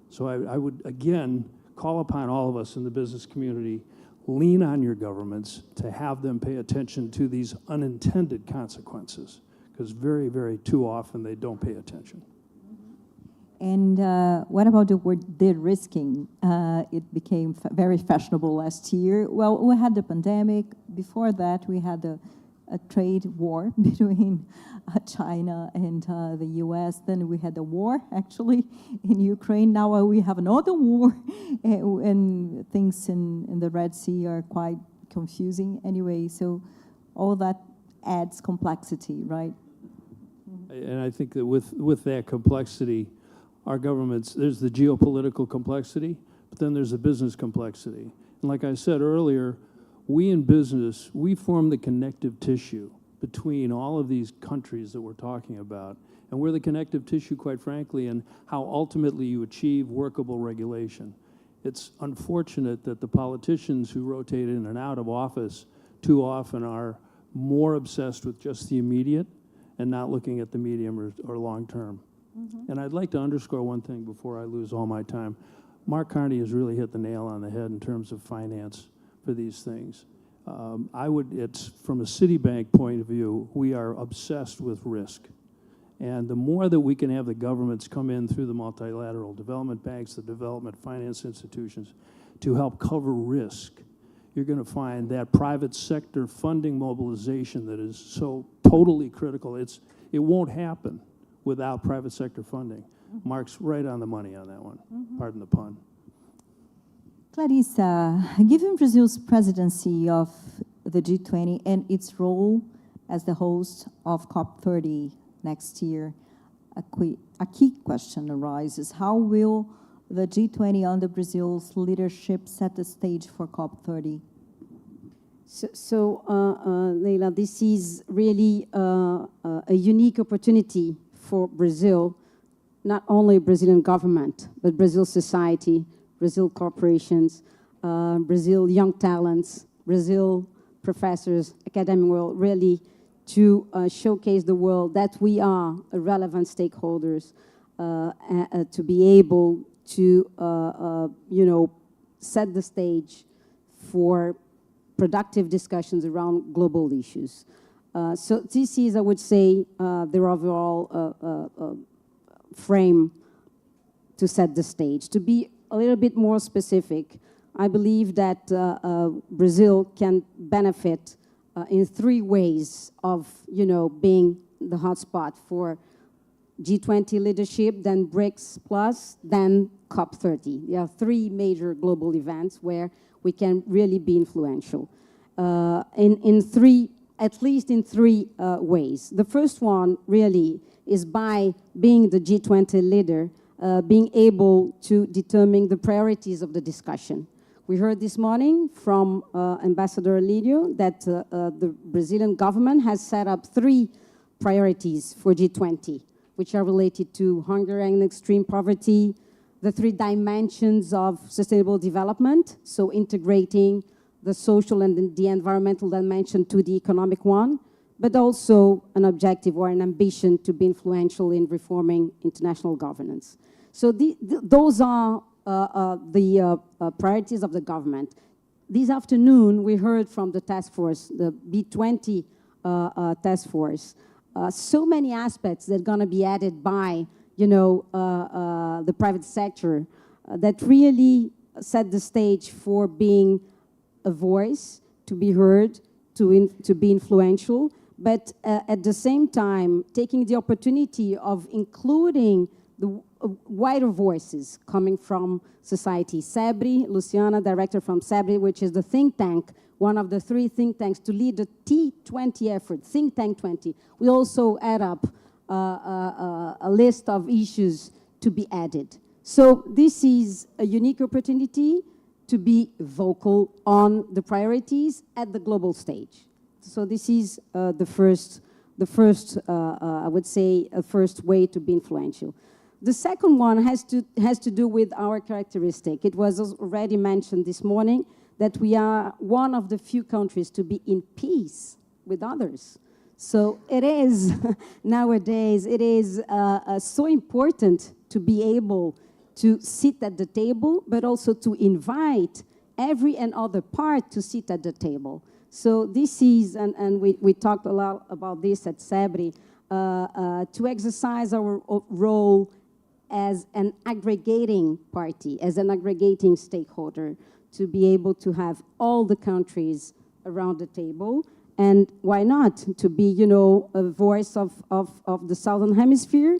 So I would, again, call upon all of us in the business community, lean on your governments to have them pay attention to these unintended consequences, because very, very too often they don't pay attention. And what about the word de-risking? It became very fashionable last year. Well, we had the pandemic. Before that, we had a trade war between China and the US. Then we had a war, actually, in Ukraine. Now we have another war, and things in the Red Sea are quite confusing anyway. So all that adds complexity, right? And I think that with that complexity, our governments, there's the geopolitical complexity, but then there's the business complexity. And like I said earlier, we in business, we form the connective tissue between all of these countries that we're talking about. And we're the connective tissue, quite frankly, in how ultimately you achieve workable regulation. It's unfortunate that the politicians who rotate in and out of office too often are more obsessed with just the immediate and not looking at the medium or long term. And I'd like to underscore one thing before I lose all my time. Mark Carney has really hit the nail on the head in terms of finance for these things. It's from a Citibank point of view, we are obsessed with risk. And the more that we can have the governments come in through the multilateral development banks, the development finance institutions, to help cover risk, you're going to find that private sector funding mobilization that is so totally critical. It won't happen without private sector funding. Mark's right on the money on that one. Pardon the pun. Clarissa, given Brazil's presidency of the G20 and its role as the host of COP30 next year, a key question arises. How will the G20 under Brazil's leadership set the stage for COP30? Leila, this is really a unique opportunity for Brazil, not only Brazilian government, but Brazil society, Brazil corporations, Brazil young talents, Brazil professors, academic world, really to showcase the world that we are relevant stakeholders to be able to, set the stage for productive discussions around global issues. So this is, I would say, the overall frame to set the stage. To be a little bit more specific, I believe that Brazil can benefit in three ways of, being the hotspot for G20 leadership, then BRICS Plus, then COP30. There are three major global events where we can really be influential at least in three ways. The first one really is by being the G20 leader, being able to determine the priorities of the discussion. We heard this morning from Ambassador Lídio that the Brazilian government has set up three priorities for G20, which are related to hunger and extreme poverty, the three dimensions of sustainable development, so integrating the social and the environmental dimension to the economic one, but also an objective or an ambition to be influential in reforming international governance. So those are the priorities of the government. This afternoon, we heard from the task force, the B20 task force, so many aspects that are going to be added by, the private sector that really set the stage for being a voice, to be heard, to be influential, but at the same time, taking the opportunity of including the wider voices coming from society. SEBRI, Luciana, director from SEBRI, which is the think tank, one of the three think tanks to lead the T20 effort, Think Tank 20. We also add up a list of issues to be added. So this is a unique opportunity to be vocal on the priorities at the global stage. So this is the first, I would say, a first way to be influential. The second one has to do with our characteristic. It was already mentioned this morning that we are one of the few countries to be in peace with others. So it is, nowadays, it is so important to be able to sit at the table, but also to invite every and other part to sit at the table. So this is, and we talked a lot about this at SEBRI, to exercise our role as an aggregating party, as an aggregating stakeholder, to be able to have all the countries around the table. And why not to be, a voice of the Southern Hemisphere,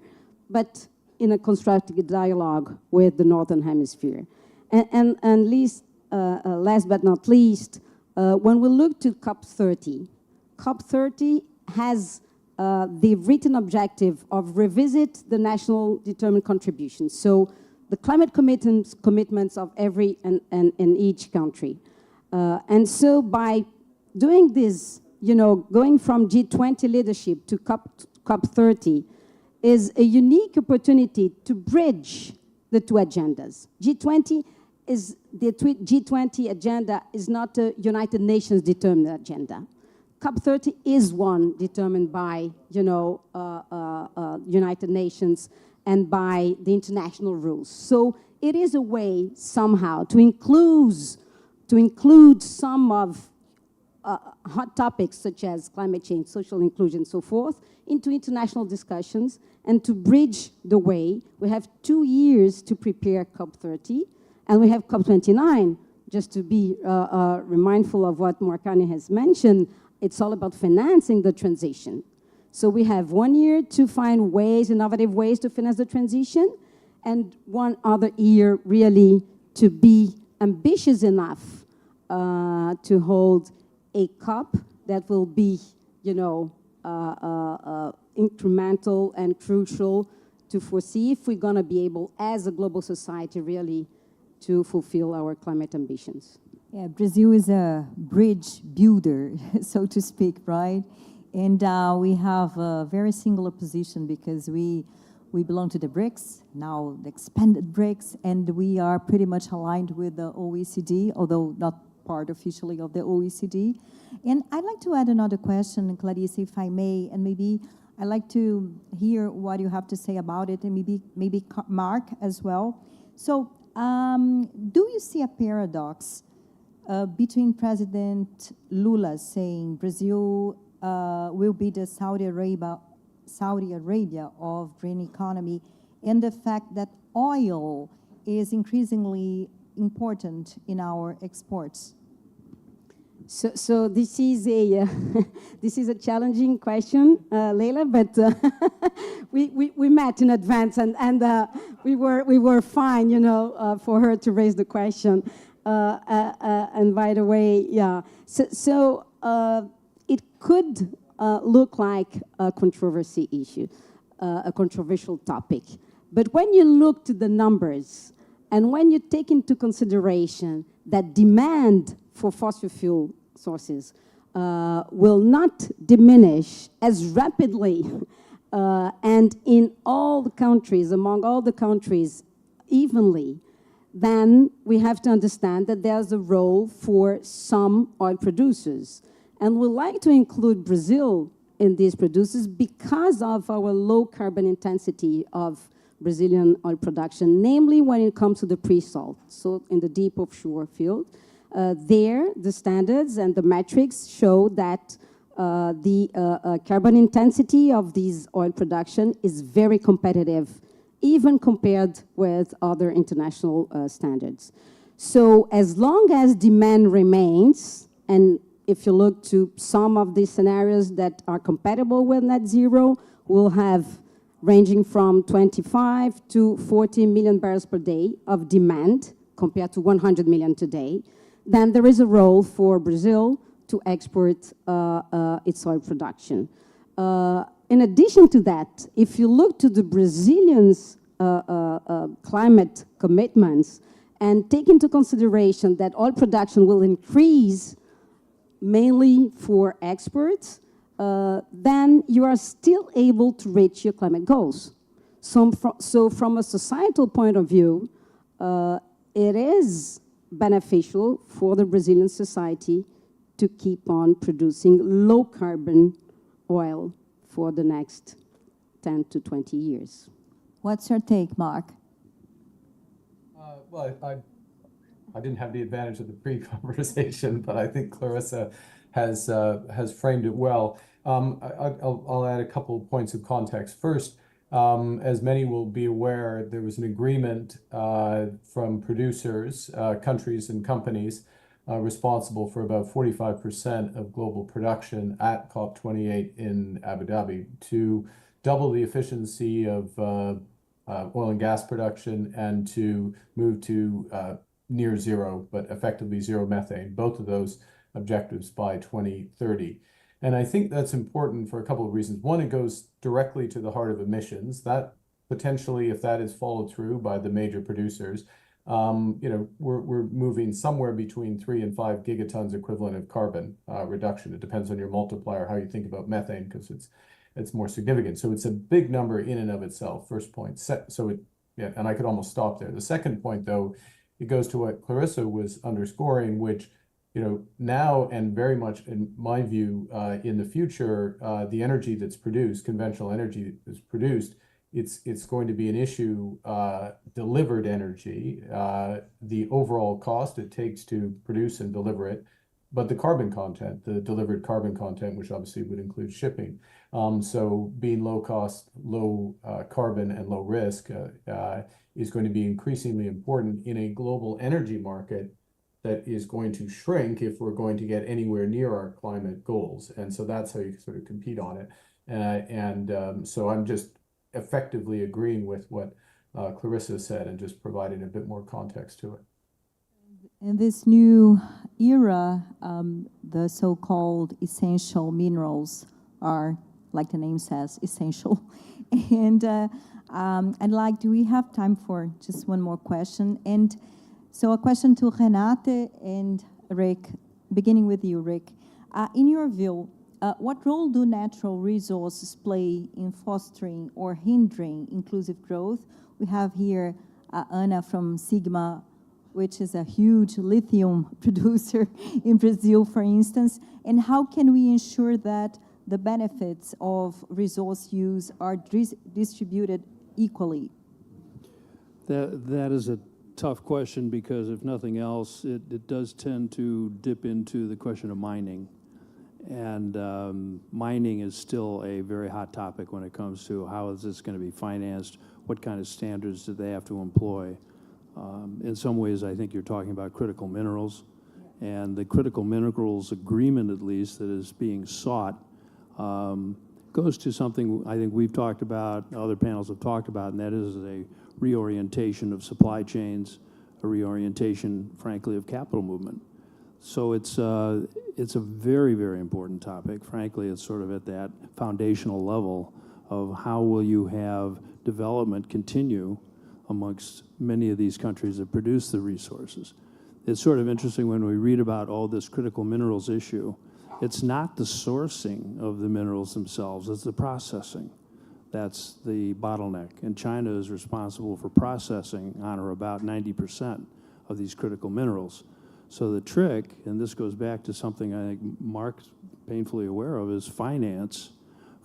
but in a constructive dialogue with the Northern Hemisphere. And last but not least, when we look to COP30, COP30 has the written objective of revisit the national determined contributions. So the climate commitments of every and each country. And so by doing this, going from G20 leadership to COP30 is a unique opportunity to bridge the two agendas. G20 agenda is not a United Nations determined agenda. COP30 is one determined by, United Nations and by the international rules. So it is a way somehow to include some of hot topics such as climate change, social inclusion, and so forth, into international discussions and to bridge the way. We have 2 years to prepare COP30, and we have COP29, just to be mindful of what Morkani has mentioned. It's all about financing the transition. So we have 1 year to find ways, innovative ways to finance the transition, and 1 other year really to be ambitious enough to hold a COP that will be, incremental and crucial to foresee if we're going to be able, as a global society, really to fulfill our climate ambitions. Yeah, Brazil is a bridge builder, so to speak, right? And we have a very singular position because we belong to the BRICS, now the expanded BRICS, and we are pretty much aligned with the OECD, although not part officially of the OECD. And I'd like to add another question, Clarice, if I may, and maybe I'd like to hear what you have to say about it, and maybe Mark as well. So do you see a paradox between President Lula saying Brazil will be the Saudi Arabia of green economy, and the fact that oil is increasingly important in our exports? So this is a this is a challenging question, Leila. But we met in advance, and we were fine, you know, for her to raise the question. And by the way, yeah. So it could look like a controversy issue, a controversial topic. But when you look to the numbers, and when you take into consideration that demand for fossil fuel sources will not diminish as rapidly and in all the countries, among all the countries, evenly, then we have to understand that there's a role for some oil producers. And we like to include Brazil in these producers because of our low carbon intensity of Brazilian oil production, namely when it comes to the pre-salt, so in the deep offshore field. There, the standards and the metrics show that the carbon intensity of these oil production is very competitive, even compared with other international standards. So as long as demand remains, and if you look to some of these scenarios that are compatible with net zero, we'll have ranging from 25 to 40 million barrels per day of demand compared to 100 million today. Then there is a role for Brazil to export its oil production. In addition to that, if you look to the Brazilians' climate commitments and take into consideration that oil production will increase mainly for exports, then you are still able to reach your climate goals. So from a societal point of view, it is beneficial for the Brazilian society to keep on producing low carbon oil for the next 10 to 20 years. What's your take, Mark? Well, I didn't have the advantage of the pre-conversation, but I think Clarissa has framed it well. I'll add a couple of points of context. First, as many will be aware, there was an agreement from producers, countries and companies responsible for about 45% of global production at COP28 in Abu Dhabi to double the efficiency of oil and gas production and to move to near zero, but effectively zero methane, both of those objectives by 2030. And I think that's important for a couple of reasons. One, it goes directly to the heart of emissions. That potentially, if that is followed through by the major producers, we're moving somewhere between 3 and 5 gigatons equivalent of carbon reduction. It depends on your multiplier, how you think about methane, because it's more significant. So it's a big number in and of itself, first point. And I could almost stop there. The second point, though, it goes to what Clarissa was underscoring, which, now and very much in my view, in the future, the energy that's produced, conventional energy that's produced, it's going to be an issue, delivered energy, the overall cost it takes to produce and deliver it, but the carbon content, the delivered carbon content, which obviously would include shipping. So being low cost, low carbon and low risk is going to be increasingly important in a global energy market that is going to shrink if we're going to get anywhere near our climate goals. And so that's how you sort of compete on it. So I'm just effectively agreeing with what Clarissa said and just providing a bit more context to it. In this new era, the so-called essential minerals are, like the name says, essential. And do we have time for just one more question? And so a question to Renate and Rick, beginning with you, Rick. In your view, what role do natural resources play in fostering or hindering inclusive growth? We have here Ana from Sigma, which is a huge lithium producer in Brazil, for instance. And how can we ensure that the benefits of resource use are distributed equally? That is a tough question because, if nothing else, it does tend to dip into the question of mining. And mining is still a very hot topic when it comes to how is this going to be financed, what kind of standards do they have to employ. In some ways, I think you're talking about critical minerals, And the critical minerals agreement, at least, that is being sought, goes to something I think we've talked about, other panels have talked about, and that is a reorientation of supply chains, a reorientation, frankly, of capital movement. So it's a very, very important topic. Frankly, it's sort of at that foundational level of how will you have development continue amongst many of these countries that produce the resources. It's sort of interesting when we read about all this critical minerals issue, it's not the sourcing of the minerals themselves, it's the processing. That's the bottleneck. And China is responsible for processing on or about 90% of these critical minerals. So the trick, and this goes back to something I think Mark's painfully aware of, is finance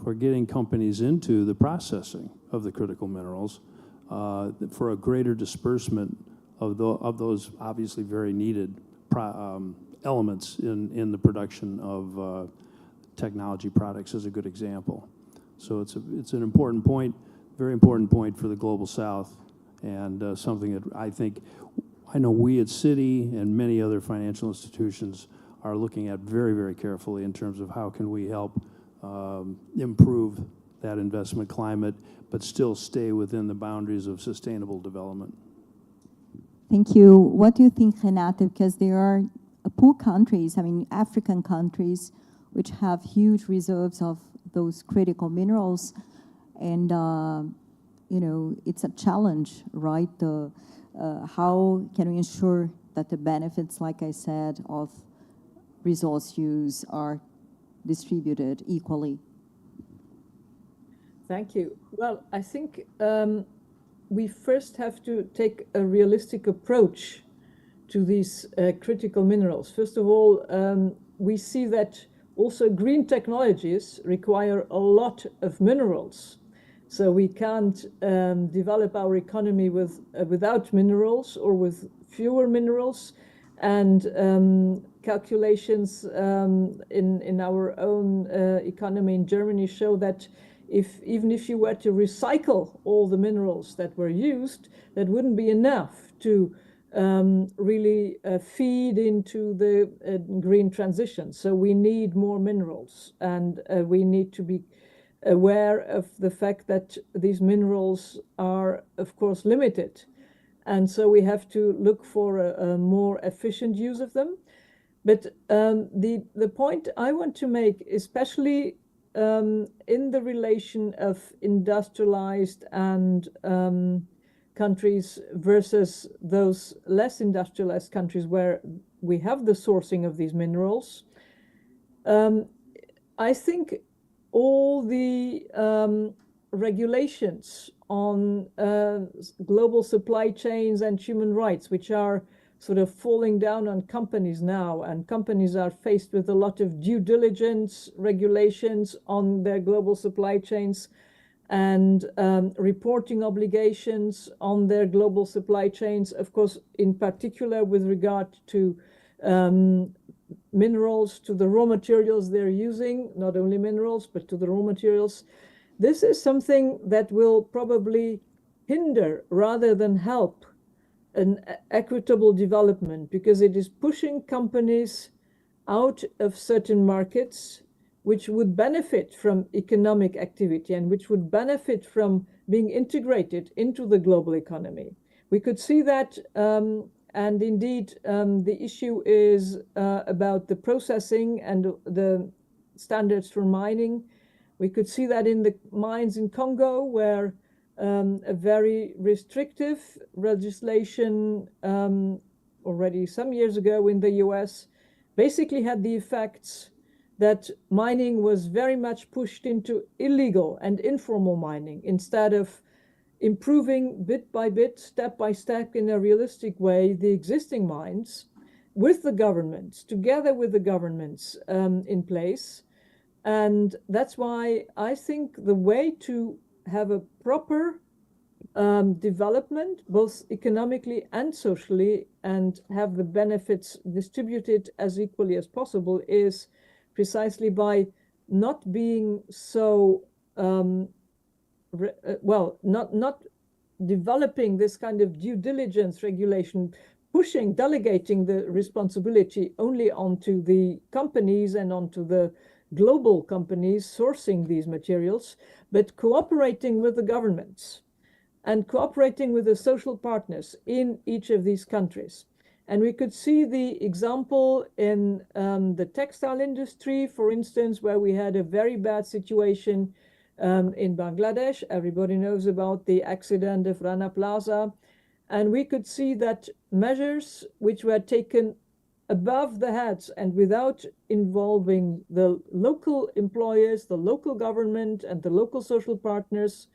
for getting companies into the processing of the critical minerals for a greater disbursement of those obviously very needed elements in the production of technology products is a good example. So it's an important point, very important point for the Global South, and something that I know we at Citi and many other financial institutions are looking at very, very carefully in terms of how can we help improve that investment climate, but still stay within the boundaries of sustainable development. Thank you. What do you think, Renata? Because there are poor countries, I mean, African countries, which have huge reserves of those critical minerals, and you know, it's a challenge, right? How can we ensure that the benefits, like I said, of resource use are distributed equally? Thank you. Well, I think we first have to take a realistic approach to these critical minerals. First of all, we see that also green technologies require a lot of minerals. So we can't develop our economy without minerals or with fewer minerals. And calculations in our own economy in Germany show that even if you were to recycle all the minerals that were used, that wouldn't be enough to really feed into the green transition. So we need more minerals, and we need to be aware of the fact that these minerals are, of course, limited. And so we have to look for a more efficient use of them. But the point I want to make, especially in the relation of industrialized and countries versus those less industrialized countries where we have the sourcing of these minerals, I think all the regulations on global supply chains and human rights, which are sort of falling down on companies now, and companies are faced with a lot of due diligence regulations on their global supply chains and reporting obligations on their global supply chains, of course, in particular with regard to minerals, to the raw materials they're using, not only minerals, but to the raw materials. This is something that will probably hinder rather than help an equitable development, because it is pushing companies out of certain markets which would benefit from economic activity and which would benefit from being integrated into the global economy. We could see that, and indeed the issue is about the processing and the standards for mining. We could see that in the mines in Congo, where a very restrictive legislation already some years ago in the US basically had the effects that mining was very much pushed into illegal and informal mining instead of improving bit by bit, step by step, in a realistic way, the existing mines with the governments, together with the governments in place. And that's why I think the way to have a proper development, both economically and socially, and have the benefits distributed as equally as possible, is precisely by not being so, not developing this kind of due diligence regulation, pushing, delegating the responsibility only onto the companies and onto the global companies sourcing these materials, but cooperating with the governments and cooperating with the social partners in each of these countries. And we could see the example in the textile industry, for instance, where we had a very bad situation in Bangladesh. Everybody knows about the accident of Rana Plaza. And we could see that measures which were taken above the heads and without involving the local employers, the local government, and the local social partners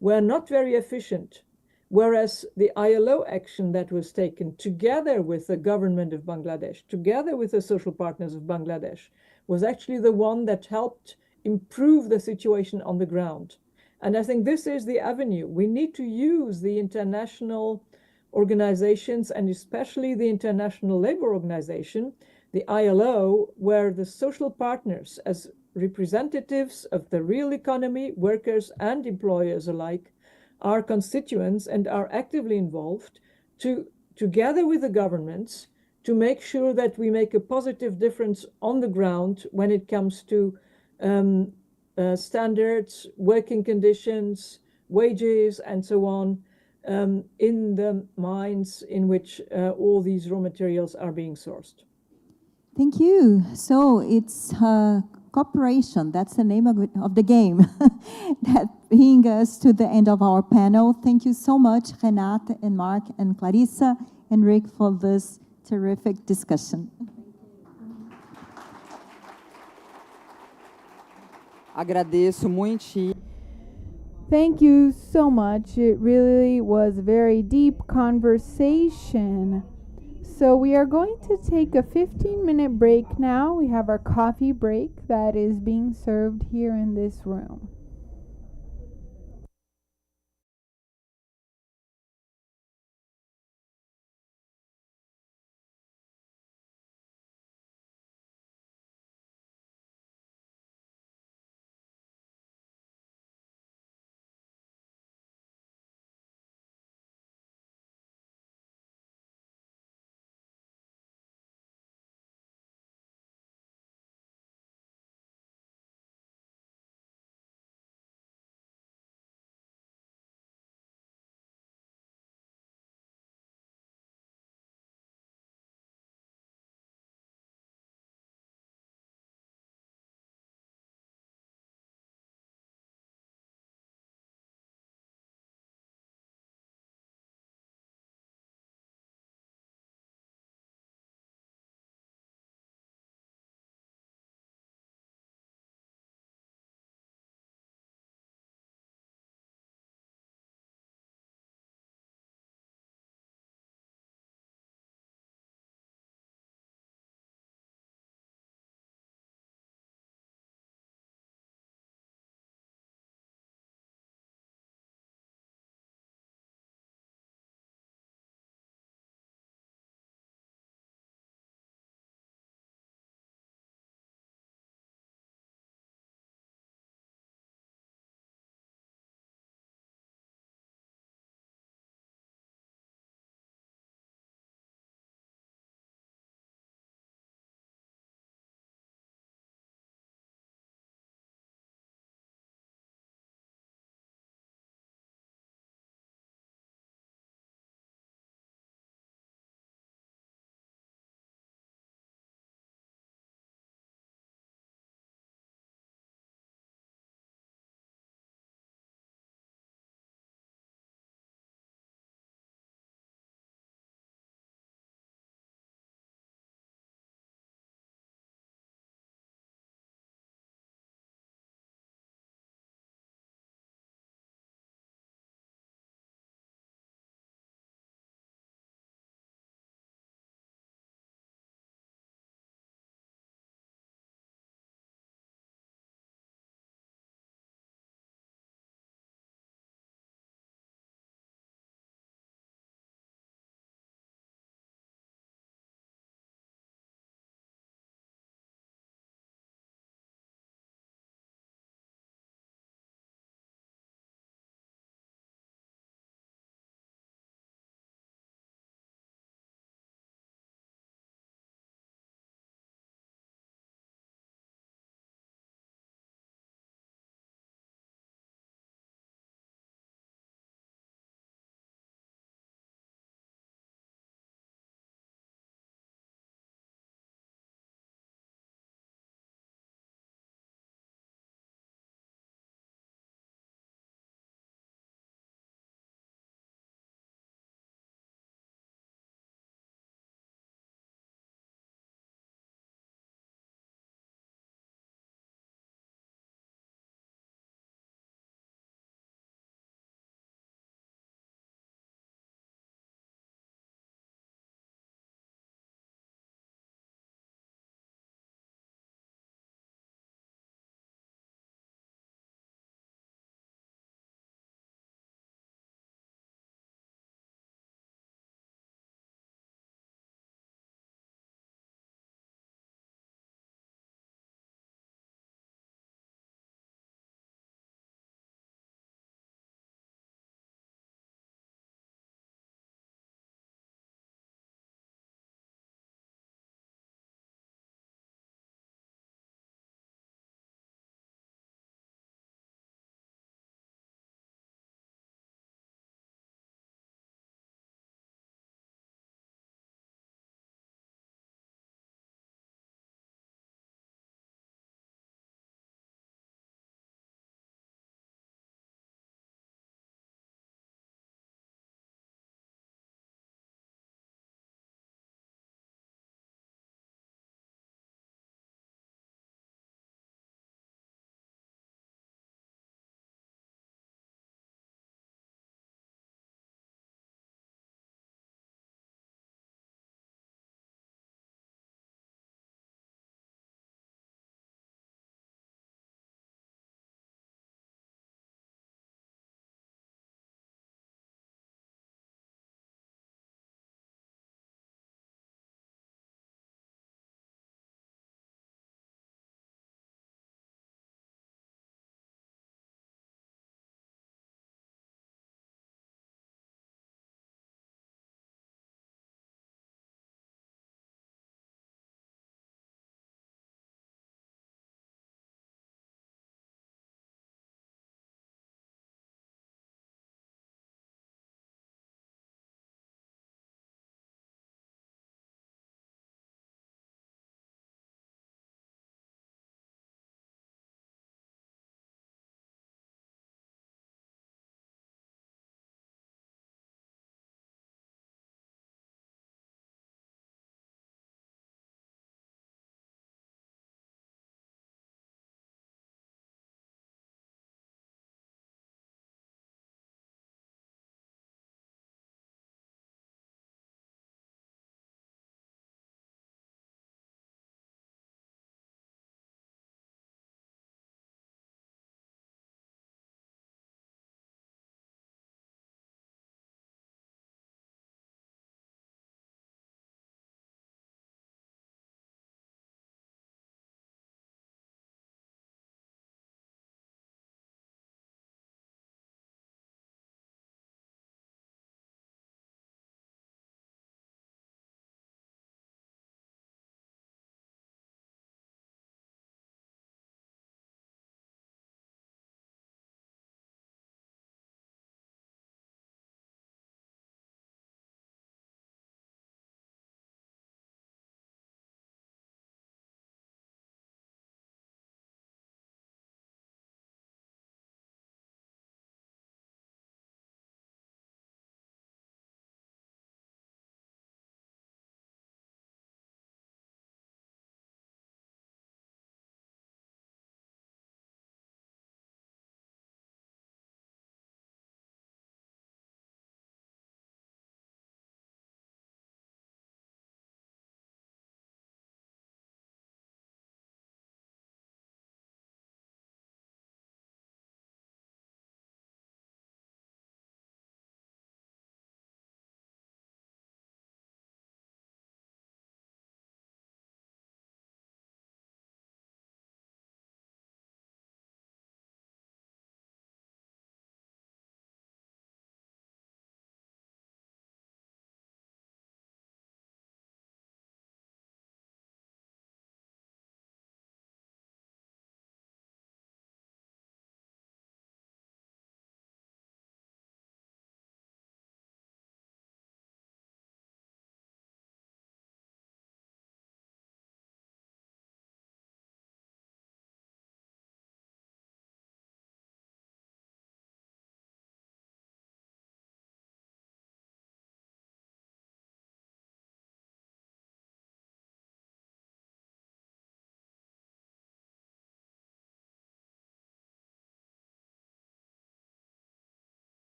were not very efficient. Whereas the ILO action that was taken together with the government of Bangladesh, together with the social partners of Bangladesh, was actually the one that helped improve the situation on the ground. And I think this is the avenue. We need to use the international organizations, and especially the International Labour Organization, the ILO, where the social partners, as representatives of the real economy, workers and employers alike, are constituents and are actively involved together with the governments, to make sure that we make a positive difference on the ground when it comes to standards, working conditions, wages, and so on, in the mines in which all these raw materials are being sourced. Thank you. So it's cooperation. That's the name of the game that brings us to the end of our panel. Thank you so much, Renate and Mark and Clarissa and Rick, for this terrific discussion. Agradeço muito. Thank you so much. It really was a very deep conversation. So we are going to take a 15-minute break now. We have our coffee break that is being served here in this room.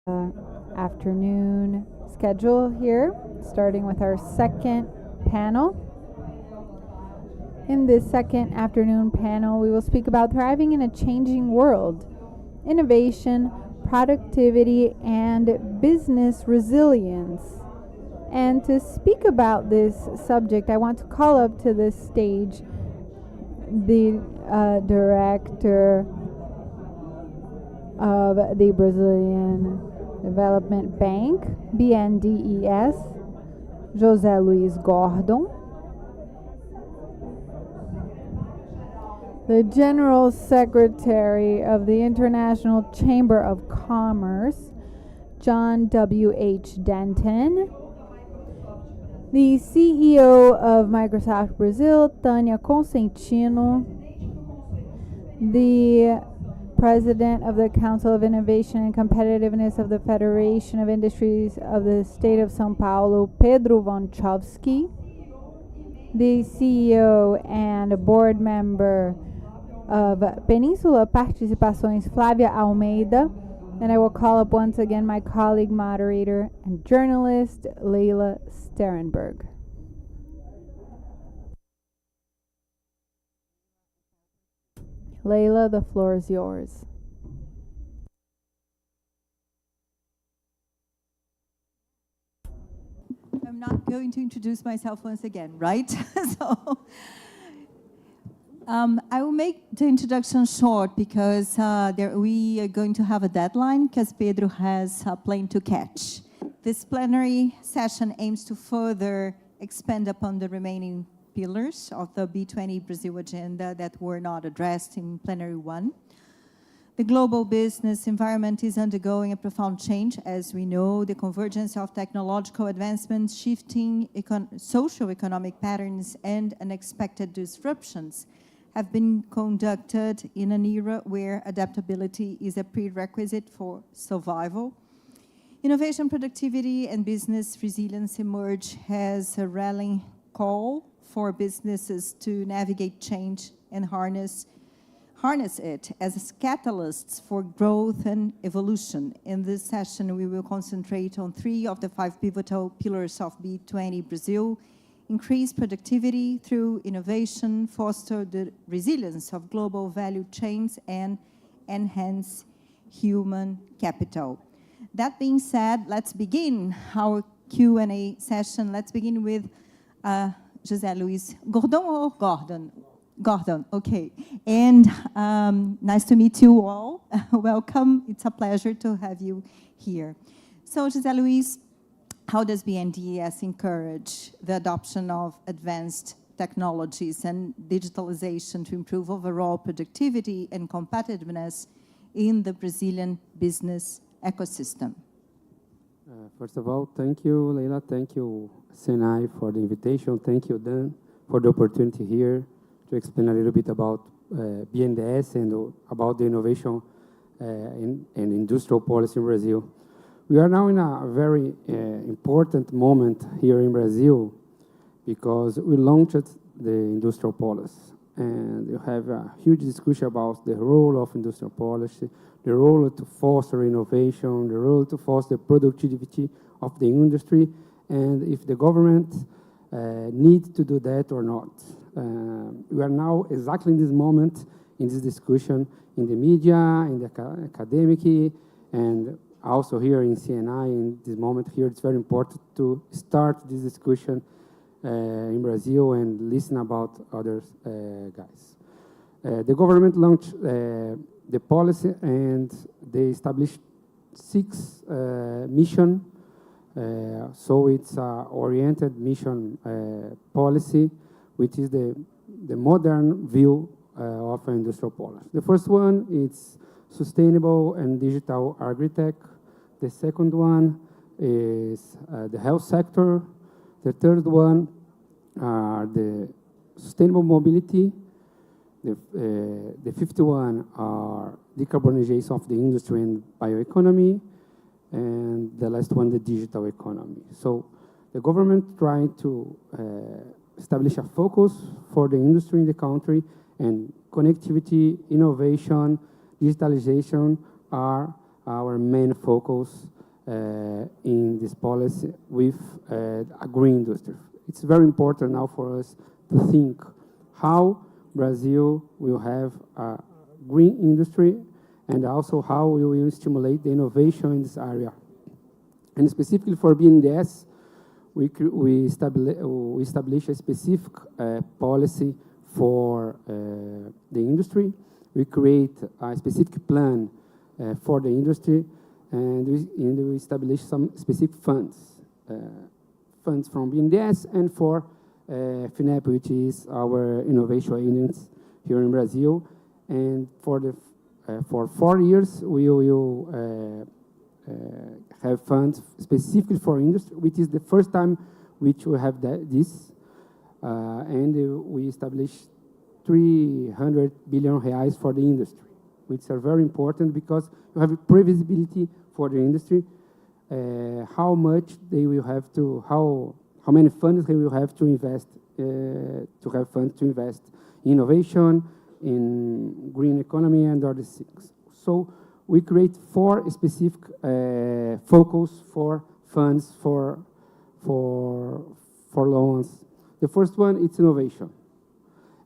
Afternoon schedule here, starting with our second panel. In this second afternoon panel, we will speak about thriving in a changing world, innovation, productivity, and business resilience. And to speak about this subject, I want to call up to the stage the director of the Brazilian Development Bank, BNDES, José Luis Gordon, the General Secretary of the International Chamber of Commerce, John W.H. Denton, the CEO of Microsoft Brazil, Tânia Consentino, the President of the Council of Innovation and Competitiveness of the Federation of Industries of the State of São Paulo, Pedro Vonchovsky, the CEO and board member of Península Participações, Flávia Almeida, and I will call up once again my colleague, moderator, and journalist, Leila Sterenberg. Leila, the floor is yours. I'm not going to introduce myself once again, right? I will make the introduction short because we are going to have a deadline because Pedro has a plane to catch. This plenary session aims to further expand upon the remaining pillars of the B20 Brasil agenda that were not addressed in plenary one. The global business environment is undergoing a profound change. As we know, the convergence of technological advancements, shifting socio-economic patterns, and unexpected disruptions have been conducted in an era where adaptability is a prerequisite for survival. Innovation, productivity, and business resilience emerge as a rallying call for businesses to navigate change and harness it as catalysts for growth and evolution. In this session, we will concentrate on 3 of the 5 pivotal pillars of B20 Brazil: increase productivity through innovation, foster the resilience of global value chains, and enhance human capital. That being said, let's begin our Q&A session. Let's begin with José Luis Gordon or Gordon? Gordon, okay. And nice to meet you all. Welcome. It's a pleasure to have you here. So, José Luis, how does BNDES encourage the adoption of advanced technologies and digitalization to improve overall productivity and competitiveness in the Brazilian business ecosystem? First of all, thank you, Leila. Thank you, Senai, for the invitation. Thank you, Dan, for the opportunity here to explain a little bit about BNDES and about the innovation and industrial policy in Brazil. We are now in a very important moment here in Brazil because we launched the industrial policy. And you have a huge discussion about the role of industrial policy, the role to foster innovation, the role to foster productivity of the industry, and if the government needs to do that or not. We are now exactly in this moment, in this discussion, in the media, in the academic, and also here in CNI, in this moment here, it's very important to start this discussion in Brazil and listen about other guys. The government launched the policy and they established 6 missions. So it's a oriented mission policy, which is the modern view of industrial policy. The first one is sustainable and digital agri-tech. The second one is the health sector. The third one are the sustainable mobility. The fifth one are decarbonization of the industry and bioeconomy. And the last one, the digital economy. So the government trying to establish a focus for the industry in the country, and connectivity, innovation, digitalization are our main focus in this policy with a green industry. It's very important now for us to think how Brazil will have a green industry and also how we will stimulate the innovation in this area. And specifically for BNDES, we establish a specific policy for the industry. We create a specific plan for the industry, and we establish some specific funds from BNDES and for FINEP, which is our innovation agency here in Brazil. And for 4 years, we will have funds specifically for industry, which is the first time which we have this. And we established 300 billion reais for the industry, which are very important because you have a previsibility for the industry, how much they will have to, how many funds they will have to invest, to have funds to invest in innovation, in green economy and other things. So we create 4 specific focus for funds for loans. The first one is innovation.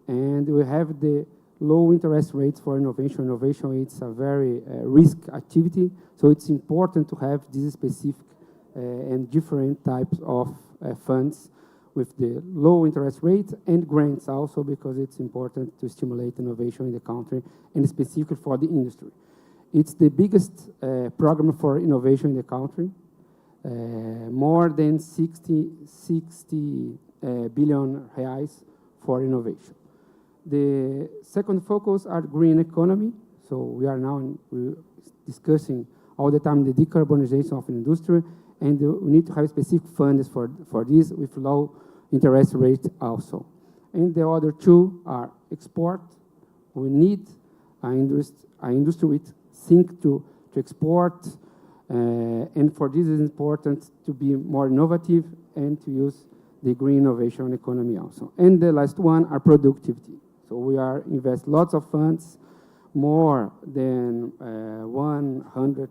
And we have the low interest rates for innovation. Innovation is a very risk activity, so it's important to have these specific and different types of funds with the low interest rates and grants also, because it's important to stimulate innovation in the country and specifically for the industry. It's the biggest program for innovation in the country, more than 60 billion reais for innovation. The second focus are green economy. So we are now discussing all the time the decarbonization of industry, and we need to have specific funds for this with low interest rate also. And the other 2 are export. We need an industry with think to export, and for this is important to be more innovative and to use the green innovation economy also. And the last one are productivity. So we are invest lots of funds, more than 100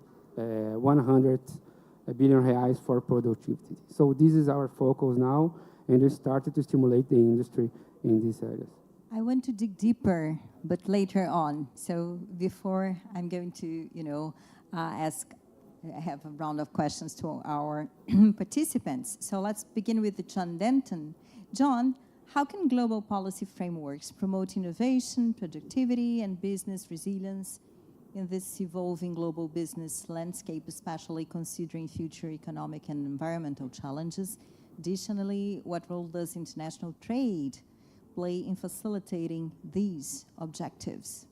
billion reais for productivity. So this is our focus now, and we started to stimulate the industry in these areas. I want to dig deeper, but later on. So before I'm going to, I have a round of questions to our participants. So let's begin with John Denton. John, how can global policy frameworks promote innovation, productivity, and business resilience in this evolving global business landscape, especially considering future economic and environmental challenges? Additionally, what role does international trade play in facilitating these objectives?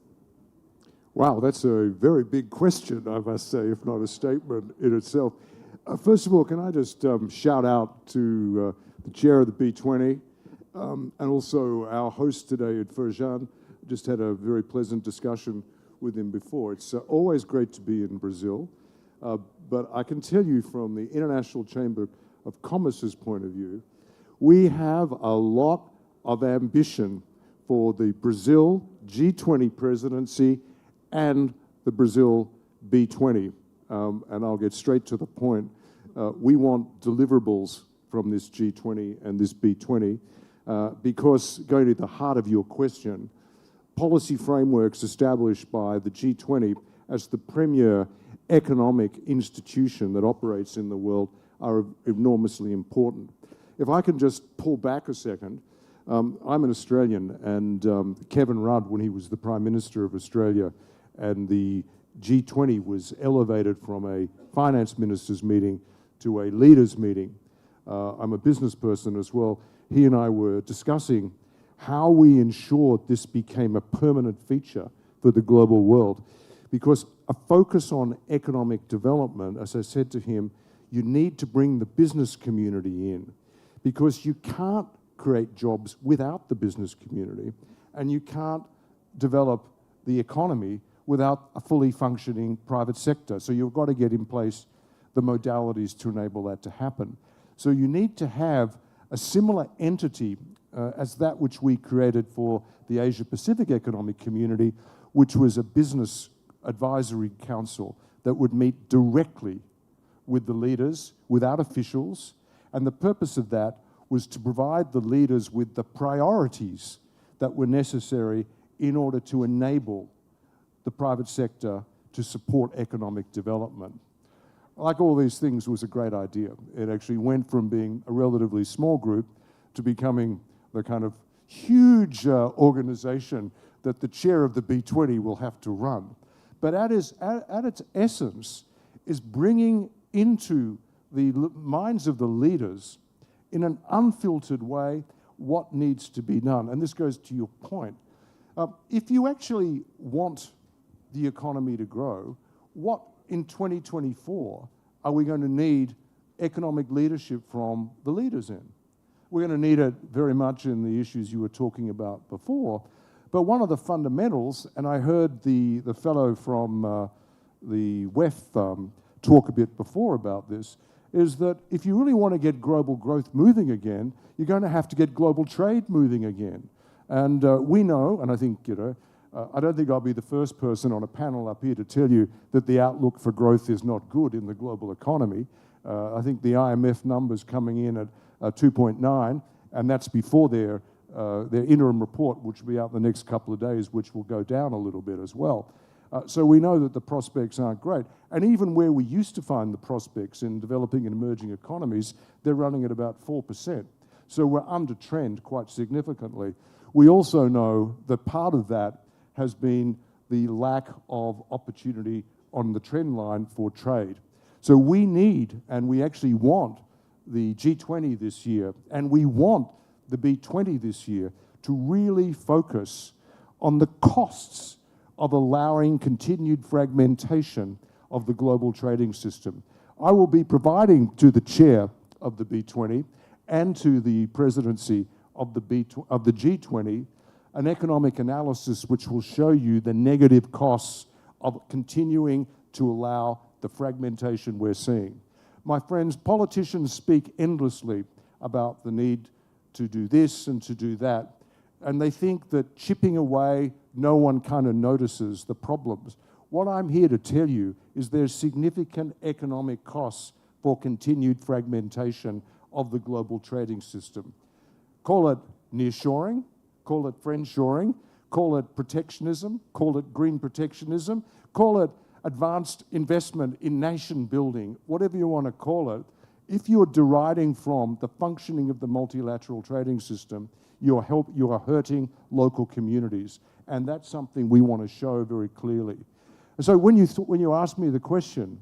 Wow, that's a very big question, I must say, if not a statement in itself. First of all, can I just shout out to the chair of the B20 and also our host today at Ferjan. Just had a very pleasant discussion with him before. It's always great to be in Brazil, but I can tell you from the International Chamber of Commerce's point of view, we have a lot of ambition for the Brazil G20 presidency and the Brazil B20. And I'll get straight to the point. We want deliverables from this G20 and this B20 because, going to the heart of your question, policy frameworks established by the G20 as the premier economic institution that operates in the world are enormously important. If I can just pull back a second, I'm an Australian, and Kevin Rudd, when he was the Prime Minister of Australia, and the G20 was elevated from a finance ministers meeting to a leaders meeting. I'm a business person as well. He and I were discussing how we ensured this became a permanent feature for the global world. Because a focus on economic development, as I said to him, you need to bring the business community in, because you can't create jobs without the business community, and you can't develop the economy without a fully functioning private sector. So you've got to get in place the modalities to enable that to happen. So you need to have a similar entity as that which we created for the Asia-Pacific Economic Community, which was a business advisory council that would meet directly with the leaders, without officials, and the purpose of that was to provide the leaders with the priorities that were necessary in order to enable the private sector to support economic development. Like all these things, it was a great idea. It actually went from being a relatively small group to becoming the kind of huge organization that the chair of the B20 will have to run. But at its essence is bringing into the minds of the leaders in an unfiltered way what needs to be done. And this goes to your point. If you actually want the economy to grow, what in 2024 are we going to need economic leadership from the leaders in? We're going to need it very much in the issues you were talking about before. But one of the fundamentals, and I heard the fellow from the WEF talk a bit before about this, is that if you really want to get global growth moving again, you're going to have to get global trade moving again. And we know, and I think, I don't think I'll be the first person on a panel up here to tell you that the outlook for growth is not good in the global economy. I think the IMF numbers coming in at 2.9, and that's before their interim report, which will be out the next couple of days, which will go down a little bit as well. So we know that the prospects aren't great. And even where we used to find the prospects in developing and emerging economies, they're running at about 4%. So we're under trend quite significantly. We also know that part of that has been the lack of opportunity on the trend line for trade. So we need, and we actually want, the G20 this year, and we want the B20 this year to really focus on the costs of allowing continued fragmentation of the global trading system. I will be providing to the chair of the B20 and to the presidency of the G20 an economic analysis which will show you the negative costs of continuing to allow the fragmentation we're seeing. My friends, politicians speak endlessly about the need to do this and to do that, and they think that chipping away, no one kind of notices the problems. What I'm here to tell you is there's significant economic costs for continued fragmentation of the global trading system. Call it nearshoring, call it friendshoring, call it protectionism, call it green protectionism, call it advanced investment in nation building, whatever you want to call it. If you're deriding from the functioning of the multilateral trading system, you are hurting local communities. And that's something we want to show very clearly. And so when you ask me the question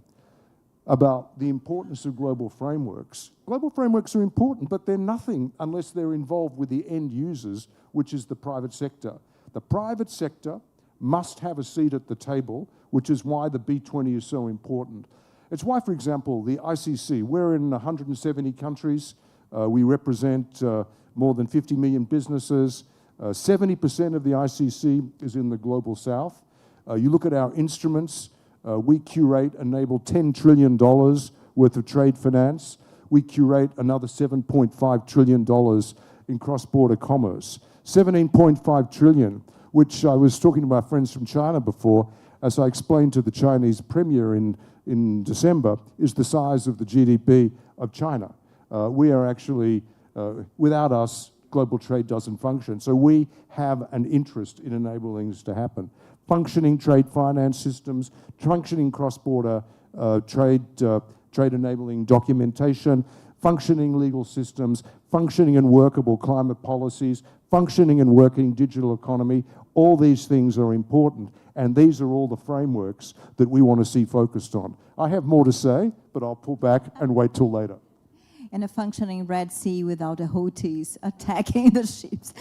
about the importance of global frameworks are important, but they're nothing unless they're involved with the end users, which is the private sector. The private sector must have a seat at the table, which is why the B20 is so important. It's why, for example, the ICC, we're in 170 countries. We represent more than 50 million businesses. 70% of the ICC is in the global south. You look at our instruments, we curate, enable $10 trillion worth of trade finance. We curate another $7.5 trillion in cross-border commerce. 17.5 trillion, which I was talking to my friends from China before, as I explained to the Chinese premier in December, is the size of the GDP of China. We are actually, without us, global trade doesn't function. So we have an interest in enabling this to happen. Functioning trade finance systems, functioning cross-border trade enabling documentation, functioning legal systems, functioning and workable climate policies, functioning and working digital economy. All these things are important, and these are all the frameworks that we want to see focused on. I have more to say, but I'll pull back and wait till later. And a functioning Red Sea without the Houthis attacking the ships,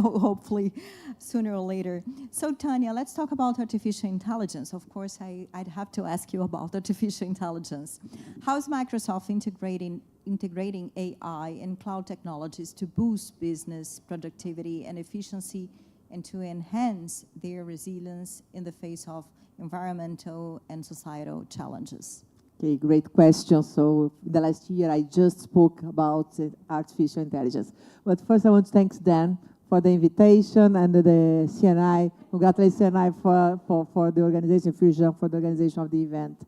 hopefully sooner or later. So Tanya, let's talk about artificial intelligence. Of course, I'd have to ask you about artificial intelligence. How is Microsoft integrating AI and cloud technologies to boost business productivity and efficiency and to enhance their resilience in the face of environmental and societal challenges? Okay, great question. So the last year, I just spoke about artificial intelligence. But first, I want to thank Dan for the invitation and the CNI. Congratulate CNI for the organization, Fusion, for the organization of the event.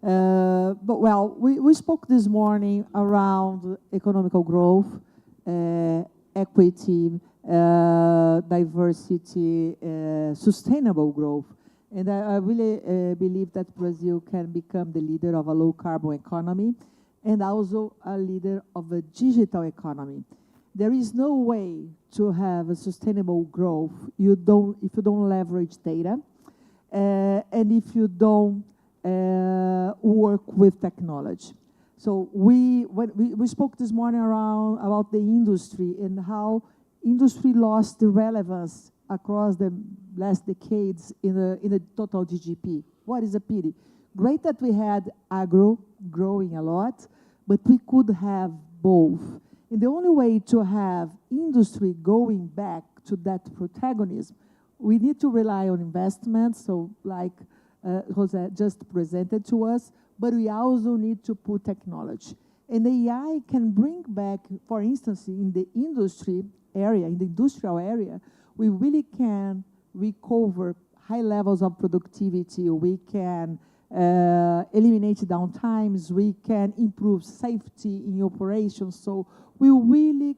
But well, we spoke this morning around economical growth, equity, diversity, sustainable growth. And I really believe that Brazil can become the leader of a low carbon economy and also a leader of a digital economy. There is no way to have a sustainable growth if you don't leverage data and if you don't work with technology. So we spoke this morning about the industry and how industry lost the relevance across the last decades in the total GDP. What is a pity? Great that we had agro growing a lot, but we could have both. And the only way to have industry going back to that protagonism, we need to rely on investments, so like Jose just presented to us, but we also need to put technology. And AI can bring back, for instance, in the industry area, in the industrial area, we really can recover high levels of productivity. We can eliminate downtimes. We can improve safety in operations. So we really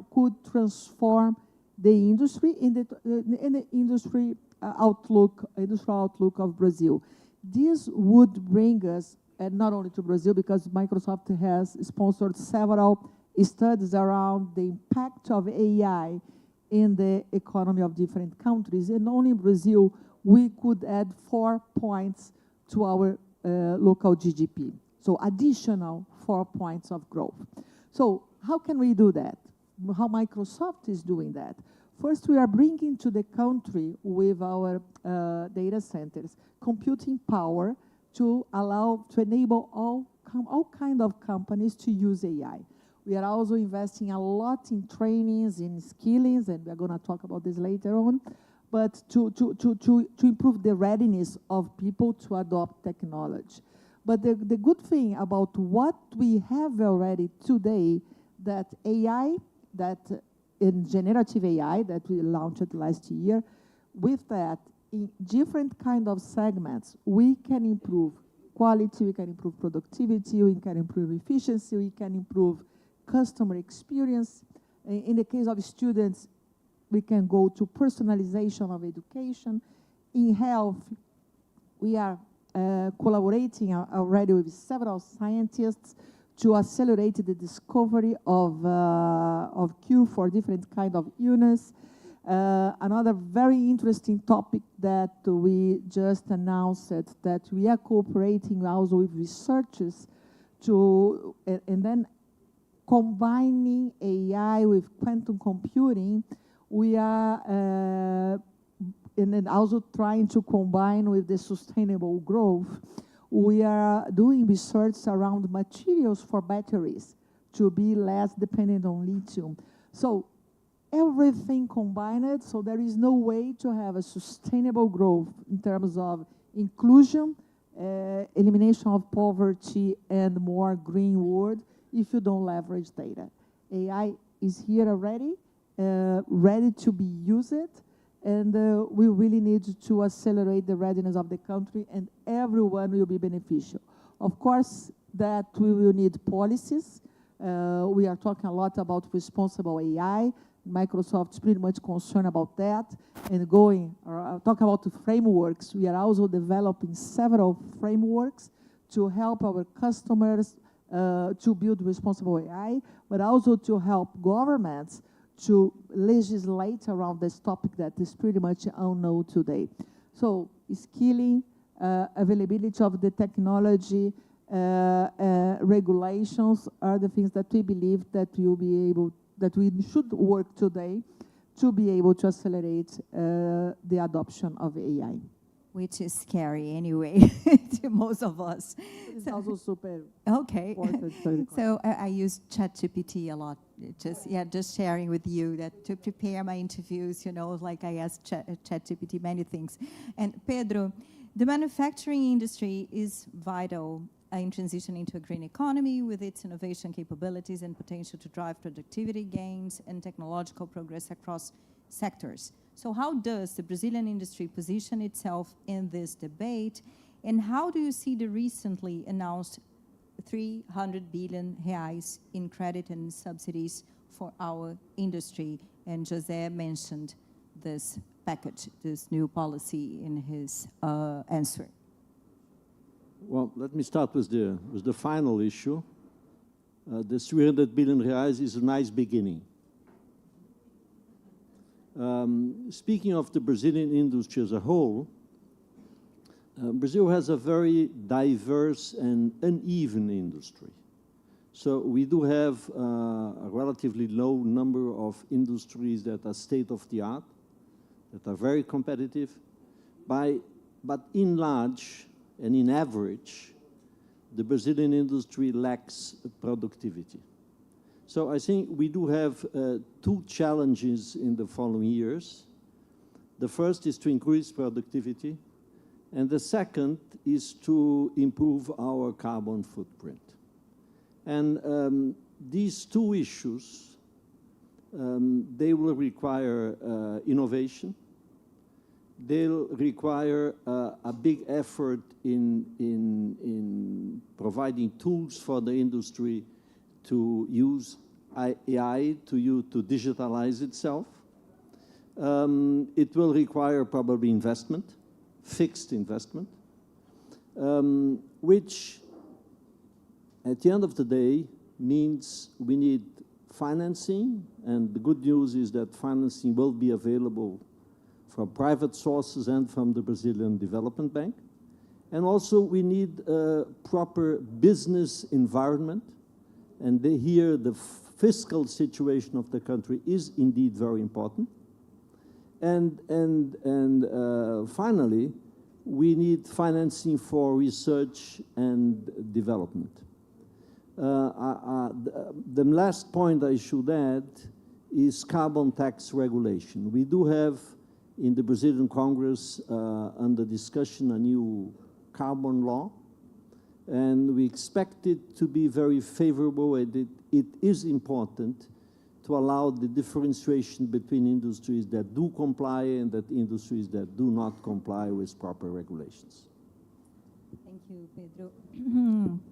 could transform the industry in the industrial outlook of Brazil. This would bring us, and not only to Brazil, because Microsoft has sponsored several studies around the impact of AI in the economy of different countries. And only in Brazil, we could add 4 points to our local GDP. So additional 4 points of growth. So how can we do that? How Microsoft is doing that? First, we are bringing to the country with our data centers computing power to enable all kind of companies to use AI. We are also investing a lot in trainings, in skillings, and we're going to talk about this later on, but to improve the readiness of people to adopt technology. But the good thing about what we have already today, that AI, that in generative AI that we launched last year, with that, in different kind of segments, we can improve quality, we can improve productivity, we can improve efficiency, we can improve customer experience. In the case of students, we can go to personalization of education. In health, we are collaborating already with several scientists to accelerate the discovery of cure for different kind of illness. Another very interesting topic that we just announced that we are cooperating also with researchers to, and then combining AI with quantum computing, we are and then also trying to combine with the sustainable growth. We are doing research around materials for batteries to be less dependent on lithium. So everything combined, so there is no way to have a sustainable growth in terms of inclusion, elimination of poverty, and more green world if you don't leverage data. AI is here already, ready to be used, and we really need to accelerate the readiness of the country, and everyone will be beneficial. Of course, that we will need policies. We are talking a lot about responsible AI. Microsoft is pretty much concerned about that. And talking about the frameworks, we are also developing several frameworks to help our customers to build responsible AI, but also to help governments to legislate around this topic that is pretty much unknown today. So skilling, availability of the technology, regulations are the things that we believe that we should work today to be able to accelerate the adoption of AI. Which is scary anyway to most of us. It's also super important. So I use ChatGPT a lot. Just sharing with you that to prepare my interviews, like I ask ChatGPT many things. And Pedro, the manufacturing industry is vital in transitioning to a green economy with its innovation capabilities and potential to drive productivity gains and technological progress across sectors. So how does the Brazilian industry position itself in this debate? And how do you see the recently announced 300 billion reais in credit and subsidies for our industry? And José mentioned this package, this new policy in his answer. Well, let me start with the final issue. The 300 billion reais is a nice beginning. Speaking of the Brazilian industry as a whole, Brazil has a very diverse and uneven industry. So we do have a relatively low number of industries that are state-of-the-art, that are very competitive, but in large and in average, the Brazilian industry lacks productivity. So I think we do have two challenges in the following years. The first is to increase productivity, and the second is to improve our carbon footprint. And these two issues, they will require innovation. They'll require a big effort in providing tools for the industry to use AI to digitalize itself. It will require probably investment, fixed investment, which at the end of the day means we need financing, and the good news is that financing will be available from private sources and from the Brazilian Development Bank. And also we need a proper business environment, and here the fiscal situation of the country is indeed very important. And finally, we need financing for research and development. The last point I should add is carbon tax regulation. We do have in the Brazilian Congress under discussion a new carbon law, and we expect it to be very favorable, and it is important to allow the differentiation between industries that do comply and that industries that do not comply with proper regulations. Thank you, Pedro.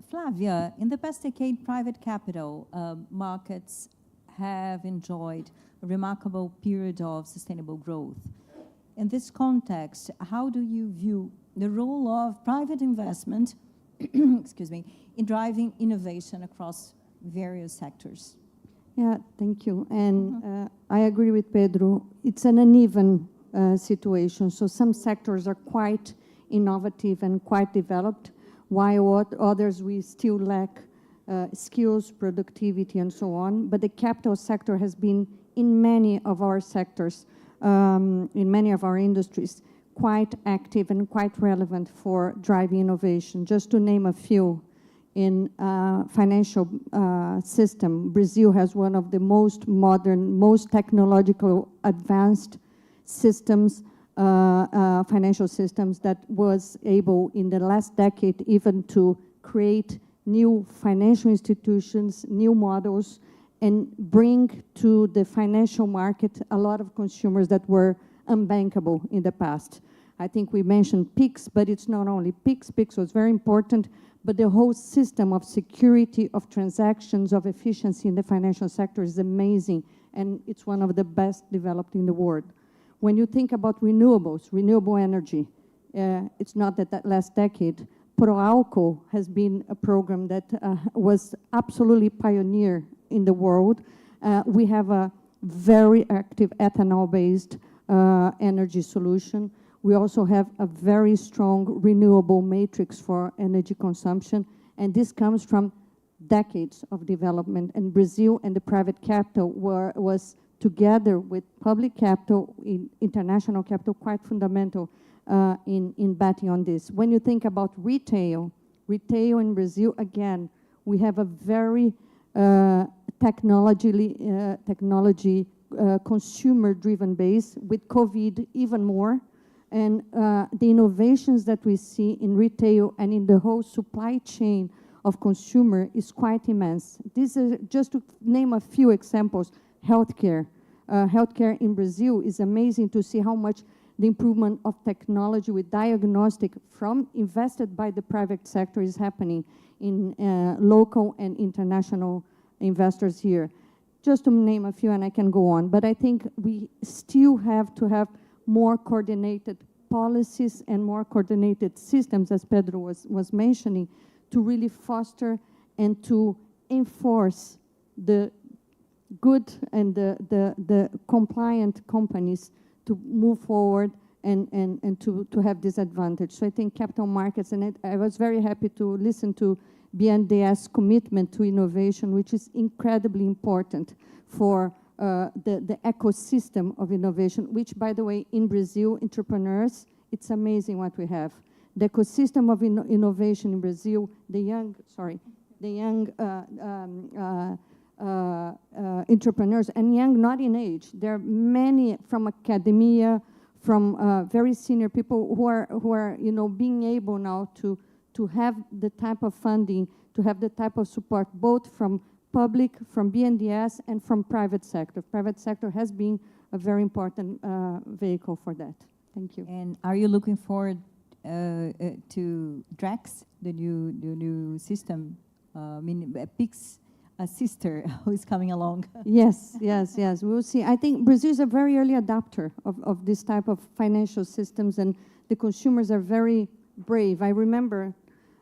Flavia, in the past decade, private capital markets have enjoyed a remarkable period of sustainable growth. In this context, how do you view the role of private investment, excuse me, in driving innovation across various sectors? Yeah, thank you. And I agree with Pedro. It's an uneven situation. So some sectors are quite innovative and quite developed, while others we still lack skills, productivity, and so on. But the capital sector has been in many of our sectors, in many of our industries, quite active and quite relevant for driving innovation. Just to name a few, in financial system, Brazil has one of the most modern, most technological advanced systems, financial systems that was able in the last decade even to create new financial institutions, new models, and bring to the financial market a lot of consumers that were unbankable in the past. I think we mentioned PIX, but it's not only PIX. PIX was very important, but the whole system of security, of transactions, of efficiency in the financial sector is amazing, and it's one of the best developed in the world. When you think about renewables, renewable energy, it's not that last decade, Proálcool has been a program that was absolutely pioneer in the world. We have a very active ethanol-based energy solution. We also have a very strong renewable matrix for energy consumption, and this comes from decades of development. And Brazil and the private capital was together with public capital, international capital, quite fundamental in betting on this. When you think about retail in Brazil, again, we have a very technology consumer-driven base, with COVID even more. And the innovations that we see in retail and in the whole supply chain of consumer is quite immense. This is just to name a few examples. Healthcare. Healthcare in Brazil is amazing to see how much the improvement of technology with diagnostic from invested by the private sector is happening in local and international investors here. Just to name a few, and I can go on, but I think we still have to have more coordinated policies and more coordinated systems, as Pedro was mentioning, to really foster and to enforce the good and the compliant companies to move forward and to have this advantage. So I think capital markets, and I was very happy to listen to BNDES' commitment to innovation, which is incredibly important for the ecosystem of innovation, which, by the way, in Brazil, entrepreneurs, it's amazing what we have. The ecosystem of innovation in Brazil, the young entrepreneurs, and young not in age. There are many from academia, from very senior people who are being able now to have the type of funding, to have the type of support, both from public, from BNDES, and from private sector. Private sector has been a very important vehicle for that. Thank you. And are you looking forward to DREX, the new system, PIX? A sister who is coming along. Yes. We'll see. I think Brazil is a very early adopter of this type of financial systems, and the consumers are very brave. I remember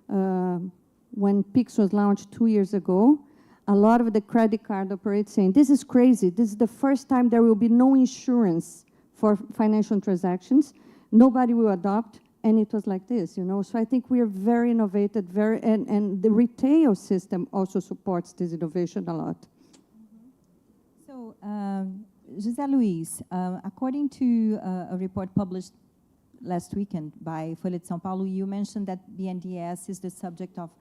when PIX was launched 2 years ago, a lot of the credit card operators saying, this is crazy. This is the first time there will be no insurance for financial transactions. Nobody will adopt. And it was like this, So I think we are very innovative, and the retail system also supports this innovation a lot. So, José Luis, according to a report published last weekend by Folha de São Paulo, you mentioned that BNDES is the subject of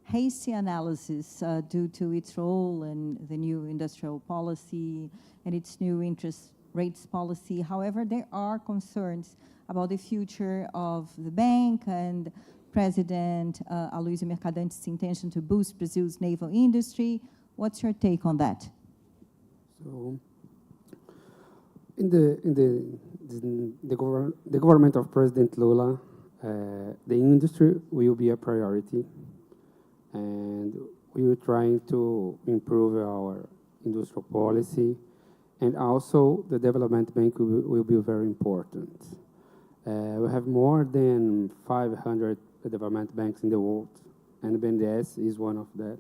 hasty analysis due to its role in the new industrial policy and its new interest rates policy. However, there are concerns about the future of the bank and President Aloysio Mercadante's intention to boost Brazil's naval industry. What's your take on that? So, in the government of President Lula, the industry will be a priority, and we are trying to improve our industrial policy, and also the development bank will be very important. We have more than 500 development banks in the world, and BNDES is one of that.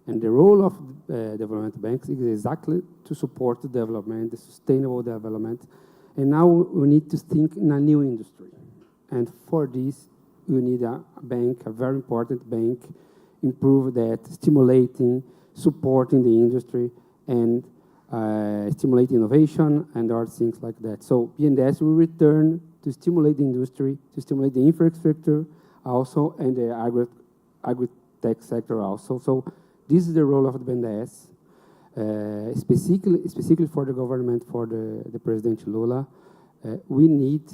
And the role of development banks is exactly to support the development, the sustainable development. And now we need to think in a new industry. And for this, we need a bank, a very important bank, improve that, stimulating, supporting the industry, and stimulate innovation and other things like that. So BNDES will return to stimulate the industry, to stimulate the infrastructure also, and the agri-tech sector also. So this is the role of the BNDES, specifically for the government, for the President Lula. We need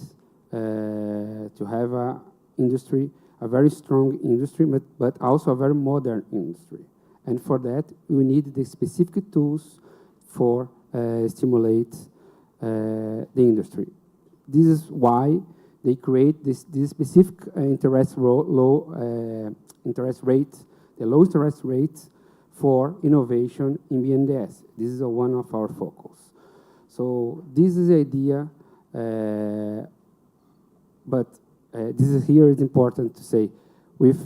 to have a industry, a very strong industry, but also a very modern industry. And for that, we need the specific tools for stimulate the industry. This is why they create this specific low interest rate, the low interest rate for innovation in BNDES. This is one of our focus. So this is the idea, but this is here is important to say with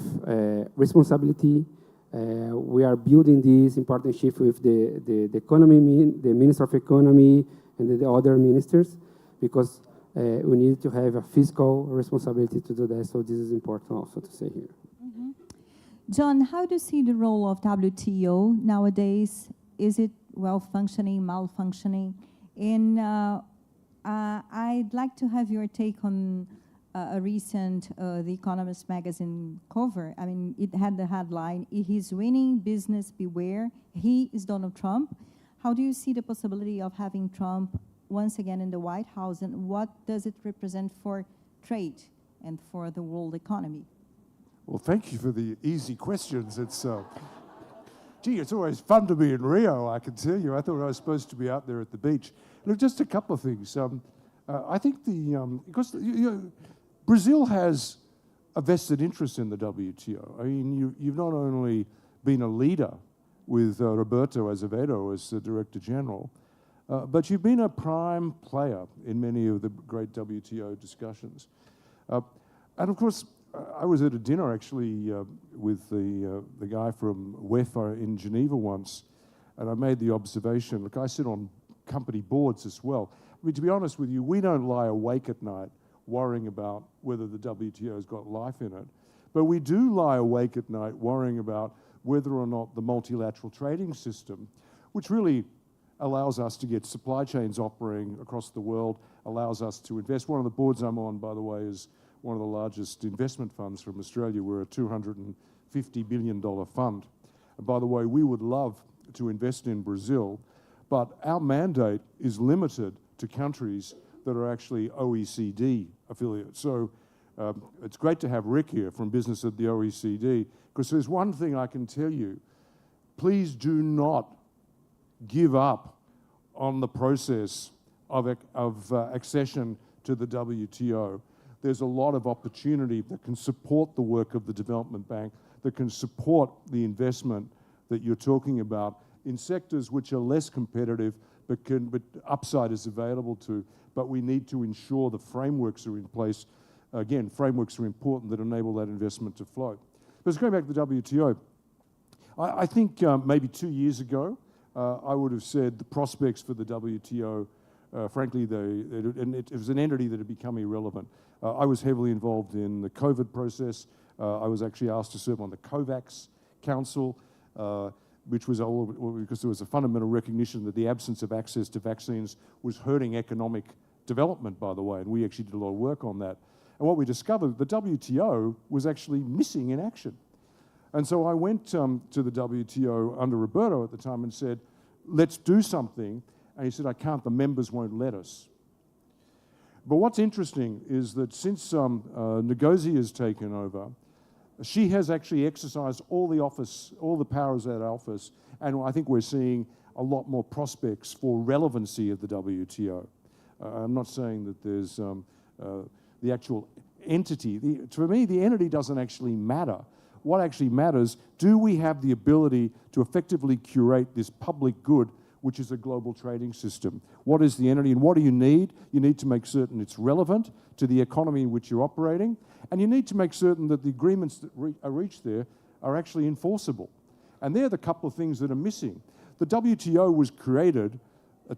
responsibility. We are building this in partnership with the Minister of Economy and the other ministers, because we need to have a fiscal responsibility to do that. So this is important also to say here. Mm-hmm. John, how do you see the role of WTO nowadays? Is it well-functioning, malfunctioning? And I'd like to have your take on a recent The Economist magazine cover. I mean, it had the headline, "He's winning, business beware." He is Donald Trump. How do you see the possibility of having Trump once again in the White House, and what does it represent for trade and for the world economy? Well, thank you for the easy questions. It's, gee, it's always fun to be in Rio, I can tell you. I thought I was supposed to be out there at the beach. Look, just a couple of things. I think because Brazil has a vested interest in the WTO. I mean, you've not only been a leader with Roberto Azevedo as the Director General, but you've been a prime player in many of the great WTO discussions. And of course, I was at a dinner actually with the guy from UEFA in Geneva once, and I made the observation, look, I sit on company boards as well. I mean, to be honest with you, we don't lie awake at night worrying about whether the WTO has got life in it, but we do lie awake at night worrying about whether or not the multilateral trading system, which really allows us to get supply chains operating across the world, allows us to invest. One of the boards I'm on, by the way, is one of the largest investment funds from Australia. We're a $250 billion fund. And by the way, we would love to invest in Brazil, but our mandate is limited to countries that are actually OECD affiliates. So it's great to have Rick here from Business at the OECD, because there's one thing I can tell you. Please do not give up on the process of accession to the WTO. There's a lot of opportunity that can support the work of the Development Bank, that can support the investment that you're talking about in sectors which are less competitive, but upside is available to. But we need to ensure the frameworks are in place. Again, frameworks are important that enable that investment to flow. But going back to the WTO, I think maybe 2 years ago, I would have said the prospects for the WTO, frankly, it was an entity that had become irrelevant. I was heavily involved in the COVID process. I was actually asked to serve on the COVAX Council, which was because there was a fundamental recognition that the absence of access to vaccines was hurting economic development, by the way, and we actually did a lot of work on that. And what we discovered, the WTO was actually missing in action. And so I went to the WTO under Roberto at the time and said, let's do something. And he said, I can't, the members won't let us. But what's interesting is that since Ngozi has taken over, she has actually exercised all the powers of that office, and I think we're seeing a lot more prospects for relevancy of the WTO. I'm not saying that there's the actual entity. For me, the entity doesn't actually matter. What actually matters, do we have the ability to effectively curate this public good, which is a global trading system? What is the entity and what do you need? You need to make certain it's relevant to the economy in which you're operating, and you need to make certain that the agreements that are reached there are actually enforceable. And they're the couple of things that are missing. The WTO was created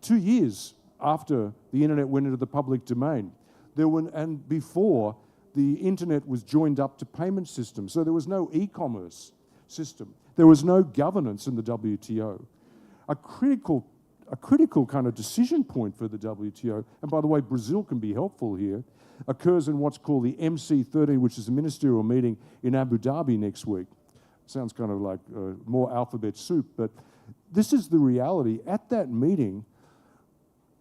2 years after the internet went into the public domain. And before the internet was joined up to payment systems, so there was no e-commerce system. There was no governance in the WTO. A critical kind of decision point for the WTO, and by the way, Brazil can be helpful here, occurs in what's called the MC30, which is a ministerial meeting in Abu Dhabi next week. Sounds kind of like more alphabet soup, but this is the reality. At that meeting,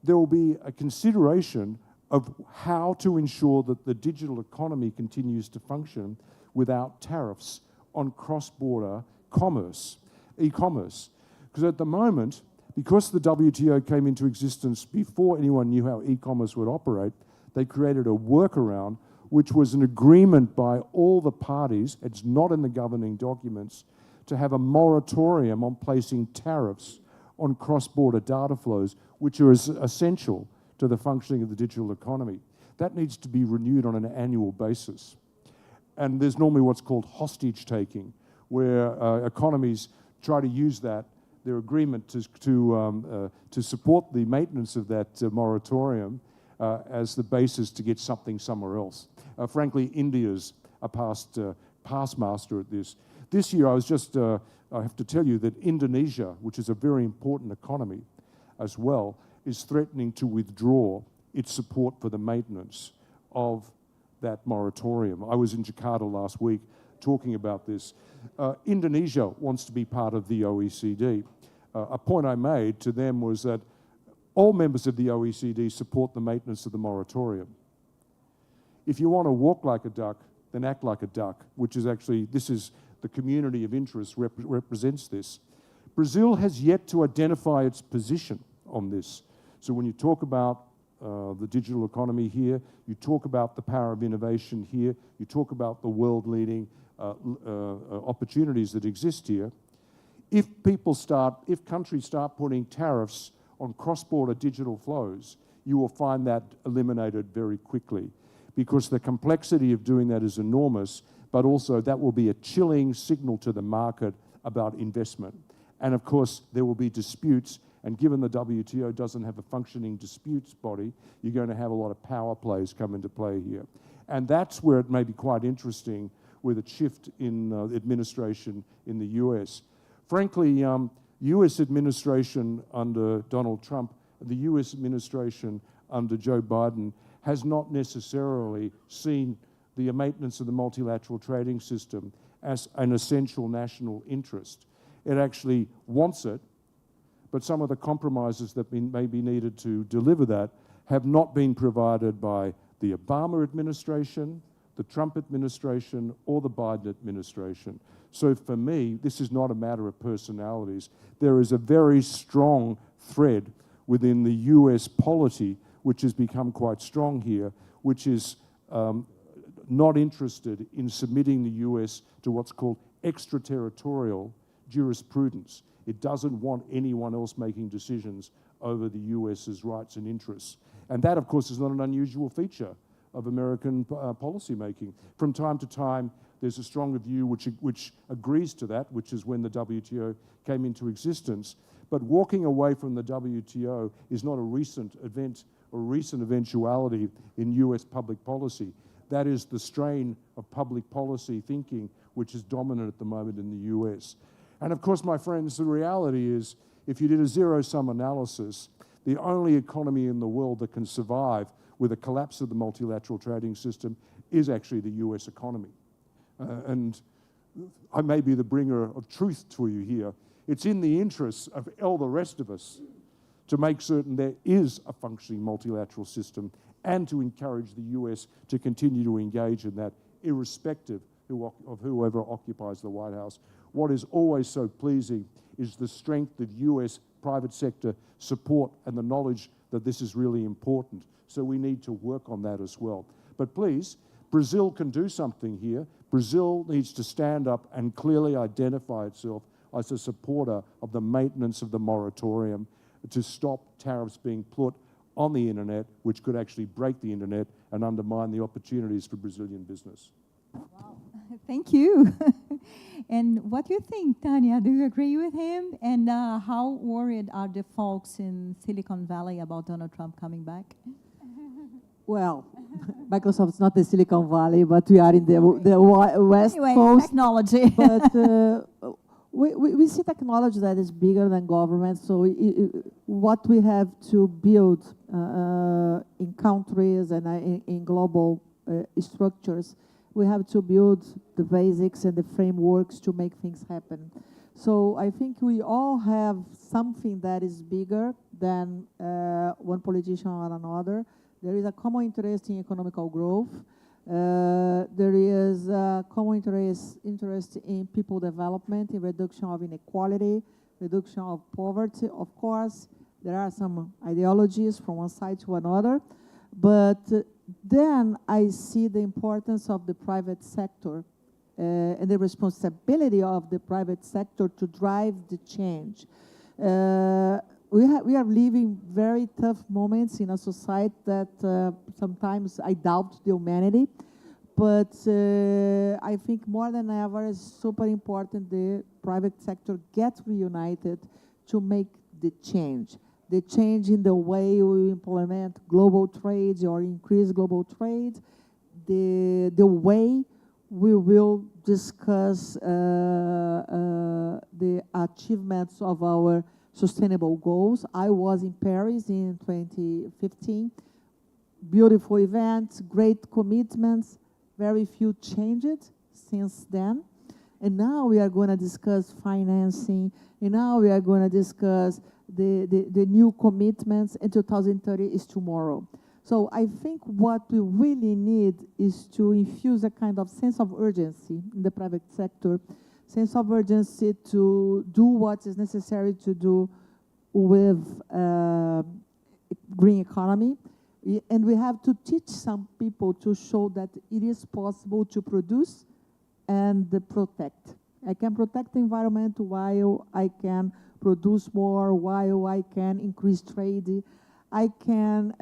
there will be a consideration of how to ensure that the digital economy continues to function without tariffs on cross-border commerce, e-commerce. Because at the moment, because the WTO came into existence before anyone knew how e-commerce would operate, they created a workaround which was an agreement by all the parties, it's not in the governing documents, to have a moratorium on placing tariffs on cross-border data flows, which are essential to the functioning of the digital economy. That needs to be renewed on an annual basis. And there's normally what's called hostage taking, where economies try to use their agreement to support the maintenance of that moratorium as the basis to get something somewhere else. Frankly, India's a past master at this. This year, I have to tell you that Indonesia, which is a very important economy as well, is threatening to withdraw its support for the maintenance of that moratorium. I was in Jakarta last week talking about this. Indonesia wants to be part of the OECD. A point I made to them was that all members of the OECD support the maintenance of the moratorium. If you want to walk like a duck, then act like a duck, which is actually, this is the community of interest represents this. Brazil has yet to identify its position on this. So when you talk about the digital economy here. You talk about the power of innovation here. You talk about the world-leading opportunities that exist here. If countries start putting tariffs on cross-border digital flows, you will find that eliminated very quickly, because the complexity of doing that is enormous, but also that will be a chilling signal to the market about investment. And of course, there will be disputes, and given the WTO doesn't have a functioning disputes body, you're going to have a lot of power plays come into play here. And that's where it may be quite interesting with a shift in administration in the US. Frankly, US administration under Donald Trump, the US administration under Joe Biden has not necessarily seen the maintenance of the multilateral trading system as an essential national interest. It actually wants it, but some of the compromises that may be needed to deliver that have not been provided by the Obama administration, the Trump administration, or the Biden administration. So for me, this is not a matter of personalities. There is a very strong thread within the US polity, which has become quite strong here, which is not interested in submitting the US to what's called extraterritorial jurisprudence. It doesn't want anyone else making decisions over the US's rights and interests. And that, of course, is not an unusual feature of American policy making. From time to time, there's a stronger view which agrees to that, which is when the WTO came into existence. But walking away from the WTO is not a recent event or recent eventuality in US public policy. That is the strain of public policy thinking which is dominant at the moment in the US. And of course, my friends, the reality is, if you did a zero-sum analysis, the only economy in the world that can survive with a collapse of the multilateral trading system is actually the US economy. And I may be the bringer of truth to you here. It's in the interests of all the rest of us to make certain there is a functioning multilateral system and to encourage the US to continue to engage in that, irrespective of whoever occupies the White House. What is always so pleasing is the strength of US private sector support and the knowledge that this is really important. So we need to work on that as well. But please, Brazil can do something here. Brazil needs to stand up and clearly identify itself as a supporter of the maintenance of the moratorium to stop tariffs being put on the internet, which could actually break the internet and undermine the opportunities for Brazilian business. Wow, thank you. And what do you think, Tanya? Do you agree with him? And how worried are the folks in Silicon Valley about Donald Trump coming back? Well, Microsoft's not the Silicon Valley, but we are in the West Coast. Technology. But we see technology that is bigger than government. So what we have to build in countries and in global structures, we have to build the basics and the frameworks to make things happen. So I think we all have something that is bigger than one politician or another. There is a common interest in economical growth. There is a common interest in people development, in reduction of inequality, reduction of poverty. Of course, there are some ideologies from one side to another, but then I see the importance of the private sector and the responsibility of the private sector to drive the change. We are living very tough moments in a society that sometimes I doubt the humanity, but I think more than ever it's super important the private sector gets reunited to make the change in the way we implement global trade or increase global trade, the way we will discuss the achievements of our sustainable goals. I was in Paris in 2015. Beautiful event, great commitments, very few changes since then. And now we are going to discuss financing, and now we are going to discuss the new commitments, and 2030 is tomorrow. So I think what we really need is to infuse a kind of sense of urgency in the private sector, sense of urgency to do what is necessary to do with green economy, And we have to teach some people to show that it is possible to produce and protect. I can protect the environment while I can produce more, while I can increase trade. I can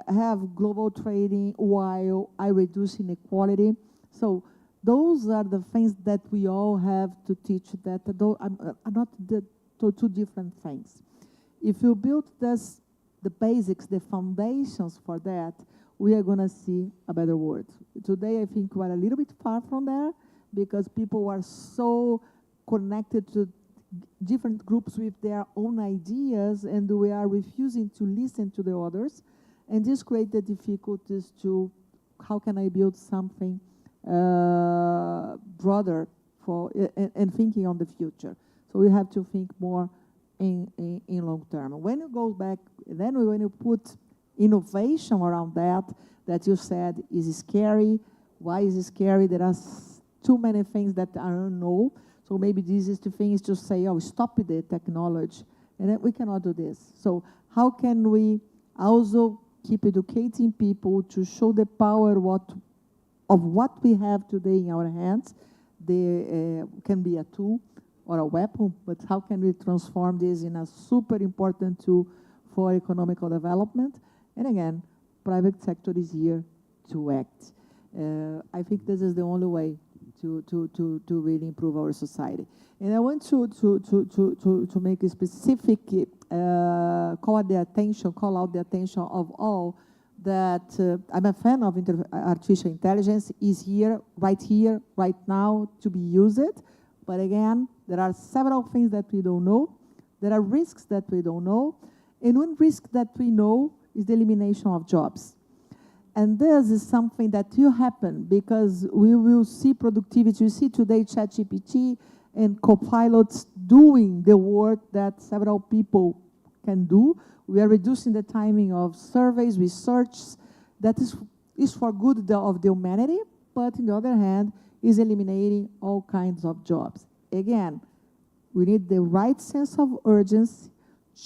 have global trading while I reduce inequality. So those are the things that we all have to teach, that are not two different things. If you build this, the basics, the foundations for that, we are going to see a better world. Today, I think we're a little bit far from there because people are so connected to different groups with their own ideas, and we are refusing to listen to the others. And this creates the difficulties to how can I build something broader for and thinking on the future. So we have to think more in long term. When you go back, then when you put innovation around that you said is scary. Why is it scary? There are too many things that I don't know. So maybe the easiest thing is to say, oh, stop the technology. And then we cannot do this. So how can we also keep educating people to show the power of what we have today in our hands? They can be a tool or a weapon, but how can we transform this in a super important tool for economical development? And again, private sector is here to act. I think this is the only way to really improve our society. And I want to make a specific call out the attention of all that I'm a fan of artificial intelligence, is here, right now, to be used. But again, there are several things that we don't know. There are risks that we don't know. And one risk that we know is the elimination of jobs. And this is something that will happen because we will see productivity. You see today ChatGPT and copilots doing the work that several people can do. We are reducing the timing of surveys, research. That is for good of the humanity, but on the other hand, is eliminating all kinds of jobs. Again, we need the right sense of urgency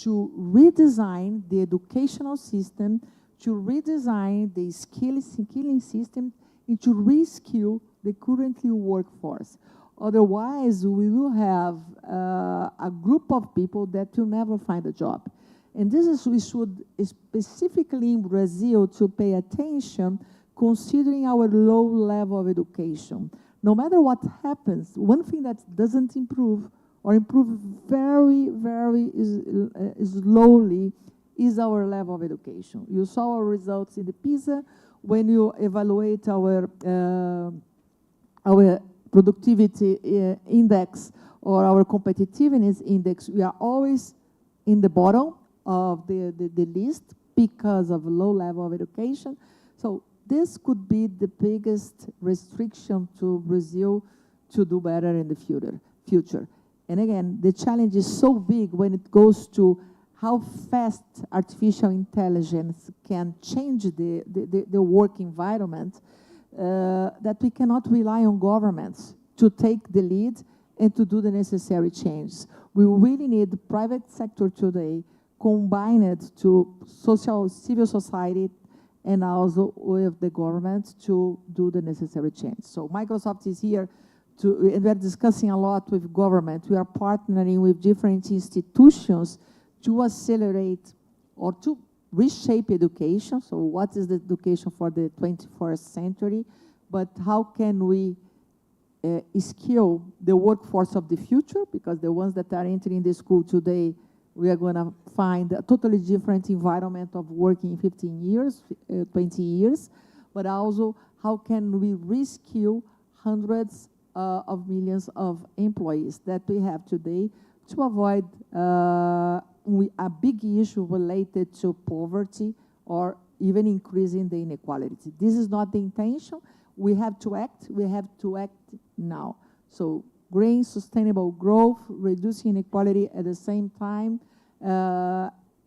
to redesign the educational system, to redesign the skilling system, and to reskill the currently workforce. Otherwise, we will have a group of people that will never find a job. And this is, we should, specifically in Brazil, to pay attention, considering our low level of education. No matter what happens, one thing that doesn't improve, or improve very, very slowly, is our level of education. You saw our results in the PISA. When you evaluate our productivity index or our competitiveness index, we are always in the bottom of the list because of low level of education. So this could be the biggest restriction to Brazil to do better in the future. And again, the challenge is so big when it goes to how fast artificial intelligence can change the work environment, that we cannot rely on governments to take the lead and to do the necessary changes. We really need the private sector today combined to civil society and also with the government to do the necessary change. So Microsoft is here and we're discussing a lot with government. We are partnering with different institutions to accelerate or to reshape education. So what is the education for the 21st century? But how can we skill the workforce of the future? Because the ones that are entering the school today, we are going to find a totally different environment of working 15 years, 20 years. But also, how can we reskill hundreds of millions of employees that we have today to avoid a big issue related to poverty or even increasing the inequality. This is not the intention. We have to act now. So green, sustainable growth, reducing inequality at the same time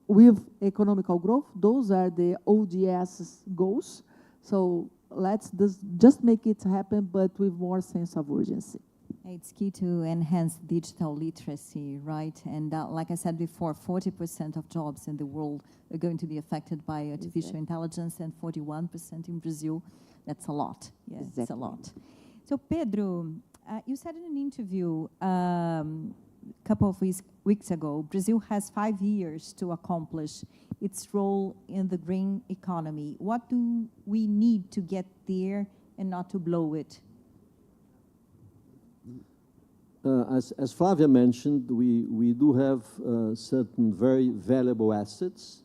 with economical growth. Those are the ODS goals. So let's just make it happen, but with more sense of urgency. It's key to enhance digital literacy, right? And like I said before, 40% of jobs in the world are going to be affected by artificial intelligence, and 41% in Brazil. That's a lot. Yeah, it's a lot. So, Pedro, you said in an interview a couple of weeks ago, Brazil has 5 years to accomplish its role in the green economy. What do we need to get there and not to blow it? As Flavia mentioned, we do have certain very valuable assets,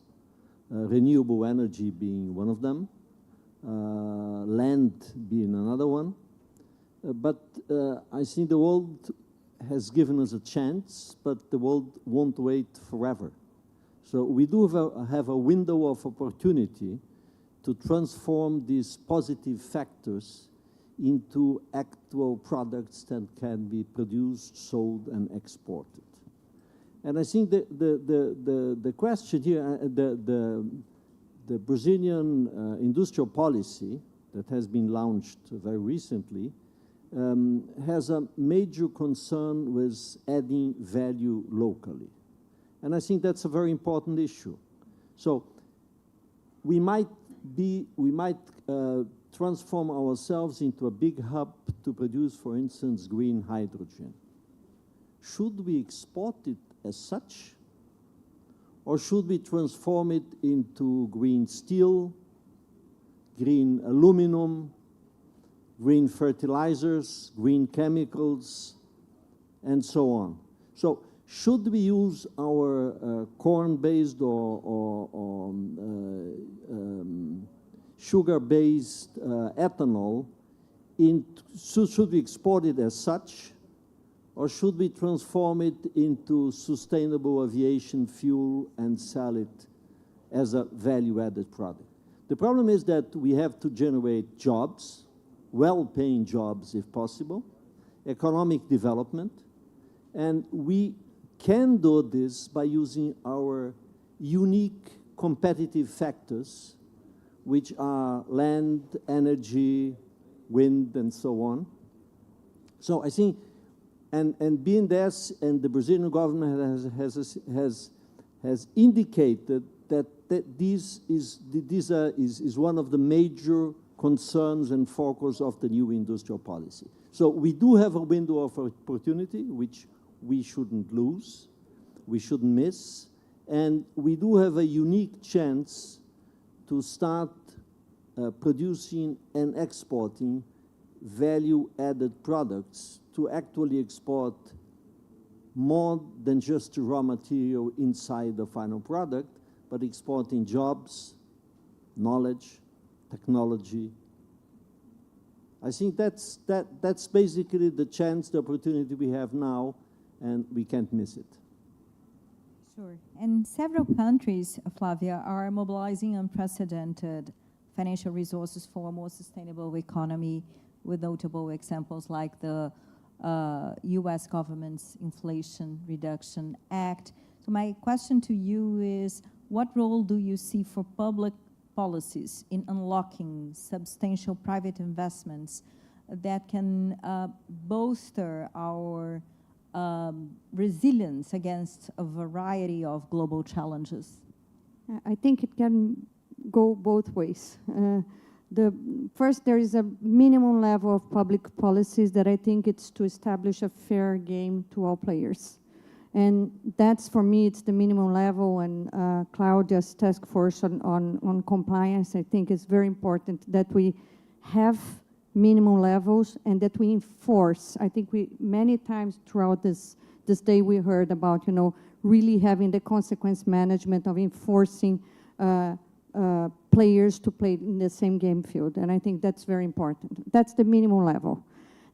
renewable energy being one of them, land being another one. But I think the world has given us a chance, but the world won't wait forever. So we do have a window of opportunity to transform these positive factors into actual products that can be produced, sold, and exported. And I think the question here, the Brazilian industrial policy that has been launched very recently has a major concern with adding value locally. And I think that's a very important issue. So we might transform ourselves into a big hub to produce, for instance, green hydrogen. Should we export it as such? Or should we transform it into green steel, green aluminum, green fertilizers, green chemicals, and so on? So should we use our corn-based or sugar-based ethanol, should we export it as such, or should we transform it into sustainable aviation fuel and sell it as a value-added product? The problem is that we have to generate jobs, well-paying jobs if possible, economic development, and we can do this by using our unique competitive factors, which are land, energy, wind, and so on. So I think, and BNDES and the Brazilian government has indicated that this is one of the major concerns and focus of the new industrial policy. So we do have a window of opportunity, which we shouldn't lose, we shouldn't miss, and we do have a unique chance to start producing and exporting value-added products to actually export more than just the raw material inside the final product, but exporting jobs, knowledge, technology. I think that's basically the chance, the opportunity we have now, and we can't miss it. Sure. And several countries, Flavia, are mobilizing unprecedented financial resources for a more sustainable economy, with notable examples like the U.S. government's Inflation Reduction Act. So my question to you is, what role do you see for public policies in unlocking substantial private investments that can bolster our resilience against a variety of global challenges? I think it can go both ways. First, there is a minimum level of public policies that I think it's to establish a fair game to all players. And that's, for me, it's the minimum level, and Claudia's task force on compliance, I think is very important that we have minimum levels and that we enforce. I think many times throughout this day we heard about, really having the consequence management of enforcing players to play in the same game field, and I think that's very important. That's the minimum level.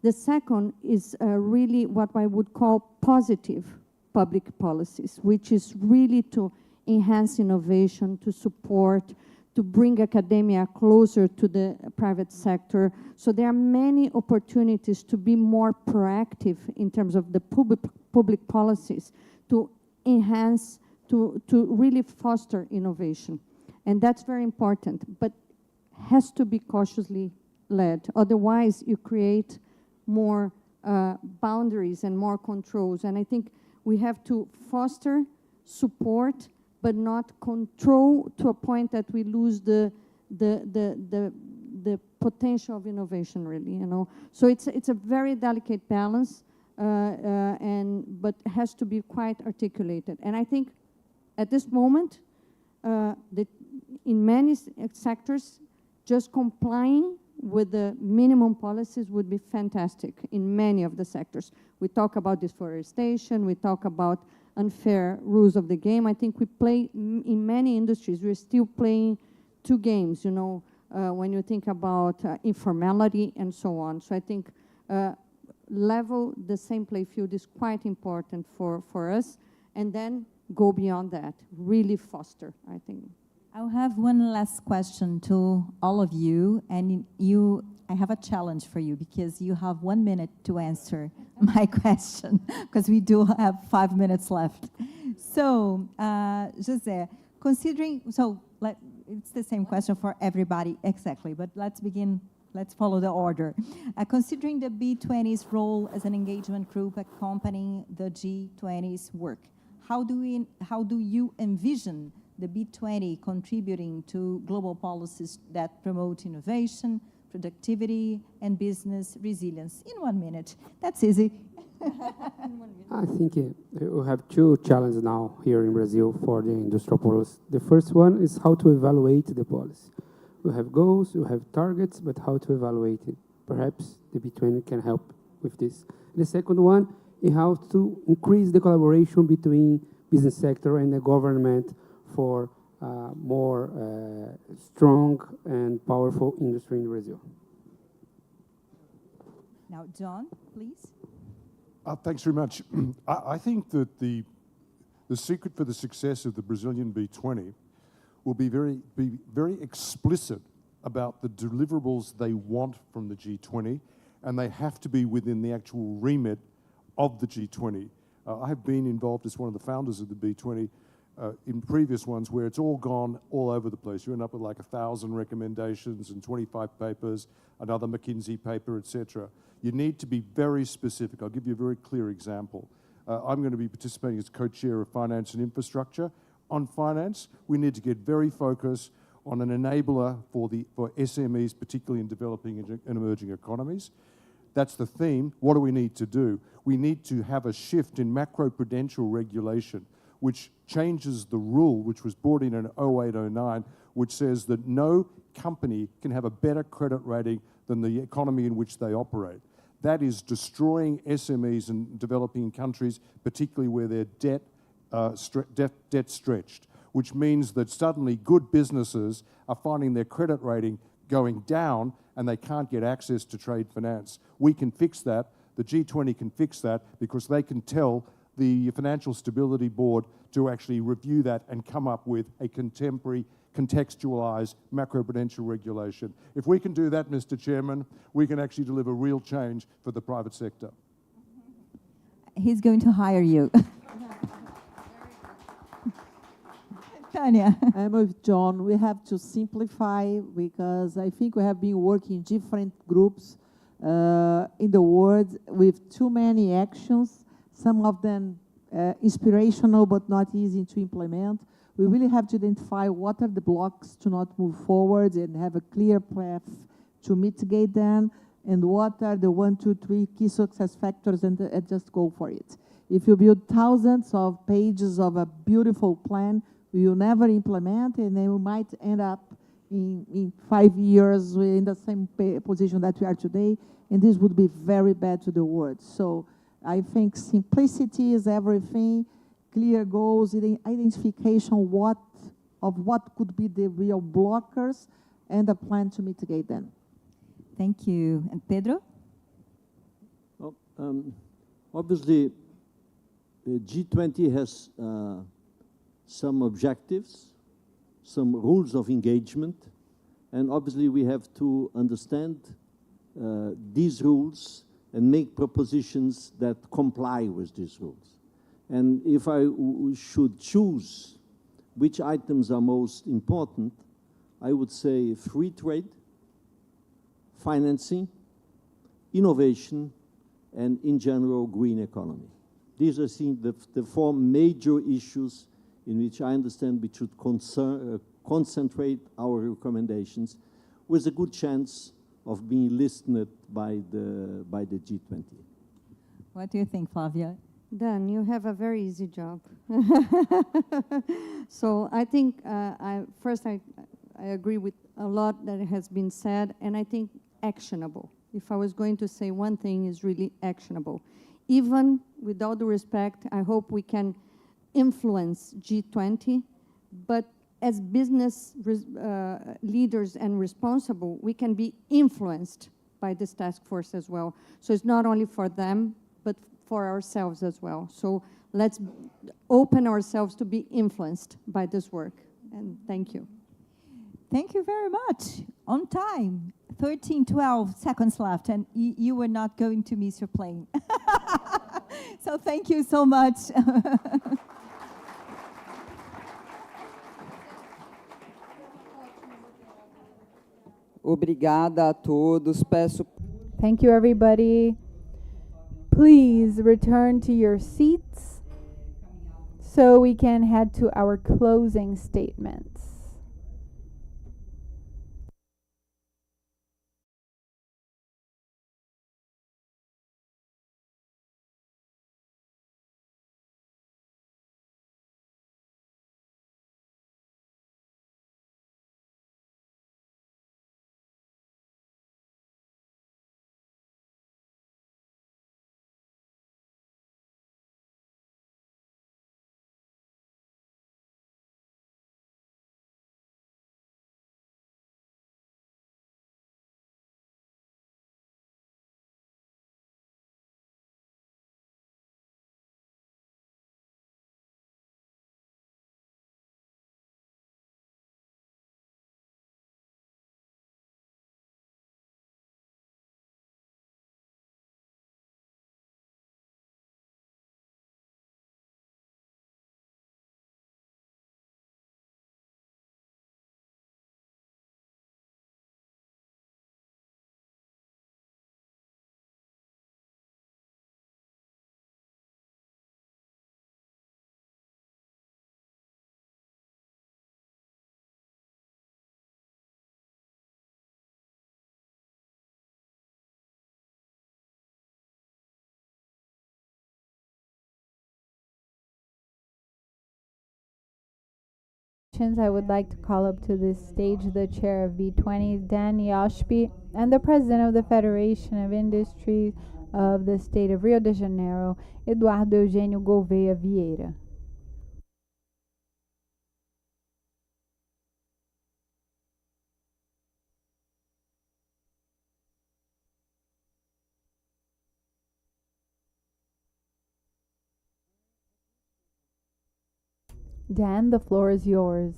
The second is really what I would call positive public policies, which is really to enhance innovation, to support, to bring academia closer to the private sector. So there are many opportunities to be more proactive in terms of the public policies, to enhance, to really foster innovation. And that's very important, but has to be cautiously led. Otherwise, you create more boundaries and more controls. And I think we have to foster, support, but not control to a point that we lose the potential of innovation, really, you know. So it's a very delicate balance, but has to be quite articulated. And I think at this moment, in many sectors, just complying with the minimum policies would be fantastic in many of the sectors. We talk about deforestation, we talk about unfair rules of the game. I think we play, in many industries, we're still playing two games, you know, when you think about informality and so on. So I think level the same play field is quite important for us, and then go beyond that, really foster, I think. I'll have one last question to all of you, and I have a challenge for you because you have 1 minute to answer my question, because we do have 5 minutes left. So, José, considering, it's the same question for everybody, exactly, but let's begin, let's follow the order. Considering the B20's role as an engagement group accompanying the G20's work, how do you envision the B20 contributing to global policies that promote innovation, productivity, and business resilience? In 1 minute. That's easy. I think we have two challenges now here in Brazil for the industrial policy. The first one is how to evaluate the policy. We have goals, we have targets, but how to evaluate it. Perhaps the B20 can help with this. The second one is how to increase the collaboration between business sector and the government for more strong and powerful industry in Brazil. Now, John, please. Thanks very much. I think that the secret for the success of the Brazilian B20 will be very explicit about the deliverables they want from the G20, and they have to be within the actual remit of the G20. I have been involved as one of the founders of the B20 in previous ones where it's all gone all over the place. You end up with like 1,000 recommendations and 25 papers, another McKinsey paper, etc. You need to be very specific. I'll give you a very clear example. I'm going to be participating as co-chair of Finance and Infrastructure. On finance, we need to get very focused on an enabler for SMEs, particularly in developing and emerging economies. That's the theme. What do we need to do? We need to have a shift in macroprudential regulation, which changes the rule, which was brought in 08-09, which says that no company can have a better credit rating than the economy in which they operate. That is destroying SMEs in developing countries, particularly where they're debt stretched, which means that suddenly good businesses are finding their credit rating going down and they can't get access to trade finance. We can fix that. The G20 can fix that because they can tell the Financial Stability Board to actually review that and come up with a contemporary, contextualized macroprudential regulation. If we can do that, Mr. Chairman, we can actually deliver real change for the private sector. He's going to hire you. Tanya. I'm with John. We have to simplify because I think we have been working in different groups in the world with too many actions, some of them inspirational but not easy to implement. We really have to identify what are the blocks to not move forward and have a clear path to mitigate them, and what are the 1, 2, 3 key success factors, and just go for it. If you build thousands of pages of a beautiful plan, we will never implement, and then we might end up in 5 years in the same position that we are today, and this would be very bad to the world. So I think simplicity is everything, clear goals, identification of what could be the real blockers, and a plan to mitigate them. Thank you. And Pedro? Well, obviously, the G20 has some objectives, some rules of engagement, and obviously we have to understand these rules and make propositions that comply with these rules. And if I should choose which items are most important, I would say free trade, financing, innovation, and, in general, green economy. These are the four major issues in which I understand we should concentrate our recommendations, with a good chance of being listened by the G20. What do you think, Flavia? Dan, you have a very easy job. So I think, I agree with a lot that has been said, and I think actionable. If I was going to say one thing, is really actionable. Even with all due respect, I hope we can influence G20, but as business leaders and responsible, we can be influenced by this task force as well. So it's not only for them, but for ourselves as well. So let's open ourselves to be influenced by this work. And thank you. Thank you very much. On time, 12 seconds left, and you were not going to miss your plane. So thank you so much. Obrigada a todos. Peço. Thank you, everybody. Please return to your seats so we can head to our closing statements. I would like to call up to this stage the chair of B20, Dan Yoshpi, and the president of the Federation of Industries of the state of Rio de Janeiro, Eduardo Eugênio Gouveia Vieira. Dan, the floor is yours.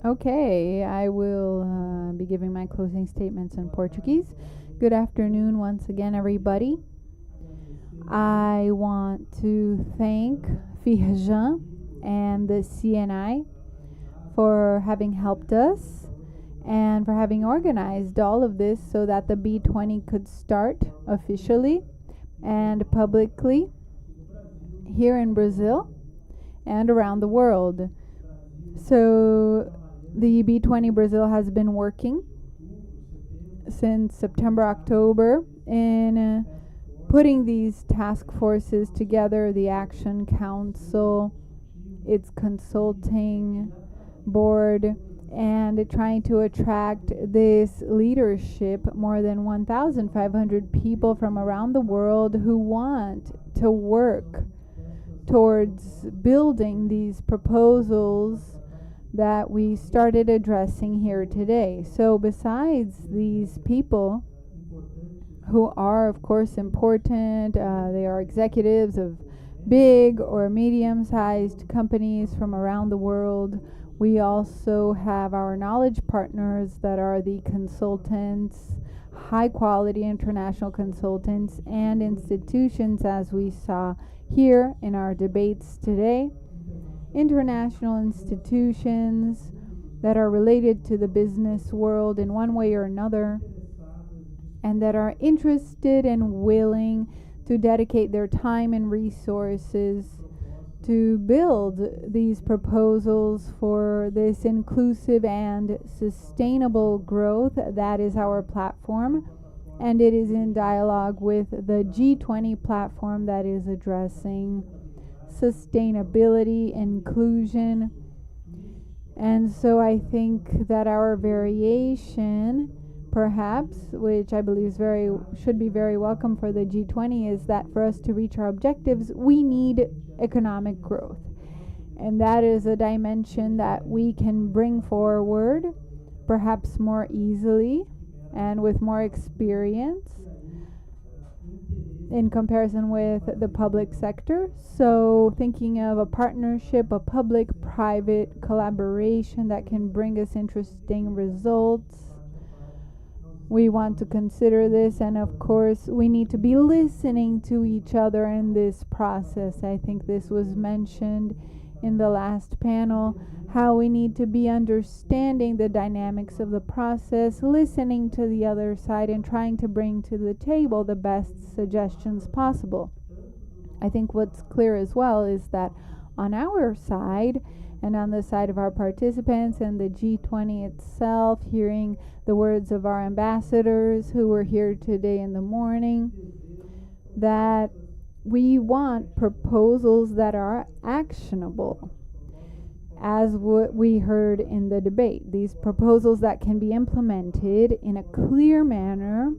Okay, I will be giving my closing statements in Portuguese. Good afternoon once again, everybody. I want to thank Firjan and the CNI for having helped us and for having organized all of this so that the B20 could start officially and publicly here in Brazil and around the world. So the B20 Brazil has been working since September, October in putting these task forces together, the Action Council, its consulting board, and trying to attract this leadership, more than 1,500 people from around the world who want to work towards building these proposals that we started addressing here today. So besides these people who are of course important, they are executives of big or medium-sized companies from around the world, We also have our knowledge partners that are the consultants, high quality international consultants and institutions, as we saw here in our debates today. International institutions that are related to the business world in one way or another, and that are interested and willing to dedicate their time and resources to build these proposals for this inclusive and sustainable growth. That is our platform, and it is in dialogue with the G20 platform that is addressing sustainability, inclusion. And so I think that our variation, perhaps, which I believe should be very welcome for the G20, is that for us to reach our objectives, we need economic growth. And that is a dimension that we can bring forward, perhaps more easily and with more experience in comparison with the public sector. So thinking of a partnership, a public-private collaboration that can bring us interesting results. We want to consider this, and of course we need to be listening to each other in this process. I think this was mentioned in the last panel, how we need to be understanding the dynamics of the process, listening to the other side, and trying to bring to the table the best suggestions possible. I think what's clear as well is that on our side, and on the side of our participants and the G20 itself, hearing the words of our ambassadors who were here today in the morning, that we want proposals that are actionable, as what we heard in the debate. These proposals that can be implemented in a clear manner,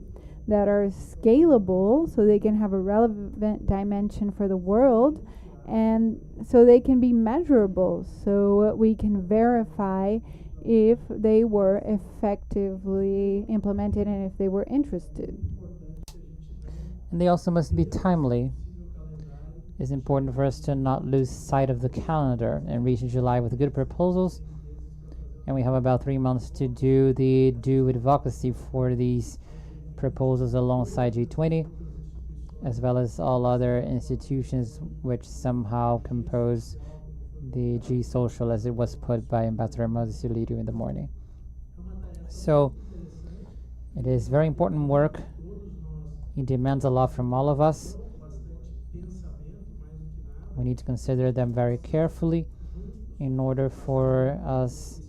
that are scalable so they can have a relevant dimension for the world, and so they can be measurable, so we can verify if they were effectively implemented and if they were interested. And they also must be timely. It's important for us to not lose sight of the calendar and reach July with good proposals. And we have about 3 months to do the due advocacy for these proposals alongside G20, as well as all other institutions which somehow compose the G-Social, as it was put by Ambassador Mazzulido in the morning. So it is very important work. It demands a lot from all of us. We need to consider them very carefully in order for us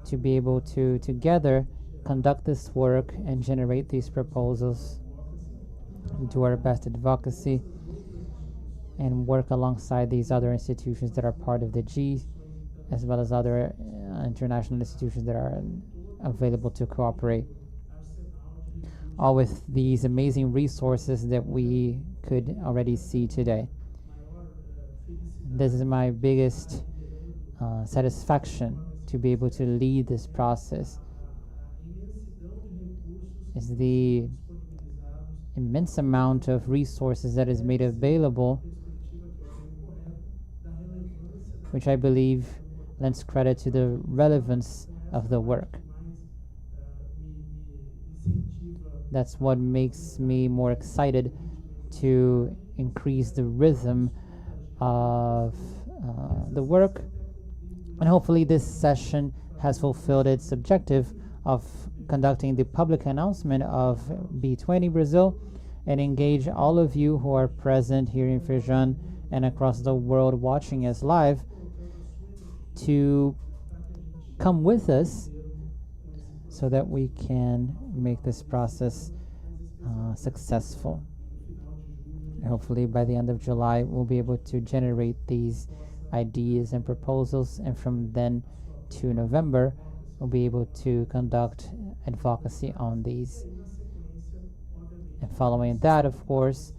to be able to together conduct this work and generate these proposals, do our best advocacy, and work alongside these other institutions that are part of the G, as well as other international institutions that are available to cooperate, all with these amazing resources that we could already see today. This is my biggest satisfaction, to be able to lead this process, is the immense amount of resources that is made available, which I believe lends credit to the relevance of the work. That's what makes me more excited to increase the rhythm of the work. And hopefully this session has fulfilled its objective of conducting the public announcement of B20 Brazil and engage all of you who are present here in Feijão and across the world watching us live to come with us so that we can make this process successful. Hopefully by the end of July we'll be able to generate these ideas and proposals, and from then to November we'll be able to conduct advocacy on these. And following that, of course,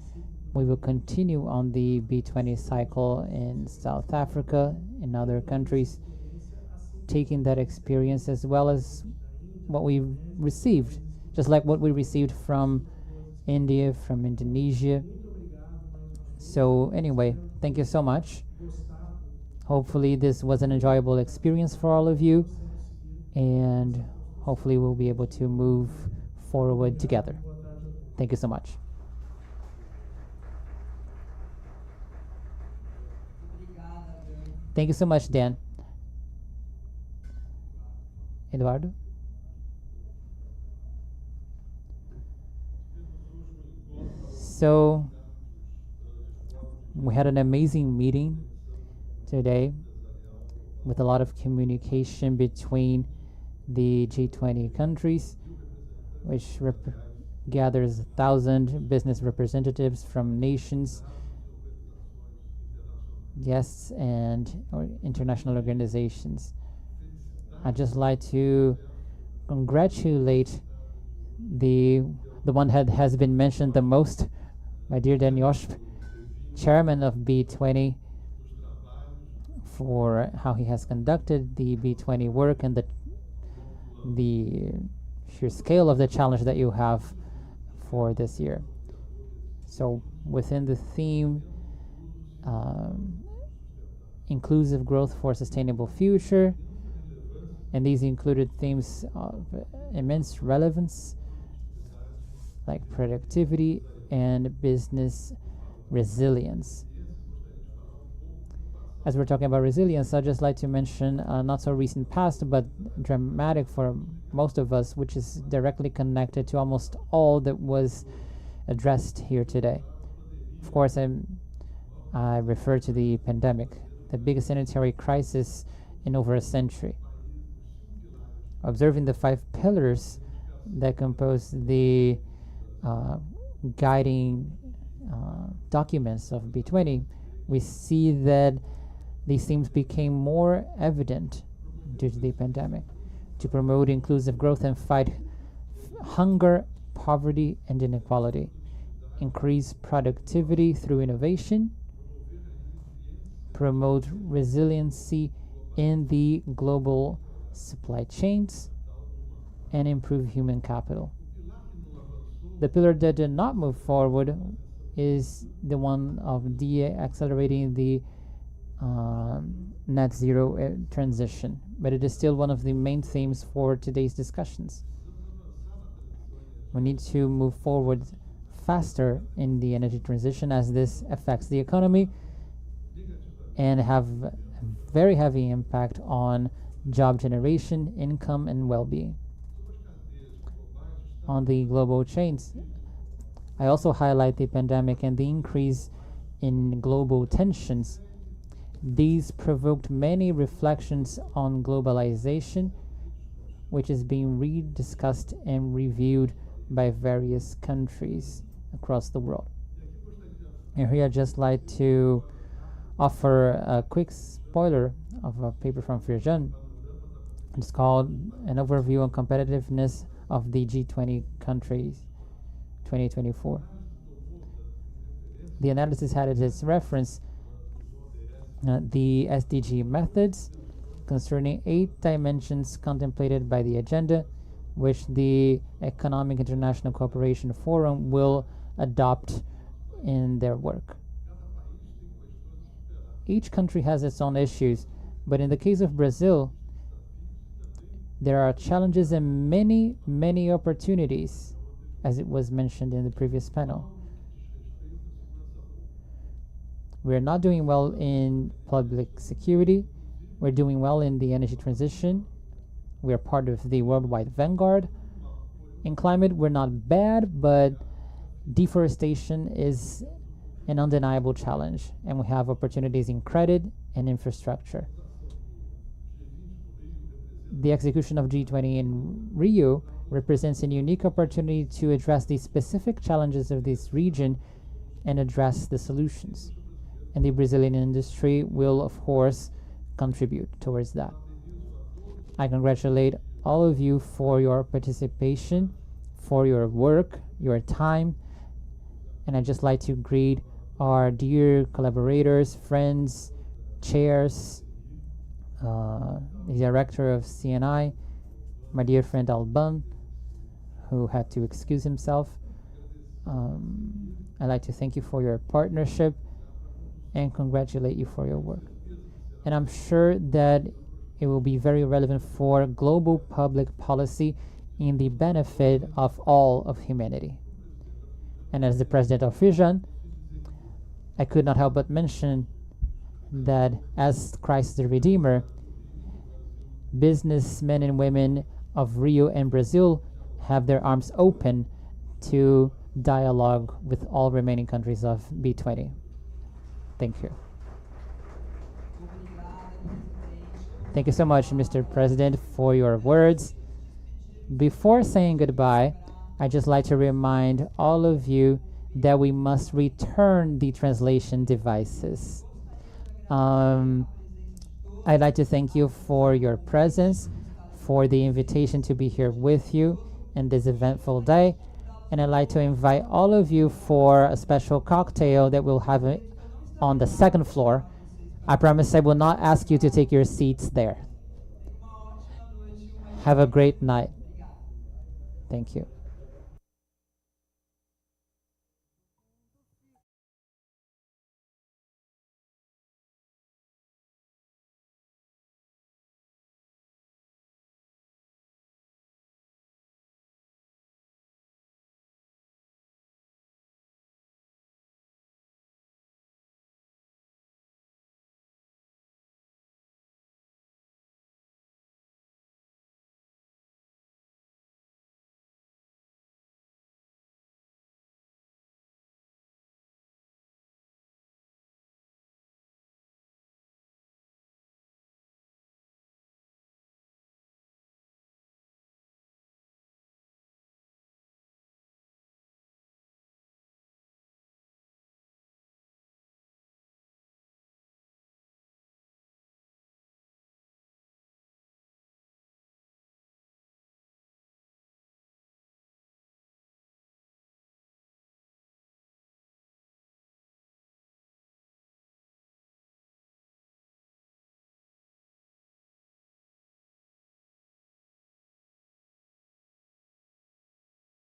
we will continue on the B20 cycle in South Africa, in other countries, taking that experience as well as what we received, just like what we received from India, from Indonesia. So anyway, thank you so much. Hopefully this was an enjoyable experience for all of you, and hopefully we'll be able to move forward together. Thank you so much. Thank you so much, Dan. Eduardo? So, we had an amazing meeting today with a lot of communication between the G20 countries, which gathers 1,000 business representatives from nations, guests, and international organizations. I'd just like to congratulate the one that has been mentioned the most, my dear Dan Yoshp, chairman of B20, for how he has conducted the B20 work and the sheer scale of the challenge that you have for this year. So within the theme, inclusive growth for a sustainable future, and these included themes of immense relevance like productivity and business resilience. As we're talking about resilience, I'd just like to mention a not so recent past, but dramatic for most of us, which is directly connected to almost all that was addressed here today. Of course, I refer to the pandemic, the biggest sanitary crisis in over a century. Observing the 5 pillars that compose the guiding documents of B20, we see that these themes became more evident due to the pandemic. To promote inclusive growth and fight hunger, poverty, and inequality. Increase productivity through innovation. Promote resiliency in the global supply chains. And improve human capital. The pillar that did not move forward is the one of accelerating the net zero transition, but it is still one of the main themes for today's discussions. We need to move forward faster in the energy transition as this affects the economy and have a very heavy impact on job generation, income, and well-being. On the global chains, I also highlight the pandemic and the increase in global tensions. These provoked many reflections on globalization, which is being rediscussed and reviewed by various countries across the world. And here I'd just like to offer a quick spoiler of a paper from Firjan. It's called An Overview on Competitiveness of the G20 Countries 2024. The analysis had as its reference the SDG methods concerning 8 dimensions contemplated by the agenda, which the Economic International Cooperation Forum will adopt in their work. Each country has its own issues, but in the case of Brazil, there are challenges and many, many opportunities, as it was mentioned in the previous panel. We're not doing well in public security. We're doing well in the energy transition. We're part of the worldwide vanguard. In climate, we're not bad, but deforestation is an undeniable challenge, and we have opportunities in credit and infrastructure. The execution of G20 in Rio represents a unique opportunity to address the specific challenges of this region and address the solutions. And the Brazilian industry will, of course, contribute towards that. I congratulate all of you for your participation, for your work, your time, and I'd just like to greet our dear collaborators, friends, chairs, the director of CNI, my dear friend Alban, who had to excuse himself. I'd like to thank you for your partnership and congratulate you for your work. and I'm sure that it will be very relevant for global public policy in the benefit of all of humanity. And as the president of Fission, I could not help but mention that as Christ the Redeemer, businessmen and women of Rio and Brazil have their arms open to dialogue with all remaining countries of B20. Thank you. Thank you so much, Mr. President, for your words. Before saying goodbye, I'd just like to remind all of you that we must return the translation devices. I'd like to thank you for your presence, for the invitation to be here with you in this eventful day, and I'd like to invite all of you for a special cocktail that we'll have on the second floor. I promise I will not ask you to take your seats there. Have a great night. Thank you.